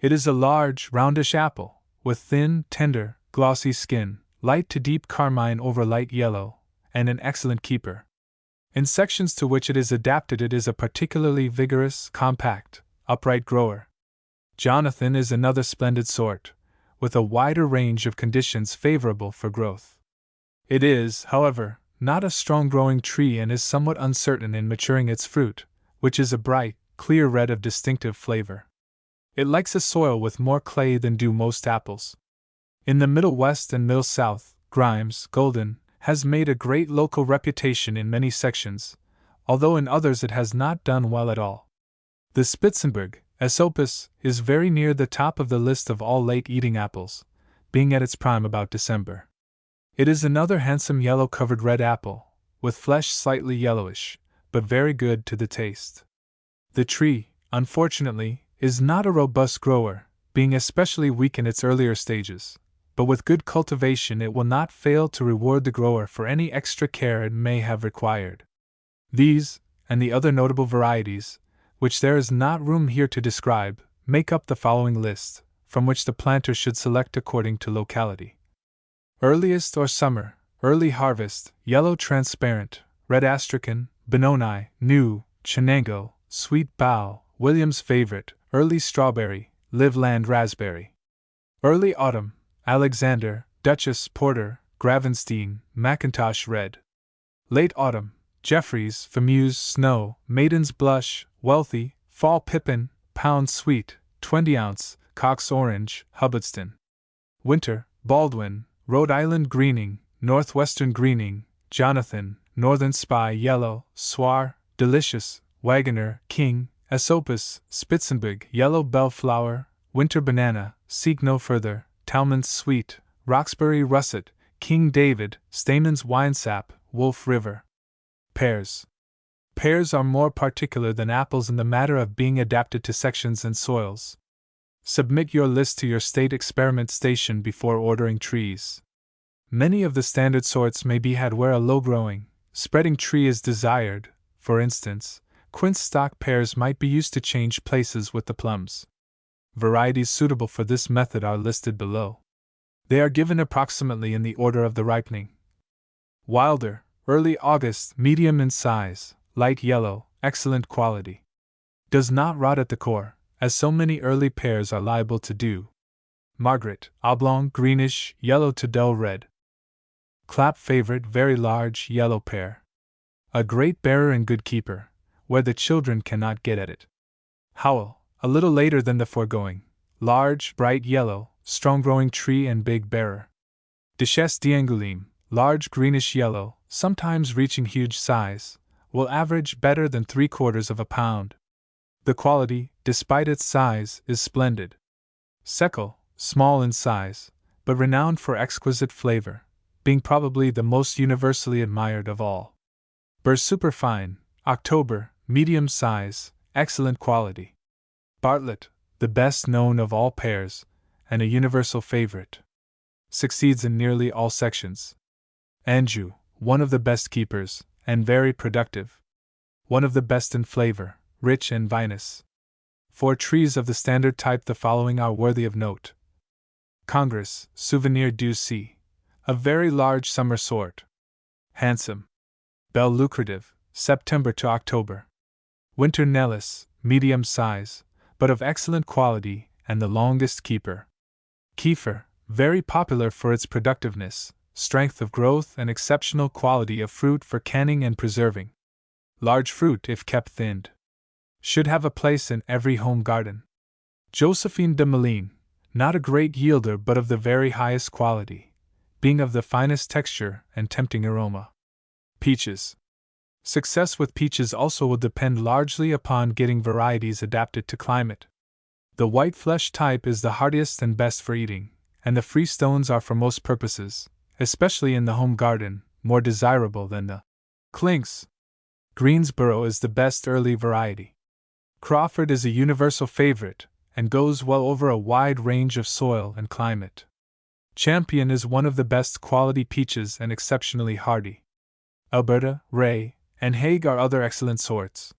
It is a large, roundish apple, with thin, tender, glossy skin, light to deep carmine over light yellow, and an excellent keeper. In sections to which it is adapted, it is a particularly vigorous, compact, upright grower. Jonathan is another splendid sort, with a wider range of conditions favorable for growth. It is, however, not a strong-growing tree and is somewhat uncertain in maturing its fruit, which is a bright, clear red of distinctive flavor. It likes a soil with more clay than do most apples. In the Middle West and Middle South, Grimes, Golden, has made a great local reputation in many sections, although in others it has not done well at all. The Spitzenberg, S. opus, is very near the top of the list of all late-eating apples, being at its prime about December. It is another handsome yellow-covered red apple, with flesh slightly yellowish, but very good to the taste. The tree, unfortunately, is not a robust grower, being especially weak in its earlier stages, but with good cultivation it will not fail to reward the grower for any extra care it may have required. These, and the other notable varieties, which there is not room here to describe, make up the following list, from which the planter should select according to locality. Earliest or summer, early harvest, yellow transparent, red astrakhan, Benoni, new, Chenango, sweet bough, William's favorite, early strawberry, live land raspberry. Early autumn, Alexander, Duchess, Porter, Gravenstein, Macintosh red. Late autumn, Jeffreys, Famuse, Snow, Maiden's blush, Wealthy, Fall Pippin, Pound sweet, 20-ounce, Cox orange, Hubbardston. Winter, Baldwin, Rhode Island greening, Northwestern greening, Jonathan, Northern spy yellow, Swar, delicious, Wagoner, King, S. opus, Spitzenberg, yellow bellflower, winter banana, seek no further, Talmon's sweet, Roxbury russet, King David, Stamen's winesap, Wolf River. Pears. Pears are more particular than apples in the matter of being adapted to sections and soils. Submit your list to your state experiment station before ordering trees. Many of the standard sorts may be had where a low-growing, spreading tree is desired. For instance, quince stock pears might be used to change places with the plums. Varieties suitable for this method are listed below. They are given approximately in the order of the ripening. Wilder, early August, medium in size, light yellow, excellent quality. Does not rot at the core, as so many early pears are liable to do. Margaret, oblong, greenish, yellow to dull red. Clapp favorite, very large, yellow pear. A great bearer and good keeper, where the children cannot get at it. Howell, a little later than the foregoing, large, bright yellow, strong-growing tree and big bearer. Duchesse d'Angoulême, large greenish yellow, sometimes reaching huge size, will average better than 3/4 of a pound. The quality, despite its size, is splendid. Seckel, small in size, but renowned for exquisite flavor, being probably the most universally admired of all. Burr superfine, October, medium size, excellent quality. Bartlett, the best known of all pears, and a universal favorite. Succeeds in nearly all sections. Anjou, one of the best keepers, and very productive. One of the best in flavor, rich and vinous. For trees of the standard type the following are worthy of note. Congress, Souvenir du C. A very large summer sort. Handsome. Bell lucrative, September to October. Winter Nellis, medium size, but of excellent quality and the longest keeper. Kiefer, very popular for its productiveness, strength of growth and exceptional quality of fruit for canning and preserving. Large fruit if kept thinned. Should have a place in every home garden. Josephine de Malines, not a great yielder but of the very highest quality, being of the finest texture and tempting aroma. Peaches. Success with peaches also will depend largely upon getting varieties adapted to climate. The white flesh type is the hardiest and best for eating, and the free stones are for most purposes, especially in the home garden, more desirable than the clinks. Greensboro is the best early variety. Crawford is a universal favorite, and goes well over a wide range of soil and climate. Champion is one of the best quality peaches and exceptionally hardy. Alberta, Ray, and Hague are other excellent sorts.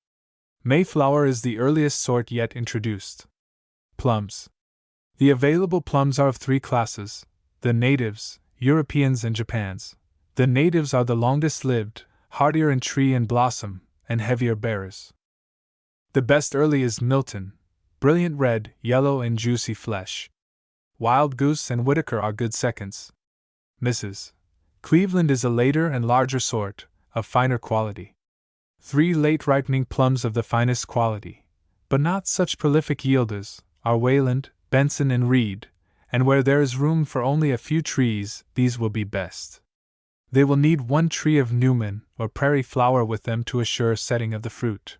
Mayflower is the earliest sort yet introduced. Plums. The available plums are of 3 classes: the natives, Europeans, and Japans. The natives are the longest lived, hardier in tree and blossom, and heavier bearers. The best early is Milton, brilliant red, yellow, and juicy flesh. Wild Goose and Whitaker are good seconds. Mrs. Cleveland is a later and larger sort, of finer quality. 3 late ripening plums of the finest quality, but not such prolific yielders, are Wayland, Benson, and Reed, and where there is room for only a few trees, these will be best. They will need 1 tree of Newman or prairie flower with them to assure setting of the fruit.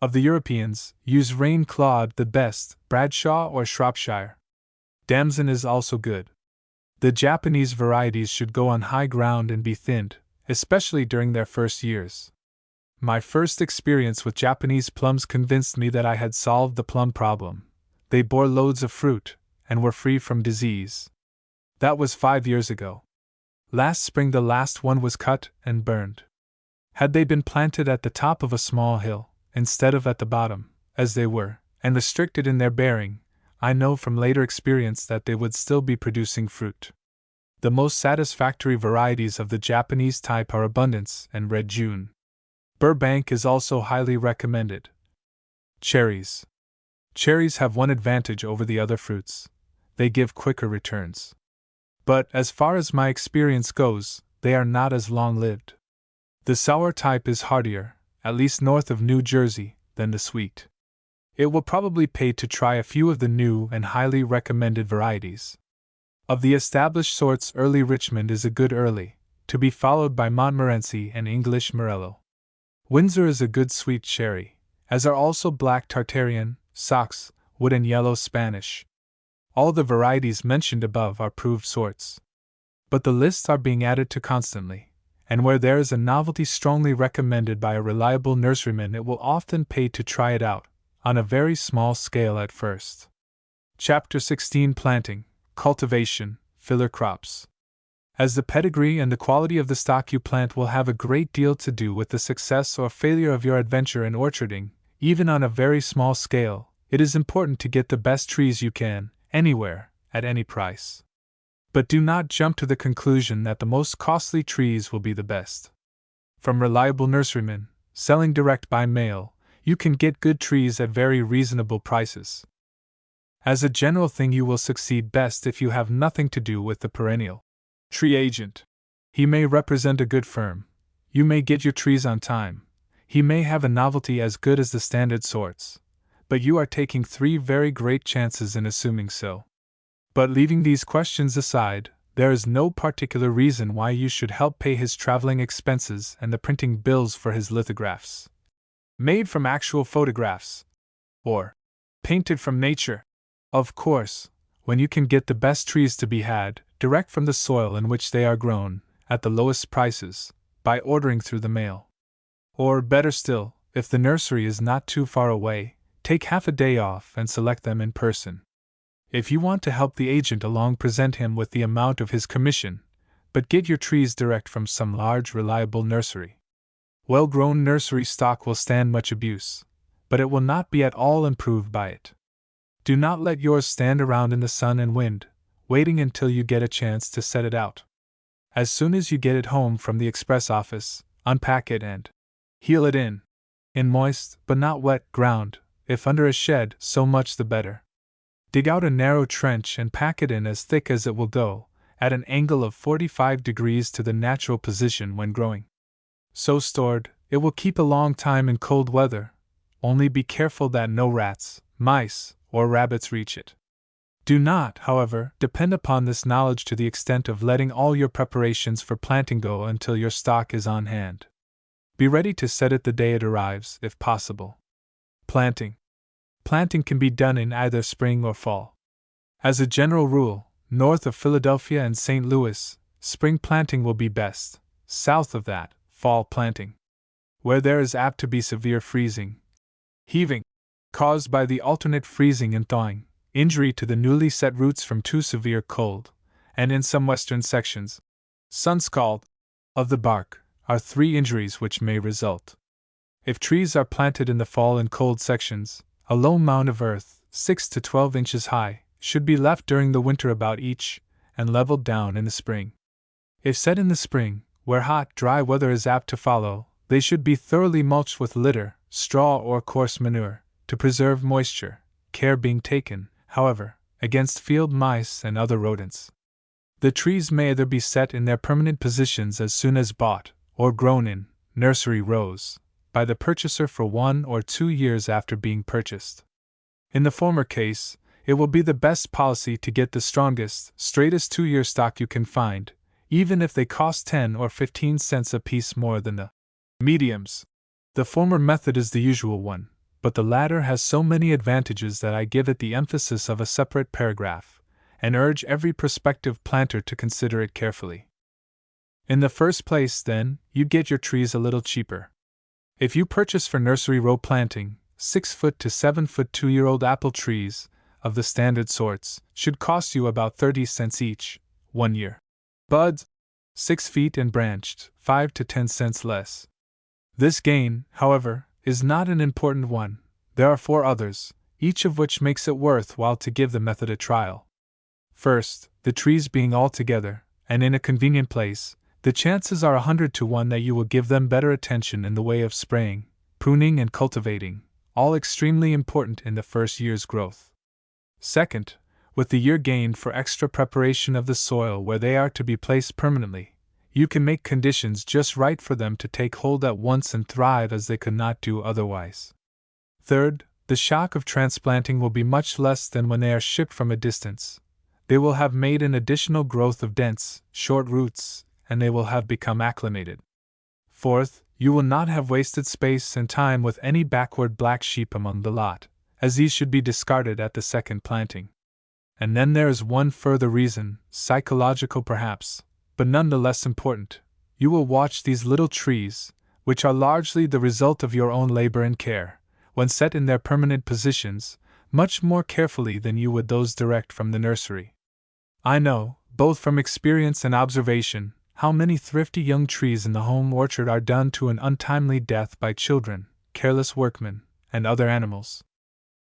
Of the Europeans, use Rain Claude the best, Bradshaw or Shropshire. Damson is also good. The Japanese varieties should go on high ground and be thinned, especially during their first years. My first experience with Japanese plums convinced me that I had solved the plum problem. They bore loads of fruit, and were free from disease. That was 5 years ago. Last spring the last one was cut and burned. Had they been planted at the top of a small hill, instead of at the bottom, as they were, and restricted in their bearing, I know from later experience that they would still be producing fruit. The most satisfactory varieties of the Japanese type are Abundance and Red June. Burbank is also highly recommended. Cherries. Cherries have one advantage over the other fruits: they give quicker returns. But, as far as my experience goes, they are not as long-lived. The sour type is hardier, at least north of New Jersey, than the sweet. It will probably pay to try a few of the new and highly recommended varieties. Of the established sorts, Early Richmond is a good early, to be followed by Montmorency and English Morello. Windsor is a good sweet cherry, as are also Black Tartarian, Sox, Wood, and Yellow Spanish. All the varieties mentioned above are proved sorts. But the lists are being added to constantly, and where there is a novelty strongly recommended by a reliable nurseryman, it will often pay to try it out, on a very small scale at first. Chapter 16: Planting, Cultivation, Filler Crops. As the pedigree and the quality of the stock you plant will have a great deal to do with the success or failure of your adventure in orcharding, even on a very small scale, it is important to get the best trees you can, anywhere, at any price. But do not jump to the conclusion that the most costly trees will be the best. From reliable nurserymen, selling direct by mail, you can get good trees at very reasonable prices. As a general thing, you will succeed best if you have nothing to do with the perennial tree agent. He may represent a good firm. You may get your trees on time. He may have a novelty as good as the standard sorts. But you are taking 3 very great chances in assuming so. But leaving these questions aside, there is no particular reason why you should help pay his traveling expenses and the printing bills for his lithographs, made from actual photographs, or painted from nature. Of course, when you can get the best trees to be had, direct from the soil in which they are grown, at the lowest prices, by ordering through the mail. Or, better still, if the nursery is not too far away, take half a day off and select them in person. If you want to help the agent along, present him with the amount of his commission, but get your trees direct from some large, reliable nursery. Well-grown nursery stock will stand much abuse, but it will not be at all improved by it. Do not let yours stand around in the sun and wind, waiting until you get a chance to set it out. As soon as you get it home from the express office, unpack it and heel it in moist, but not wet, ground. If under a shed, so much the better. Dig out a narrow trench and pack it in as thick as it will go, at an angle of 45 degrees to the natural position when growing. So stored, it will keep a long time in cold weather, only be careful that no rats, mice, or rabbits reach it. Do not, however, depend upon this knowledge to the extent of letting all your preparations for planting go until your stock is on hand. Be ready to set it the day it arrives, if possible. Planting. Planting can be done in either spring or fall. As a general rule, north of Philadelphia and St. Louis, spring planting will be best; south of that, fall planting. Where there is apt to be severe freezing, heaving, caused by the alternate freezing and thawing, injury to the newly set roots from too severe cold, and in some western sections, sunscald, of the bark, are 3 injuries which may result. If trees are planted in the fall in cold sections, a low mound of earth, 6 to 12 inches high, should be left during the winter about each, and leveled down in the spring. If set in the spring, where hot, dry weather is apt to follow, they should be thoroughly mulched with litter, straw, or coarse manure, to preserve moisture, care being taken, however, against field mice and other rodents. The trees may either be set in their permanent positions as soon as bought, or grown in nursery rows by the purchaser for 1 or 2 years after being purchased. In the former case, it will be the best policy to get the strongest, straightest 2-year stock you can find, even if they cost 10 or 15 cents a piece more than the mediums. The former method is the usual one, but the latter has so many advantages that I give it the emphasis of a separate paragraph, and urge every prospective planter to consider it carefully. In the first place, then, you get your trees a little cheaper. If you purchase for nursery row planting, 6-foot to 7-foot 2-year-old apple trees, of the standard sorts, should cost you about 30 cents each, 1 year. Buds, 6 feet and branched, 5 to 10 cents less. This gain, however, is not an important one. There are 4 others, each of which makes it worth while to give the method a trial. First, the trees being all together, and in a convenient place, the chances are 100 to 1 that you will give them better attention in the way of spraying, pruning, and cultivating, all extremely important in the first year's growth. Second, with the year gained for extra preparation of the soil where they are to be placed permanently, you can make conditions just right for them to take hold at once and thrive as they could not do otherwise. Third, the shock of transplanting will be much less than when they are shipped from a distance. They will have made an additional growth of dense, short roots, and they will have become acclimated. Fourth, you will not have wasted space and time with any backward black sheep among the lot, as these should be discarded at the second planting. And then there is one further reason, psychological perhaps, but none the less important. You will watch these little trees, which are largely the result of your own labor and care, when set in their permanent positions, much more carefully than you would those direct from the nursery. I know, both from experience and observation, how many thrifty young trees in the home orchard are done to an untimely death by children, careless workmen, and other animals.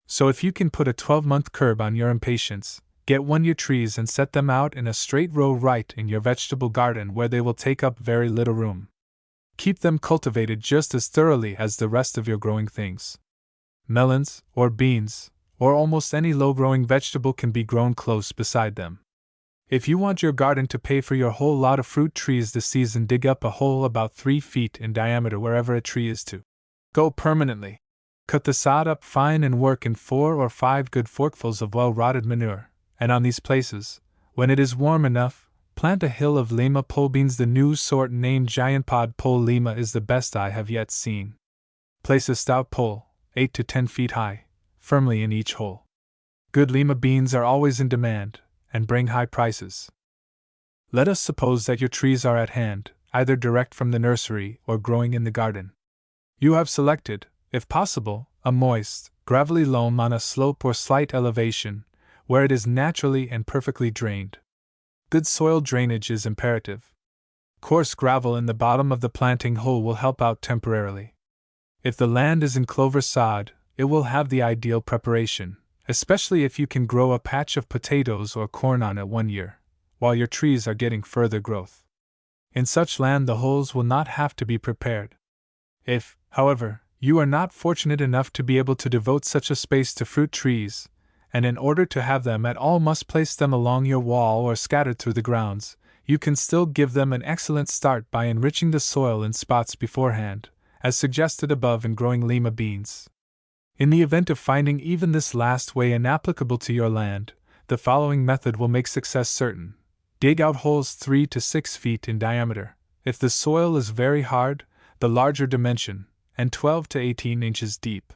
So if you can put a 12-month curb on your impatience, get 1-year trees and set them out in a straight row right in your vegetable garden where they will take up very little room. Keep them cultivated just as thoroughly as the rest of your growing things. Melons, or beans, or almost any low-growing vegetable can be grown close beside them. If you want your garden to pay for your whole lot of fruit trees this season, dig up a hole about 3 feet in diameter wherever a tree is to go permanently. Cut the sod up fine and work in 4 or 5 good forkfuls of well-rotted manure, and on these places, when it is warm enough, plant a hill of Lima pole beans. The new sort named Giant Pod Pole Lima is the best I have yet seen. Place a stout pole, 8 to 10 feet high, firmly in each hole. Good Lima beans are always in demand, and bring high prices. Let us suppose that your trees are at hand, either direct from the nursery or growing in the garden. You have selected, if possible, a moist, gravelly loam on a slope or slight elevation, where it is naturally and perfectly drained. Good soil drainage is imperative. Coarse gravel in the bottom of the planting hole will help out temporarily. If the land is in clover sod, it will have the ideal preparation, especially if you can grow a patch of potatoes or corn on it 1 year, while your trees are getting further growth. In such land the holes will not have to be prepared. If, however, you are not fortunate enough to be able to devote such a space to fruit trees, and in order to have them at all must place them along your wall or scattered through the grounds, you can still give them an excellent start by enriching the soil in spots beforehand, as suggested above in growing Lima beans. In the event of finding even this last way inapplicable to your land, the following method will make success certain. Dig out holes 3 to 6 feet in diameter. If the soil is very hard, the larger dimension, and 12 to 18 inches deep.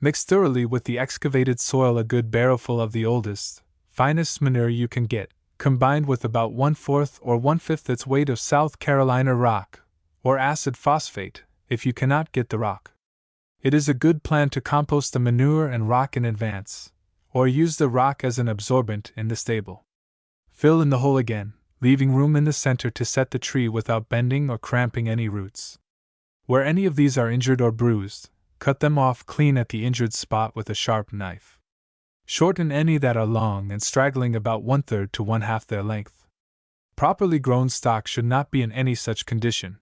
Mix thoroughly with the excavated soil a good barrowful of the oldest, finest manure you can get, combined with about 1/4 or 1/5 its weight of South Carolina rock, or acid phosphate, if you cannot get the rock. It is a good plan to compost the manure and rock in advance, or use the rock as an absorbent in the stable. Fill in the hole again, leaving room in the center to set the tree without bending or cramping any roots. Where any of these are injured or bruised, cut them off clean at the injured spot with a sharp knife. Shorten any that are long and straggling about 1/3 to 1/2 their length. Properly grown stock should not be in any such condition.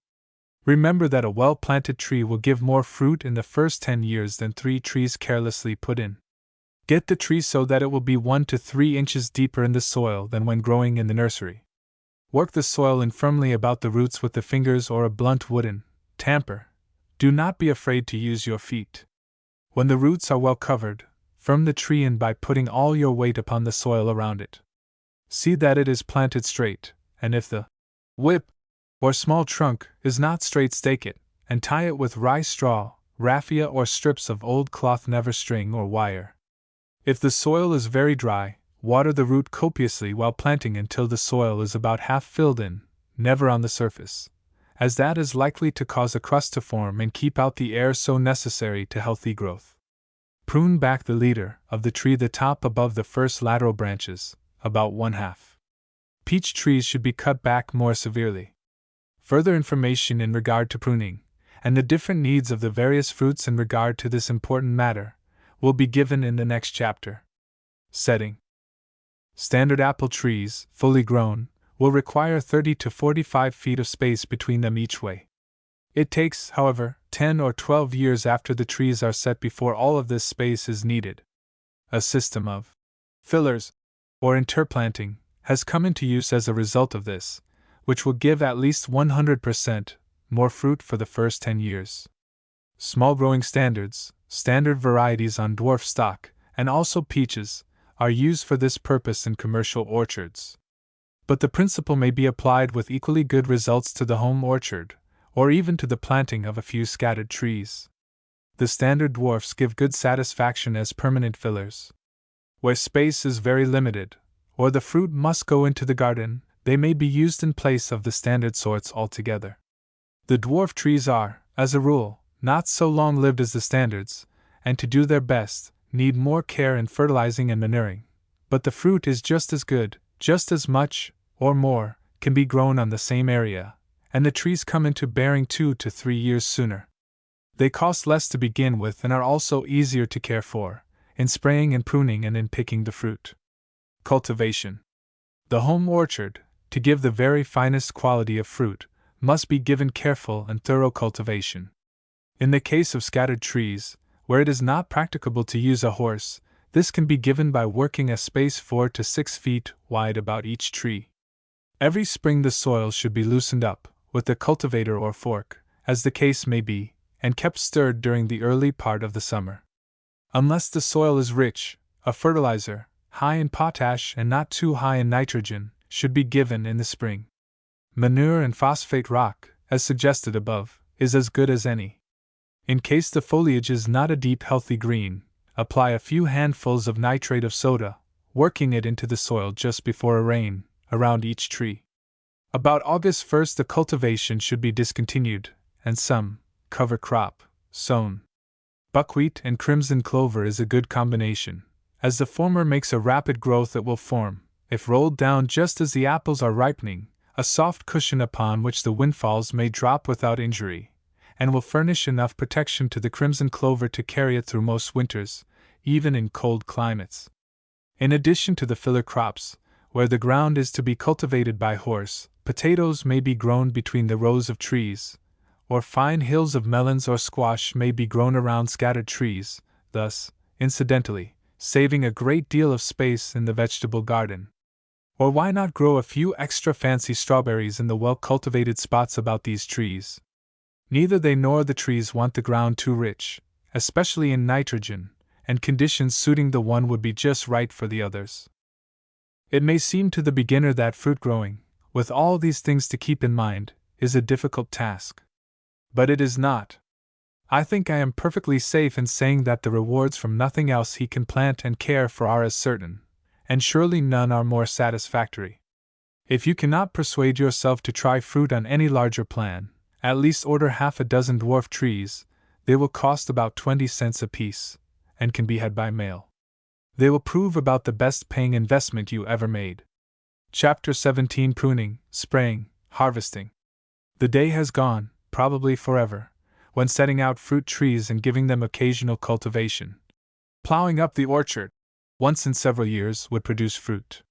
Remember that a well-planted tree will give more fruit in the first 10 years than 3 trees carelessly put in. Get the tree so that it will be 1 to 3 inches deeper in the soil than when growing in the nursery. Work the soil in firmly about the roots with the fingers or a blunt wooden tamper. Do not be afraid to use your feet. When the roots are well covered, firm the tree in by putting all your weight upon the soil around it. See that it is planted straight, and if the whip or small trunk is not straight, stake it, and tie it with rye straw, raffia, or strips of old cloth, never string or wire. If the soil is very dry, water the root copiously while planting until the soil is about half filled in, never on the surface, as that is likely to cause a crust to form and keep out the air so necessary to healthy growth. Prune back the leader of the tree, the top above the first lateral branches, about 1/2. Peach trees should be cut back more severely. Further information in regard to pruning, and the different needs of the various fruits in regard to this important matter, will be given in the next chapter. Setting. Standard apple trees, fully grown, will require 30 to 45 feet of space between them each way. It takes, however, 10 or 12 years after the trees are set before all of this space is needed. A system of fillers, or interplanting, has come into use as a result of this, which will give at least 100% more fruit for the first 10 years. Small growing standards, standard varieties on dwarf stock, and also peaches, are used for this purpose in commercial orchards. But the principle may be applied with equally good results to the home orchard, or even to the planting of a few scattered trees. The standard dwarfs give good satisfaction as permanent fillers. Where space is very limited, or the fruit must go into the garden, they may be used in place of the standard sorts altogether. The dwarf trees are, as a rule, not so long lived as the standards, and to do their best, need more care in fertilizing and manuring, but the fruit is just as good, just as much, or more, can be grown on the same area, and the trees come into bearing 2 to 3 years sooner. They cost less to begin with and are also easier to care for, in spraying and pruning and in picking the fruit. Cultivation. The home orchard, to give the very finest quality of fruit, must be given careful and thorough cultivation. In the case of scattered trees, where it is not practicable to use a horse, this can be given by working a space 4 to 6 feet wide about each tree. Every spring the soil should be loosened up, with the cultivator or fork, as the case may be, and kept stirred during the early part of the summer. Unless the soil is rich, a fertilizer, high in potash and not too high in nitrogen, should be given in the spring. Manure and phosphate rock, as suggested above, is as good as any. In case the foliage is not a deep healthy green, apply a few handfuls of nitrate of soda, working it into the soil just before a rain, around each tree. About August 1st the cultivation should be discontinued, and some cover crop sown. Buckwheat and crimson clover is a good combination, as the former makes a rapid growth that will form, if rolled down just as the apples are ripening, a soft cushion upon which the windfalls may drop without injury, and will furnish enough protection to the crimson clover to carry it through most winters, even in cold climates. In addition to the filler crops, where the ground is to be cultivated by horse, potatoes may be grown between the rows of trees, or fine hills of melons or squash may be grown around scattered trees, thus, incidentally, saving a great deal of space in the vegetable garden. Or why not grow a few extra fancy strawberries in the well-cultivated spots about these trees? Neither they nor the trees want the ground too rich, especially in nitrogen, and conditions suiting the one would be just right for the others. It may seem to the beginner that fruit growing, with all these things to keep in mind, is a difficult task. But it is not. I think I am perfectly safe in saying that the rewards from nothing else he can plant and care for are as certain, and surely none are more satisfactory. If you cannot persuade yourself to try fruit on any larger plan, at least order half a dozen dwarf trees. They will cost about 20 cents apiece, and can be had by mail. They will prove about the best paying investment you ever made. Chapter 17: Pruning, Spraying, Harvesting. The day has gone, probably forever, when setting out fruit trees and giving them occasional cultivation. Plowing up the orchard, once in several years, would produce fruit.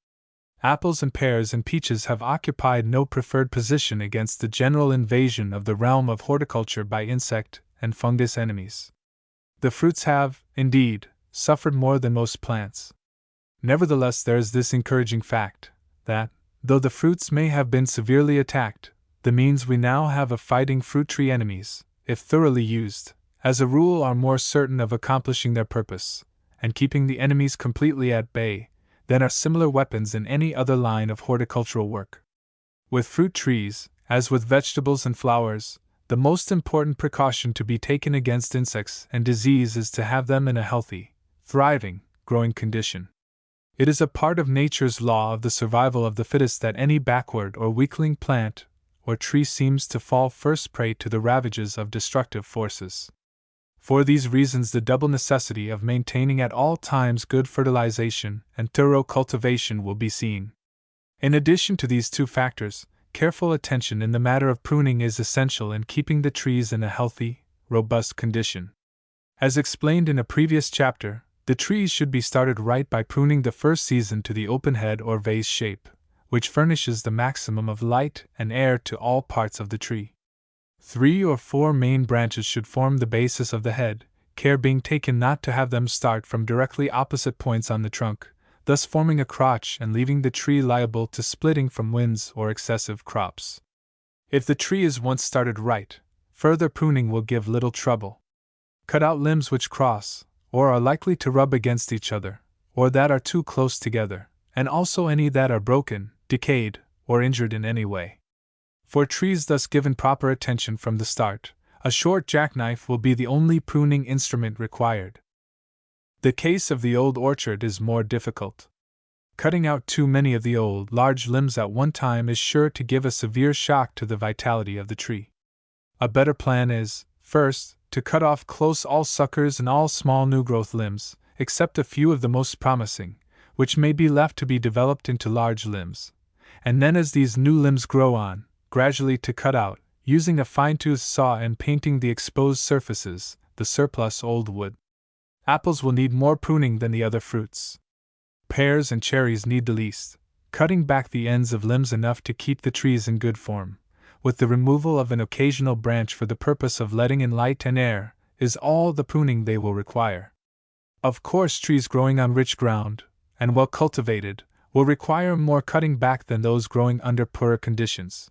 Apples and pears and peaches have occupied no preferred position against the general invasion of the realm of horticulture by insect and fungus enemies. The fruits have, indeed, suffered more than most plants. Nevertheless, there is this encouraging fact, that, though the fruits may have been severely attacked, the means we now have of fighting fruit tree enemies, if thoroughly used, as a rule are more certain of accomplishing their purpose, and keeping the enemies completely at bay than are similar weapons in any other line of horticultural work. With fruit trees, as with vegetables and flowers, the most important precaution to be taken against insects and disease is to have them in a healthy, thriving, growing condition. It is a part of nature's law of the survival of the fittest that any backward or weakling plant or tree seems to fall first prey to the ravages of destructive forces. For these reasons, the double necessity of maintaining at all times good fertilization and thorough cultivation will be seen. In addition to these two factors, careful attention in the matter of pruning is essential in keeping the trees in a healthy, robust condition. As explained in a previous chapter, the trees should be started right by pruning the first season to the open head or vase shape, which furnishes the maximum of light and air to all parts of the tree. 3 or 4 main branches should form the basis of the head, care being taken not to have them start from directly opposite points on the trunk, thus forming a crotch and leaving the tree liable to splitting from winds or excessive crops. If the tree is once started right, further pruning will give little trouble. Cut out limbs which cross, or are likely to rub against each other, or that are too close together, and also any that are broken, decayed, or injured in any way. For trees thus given proper attention from the start, a short jackknife will be the only pruning instrument required. The case of the old orchard is more difficult. Cutting out too many of the old, large limbs at one time is sure to give a severe shock to the vitality of the tree. A better plan is, first, to cut off close all suckers and all small new-growth limbs, except a few of the most promising, which may be left to be developed into large limbs, and then as these new limbs grow on, gradually to cut out, using a fine-toothed saw and painting the exposed surfaces, the surplus old wood. Apples will need more pruning than the other fruits. Pears and cherries need the least, cutting back the ends of limbs enough to keep the trees in good form, with the removal of an occasional branch for the purpose of letting in light and air, is all the pruning they will require. Of course, trees growing on rich ground, and well cultivated, will require more cutting back than those growing under poorer conditions.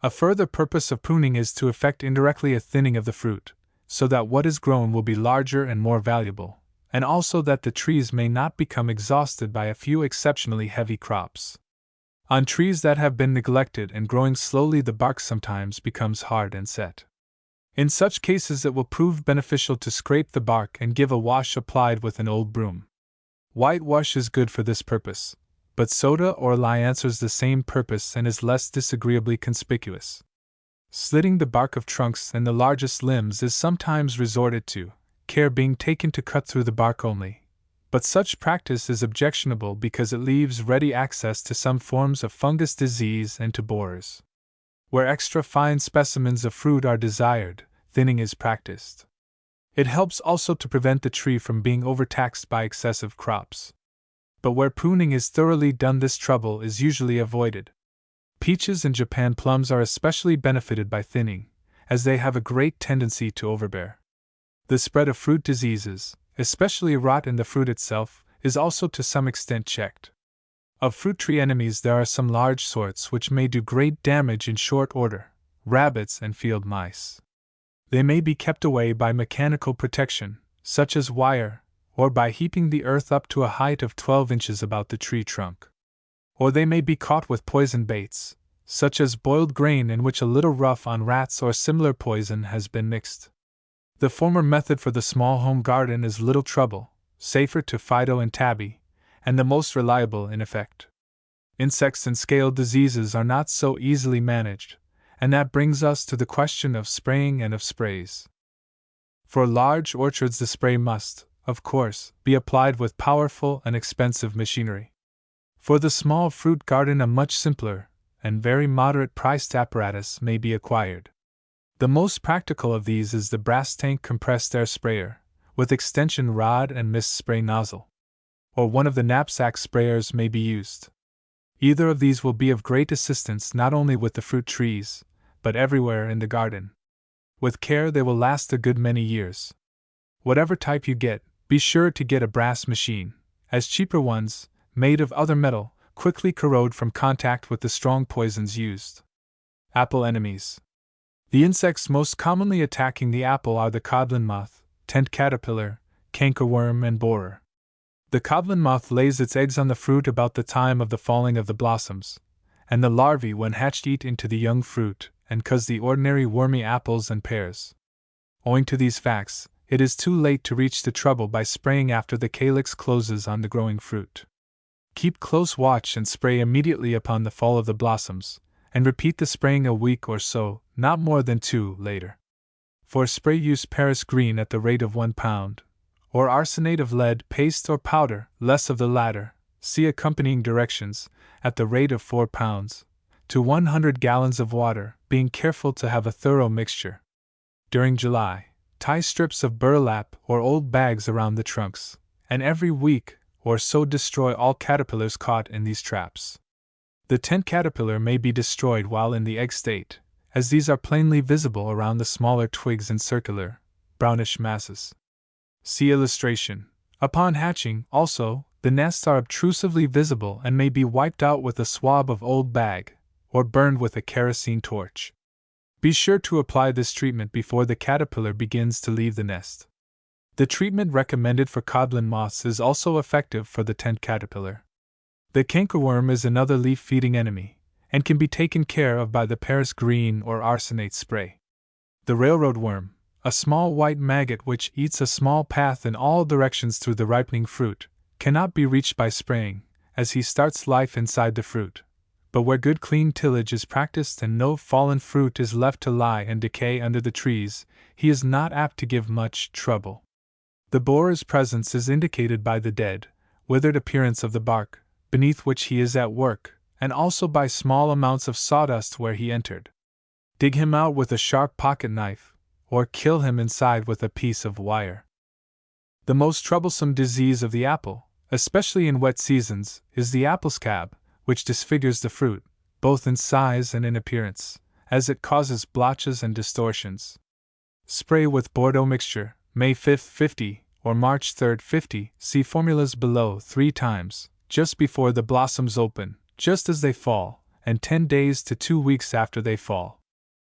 A further purpose of pruning is to effect indirectly a thinning of the fruit, so that what is grown will be larger and more valuable, and also that the trees may not become exhausted by a few exceptionally heavy crops. On trees that have been neglected and growing slowly, the bark sometimes becomes hard and set. In such cases it will prove beneficial to scrape the bark and give a wash applied with an old broom. Whitewash is good for this purpose, but soda or lye answers the same purpose and is less disagreeably conspicuous. Slitting the bark of trunks and the largest limbs is sometimes resorted to, care being taken to cut through the bark only, but such practice is objectionable because it leaves ready access to some forms of fungus disease and to borers. Where extra fine specimens of fruit are desired, thinning is practiced. It helps also to prevent the tree from being overtaxed by excessive crops. But where pruning is thoroughly done, this trouble is usually avoided. Peaches and Japan plums are especially benefited by thinning, as they have a great tendency to overbear. The spread of fruit diseases, especially rot in the fruit itself, is also to some extent checked. Of fruit tree enemies there are some large sorts which may do great damage in short order: rabbits and field mice. They may be kept away by mechanical protection, such as wire, or by heaping the earth up to a height of 12 inches about the tree trunk. Or they may be caught with poison baits, such as boiled grain in which a little rough on rats or similar poison has been mixed. The former method for the small home garden is little trouble, safer to Fido and Tabby, and the most reliable in effect. Insects and scale diseases are not so easily managed, and that brings us to the question of spraying and of sprays. For large orchards the spray must, of course, be applied with powerful and expensive machinery. For the small fruit garden a much simpler and very moderate-priced apparatus may be acquired. The most practical of these is the brass tank compressed air sprayer, with extension rod and mist spray nozzle. Or one of the knapsack sprayers may be used. Either of these will be of great assistance not only with the fruit trees, but everywhere in the garden. With care they will last a good many years. Whatever type you get, be sure to get a brass machine, as cheaper ones, made of other metal, quickly corrode from contact with the strong poisons used. Apple enemies. The insects most commonly attacking the apple are the codlin moth, tent caterpillar, cankerworm, and borer. The codlin moth lays its eggs on the fruit about the time of the falling of the blossoms, and the larvae when hatched eat into the young fruit, and cause the ordinary wormy apples and pears. Owing to these facts, it is too late to reach the trouble by spraying after the calyx closes on the growing fruit. Keep close watch and spray immediately upon the fall of the blossoms, and repeat the spraying a week or so, not more than 2 later. For spray use Paris green at the rate of 1 pound, or arsenate of lead paste or powder, less of the latter, see accompanying directions, at the rate of 4 pounds, to 100 gallons of water, being careful to have a thorough mixture. During July, tie strips of burlap or old bags around the trunks, and every week or so destroy all caterpillars caught in these traps. The tent caterpillar may be destroyed while in the egg state, as these are plainly visible around the smaller twigs in circular, brownish masses. See illustration. Upon hatching, also, the nests are obtrusively visible and may be wiped out with a swab of old bag, or burned with a kerosene torch. Be sure to apply this treatment before the caterpillar begins to leave the nest. The treatment recommended for codlin moths is also effective for the tent caterpillar. The cankerworm is another leaf-feeding enemy, and can be taken care of by the Paris green or arsenate spray. The railroad worm, a small white maggot which eats a small path in all directions through the ripening fruit, cannot be reached by spraying, as he starts life inside the fruit. But where good clean tillage is practiced and no fallen fruit is left to lie and decay under the trees, he is not apt to give much trouble. The borer's presence is indicated by the dead, withered appearance of the bark, beneath which he is at work, and also by small amounts of sawdust where he entered. Dig him out with a sharp pocket knife, or kill him inside with a piece of wire. The most troublesome disease of the apple, especially in wet seasons, is the apple scab, which disfigures the fruit, both in size and in appearance, as it causes blotches and distortions. Spray with Bordeaux mixture, May 5, 50, or March 3, 50, see formulas below 3 times, just before the blossoms open, just as they fall, and 10 days to 2 weeks after they fall.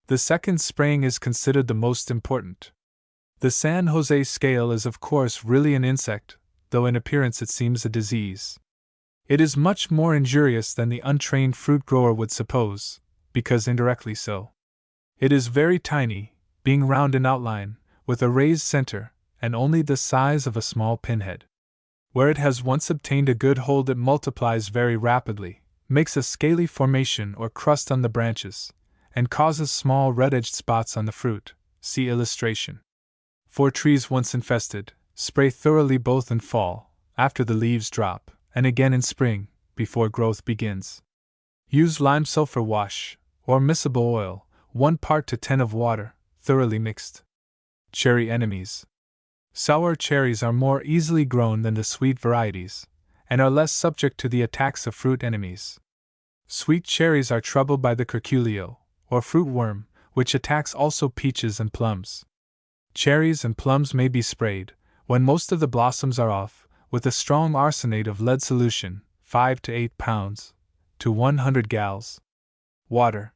The second spraying is considered the most important. The San Jose scale is of course really an insect, though in appearance it seems a disease. It is much more injurious than the untrained fruit grower would suppose, because indirectly so. It is very tiny, being round in outline, with a raised center, and only the size of a small pinhead. Where it has once obtained a good hold, it multiplies very rapidly, makes a scaly formation or crust on the branches, and causes small red-edged spots on the fruit. See illustration. For trees once infested, spray thoroughly both in fall, after the leaves drop, and again in spring, before growth begins. Use lime sulfur wash, or miscible oil, 1 part to 10 of water, thoroughly mixed. Cherry enemies. Sour cherries are more easily grown than the sweet varieties, and are less subject to the attacks of fruit enemies. Sweet cherries are troubled by the curculio, or fruit worm, which attacks also peaches and plums. Cherries and plums may be sprayed, when most of the blossoms are off, with a strong arsenate of lead solution, 5 to 8 pounds, to 100 gallons. Water.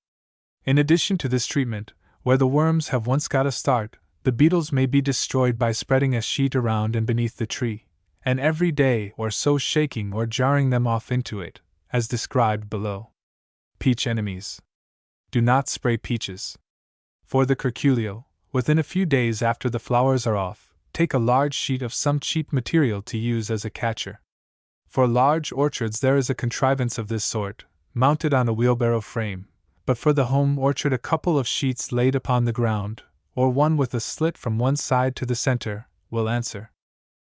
In addition to this treatment, where the worms have once got a start, the beetles may be destroyed by spreading a sheet around and beneath the tree, and every day or so shaking or jarring them off into it, as described below. Peach enemies. Do not spray peaches. For the curculio, within a few days after the flowers are off, take a large sheet of some cheap material to use as a catcher. For large orchards there is a contrivance of this sort, mounted on a wheelbarrow frame, but for the home orchard a couple of sheets laid upon the ground, or one with a slit from one side to the center, will answer.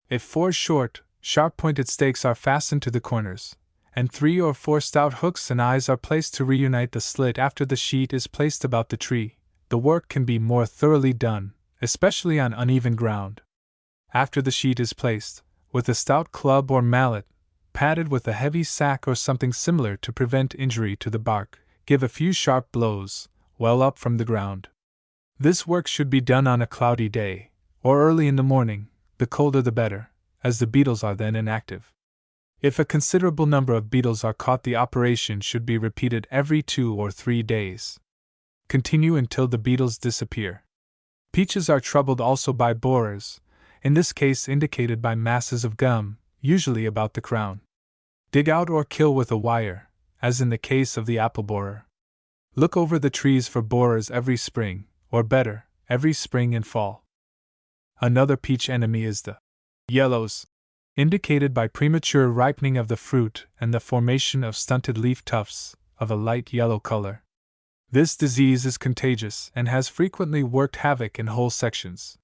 If 4 short, sharp-pointed stakes are fastened to the corners, and 3 or 4 stout hooks and eyes are placed to reunite the slit after the sheet is placed about the tree, the work can be more thoroughly done, especially on uneven ground. After the sheet is placed, with a stout club or mallet, padded with a heavy sack or something similar to prevent injury to the bark, give a few sharp blows, well up from the ground. This work should be done on a cloudy day, or early in the morning, the colder the better, as the beetles are then inactive. If a considerable number of beetles are caught, the operation should be repeated every 2 or 3 days. Continue until the beetles disappear. Peaches are troubled also by borers, in this case indicated by masses of gum, usually about the crown. Dig out or kill with a wire, as in the case of the apple borer. Look over the trees for borers every spring, or better, every spring and fall. Another peach enemy is the yellows, indicated by premature ripening of the fruit and the formation of stunted leaf tufts of a light yellow color. This disease is contagious and has frequently worked havoc in whole sections.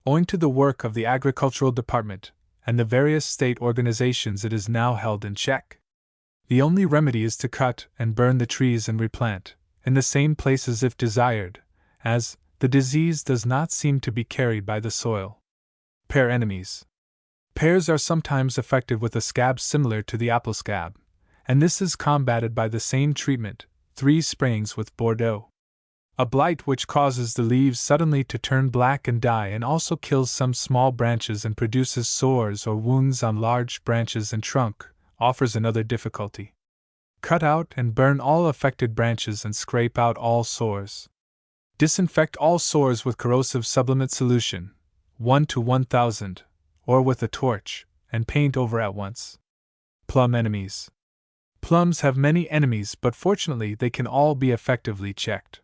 Owing to the work of the Agricultural Department and the various state organizations, it is now held in check. The only remedy is to cut and burn the trees and replant, in the same places if desired, as the disease does not seem to be carried by the soil. Pear enemies. Pears are sometimes affected with a scab similar to the apple scab, and this is combated by the same treatment, 3 sprayings with Bordeaux. A blight which causes the leaves suddenly to turn black and die and also kills some small branches and produces sores or wounds on large branches and trunk, offers another difficulty. Cut out and burn all affected branches and scrape out all sores. Disinfect all sores with corrosive sublimate solution, 1 to 1000, or with a torch, and paint over at once. Plum enemies. Plums have many enemies, but fortunately they can all be effectively checked.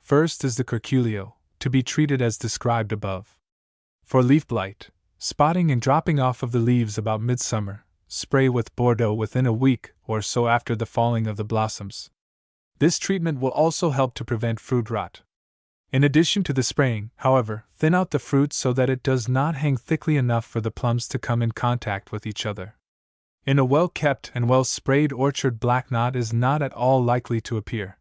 First is the curculio, to be treated as described above. For leaf blight, spotting and dropping off of the leaves about midsummer, spray with Bordeaux within a week or so after the falling of the blossoms. This treatment will also help to prevent fruit rot. In addition to the spraying, however, thin out the fruit so that it does not hang thickly enough for the plums to come in contact with each other. In a well-kept and well-sprayed orchard, black knot is not at all likely to appear.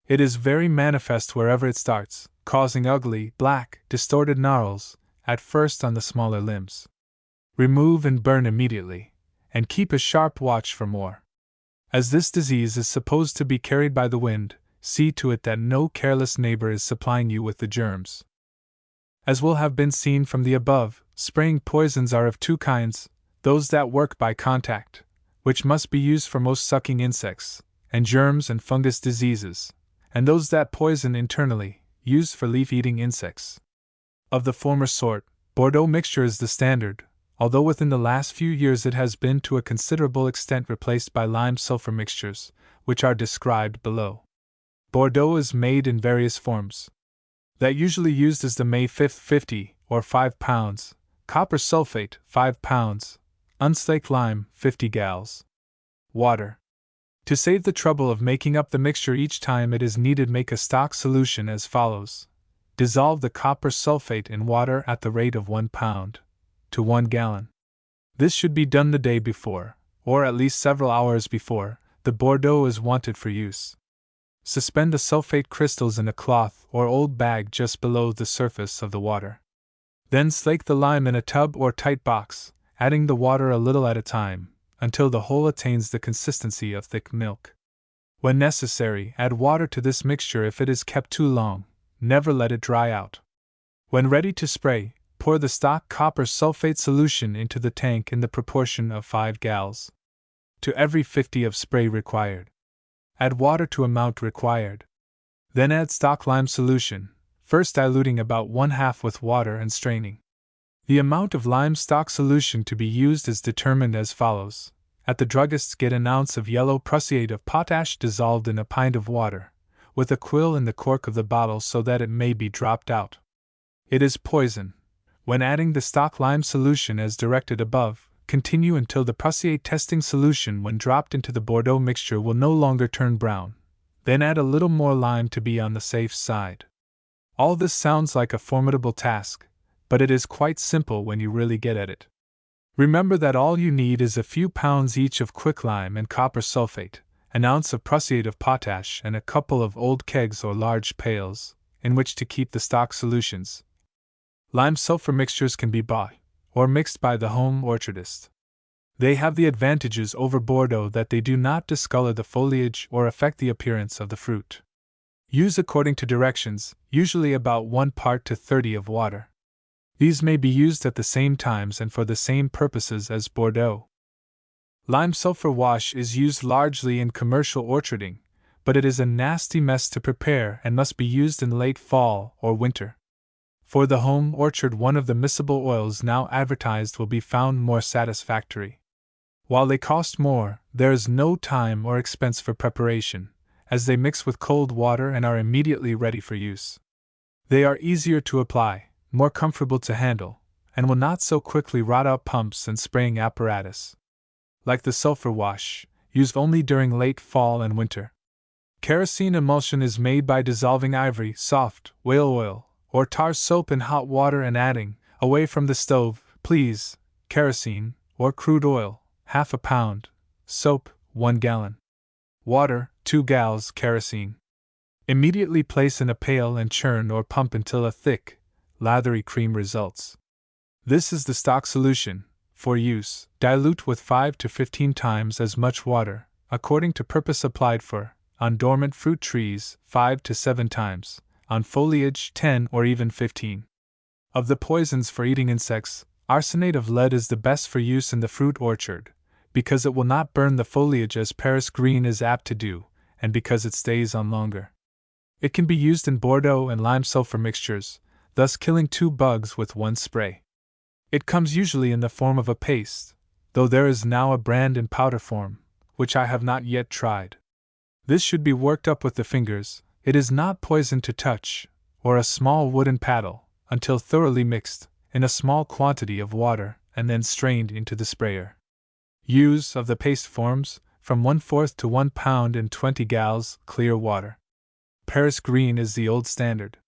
It is very manifest wherever it starts, causing ugly, black, distorted gnarls, at first on the smaller limbs. Remove and burn immediately, and keep a sharp watch for more. As this disease is supposed to be carried by the wind, see to it that no careless neighbor is supplying you with the germs. As will have been seen from the above, spraying poisons are of 2 kinds, those that work by contact, which must be used for most sucking insects, and germs and fungus diseases, and those that poison internally, used for leaf-eating insects. Of the former sort, Bordeaux mixture is the standard, although within the last few years it has been to a considerable extent replaced by lime-sulfur mixtures, which are described below. Bordeaux is made in various forms. That usually used is the May 5th 50, or 5 pounds, copper sulfate, 5 pounds, unslaked lime, 50 gallons. Water. To save the trouble of making up the mixture each time it is needed, make a stock solution as follows. Dissolve the copper sulfate in water at the rate of 1 pound to 1 gallon. This should be done the day before, or at least several hours before, the Bordeaux is wanted for use. Suspend the sulfate crystals in a cloth or old bag just below the surface of the water. Then slake the lime in a tub or tight box, adding the water a little at a time, until the whole attains the consistency of thick milk. When necessary, add water to this mixture if it is kept too long, never let it dry out. When ready to spray, pour the stock copper sulfate solution into the tank in the proportion of 5 gallons to every 50 of spray required. Add water to amount required. Then add stock lime solution, first diluting about 1/2 with water and straining. The amount of lime stock solution to be used is determined as follows. At the druggist's, get an ounce of yellow prussiate of potash dissolved in a pint of water, with a quill in the cork of the bottle so that it may be dropped out. It is poison. When adding the stock lime solution as directed above, continue until the prussiate testing solution when dropped into the Bordeaux mixture will no longer turn brown. Then add a little more lime to be on the safe side. All this sounds like a formidable task, but it is quite simple when you really get at it. Remember that all you need is a few pounds each of quicklime and copper sulfate, an ounce of prussiate of potash, and a couple of old kegs or large pails, in which to keep the stock solutions. Lime-sulfur mixtures can be bought, or mixed by the home orchardist. They have the advantages over Bordeaux that they do not discolor the foliage or affect the appearance of the fruit. Use according to directions, usually about 1 part to 30 of water. These may be used at the same times and for the same purposes as Bordeaux. Lime-sulfur wash is used largely in commercial orcharding, but it is a nasty mess to prepare and must be used in late fall or winter. For the home orchard, one of the miscible oils now advertised will be found more satisfactory. While they cost more, there is no time or expense for preparation, as they mix with cold water and are immediately ready for use. They are easier to apply, more comfortable to handle, and will not so quickly rot out pumps and spraying apparatus. Like the sulfur wash, used only during late fall and winter. Kerosene emulsion is made by dissolving ivory, soft, whale oil, or tar soap in hot water and adding, away from the stove, please, kerosene, or crude oil, half a pound, soap, 1 gallon. Water, 2 gals kerosene. Immediately place in a pail and churn or pump until a thick, lathery cream results. This is the stock solution. For use, dilute with 5 to 15 times as much water, according to purpose applied for, on dormant fruit trees, 5 to 7 times, on foliage, 10 or even 15. Of the poisons for eating insects, arsenate of lead is the best for use in the fruit orchard, because it will not burn the foliage as Paris green is apt to do, and because it stays on longer. It can be used in Bordeaux and lime sulfur mixtures, thus killing 2 bugs with 1 spray. It comes usually in the form of a paste, though there is now a brand in powder form, which I have not yet tried. This should be worked up with the fingers, it is not poison to touch, or a small wooden paddle, until thoroughly mixed, in a small quantity of water, and then strained into the sprayer. Use of the paste forms, from 1/4 to 1 pound in 20 gals clear water. Paris green is the old standard.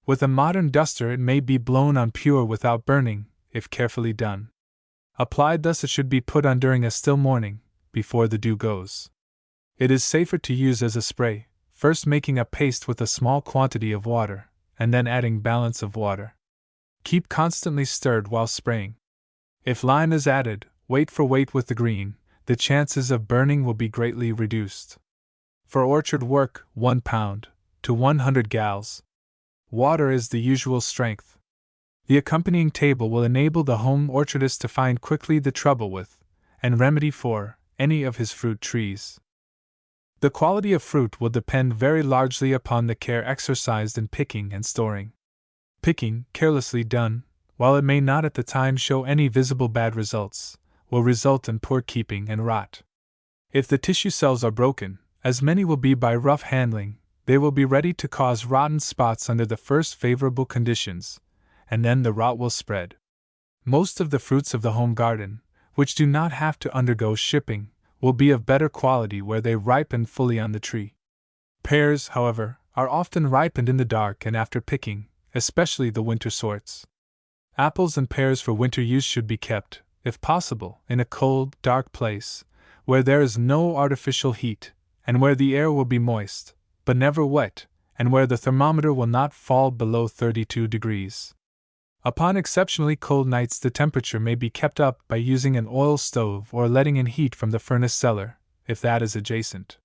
With a modern duster it may be blown on pure without burning, if carefully done. Applied thus, it should be put on during a still morning, before the dew goes. It is safer to use as a spray, first making a paste with a small quantity of water, and then adding balance of water. Keep constantly stirred while spraying. If lime is added, weight for weight with the green, the chances of burning will be greatly reduced. For orchard work, 1 pound to 100 gals. Water is the usual strength. The accompanying table will enable the home orchardist to find quickly the trouble with, and remedy for, any of his fruit trees. The quality of fruit will depend very largely upon the care exercised in picking and storing. Picking, carelessly done, while it may not at the time show any visible bad results, will result in poor keeping and rot. If the tissue cells are broken, as many will be by rough handling, they will be ready to cause rotten spots under the first favorable conditions, and then the rot will spread. Most of the fruits of the home garden, which do not have to undergo shipping, will be of better quality where they ripen fully on the tree. Pears, however, are often ripened in the dark and after picking, especially the winter sorts. Apples and pears for winter use should be kept, if possible, in a cold, dark place, where there is no artificial heat, and where the air will be moist, but never wet, and where the thermometer will not fall below 32 degrees. Upon exceptionally cold nights the temperature may be kept up by using an oil stove or letting in heat from the furnace cellar, if that is adjacent.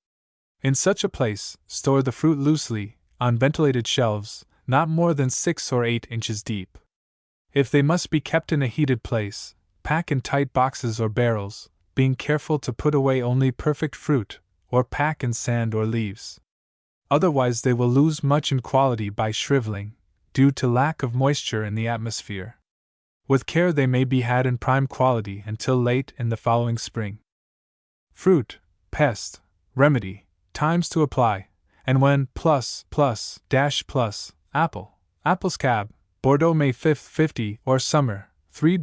In such a place, store the fruit loosely, on ventilated shelves, not more than 6 or 8 inches deep. If they must be kept in a heated place, pack in tight boxes or barrels, being careful to put away only perfect fruit, or pack in sand or leaves. Otherwise they will lose much in quality by shriveling, due to lack of moisture in the atmosphere. With care they may be had in prime quality until late in the following spring. Fruit, pest, remedy, times to apply, and when apple scab, Bordeaux May 5th 50 or summer, 3.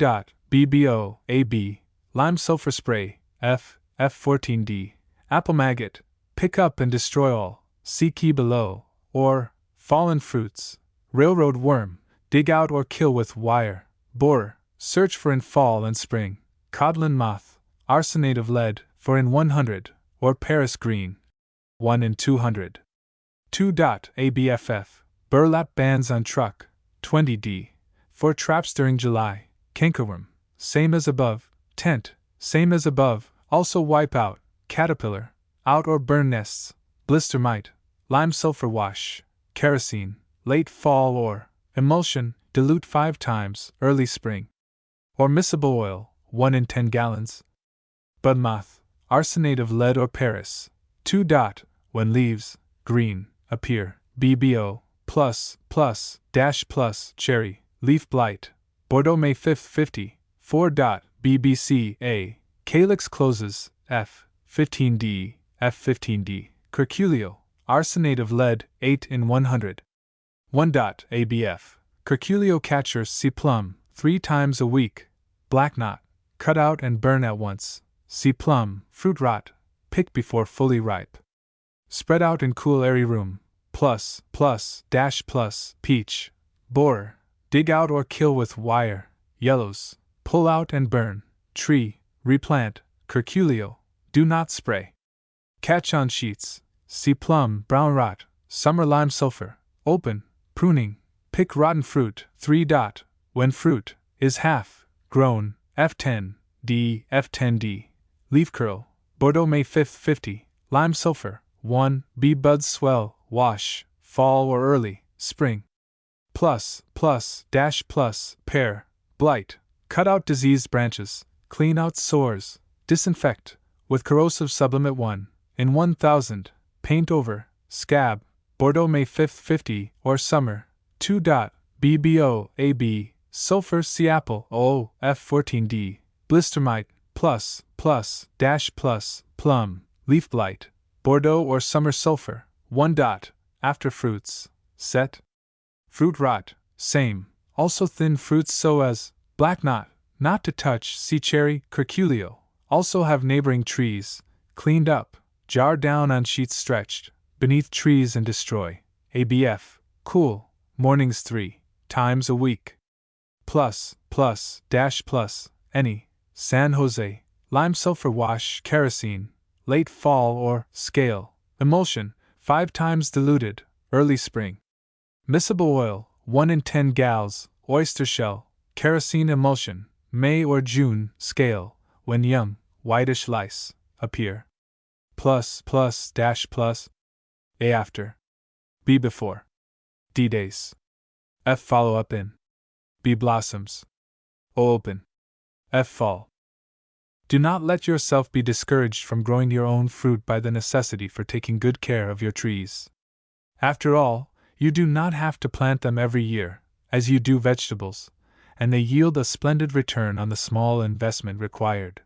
BBO, AB, lime sulfur spray, F14D, apple maggot, pick up and destroy all, see key below, or, fallen fruits, railroad worm, dig out or kill with wire, borer, search for in fall and spring, codlin moth, arsenate of lead, for in 100, or Paris green, 1 in 200. 2. ABFF, burlap bands on truck, 20D, for traps during July, cankerworm, same as above, tent, same as above, also wipe out, caterpillar, out or burn nests, blister mite, lime sulfur wash, kerosene, late fall or emulsion, dilute 5 times, early spring. Or miscible oil, 1 in 10 gallons. Bud moth, arsenate of lead or Paris, 2. When leaves, green, appear, BBO, cherry, leaf blight, Bordeaux May 5th 50, 4. BBC A. Calyx closes, F. 15D, F15D, Curculio, arsenate of lead, 8 in 100. 1. ABF, Curculio catchers C. Plum, 3 times a week, black knot, cut out and burn at once, C. Plum, fruit rot, pick before fully ripe. Spread out in cool airy room, peach, borer, dig out or kill with wire, yellows, pull out and burn, tree, replant, curculio, do not spray. Catch on sheets, C. Plum, brown rot, summer lime sulfur, open, pruning, pick rotten fruit, 3. When fruit is half grown, F10D, leaf curl, Bordeaux May 5th 50, lime sulfur, 1. B. Buds swell, wash, fall or early, spring. Pear, blight, cut out diseased branches, clean out sores, disinfect, with corrosive sublimate 1, in 1000, paint over, scab, Bordeaux May 5th 50, or summer, 2. BBO, AB, sulfur C. Apple, O, F14D, blistermite, plum, leaf blight, Bordeaux or summer sulfur, 1. After fruits, set. Fruit rot, same, also thin fruits so as, black knot, not to touch, see cherry, curculio, also have neighboring trees, cleaned up, jar down on sheets stretched, beneath trees and destroy, ABF, cool, mornings 3 times a week. Any, San Jose, lime sulfur wash, kerosene, late fall or, scale, emulsion, 5 times diluted, early spring. Miscible oil, 1 in 10 gallons, oyster shell, kerosene emulsion, May or June, scale, when young, whitish lice, appear. A after. B before. D days. F follow up in. B blossoms. O open. F fall. Do not let yourself be discouraged from growing your own fruit by the necessity for taking good care of your trees. After all, you do not have to plant them every year, as you do vegetables, and they yield a splendid return on the small investment required.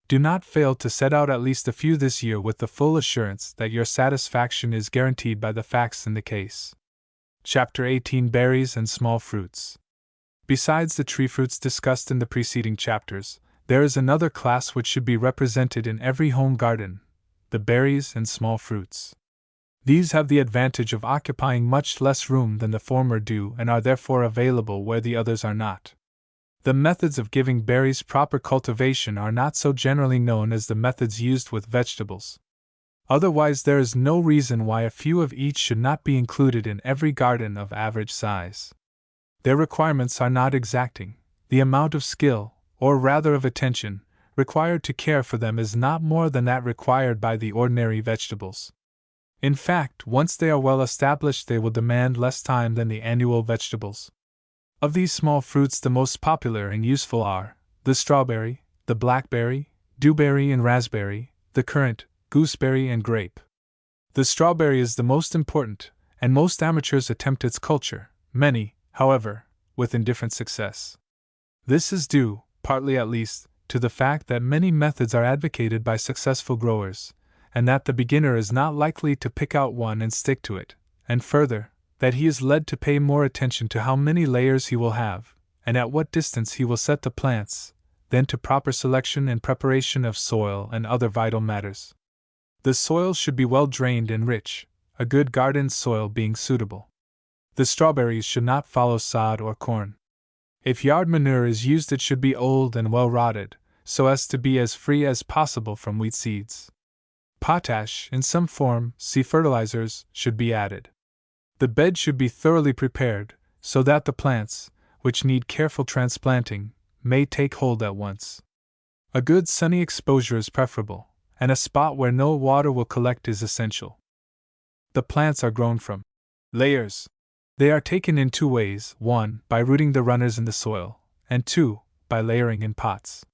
Do not fail to set out at least a few this year with the full assurance that your satisfaction is guaranteed by the facts in the case. Chapter 18 Berries and Small Fruits. Besides the tree fruits discussed in the preceding chapters, there is another class which should be represented in every home garden: the berries and small fruits. These have the advantage of occupying much less room than the former do and are therefore available where the others are not. The methods of giving berries proper cultivation are not so generally known as the methods used with vegetables. Otherwise, there is no reason why a few of each should not be included in every garden of average size. Their requirements are not exacting. The amount of skill, or rather of attention, required to care for them is not more than that required by the ordinary vegetables. In fact, once they are well established, they will demand less time than the annual vegetables. Of these small fruits, the most popular and useful are the strawberry, the blackberry, dewberry and raspberry, the currant, gooseberry and grape. The strawberry is the most important, and most amateurs attempt its culture, many, however, with indifferent success. This is due, partly at least, to the fact that many methods are advocated by successful growers, and that the beginner is not likely to pick out one and stick to it, and further, that he is led to pay more attention to how many layers he will have, and at what distance he will set the plants, than to proper selection and preparation of soil and other vital matters. The soil should be well drained and rich, a good garden soil being suitable. The strawberries should not follow sod or corn. If yard manure is used, it should be old and well rotted, so as to be as free as possible from wheat seeds. Potash, in some form, see fertilizers, should be added. The bed should be thoroughly prepared, so that the plants, which need careful transplanting, may take hold at once. A good sunny exposure is preferable, and a spot where no water will collect is essential. The plants are grown from layers. They are taken in 2 ways: 1, by rooting the runners in the soil, and 2, by layering in pots.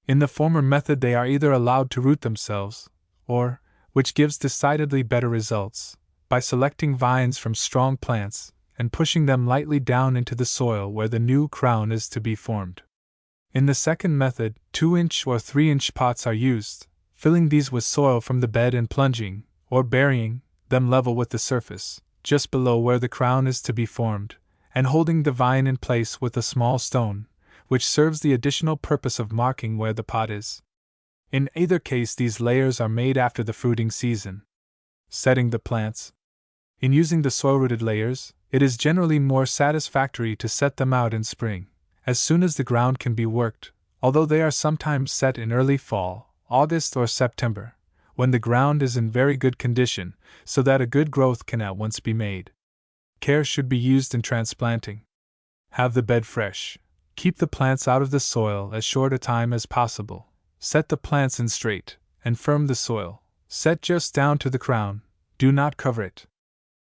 In the former method, they are either allowed to root themselves, or, which gives decidedly better results, by selecting vines from strong plants, and pushing them lightly down into the soil where the new crown is to be formed. In the second method, 2-inch or 3-inch pots are used, filling these with soil from the bed and plunging, or burying, them level with the surface, just below where the crown is to be formed, and holding the vine in place with a small stone, which serves the additional purpose of marking where the pot is. In either case, these layers are made after the fruiting season. Setting the plants. In using the soil-rooted layers, it is generally more satisfactory to set them out in spring, as soon as the ground can be worked, although they are sometimes set in early fall, August or September, when the ground is in very good condition, so that a good growth can at once be made. Care should be used in transplanting. Have the bed fresh. Keep the plants out of the soil as short a time as possible. Set the plants in straight, and firm the soil. Set just down to the crown. Do not cover it.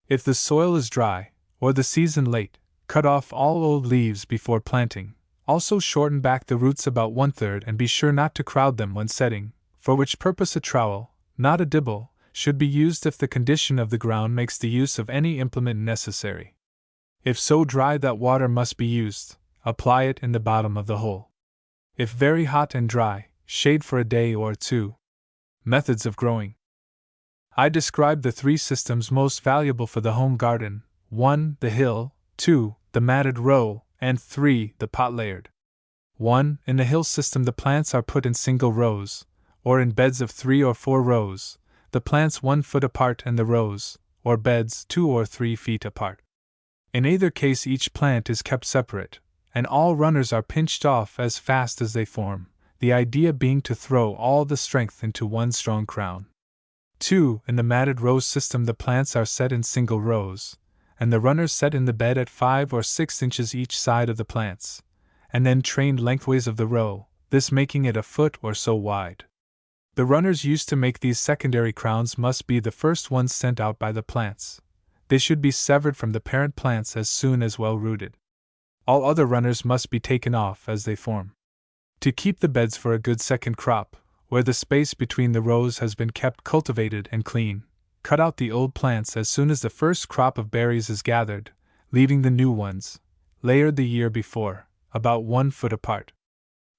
If the soil is dry, or the season late, cut off all old leaves before planting. Also shorten back the roots about 1/3 and be sure not to crowd them when setting, for which purpose a trowel, not a dibble, should be used if the condition of the ground makes the use of any implement necessary. If so dry that water must be used, apply it in the bottom of the hole. If very hot and dry, shade for a day or two. Methods of growing. I described the 3 systems most valuable for the home garden: 1. The hill, 2. The matted row, and 3. The pot layered. 1. In the hill system, the plants are put in single rows, or in beds of 3 or 4 rows, the plants 1 foot apart and the rows, or beds 2 or 3 feet apart. In either case, each plant is kept separate, and all runners are pinched off as fast as they form, the idea being to throw all the strength into one strong crown. 2. In the matted row system, the plants are set in single rows, and the runners set in the bed at 5 or 6 inches each side of the plants, and then trained lengthways of the row, this making it a foot or so wide. The runners used to make these secondary crowns must be the first ones sent out by the plants. They should be severed from the parent plants as soon as well rooted. All other runners must be taken off as they form. To keep the beds for a good second crop, where the space between the rows has been kept cultivated and clean, cut out the old plants as soon as the first crop of berries is gathered, leaving the new ones, layered the year before, about 1 foot apart.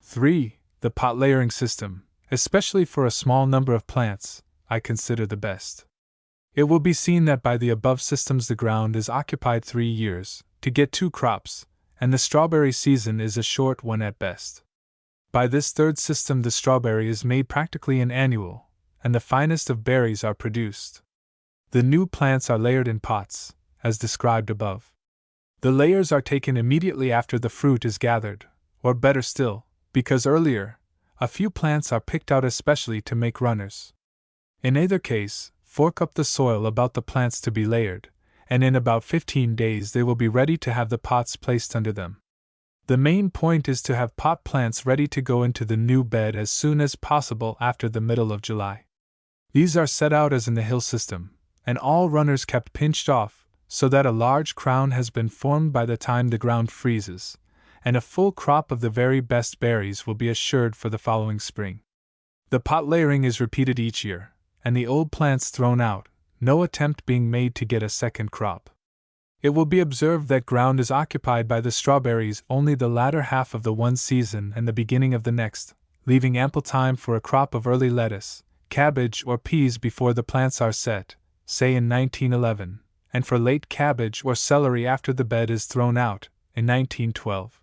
3. The pot layering system, especially for a small number of plants, I consider the best. It will be seen that by the above systems the ground is occupied 3 years, to get 2 crops, and the strawberry season is a short one at best. By this third system the strawberry is made practically an annual, and the finest of berries are produced. The new plants are layered in pots, as described above. The layers are taken immediately after the fruit is gathered, or better still, because earlier, a few plants are picked out especially to make runners. In either case, fork up the soil about the plants to be layered, and in about 15 days they will be ready to have the pots placed under them. The main point is to have pot plants ready to go into the new bed as soon as possible after the middle of July. These are set out as in the hill system, and all runners kept pinched off, so that a large crown has been formed by the time the ground freezes, and a full crop of the very best berries will be assured for the following spring. The pot layering is repeated each year, and the old plants thrown out, no attempt being made to get a second crop. It will be observed that ground is occupied by the strawberries only the latter half of the one season and the beginning of the next, leaving ample time for a crop of early lettuce, cabbage, or peas before the plants are set, say in 1911, and for late cabbage or celery after the bed is thrown out, in 1912.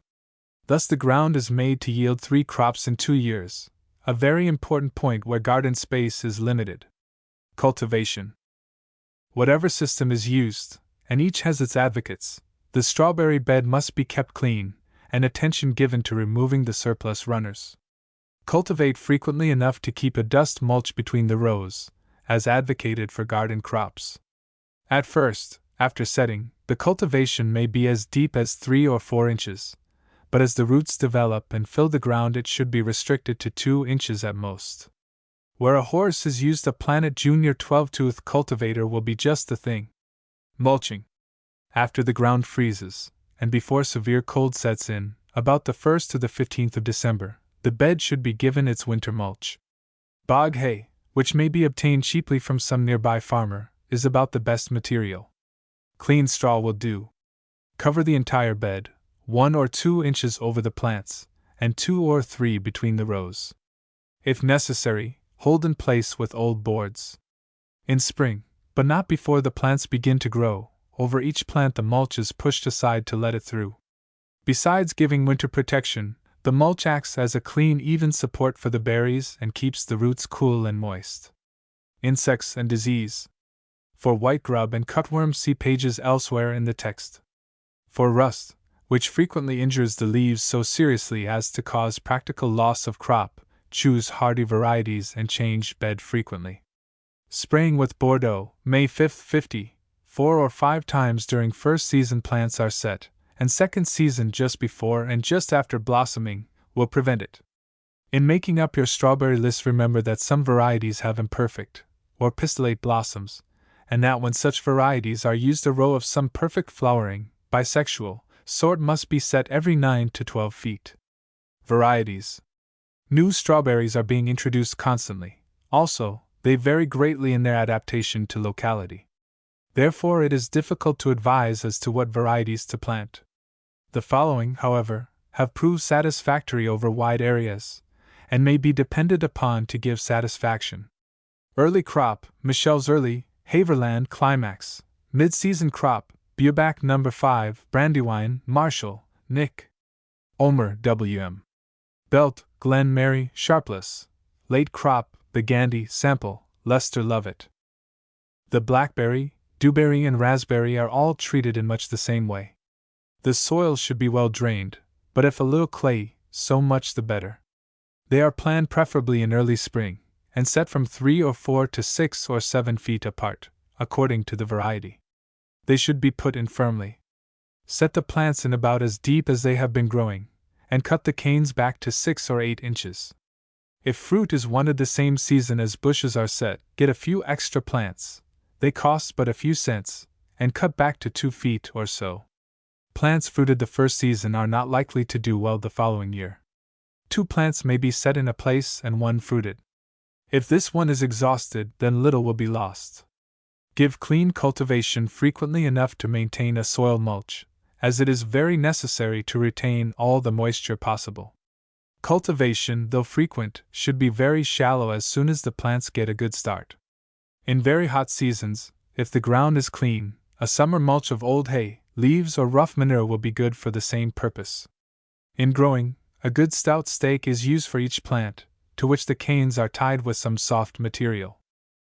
Thus the ground is made to yield 3 crops in 2 years, a very important point where garden space is limited. Cultivation. Whatever system is used, and each has its advocates, the strawberry bed must be kept clean, and attention given to removing the surplus runners. Cultivate frequently enough to keep a dust mulch between the rows, as advocated for garden crops. At first, after setting, the cultivation may be as deep as 3 or 4 inches, but as the roots develop and fill the ground it should be restricted to 2 inches at most. Where a horse is used, a Planet Junior 12-tooth cultivator will be just the thing. Mulching. After the ground freezes, and before severe cold sets in, about the 1st to the 15th of December, the bed should be given its winter mulch. Bog hay, which may be obtained cheaply from some nearby farmer, is about the best material. Clean straw will do. Cover the entire bed, 1 or 2 inches over the plants, and 2 or 3 between the rows. If necessary, hold in place with old boards. In spring, but not before the plants begin to grow, over each plant the mulch is pushed aside to let it through. Besides giving winter protection, the mulch acts as a clean, even support for the berries and keeps the roots cool and moist. Insects and disease. For white grub and cutworm, see pages elsewhere in the text. For rust, which frequently injures the leaves so seriously as to cause practical loss of crop, choose hardy varieties and change bed frequently. Spraying with Bordeaux, May 5, 50, 4 or 5 times during first season plants are set, and second season just before and just after blossoming, will prevent it. In making up your strawberry list, remember that some varieties have imperfect, or pistillate blossoms, and that when such varieties are used, a row of some perfect flowering, bisexual, sort must be set every 9 to 12 feet. Varieties. New strawberries are being introduced constantly. Also, they vary greatly in their adaptation to locality. Therefore, it is difficult to advise as to what varieties to plant. The following, however, have proved satisfactory over wide areas, and may be depended upon to give satisfaction. Early crop, Michel's Early, Haverland Climax. Mid-season crop, Buback No. 5, Brandywine, Marshall, Nick. Omer, W.M. Belt, Glen Mary, Sharpless. Late crop, the Gandy, Sample, Lester Lovett. The blackberry, dewberry, and raspberry are all treated in much the same way. The soil should be well drained, but if a little clayey, so much the better. They are planted preferably in early spring, and set from 3 or 4 to 6 or 7 feet apart, according to the variety. They should be put in firmly. Set the plants in about as deep as they have been growing, and cut the canes back to 6 or 8 inches. If fruit is wanted the same season as bushes are set, get a few extra plants. They cost but a few cents, and cut back to 2 feet or so. Plants fruited the first season are not likely to do well the following year. 2 plants may be set in a place and 1 fruited. If this one is exhausted, then little will be lost. Give clean cultivation frequently enough to maintain a soil mulch, as it is very necessary to retain all the moisture possible. Cultivation, though frequent, should be very shallow as soon as the plants get a good start. In very hot seasons, if the ground is clean, a summer mulch of old hay, leaves, or rough manure will be good for the same purpose. In growing, a good stout stake is used for each plant, to which the canes are tied with some soft material.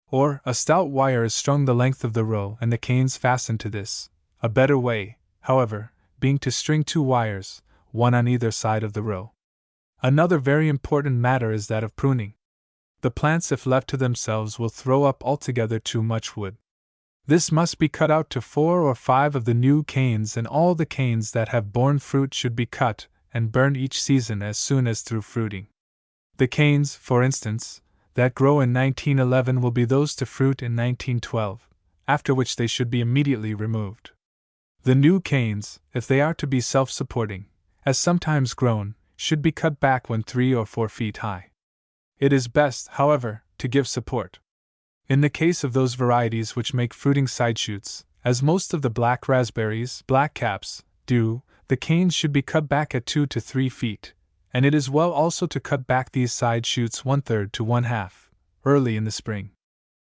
Or, a stout wire is strung the length of the row and the canes fastened to this. A better way, however, being to string 2 wires, one on either side of the row. Another very important matter is that of pruning. The plants, if left to themselves, will throw up altogether too much wood. This must be cut out to 4 or 5 of the new canes, and all the canes that have borne fruit should be cut and burned each season as soon as through fruiting. The canes, for instance, that grow in 1911 will be those to fruit in 1912, after which they should be immediately removed. The new canes, if they are to be self-supporting, as sometimes grown, should be cut back when 3 or 4 feet high. It is best, however, to give support. In the case of those varieties which make fruiting side shoots, as most of the black raspberries, black caps, do, the canes should be cut back at 2 to 3 feet, and it is well also to cut back these side shoots 1/3 to 1/2, early in the spring.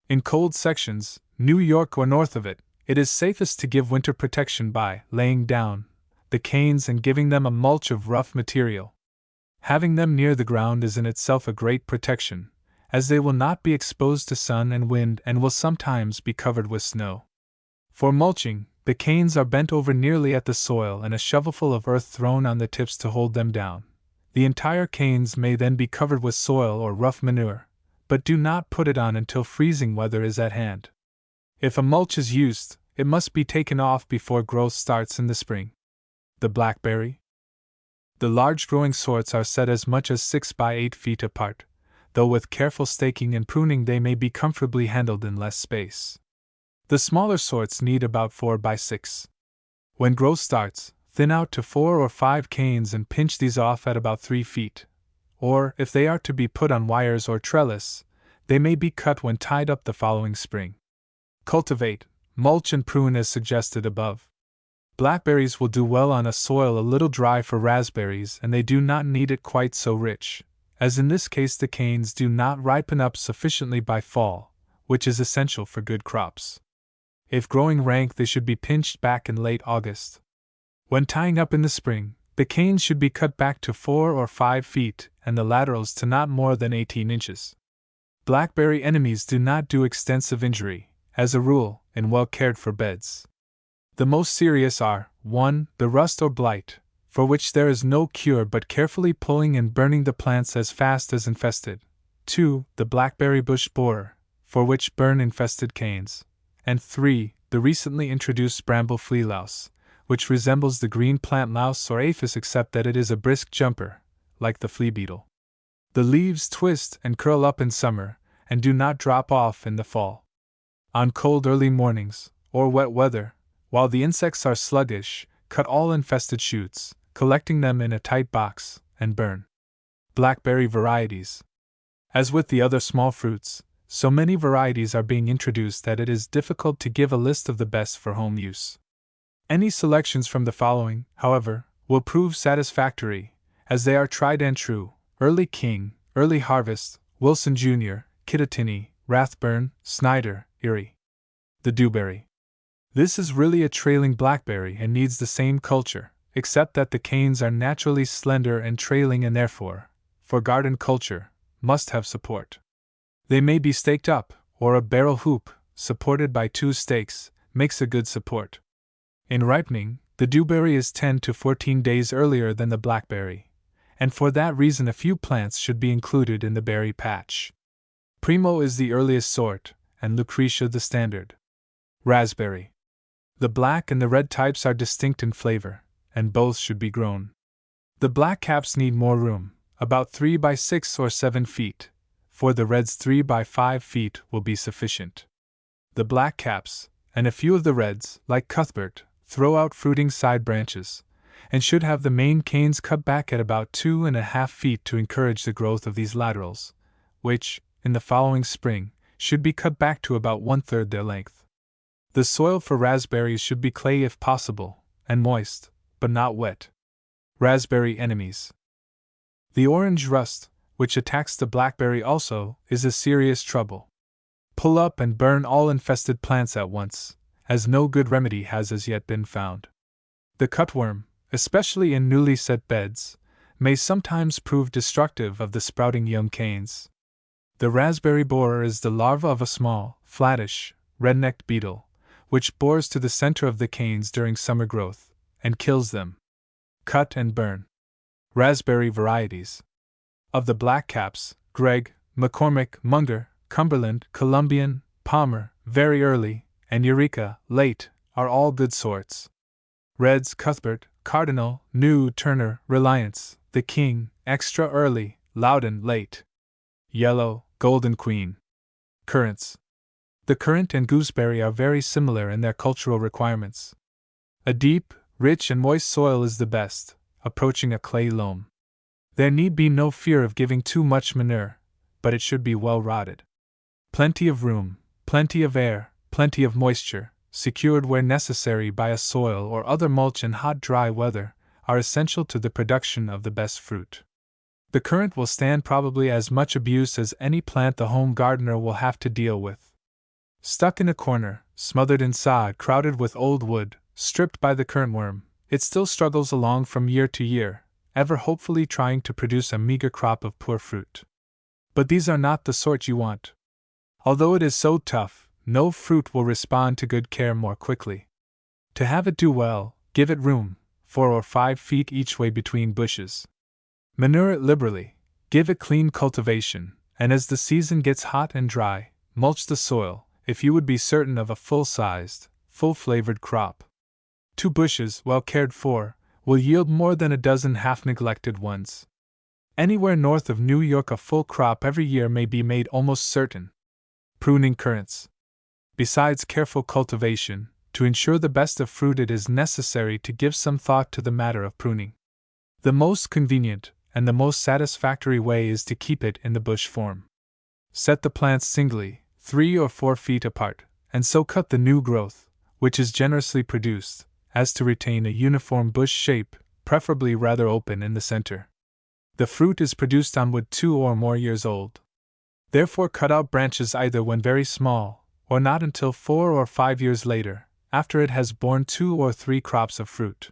In cold sections, New York or north of it, it is safest to give winter protection by laying down the canes and giving them a mulch of rough material. Having them near the ground is in itself a great protection, as they will not be exposed to sun and wind and will sometimes be covered with snow. For mulching, the canes are bent over nearly at the soil and a shovelful of earth thrown on the tips to hold them down. The entire canes may then be covered with soil or rough manure, but do not put it on until freezing weather is at hand. If a mulch is used, it must be taken off before growth starts in the spring. The blackberry. The large growing sorts are set as much as 6 by 8 feet apart, though with careful staking and pruning they may be comfortably handled in less space. The smaller sorts need about 4 by 6. When growth starts, thin out to 4 or 5 canes and pinch these off at about 3 feet. Or, if they are to be put on wires or trellis, they may be cut when tied up the following spring. Cultivate, mulch, and prune as suggested above. Blackberries will do well on a soil a little dry for raspberries, and they do not need it quite so rich, as in this case the canes do not ripen up sufficiently by fall, which is essential for good crops. If growing rank, they should be pinched back in late August. When tying up in the spring, the canes should be cut back to 4 or 5 feet and the laterals to not more than 18 inches. Blackberry enemies do not do extensive injury, as a rule, in well cared for beds. The most serious are 1. The rust or blight, for which there is no cure but carefully pulling and burning the plants as fast as infested. 2. The blackberry bush borer, for which burn infested canes. And 3. The recently introduced bramble flea louse, which resembles the green plant louse or aphis except that it is a brisk jumper, like the flea beetle. The leaves twist and curl up in summer, and do not drop off in the fall. On cold early mornings, or wet weather, while the insects are sluggish, cut all infested shoots, collecting them in a tight box, and burn. Blackberry varieties. As with the other small fruits, so many varieties are being introduced that it is difficult to give a list of the best for home use. Any selections from the following, however, will prove satisfactory, as they are tried and true: Early King, Early Harvest, Wilson Jr., Kittatinny, Rathburn, Snyder, Erie. The dewberry. This is really a trailing blackberry and needs the same culture, except that the canes are naturally slender and trailing and therefore, for garden culture, must have support. They may be staked up, or a barrel hoop, supported by 2 stakes, makes a good support. In ripening, the dewberry is 10 to 14 days earlier than the blackberry, and for that reason a few plants should be included in the berry patch. Primo is the earliest sort, and Lucretia the standard. Raspberry. The black and the red types are distinct in flavor, and both should be grown. The black caps need more room, about 3 by 6 or 7 feet, for the reds 3 by 5 feet will be sufficient. The black caps, and a few of the reds, like Cuthbert, throw out fruiting side branches, and should have the main canes cut back at about 2.5 feet to encourage the growth of these laterals, which, in the following spring, should be cut back to about 1/3 their length. The soil for raspberries should be clay if possible, and moist, but not wet. Raspberry enemies. The orange rust, which attacks the blackberry also, is a serious trouble. Pull up and burn all infested plants at once, as no good remedy has as yet been found. The cutworm, especially in newly set beds, may sometimes prove destructive of the sprouting young canes. The raspberry borer is the larva of a small, flattish, red-necked beetle, which bores to the center of the canes during summer growth, and kills them. Cut and burn. Raspberry varieties. Of the blackcaps, Gregg, McCormick, Munger, Cumberland, Columbian, Palmer, very early, and Eureka, late, are all good sorts. Reds, Cuthbert, Cardinal, New, Turner, Reliance, The King, extra early, Loudon, late. Yellow, Golden Queen. Currants. The currant and gooseberry are very similar in their cultural requirements. A deep, rich, and moist soil is the best, approaching a clay loam. There need be no fear of giving too much manure, but it should be well rotted. Plenty of room, plenty of air, plenty of moisture, secured where necessary by a soil or other mulch in hot dry weather, are essential to the production of the best fruit. The currant will stand probably as much abuse as any plant the home gardener will have to deal with. Stuck in a corner, smothered in sod, crowded with old wood, stripped by the currantworm, it still struggles along from year to year, ever hopefully trying to produce a meager crop of poor fruit. But these are not the sort you want. Although it is so tough, no fruit will respond to good care more quickly. To have it do well, give it room, 4 or 5 feet each way between bushes. Manure it liberally, give it clean cultivation, and as the season gets hot and dry, mulch the soil, if you would be certain of a full-sized, full-flavored crop. 2 bushes, well cared for, will yield more than a dozen half-neglected ones. Anywhere north of New York a full crop every year may be made almost certain. Pruning currants. Besides careful cultivation, to ensure the best of fruit it is necessary to give some thought to the matter of pruning. The most convenient, and the most satisfactory way is to keep it in the bush form. Set the plants singly, 3 or 4 feet apart, and so cut the new growth, which is generously produced, as to retain a uniform bush shape, preferably rather open in the center. The fruit is produced on wood 2 or more years old. Therefore, cut out branches either when very small, or not until 4 or 5 years later, after it has borne 2 or 3 crops of fruit.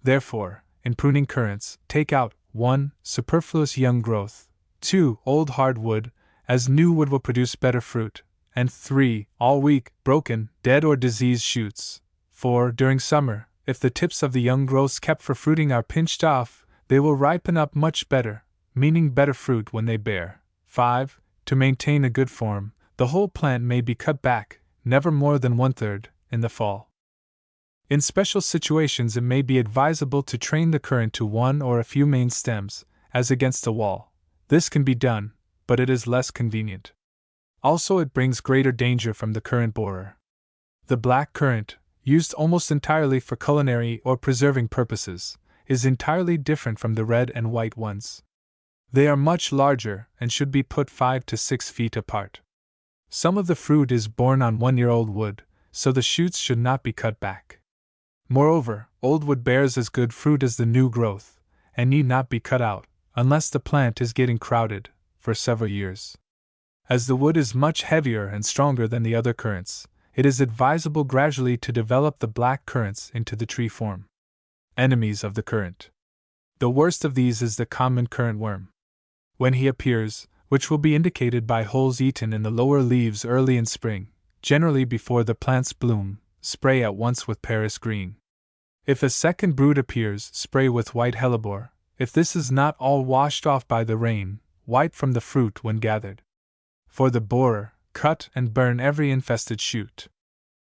Therefore, in pruning currants, take out 1. Superfluous young growth, 2. Old hard wood, as new wood will produce better fruit, and 3. All weak, broken, dead or diseased shoots. 4. During summer, if the tips of the young growths kept for fruiting are pinched off, they will ripen up much better, meaning better fruit when they bear. 5. To maintain a good form, the whole plant may be cut back, never more than 1/3, in the fall. In special situations, it may be advisable to train the currant to 1 or a few main stems, as against a wall. This can be done, but it is less convenient. Also, it brings greater danger from the currant borer. The black currant, used almost entirely for culinary or preserving purposes, is entirely different from the red and white ones. They are much larger and should be put 5 to 6 feet apart. Some of the fruit is borne on 1-year-old wood, so the shoots should not be cut back. Moreover, old wood bears as good fruit as the new growth, and need not be cut out, unless the plant is getting crowded, for several years. As the wood is much heavier and stronger than the other currants, it is advisable gradually to develop the black currants into the tree form. Enemies of the currant. The worst of these is the common currant worm. When he appears, which will be indicated by holes eaten in the lower leaves early in spring, generally before the plants bloom, spray at once with Paris green. If a second brood appears, spray with white hellebore. If this is not all washed off by the rain, wipe from the fruit when gathered. For the borer, cut and burn every infested shoot.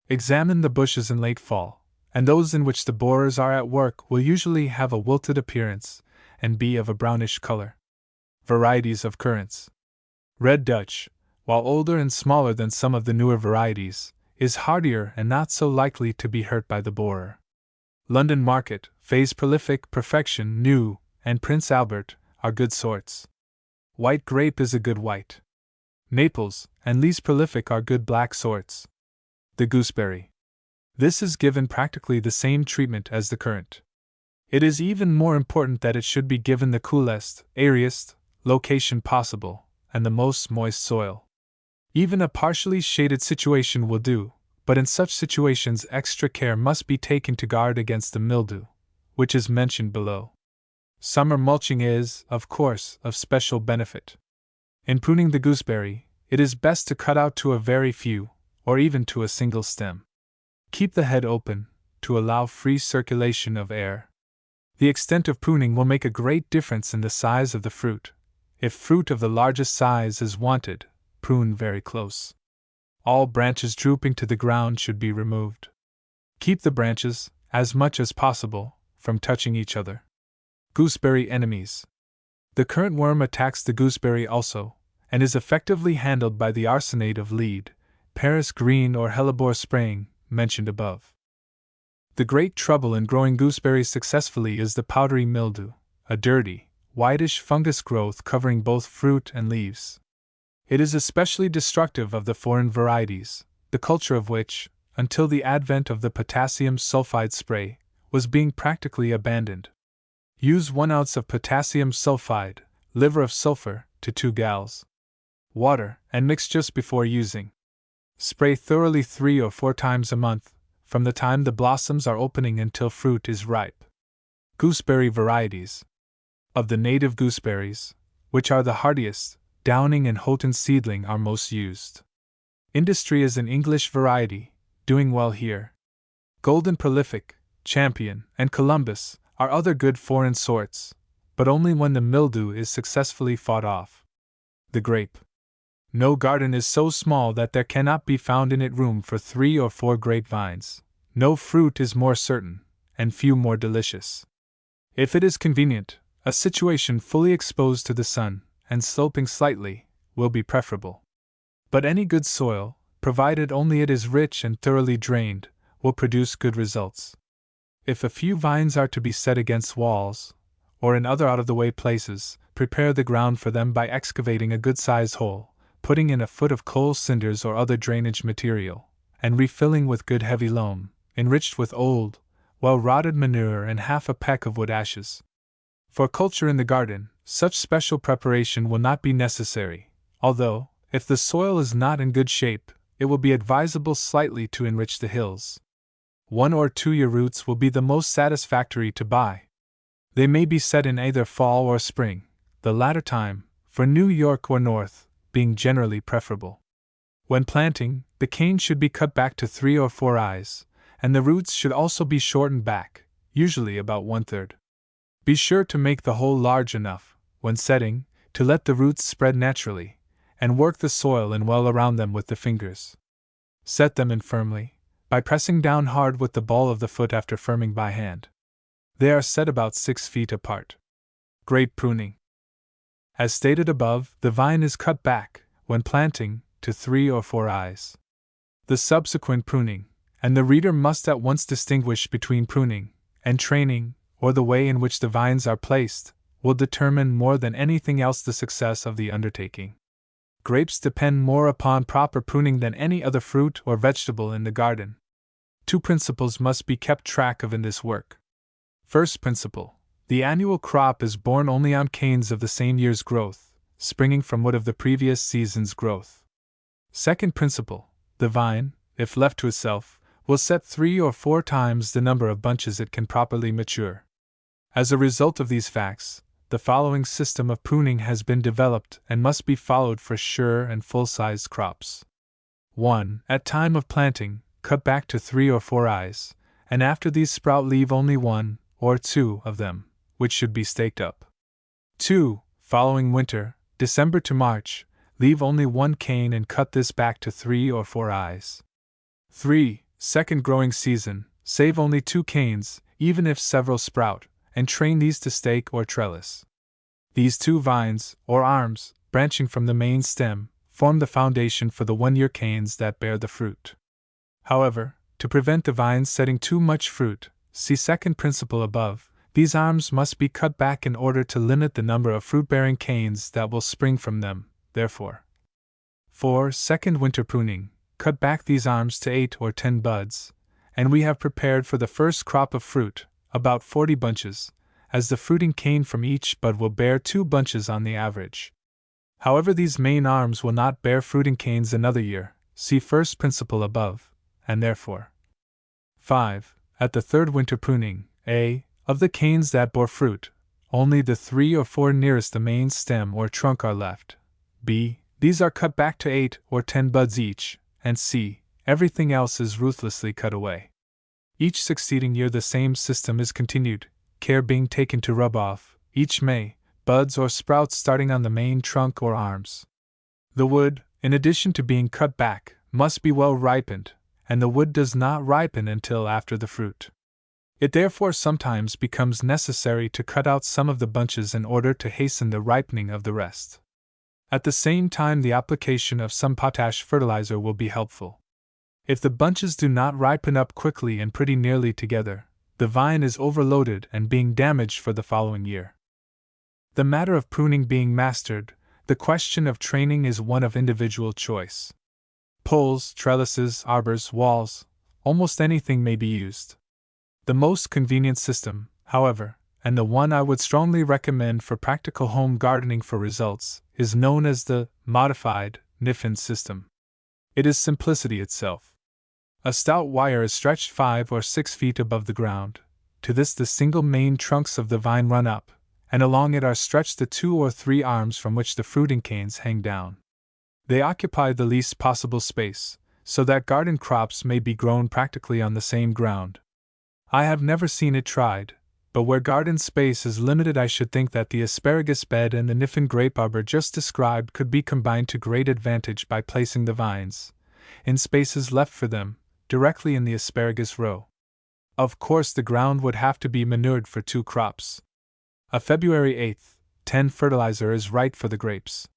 Examine the bushes in late fall, and those in which the borers are at work will usually have a wilted appearance and be of a brownish color. Varieties of currants. Red Dutch, while older and smaller than some of the newer varieties, is hardier and not so likely to be hurt by the borer. London Market, Phase Prolific, Perfection, New, and Prince Albert are good sorts. White Grape is a good white. Naples and least prolific are good black sorts. The Gooseberry. This is given practically the same treatment as the currant. It is even more important that it should be given the coolest, airiest location possible, and the most moist soil. Even a partially shaded situation will do, but in such situations extra care must be taken to guard against the mildew, which is mentioned below. Summer mulching is, of course, of special benefit. In pruning the gooseberry, it is best to cut out to a very few, or even to a single stem. Keep the head open, to allow free circulation of air. The extent of pruning will make a great difference in the size of the fruit. If fruit of the largest size is wanted, prune very close. All branches drooping to the ground should be removed. Keep the branches, as much as possible, from touching each other. Gooseberry enemies. The currant worm attacks the gooseberry also, and is effectively handled by the arsenate of lead, Paris green or hellebore spraying, mentioned above. The great trouble in growing gooseberries successfully is the powdery mildew, a dirty, whitish fungus growth covering both fruit and leaves. It is especially destructive of the foreign varieties, the culture of which, until the advent of the potassium sulfide spray, was being practically abandoned. Use 1 ounce of potassium sulfide, liver of sulfur, to 2 gallons. Water, and mix just before using. Spray thoroughly 3 or 4 times a month, from the time the blossoms are opening until fruit is ripe. Gooseberry varieties. Of the native gooseberries, which are the hardiest, Downing and Houghton seedling are most used. Industry is an English variety, doing well here. Golden Prolific, Champion, and Columbus are other good foreign sorts, but only when the mildew is successfully fought off. The grape. No garden is so small that there cannot be found in it room for 3 or 4 grapevines. No fruit is more certain, and few more delicious. If it is convenient, a situation fully exposed to the sun, and sloping slightly, will be preferable. But any good soil, provided only it is rich and thoroughly drained, will produce good results. If a few vines are to be set against walls, or in other out-of-the-way places, prepare the ground for them by excavating a good-sized hole, putting in a foot of coal cinders or other drainage material, and refilling with good heavy loam, enriched with old, well-rotted manure and half a peck of wood ashes. For culture in the garden, such special preparation will not be necessary, although, if the soil is not in good shape, it will be advisable slightly to enrich the hills. 1 or 2 year roots will be the most satisfactory to buy. They may be set in either fall or spring, the latter time, for New York or North, being generally preferable. When planting, the cane should be cut back to 3 or 4 eyes, and the roots should also be shortened back, usually about 1/3. Be sure to make the hole large enough, when setting, to let the roots spread naturally, and work the soil in well around them with the fingers. Set them in firmly, by pressing down hard with the ball of the foot after firming by hand. They are set about 6 feet apart. Grape pruning. As stated above, the vine is cut back, when planting, to 3 or 4 eyes. The subsequent pruning, and the reader must at once distinguish between pruning and training, or the way in which the vines are placed, will determine more than anything else the success of the undertaking. Grapes depend more upon proper pruning than any other fruit or vegetable in the garden. 2 principles must be kept track of in this work. First principle: the annual crop is borne only on canes of the same year's growth, springing from wood of the previous season's growth. Second principle: the vine, if left to itself, will set 3 or 4 times the number of bunches it can properly mature. As a result of these facts, the following system of pruning has been developed and must be followed for sure and full-sized crops. 1. At time of planting, cut back to 3 or 4 eyes, and after these sprout leave only 1 or 2 of them, which should be staked up. 2. Following winter, December to March, leave only 1 cane and cut this back to 3 or 4 eyes. 3. Second growing season, save only 2 canes, even if several sprout, and train these to stake or trellis. These 2 vines, or arms, branching from the main stem, form the foundation for the 1-year canes that bear the fruit. However, to prevent the vines setting too much fruit, see second principle above, these arms must be cut back in order to limit the number of fruit-bearing canes that will spring from them, therefore. 4. Second winter pruning, cut back these arms to 8 or 10 buds, and we have prepared for the first crop of fruit, about 40 bunches, as the fruiting cane from each bud will bear 2 bunches on the average. However, these main arms will not bear fruiting canes another year, see first principle above, and therefore. 5. At the third winter pruning, a. Of the canes that bore fruit, only the 3 or 4 nearest the main stem or trunk are left. b. These are cut back to 8 or 10 buds each, and c. Everything else is ruthlessly cut away. Each succeeding year the same system is continued, care being taken to rub off, each May, buds or sprouts starting on the main trunk or arms. The wood, in addition to being cut back, must be well ripened, and the wood does not ripen until after the fruit. It therefore sometimes becomes necessary to cut out some of the bunches in order to hasten the ripening of the rest. At the same time, the application of some potash fertilizer will be helpful. If the bunches do not ripen up quickly and pretty nearly together, the vine is overloaded and being damaged for the following year. The matter of pruning being mastered, the question of training is one of individual choice. Poles, trellises, arbors, walls, almost anything may be used. The most convenient system, however, and the one I would strongly recommend for practical home gardening for results, is known as the modified Niffen system. It is simplicity itself. A stout wire is stretched 5 or 6 feet above the ground. To this the single main trunks of the vine run up, and along it are stretched the 2 or 3 arms from which the fruiting canes hang down. They occupy the least possible space, so that garden crops may be grown practically on the same ground. I have never seen it tried, but where garden space is limited I should think that the asparagus bed and the Niffen grape arbor just described could be combined to great advantage by placing the vines, in spaces left for them, directly in the asparagus row. Of course the ground would have to be manured for 2 crops. A February 8, 10 fertilizer is right for the grapes.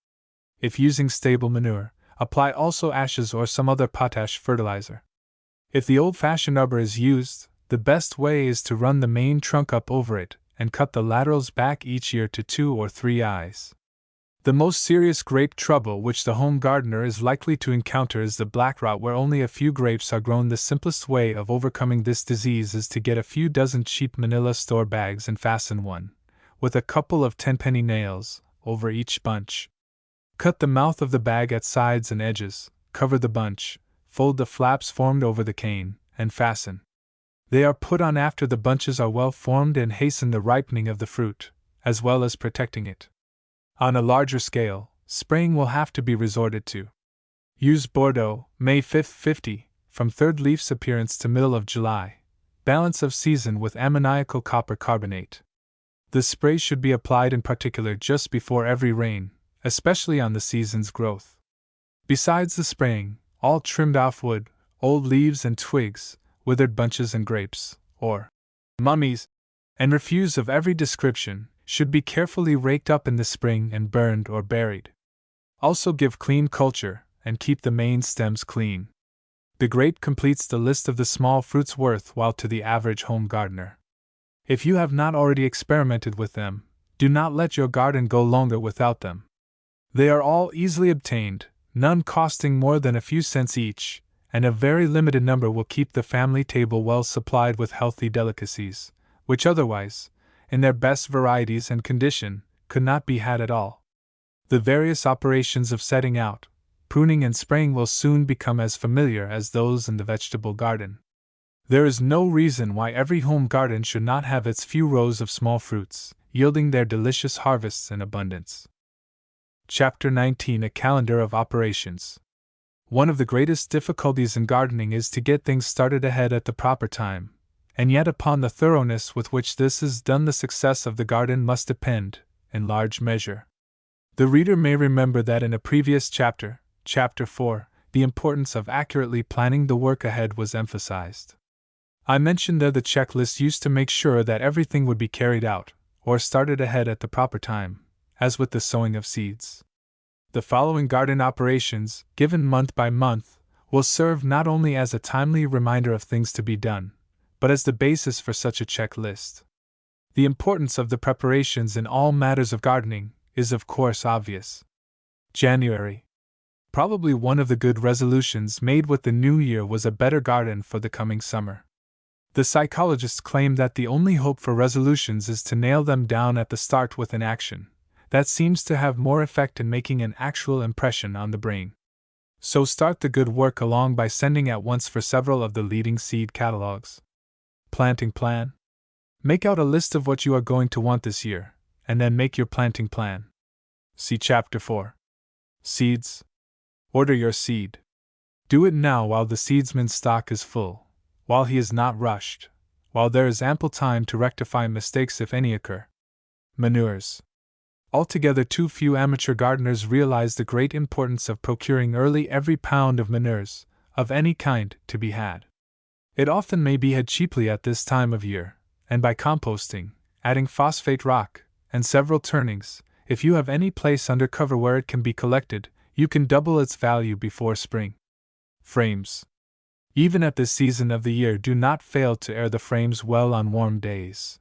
If using stable manure, apply also ashes or some other potash fertilizer. If the old-fashioned arbor is used, the best way is to run the main trunk up over it and cut the laterals back each year to 2 or 3 eyes. The most serious grape trouble which the home gardener is likely to encounter is the black rot, where only a few grapes are grown. The simplest way of overcoming this disease is to get a few dozen cheap manila store bags and fasten one, with a couple of 10-penny nails, over each bunch. Cut the mouth of the bag at sides and edges, cover the bunch, fold the flaps formed over the cane, and fasten. They are put on after the bunches are well formed and hasten the ripening of the fruit, as well as protecting it. On a larger scale, spraying will have to be resorted to. Use Bordeaux, May 5, 50, from third leaf's appearance to middle of July. Balance of season with ammoniacal copper carbonate. The spray should be applied in particular just before every rain, especially on the season's growth. Besides the spraying, all trimmed off wood, old leaves and twigs, withered bunches and grapes, or mummies, and refuse of every description, should be carefully raked up in the spring and burned or buried. Also give clean culture, and keep the main stems clean. The grape completes the list of the small fruits worthwhile to the average home gardener. If you have not already experimented with them, do not let your garden go longer without them. They are all easily obtained, none costing more than a few cents each, and a very limited number will keep the family table well supplied with healthy delicacies, which otherwise, in their best varieties and condition, could not be had at all. The various operations of setting out, pruning and spraying will soon become as familiar as those in the vegetable garden. There is no reason why every home garden should not have its few rows of small fruits, yielding their delicious harvests in abundance. Chapter 19: A Calendar of Operations. One of the greatest difficulties in gardening is to get things started ahead at the proper time, and yet upon the thoroughness with which this is done the success of the garden must depend, in large measure. The reader may remember that in a previous chapter, Chapter 4, the importance of accurately planning the work ahead was emphasized. I mentioned there the checklist used to make sure that everything would be carried out, or started ahead at the proper time, as with the sowing of seeds. The following garden operations, given month by month, will serve not only as a timely reminder of things to be done, but as the basis for such a checklist. The importance of the preparations in all matters of gardening is of course obvious. January. Probably one of the good resolutions made with the new year was a better garden for the coming summer. The psychologists claim that the only hope for resolutions is to nail them down at the start with an action that seems to have more effect in making an actual impression on the brain. So start the good work along by sending at once for several of the leading seed catalogs. Planting plan. Make out a list of what you are going to want this year, and then make your planting plan. See Chapter 4. Seeds. Order your seed. Do it now while the seedsman's stock is full, while he is not rushed, while there is ample time to rectify mistakes if any occur. Manures. Altogether too few amateur gardeners realize the great importance of procuring early every pound of manures, of any kind, to be had. It often may be had cheaply at this time of year, and by composting, adding phosphate rock, and several turnings, if you have any place under cover where it can be collected, you can double its value before spring. Frames. Even at this season of the year, do not fail to air the frames well on warm days.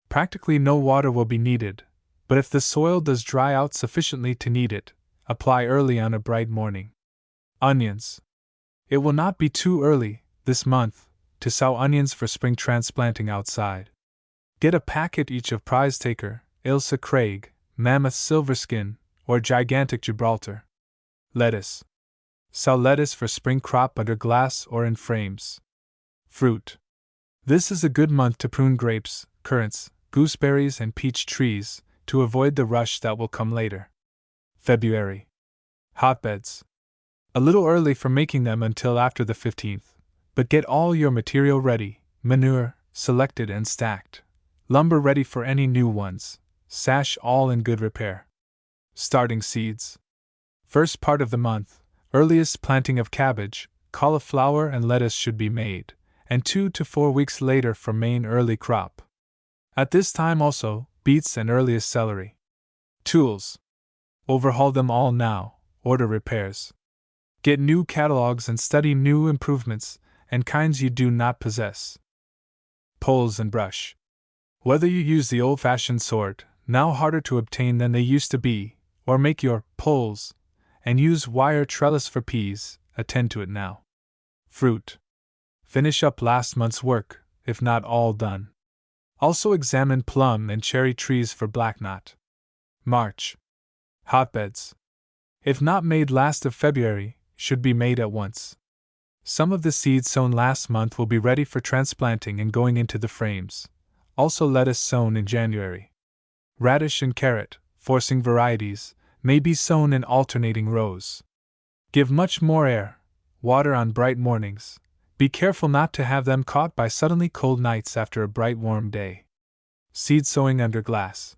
Practically no water will be needed, but if the soil does dry out sufficiently to need it, apply early on a bright morning. Onions. It will not be too early, this month, to sow onions for spring transplanting outside. Get a packet each of Prize Taker, Ailsa Craig, Mammoth Silverskin, or Gigantic Gibraltar. Lettuce. Sow lettuce for spring crop under glass or in frames. Fruit. This is a good month to prune grapes, currants, gooseberries, and peach trees, to avoid the rush that will come later. February. Hotbeds. A little early for making them until after the 15th, but get all your material ready, manure selected and stacked, lumber ready for any new ones, sash all in good repair. Starting seeds. First part of the month, earliest planting of cabbage, cauliflower, and lettuce should be made, and 2 to 4 weeks later for main early crop. At this time also, beets and earliest celery. Tools. Overhaul them all now, order repairs. Get new catalogs and study new improvements and kinds you do not possess. Poles and brush. Whether you use the old-fashioned sort, now harder to obtain than they used to be, or make your poles, and use wire trellis for peas. Attend to it now. Fruit. Finish up last month's work, if not all done. Also examine plum and cherry trees for black knot. March. Hotbeds. If not made last of February, should be made at once. Some of the seeds sown last month will be ready for transplanting and going into the frames. Also lettuce sown in January. Radish and carrot, forcing varieties, may be sown in alternating rows. Give much more air, water on bright mornings. Be careful not to have them caught by suddenly cold nights after a bright warm day. Seed sowing under glass.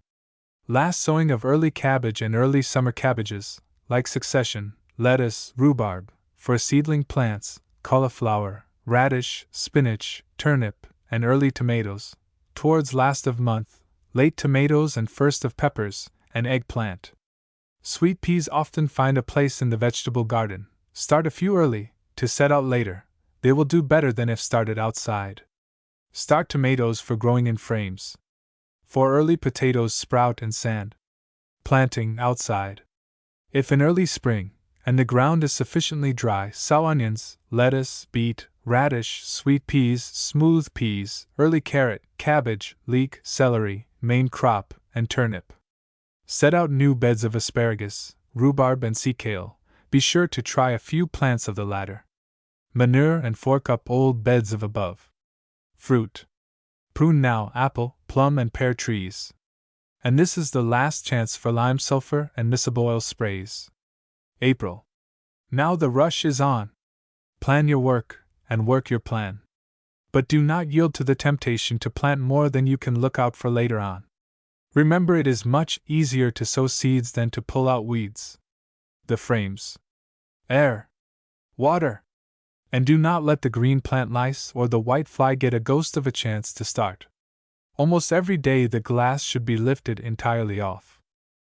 Last sowing of early cabbage and early summer cabbages, like succession, lettuce, rhubarb, for seedling plants, cauliflower, radish, spinach, turnip, and early tomatoes, towards last of month, late tomatoes and first of peppers, and eggplant. Sweet peas often find a place in the vegetable garden. Start a few early, to set out later. They will do better than if started outside. Start tomatoes for growing in frames. For early potatoes sprout in sand. Planting outside. If in early spring, and the ground is sufficiently dry, sow onions, lettuce, beet, radish, sweet peas, smooth peas, early carrot, cabbage, leek, celery, main crop, and turnip. Set out new beds of asparagus, rhubarb, and sea kale. Be sure to try a few plants of the latter. Manure and fork up old beds of above. Fruit. Prune now apple, plum, and pear trees. And this is the last chance for lime sulfur and miscible oil sprays. April. Now the rush is on. Plan your work, and work your plan. But do not yield to the temptation to plant more than you can look out for later on. Remember, it is much easier to sow seeds than to pull out weeds. The frames. Air. Water. And do not let the green plant lice or the white fly get a ghost of a chance to start. Almost every day the glass should be lifted entirely off.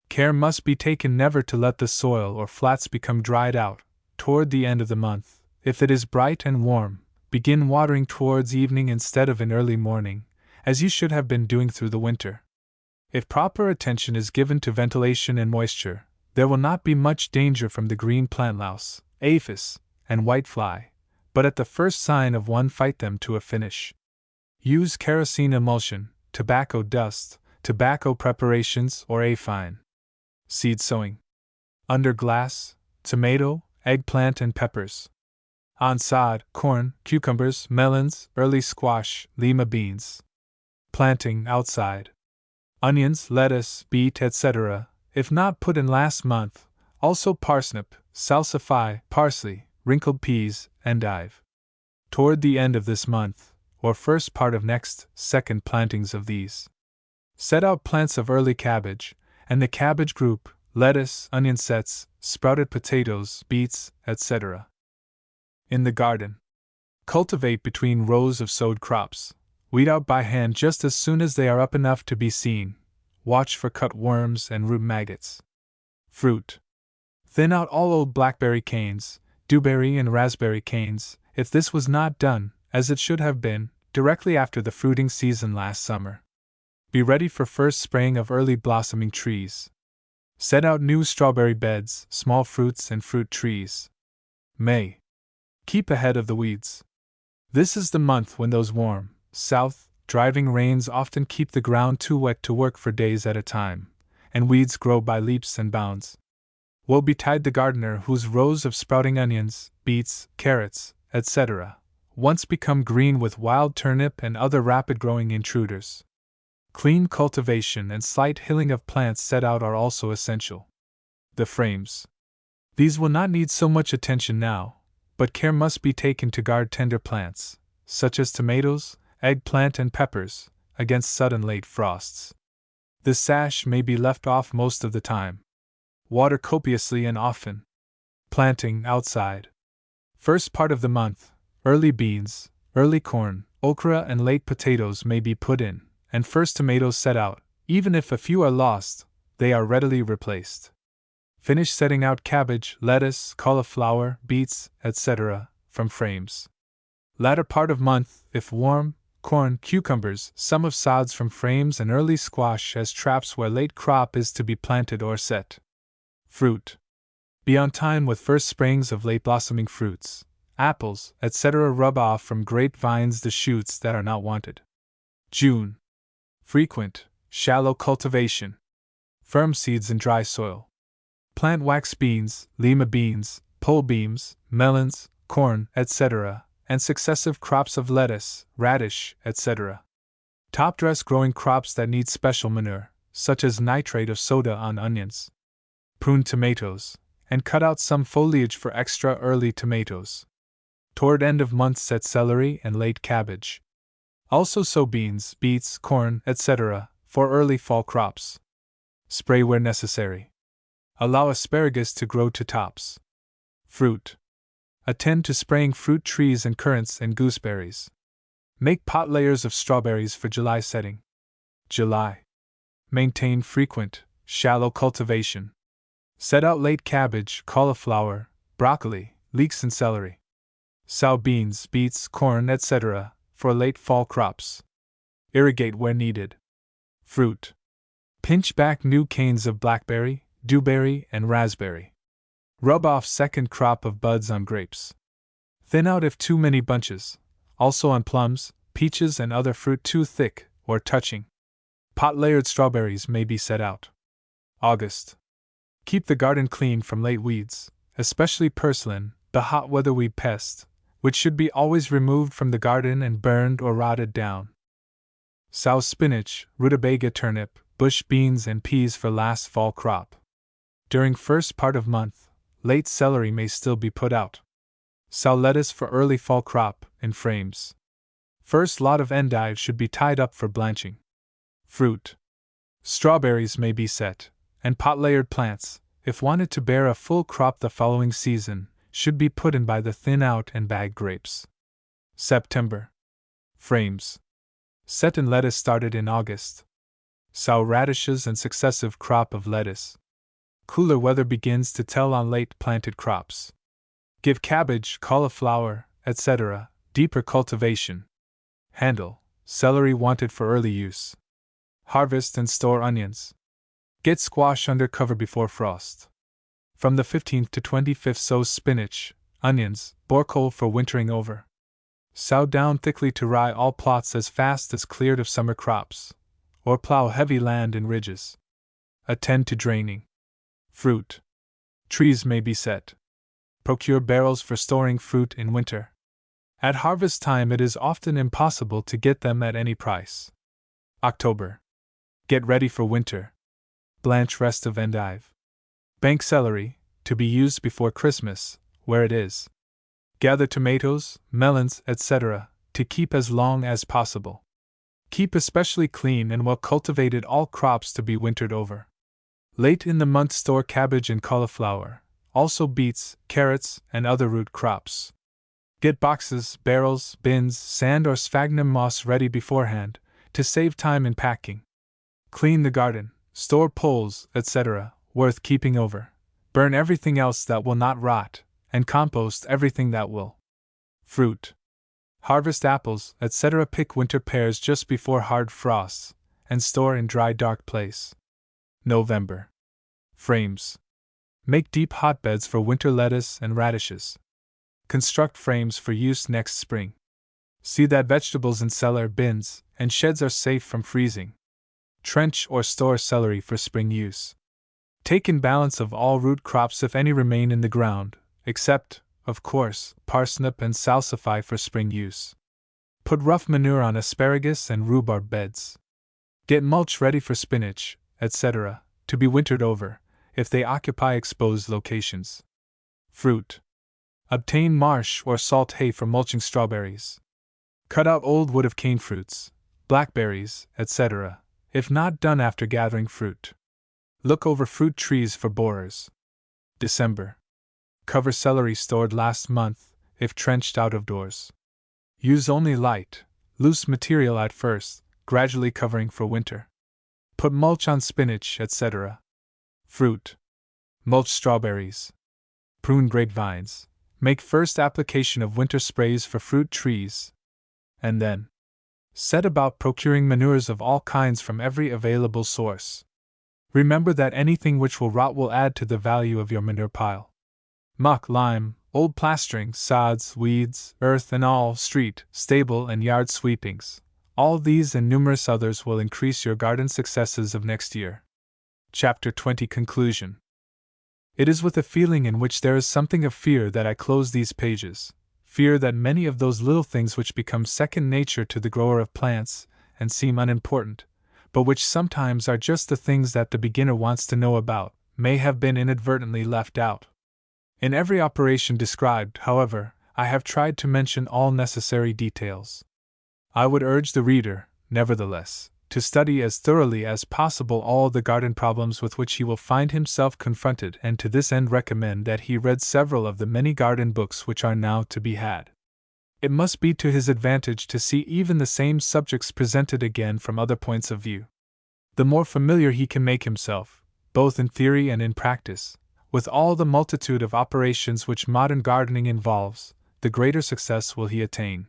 Care must be taken never to let the soil or flats become dried out. Toward the end of the month, if it is bright and warm, begin watering towards evening instead of in early morning, as you should have been doing through the winter. If proper attention is given to ventilation and moisture, there will not be much danger from the green plant louse, aphis, and white fly, but at the first sign of one fight them to a finish. Use kerosene emulsion, tobacco dust, tobacco preparations, or a-fine. Seed sowing. Under glass, tomato, eggplant, and peppers. On sod, corn, cucumbers, melons, early squash, lima beans. Planting outside. Onions, lettuce, beet, etc., if not put in last month, also parsnip, salsify, parsley, wrinkled peas, endive. Toward the end of this month, or first part of next, second plantings of these. Set out plants of early cabbage, and the cabbage group, lettuce, onion sets, sprouted potatoes, beets, etc. In the garden. Cultivate between rows of sowed crops. Weed out by hand just as soon as they are up enough to be seen. Watch for cut worms and root maggots. Fruit. Thin out all old blackberry canes, dewberry and raspberry canes, if this was not done, as it should have been, directly after the fruiting season last summer. Be ready for first spraying of early blossoming trees. Set out new strawberry beds, small fruits and fruit trees. May. Keep ahead of the weeds. This is the month when those warm, south, driving rains often keep the ground too wet to work for days at a time, and weeds grow by leaps and bounds. Woe betide the gardener whose rows of sprouting onions, beets, carrots, etc., once become green with wild turnip and other rapid-growing intruders. Clean cultivation and slight hilling of plants set out are also essential. The frames. These will not need so much attention now, but care must be taken to guard tender plants, such as tomatoes, eggplant, and peppers, against sudden late frosts. The sash may be left off most of the time. Water copiously and often. Planting outside. First part of the month, early beans, early corn, okra, and late potatoes may be put in, and first tomatoes set out. Even if a few are lost, they are readily replaced. Finish setting out cabbage, lettuce, cauliflower, beets, etc., from frames. Latter part of month, if warm, corn, cucumbers, some of sods from frames, and early squash as traps where late crop is to be planted or set. Fruit. Be on time with first sprayings of late blossoming fruits, apples, etc. Rub off from grapevines the shoots that are not wanted. June. Frequent, shallow cultivation. Firm seeds in dry soil. Plant wax beans, lima beans, pole beans, melons, corn, etc., and successive crops of lettuce, radish, etc. Top dress growing crops that need special manure, such as nitrate of soda on onions. Prune tomatoes, and cut out some foliage for extra early tomatoes. Toward end of month set celery and late cabbage. Also sow beans, beets, corn, etc., for early fall crops. Spray where necessary. Allow asparagus to grow to tops. Fruit. Attend to spraying fruit trees and currants and gooseberries. Make pot layers of strawberries for July setting. July. Maintain frequent, shallow cultivation. Set out late cabbage, cauliflower, broccoli, leeks, and celery. Sow beans, beets, corn, etc., for late fall crops. Irrigate where needed. Fruit. Pinch back new canes of blackberry, dewberry, and raspberry. Rub off second crop of buds on grapes. Thin out if too many bunches, also on plums, peaches, and other fruit too thick or touching. Pot layered strawberries may be set out. August. Keep the garden clean from late weeds, especially purslane, the hot weather weed pest, which should be always removed from the garden and burned or rotted down. Sow spinach, rutabaga turnip, bush beans, and peas for last fall crop. During first part of month, late celery may still be put out. Sow lettuce for early fall crop, in frames. First lot of endive should be tied up for blanching. Fruit. Strawberries may be set, and pot-layered plants, if wanted to bear a full crop the following season, should be put in by the thin-out and bag grapes. September. Frames. Set in lettuce started in August. Sow radishes and successive crop of lettuce. Cooler weather begins to tell on late planted crops. Give cabbage, cauliflower, etc., deeper cultivation. Handle, celery wanted for early use. Harvest and store onions. Get squash under cover before frost. From the 15th to 25th sow spinach, onions, bourcole for wintering over. Sow down thickly to rye all plots as fast as cleared of summer crops, or plow heavy land in ridges. Attend to draining. Fruit. Trees may be set. Procure barrels for storing fruit in winter. At harvest time it is often impossible to get them at any price. October. Get ready for winter. Blanch rest of endive. Bank celery, to be used before Christmas, where it is. Gather tomatoes, melons, etc., to keep as long as possible. Keep especially clean and well cultivated all crops to be wintered over. Late in the month store cabbage and cauliflower, also beets, carrots, and other root crops. Get boxes, barrels, bins, sand or sphagnum moss ready beforehand, to save time in packing. Clean the garden, store poles, etc., worth keeping over. Burn everything else that will not rot, and compost everything that will. Fruit. Harvest apples, etc. Pick winter pears just before hard frosts, and store in dry dark place. November. Frames. Make deep hotbeds for winter lettuce and radishes. Construct frames for use next spring. See that vegetables in cellar bins and sheds are safe from freezing. Trench or store celery for spring use. Take in balance of all root crops if any remain in the ground, except, of course, parsnip and salsify for spring use. Put rough manure on asparagus and rhubarb beds. Get mulch ready for spinach, etc., to be wintered over, if they occupy exposed locations. Fruit. Obtain marsh or salt hay for mulching strawberries. Cut out old wood of cane fruits, blackberries, etc., if not done after gathering fruit. Look over fruit trees for borers. December. Cover celery stored last month, if trenched out of doors. Use only light, loose material at first, gradually covering for winter. Put mulch on spinach, etc. Fruit. Mulch strawberries. Prune grapevines. Make first application of winter sprays for fruit trees. And then set about procuring manures of all kinds from every available source. Remember that anything which will rot will add to the value of your manure pile. Muck, lime, old plastering, sods, weeds, earth, and all street, stable, and yard sweepings. All these and numerous others will increase your garden successes of next year. Chapter 20 Conclusion. It is with a feeling in which there is something of fear that I close these pages, fear that many of those little things which become second nature to the grower of plants, and seem unimportant, but which sometimes are just the things that the beginner wants to know about, may have been inadvertently left out. In every operation described, however, I have tried to mention all necessary details. I would urge the reader, nevertheless, to study as thoroughly as possible all the garden problems with which he will find himself confronted, and to this end recommend that he read several of the many garden books which are now to be had. It must be to his advantage to see even the same subjects presented again from other points of view. The more familiar he can make himself, both in theory and in practice, with all the multitude of operations which modern gardening involves, the greater success will he attain.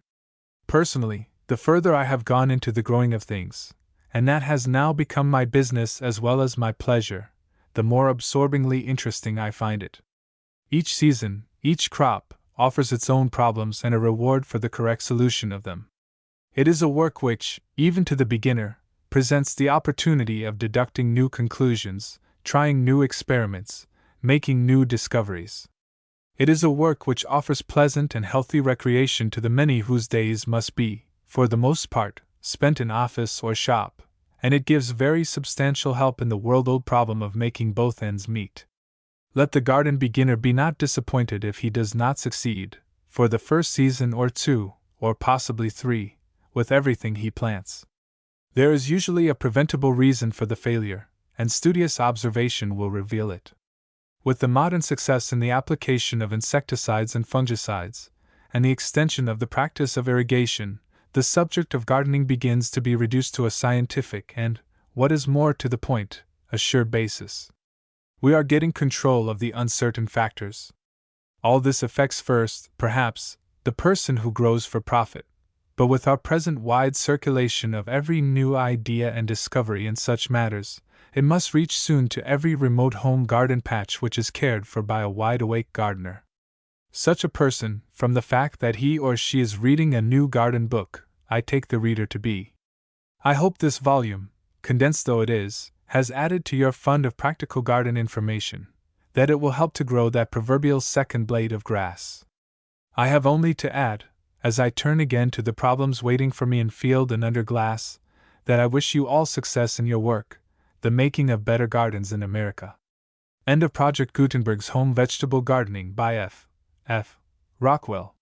Personally, the further I have gone into the growing of things, and that has now become my business as well as my pleasure, the more absorbingly interesting I find it. Each season, each crop, offers its own problems and a reward for the correct solution of them. It is a work which, even to the beginner, presents the opportunity of deducting new conclusions, trying new experiments, making new discoveries. It is a work which offers pleasant and healthy recreation to the many whose days must be, for the most part, spent in office or shop, and it gives very substantial help in the world-old problem of making both ends meet. Let the garden beginner be not disappointed if he does not succeed, for the first season or two, or possibly 3, with everything he plants. There is usually a preventable reason for the failure, and studious observation will reveal it. With the modern success in the application of insecticides and fungicides, and the extension of the practice of irrigation, the subject of gardening begins to be reduced to a scientific and, what is more to the point, a sure basis. We are getting control of the uncertain factors. All this affects first, perhaps, the person who grows for profit, but with our present wide circulation of every new idea and discovery in such matters, it must reach soon to every remote home garden patch which is cared for by a wide-awake gardener. Such a person, from the fact that he or she is reading a new garden book, I take the reader to be. I hope this volume, condensed though it is, has added to your fund of practical garden information, that it will help to grow that proverbial second blade of grass. I have only to add, as I turn again to the problems waiting for me in field and under glass, that I wish you all success in your work, the making of better gardens in America. End of Project Gutenberg's Home Vegetable Gardening by F. Rockwell.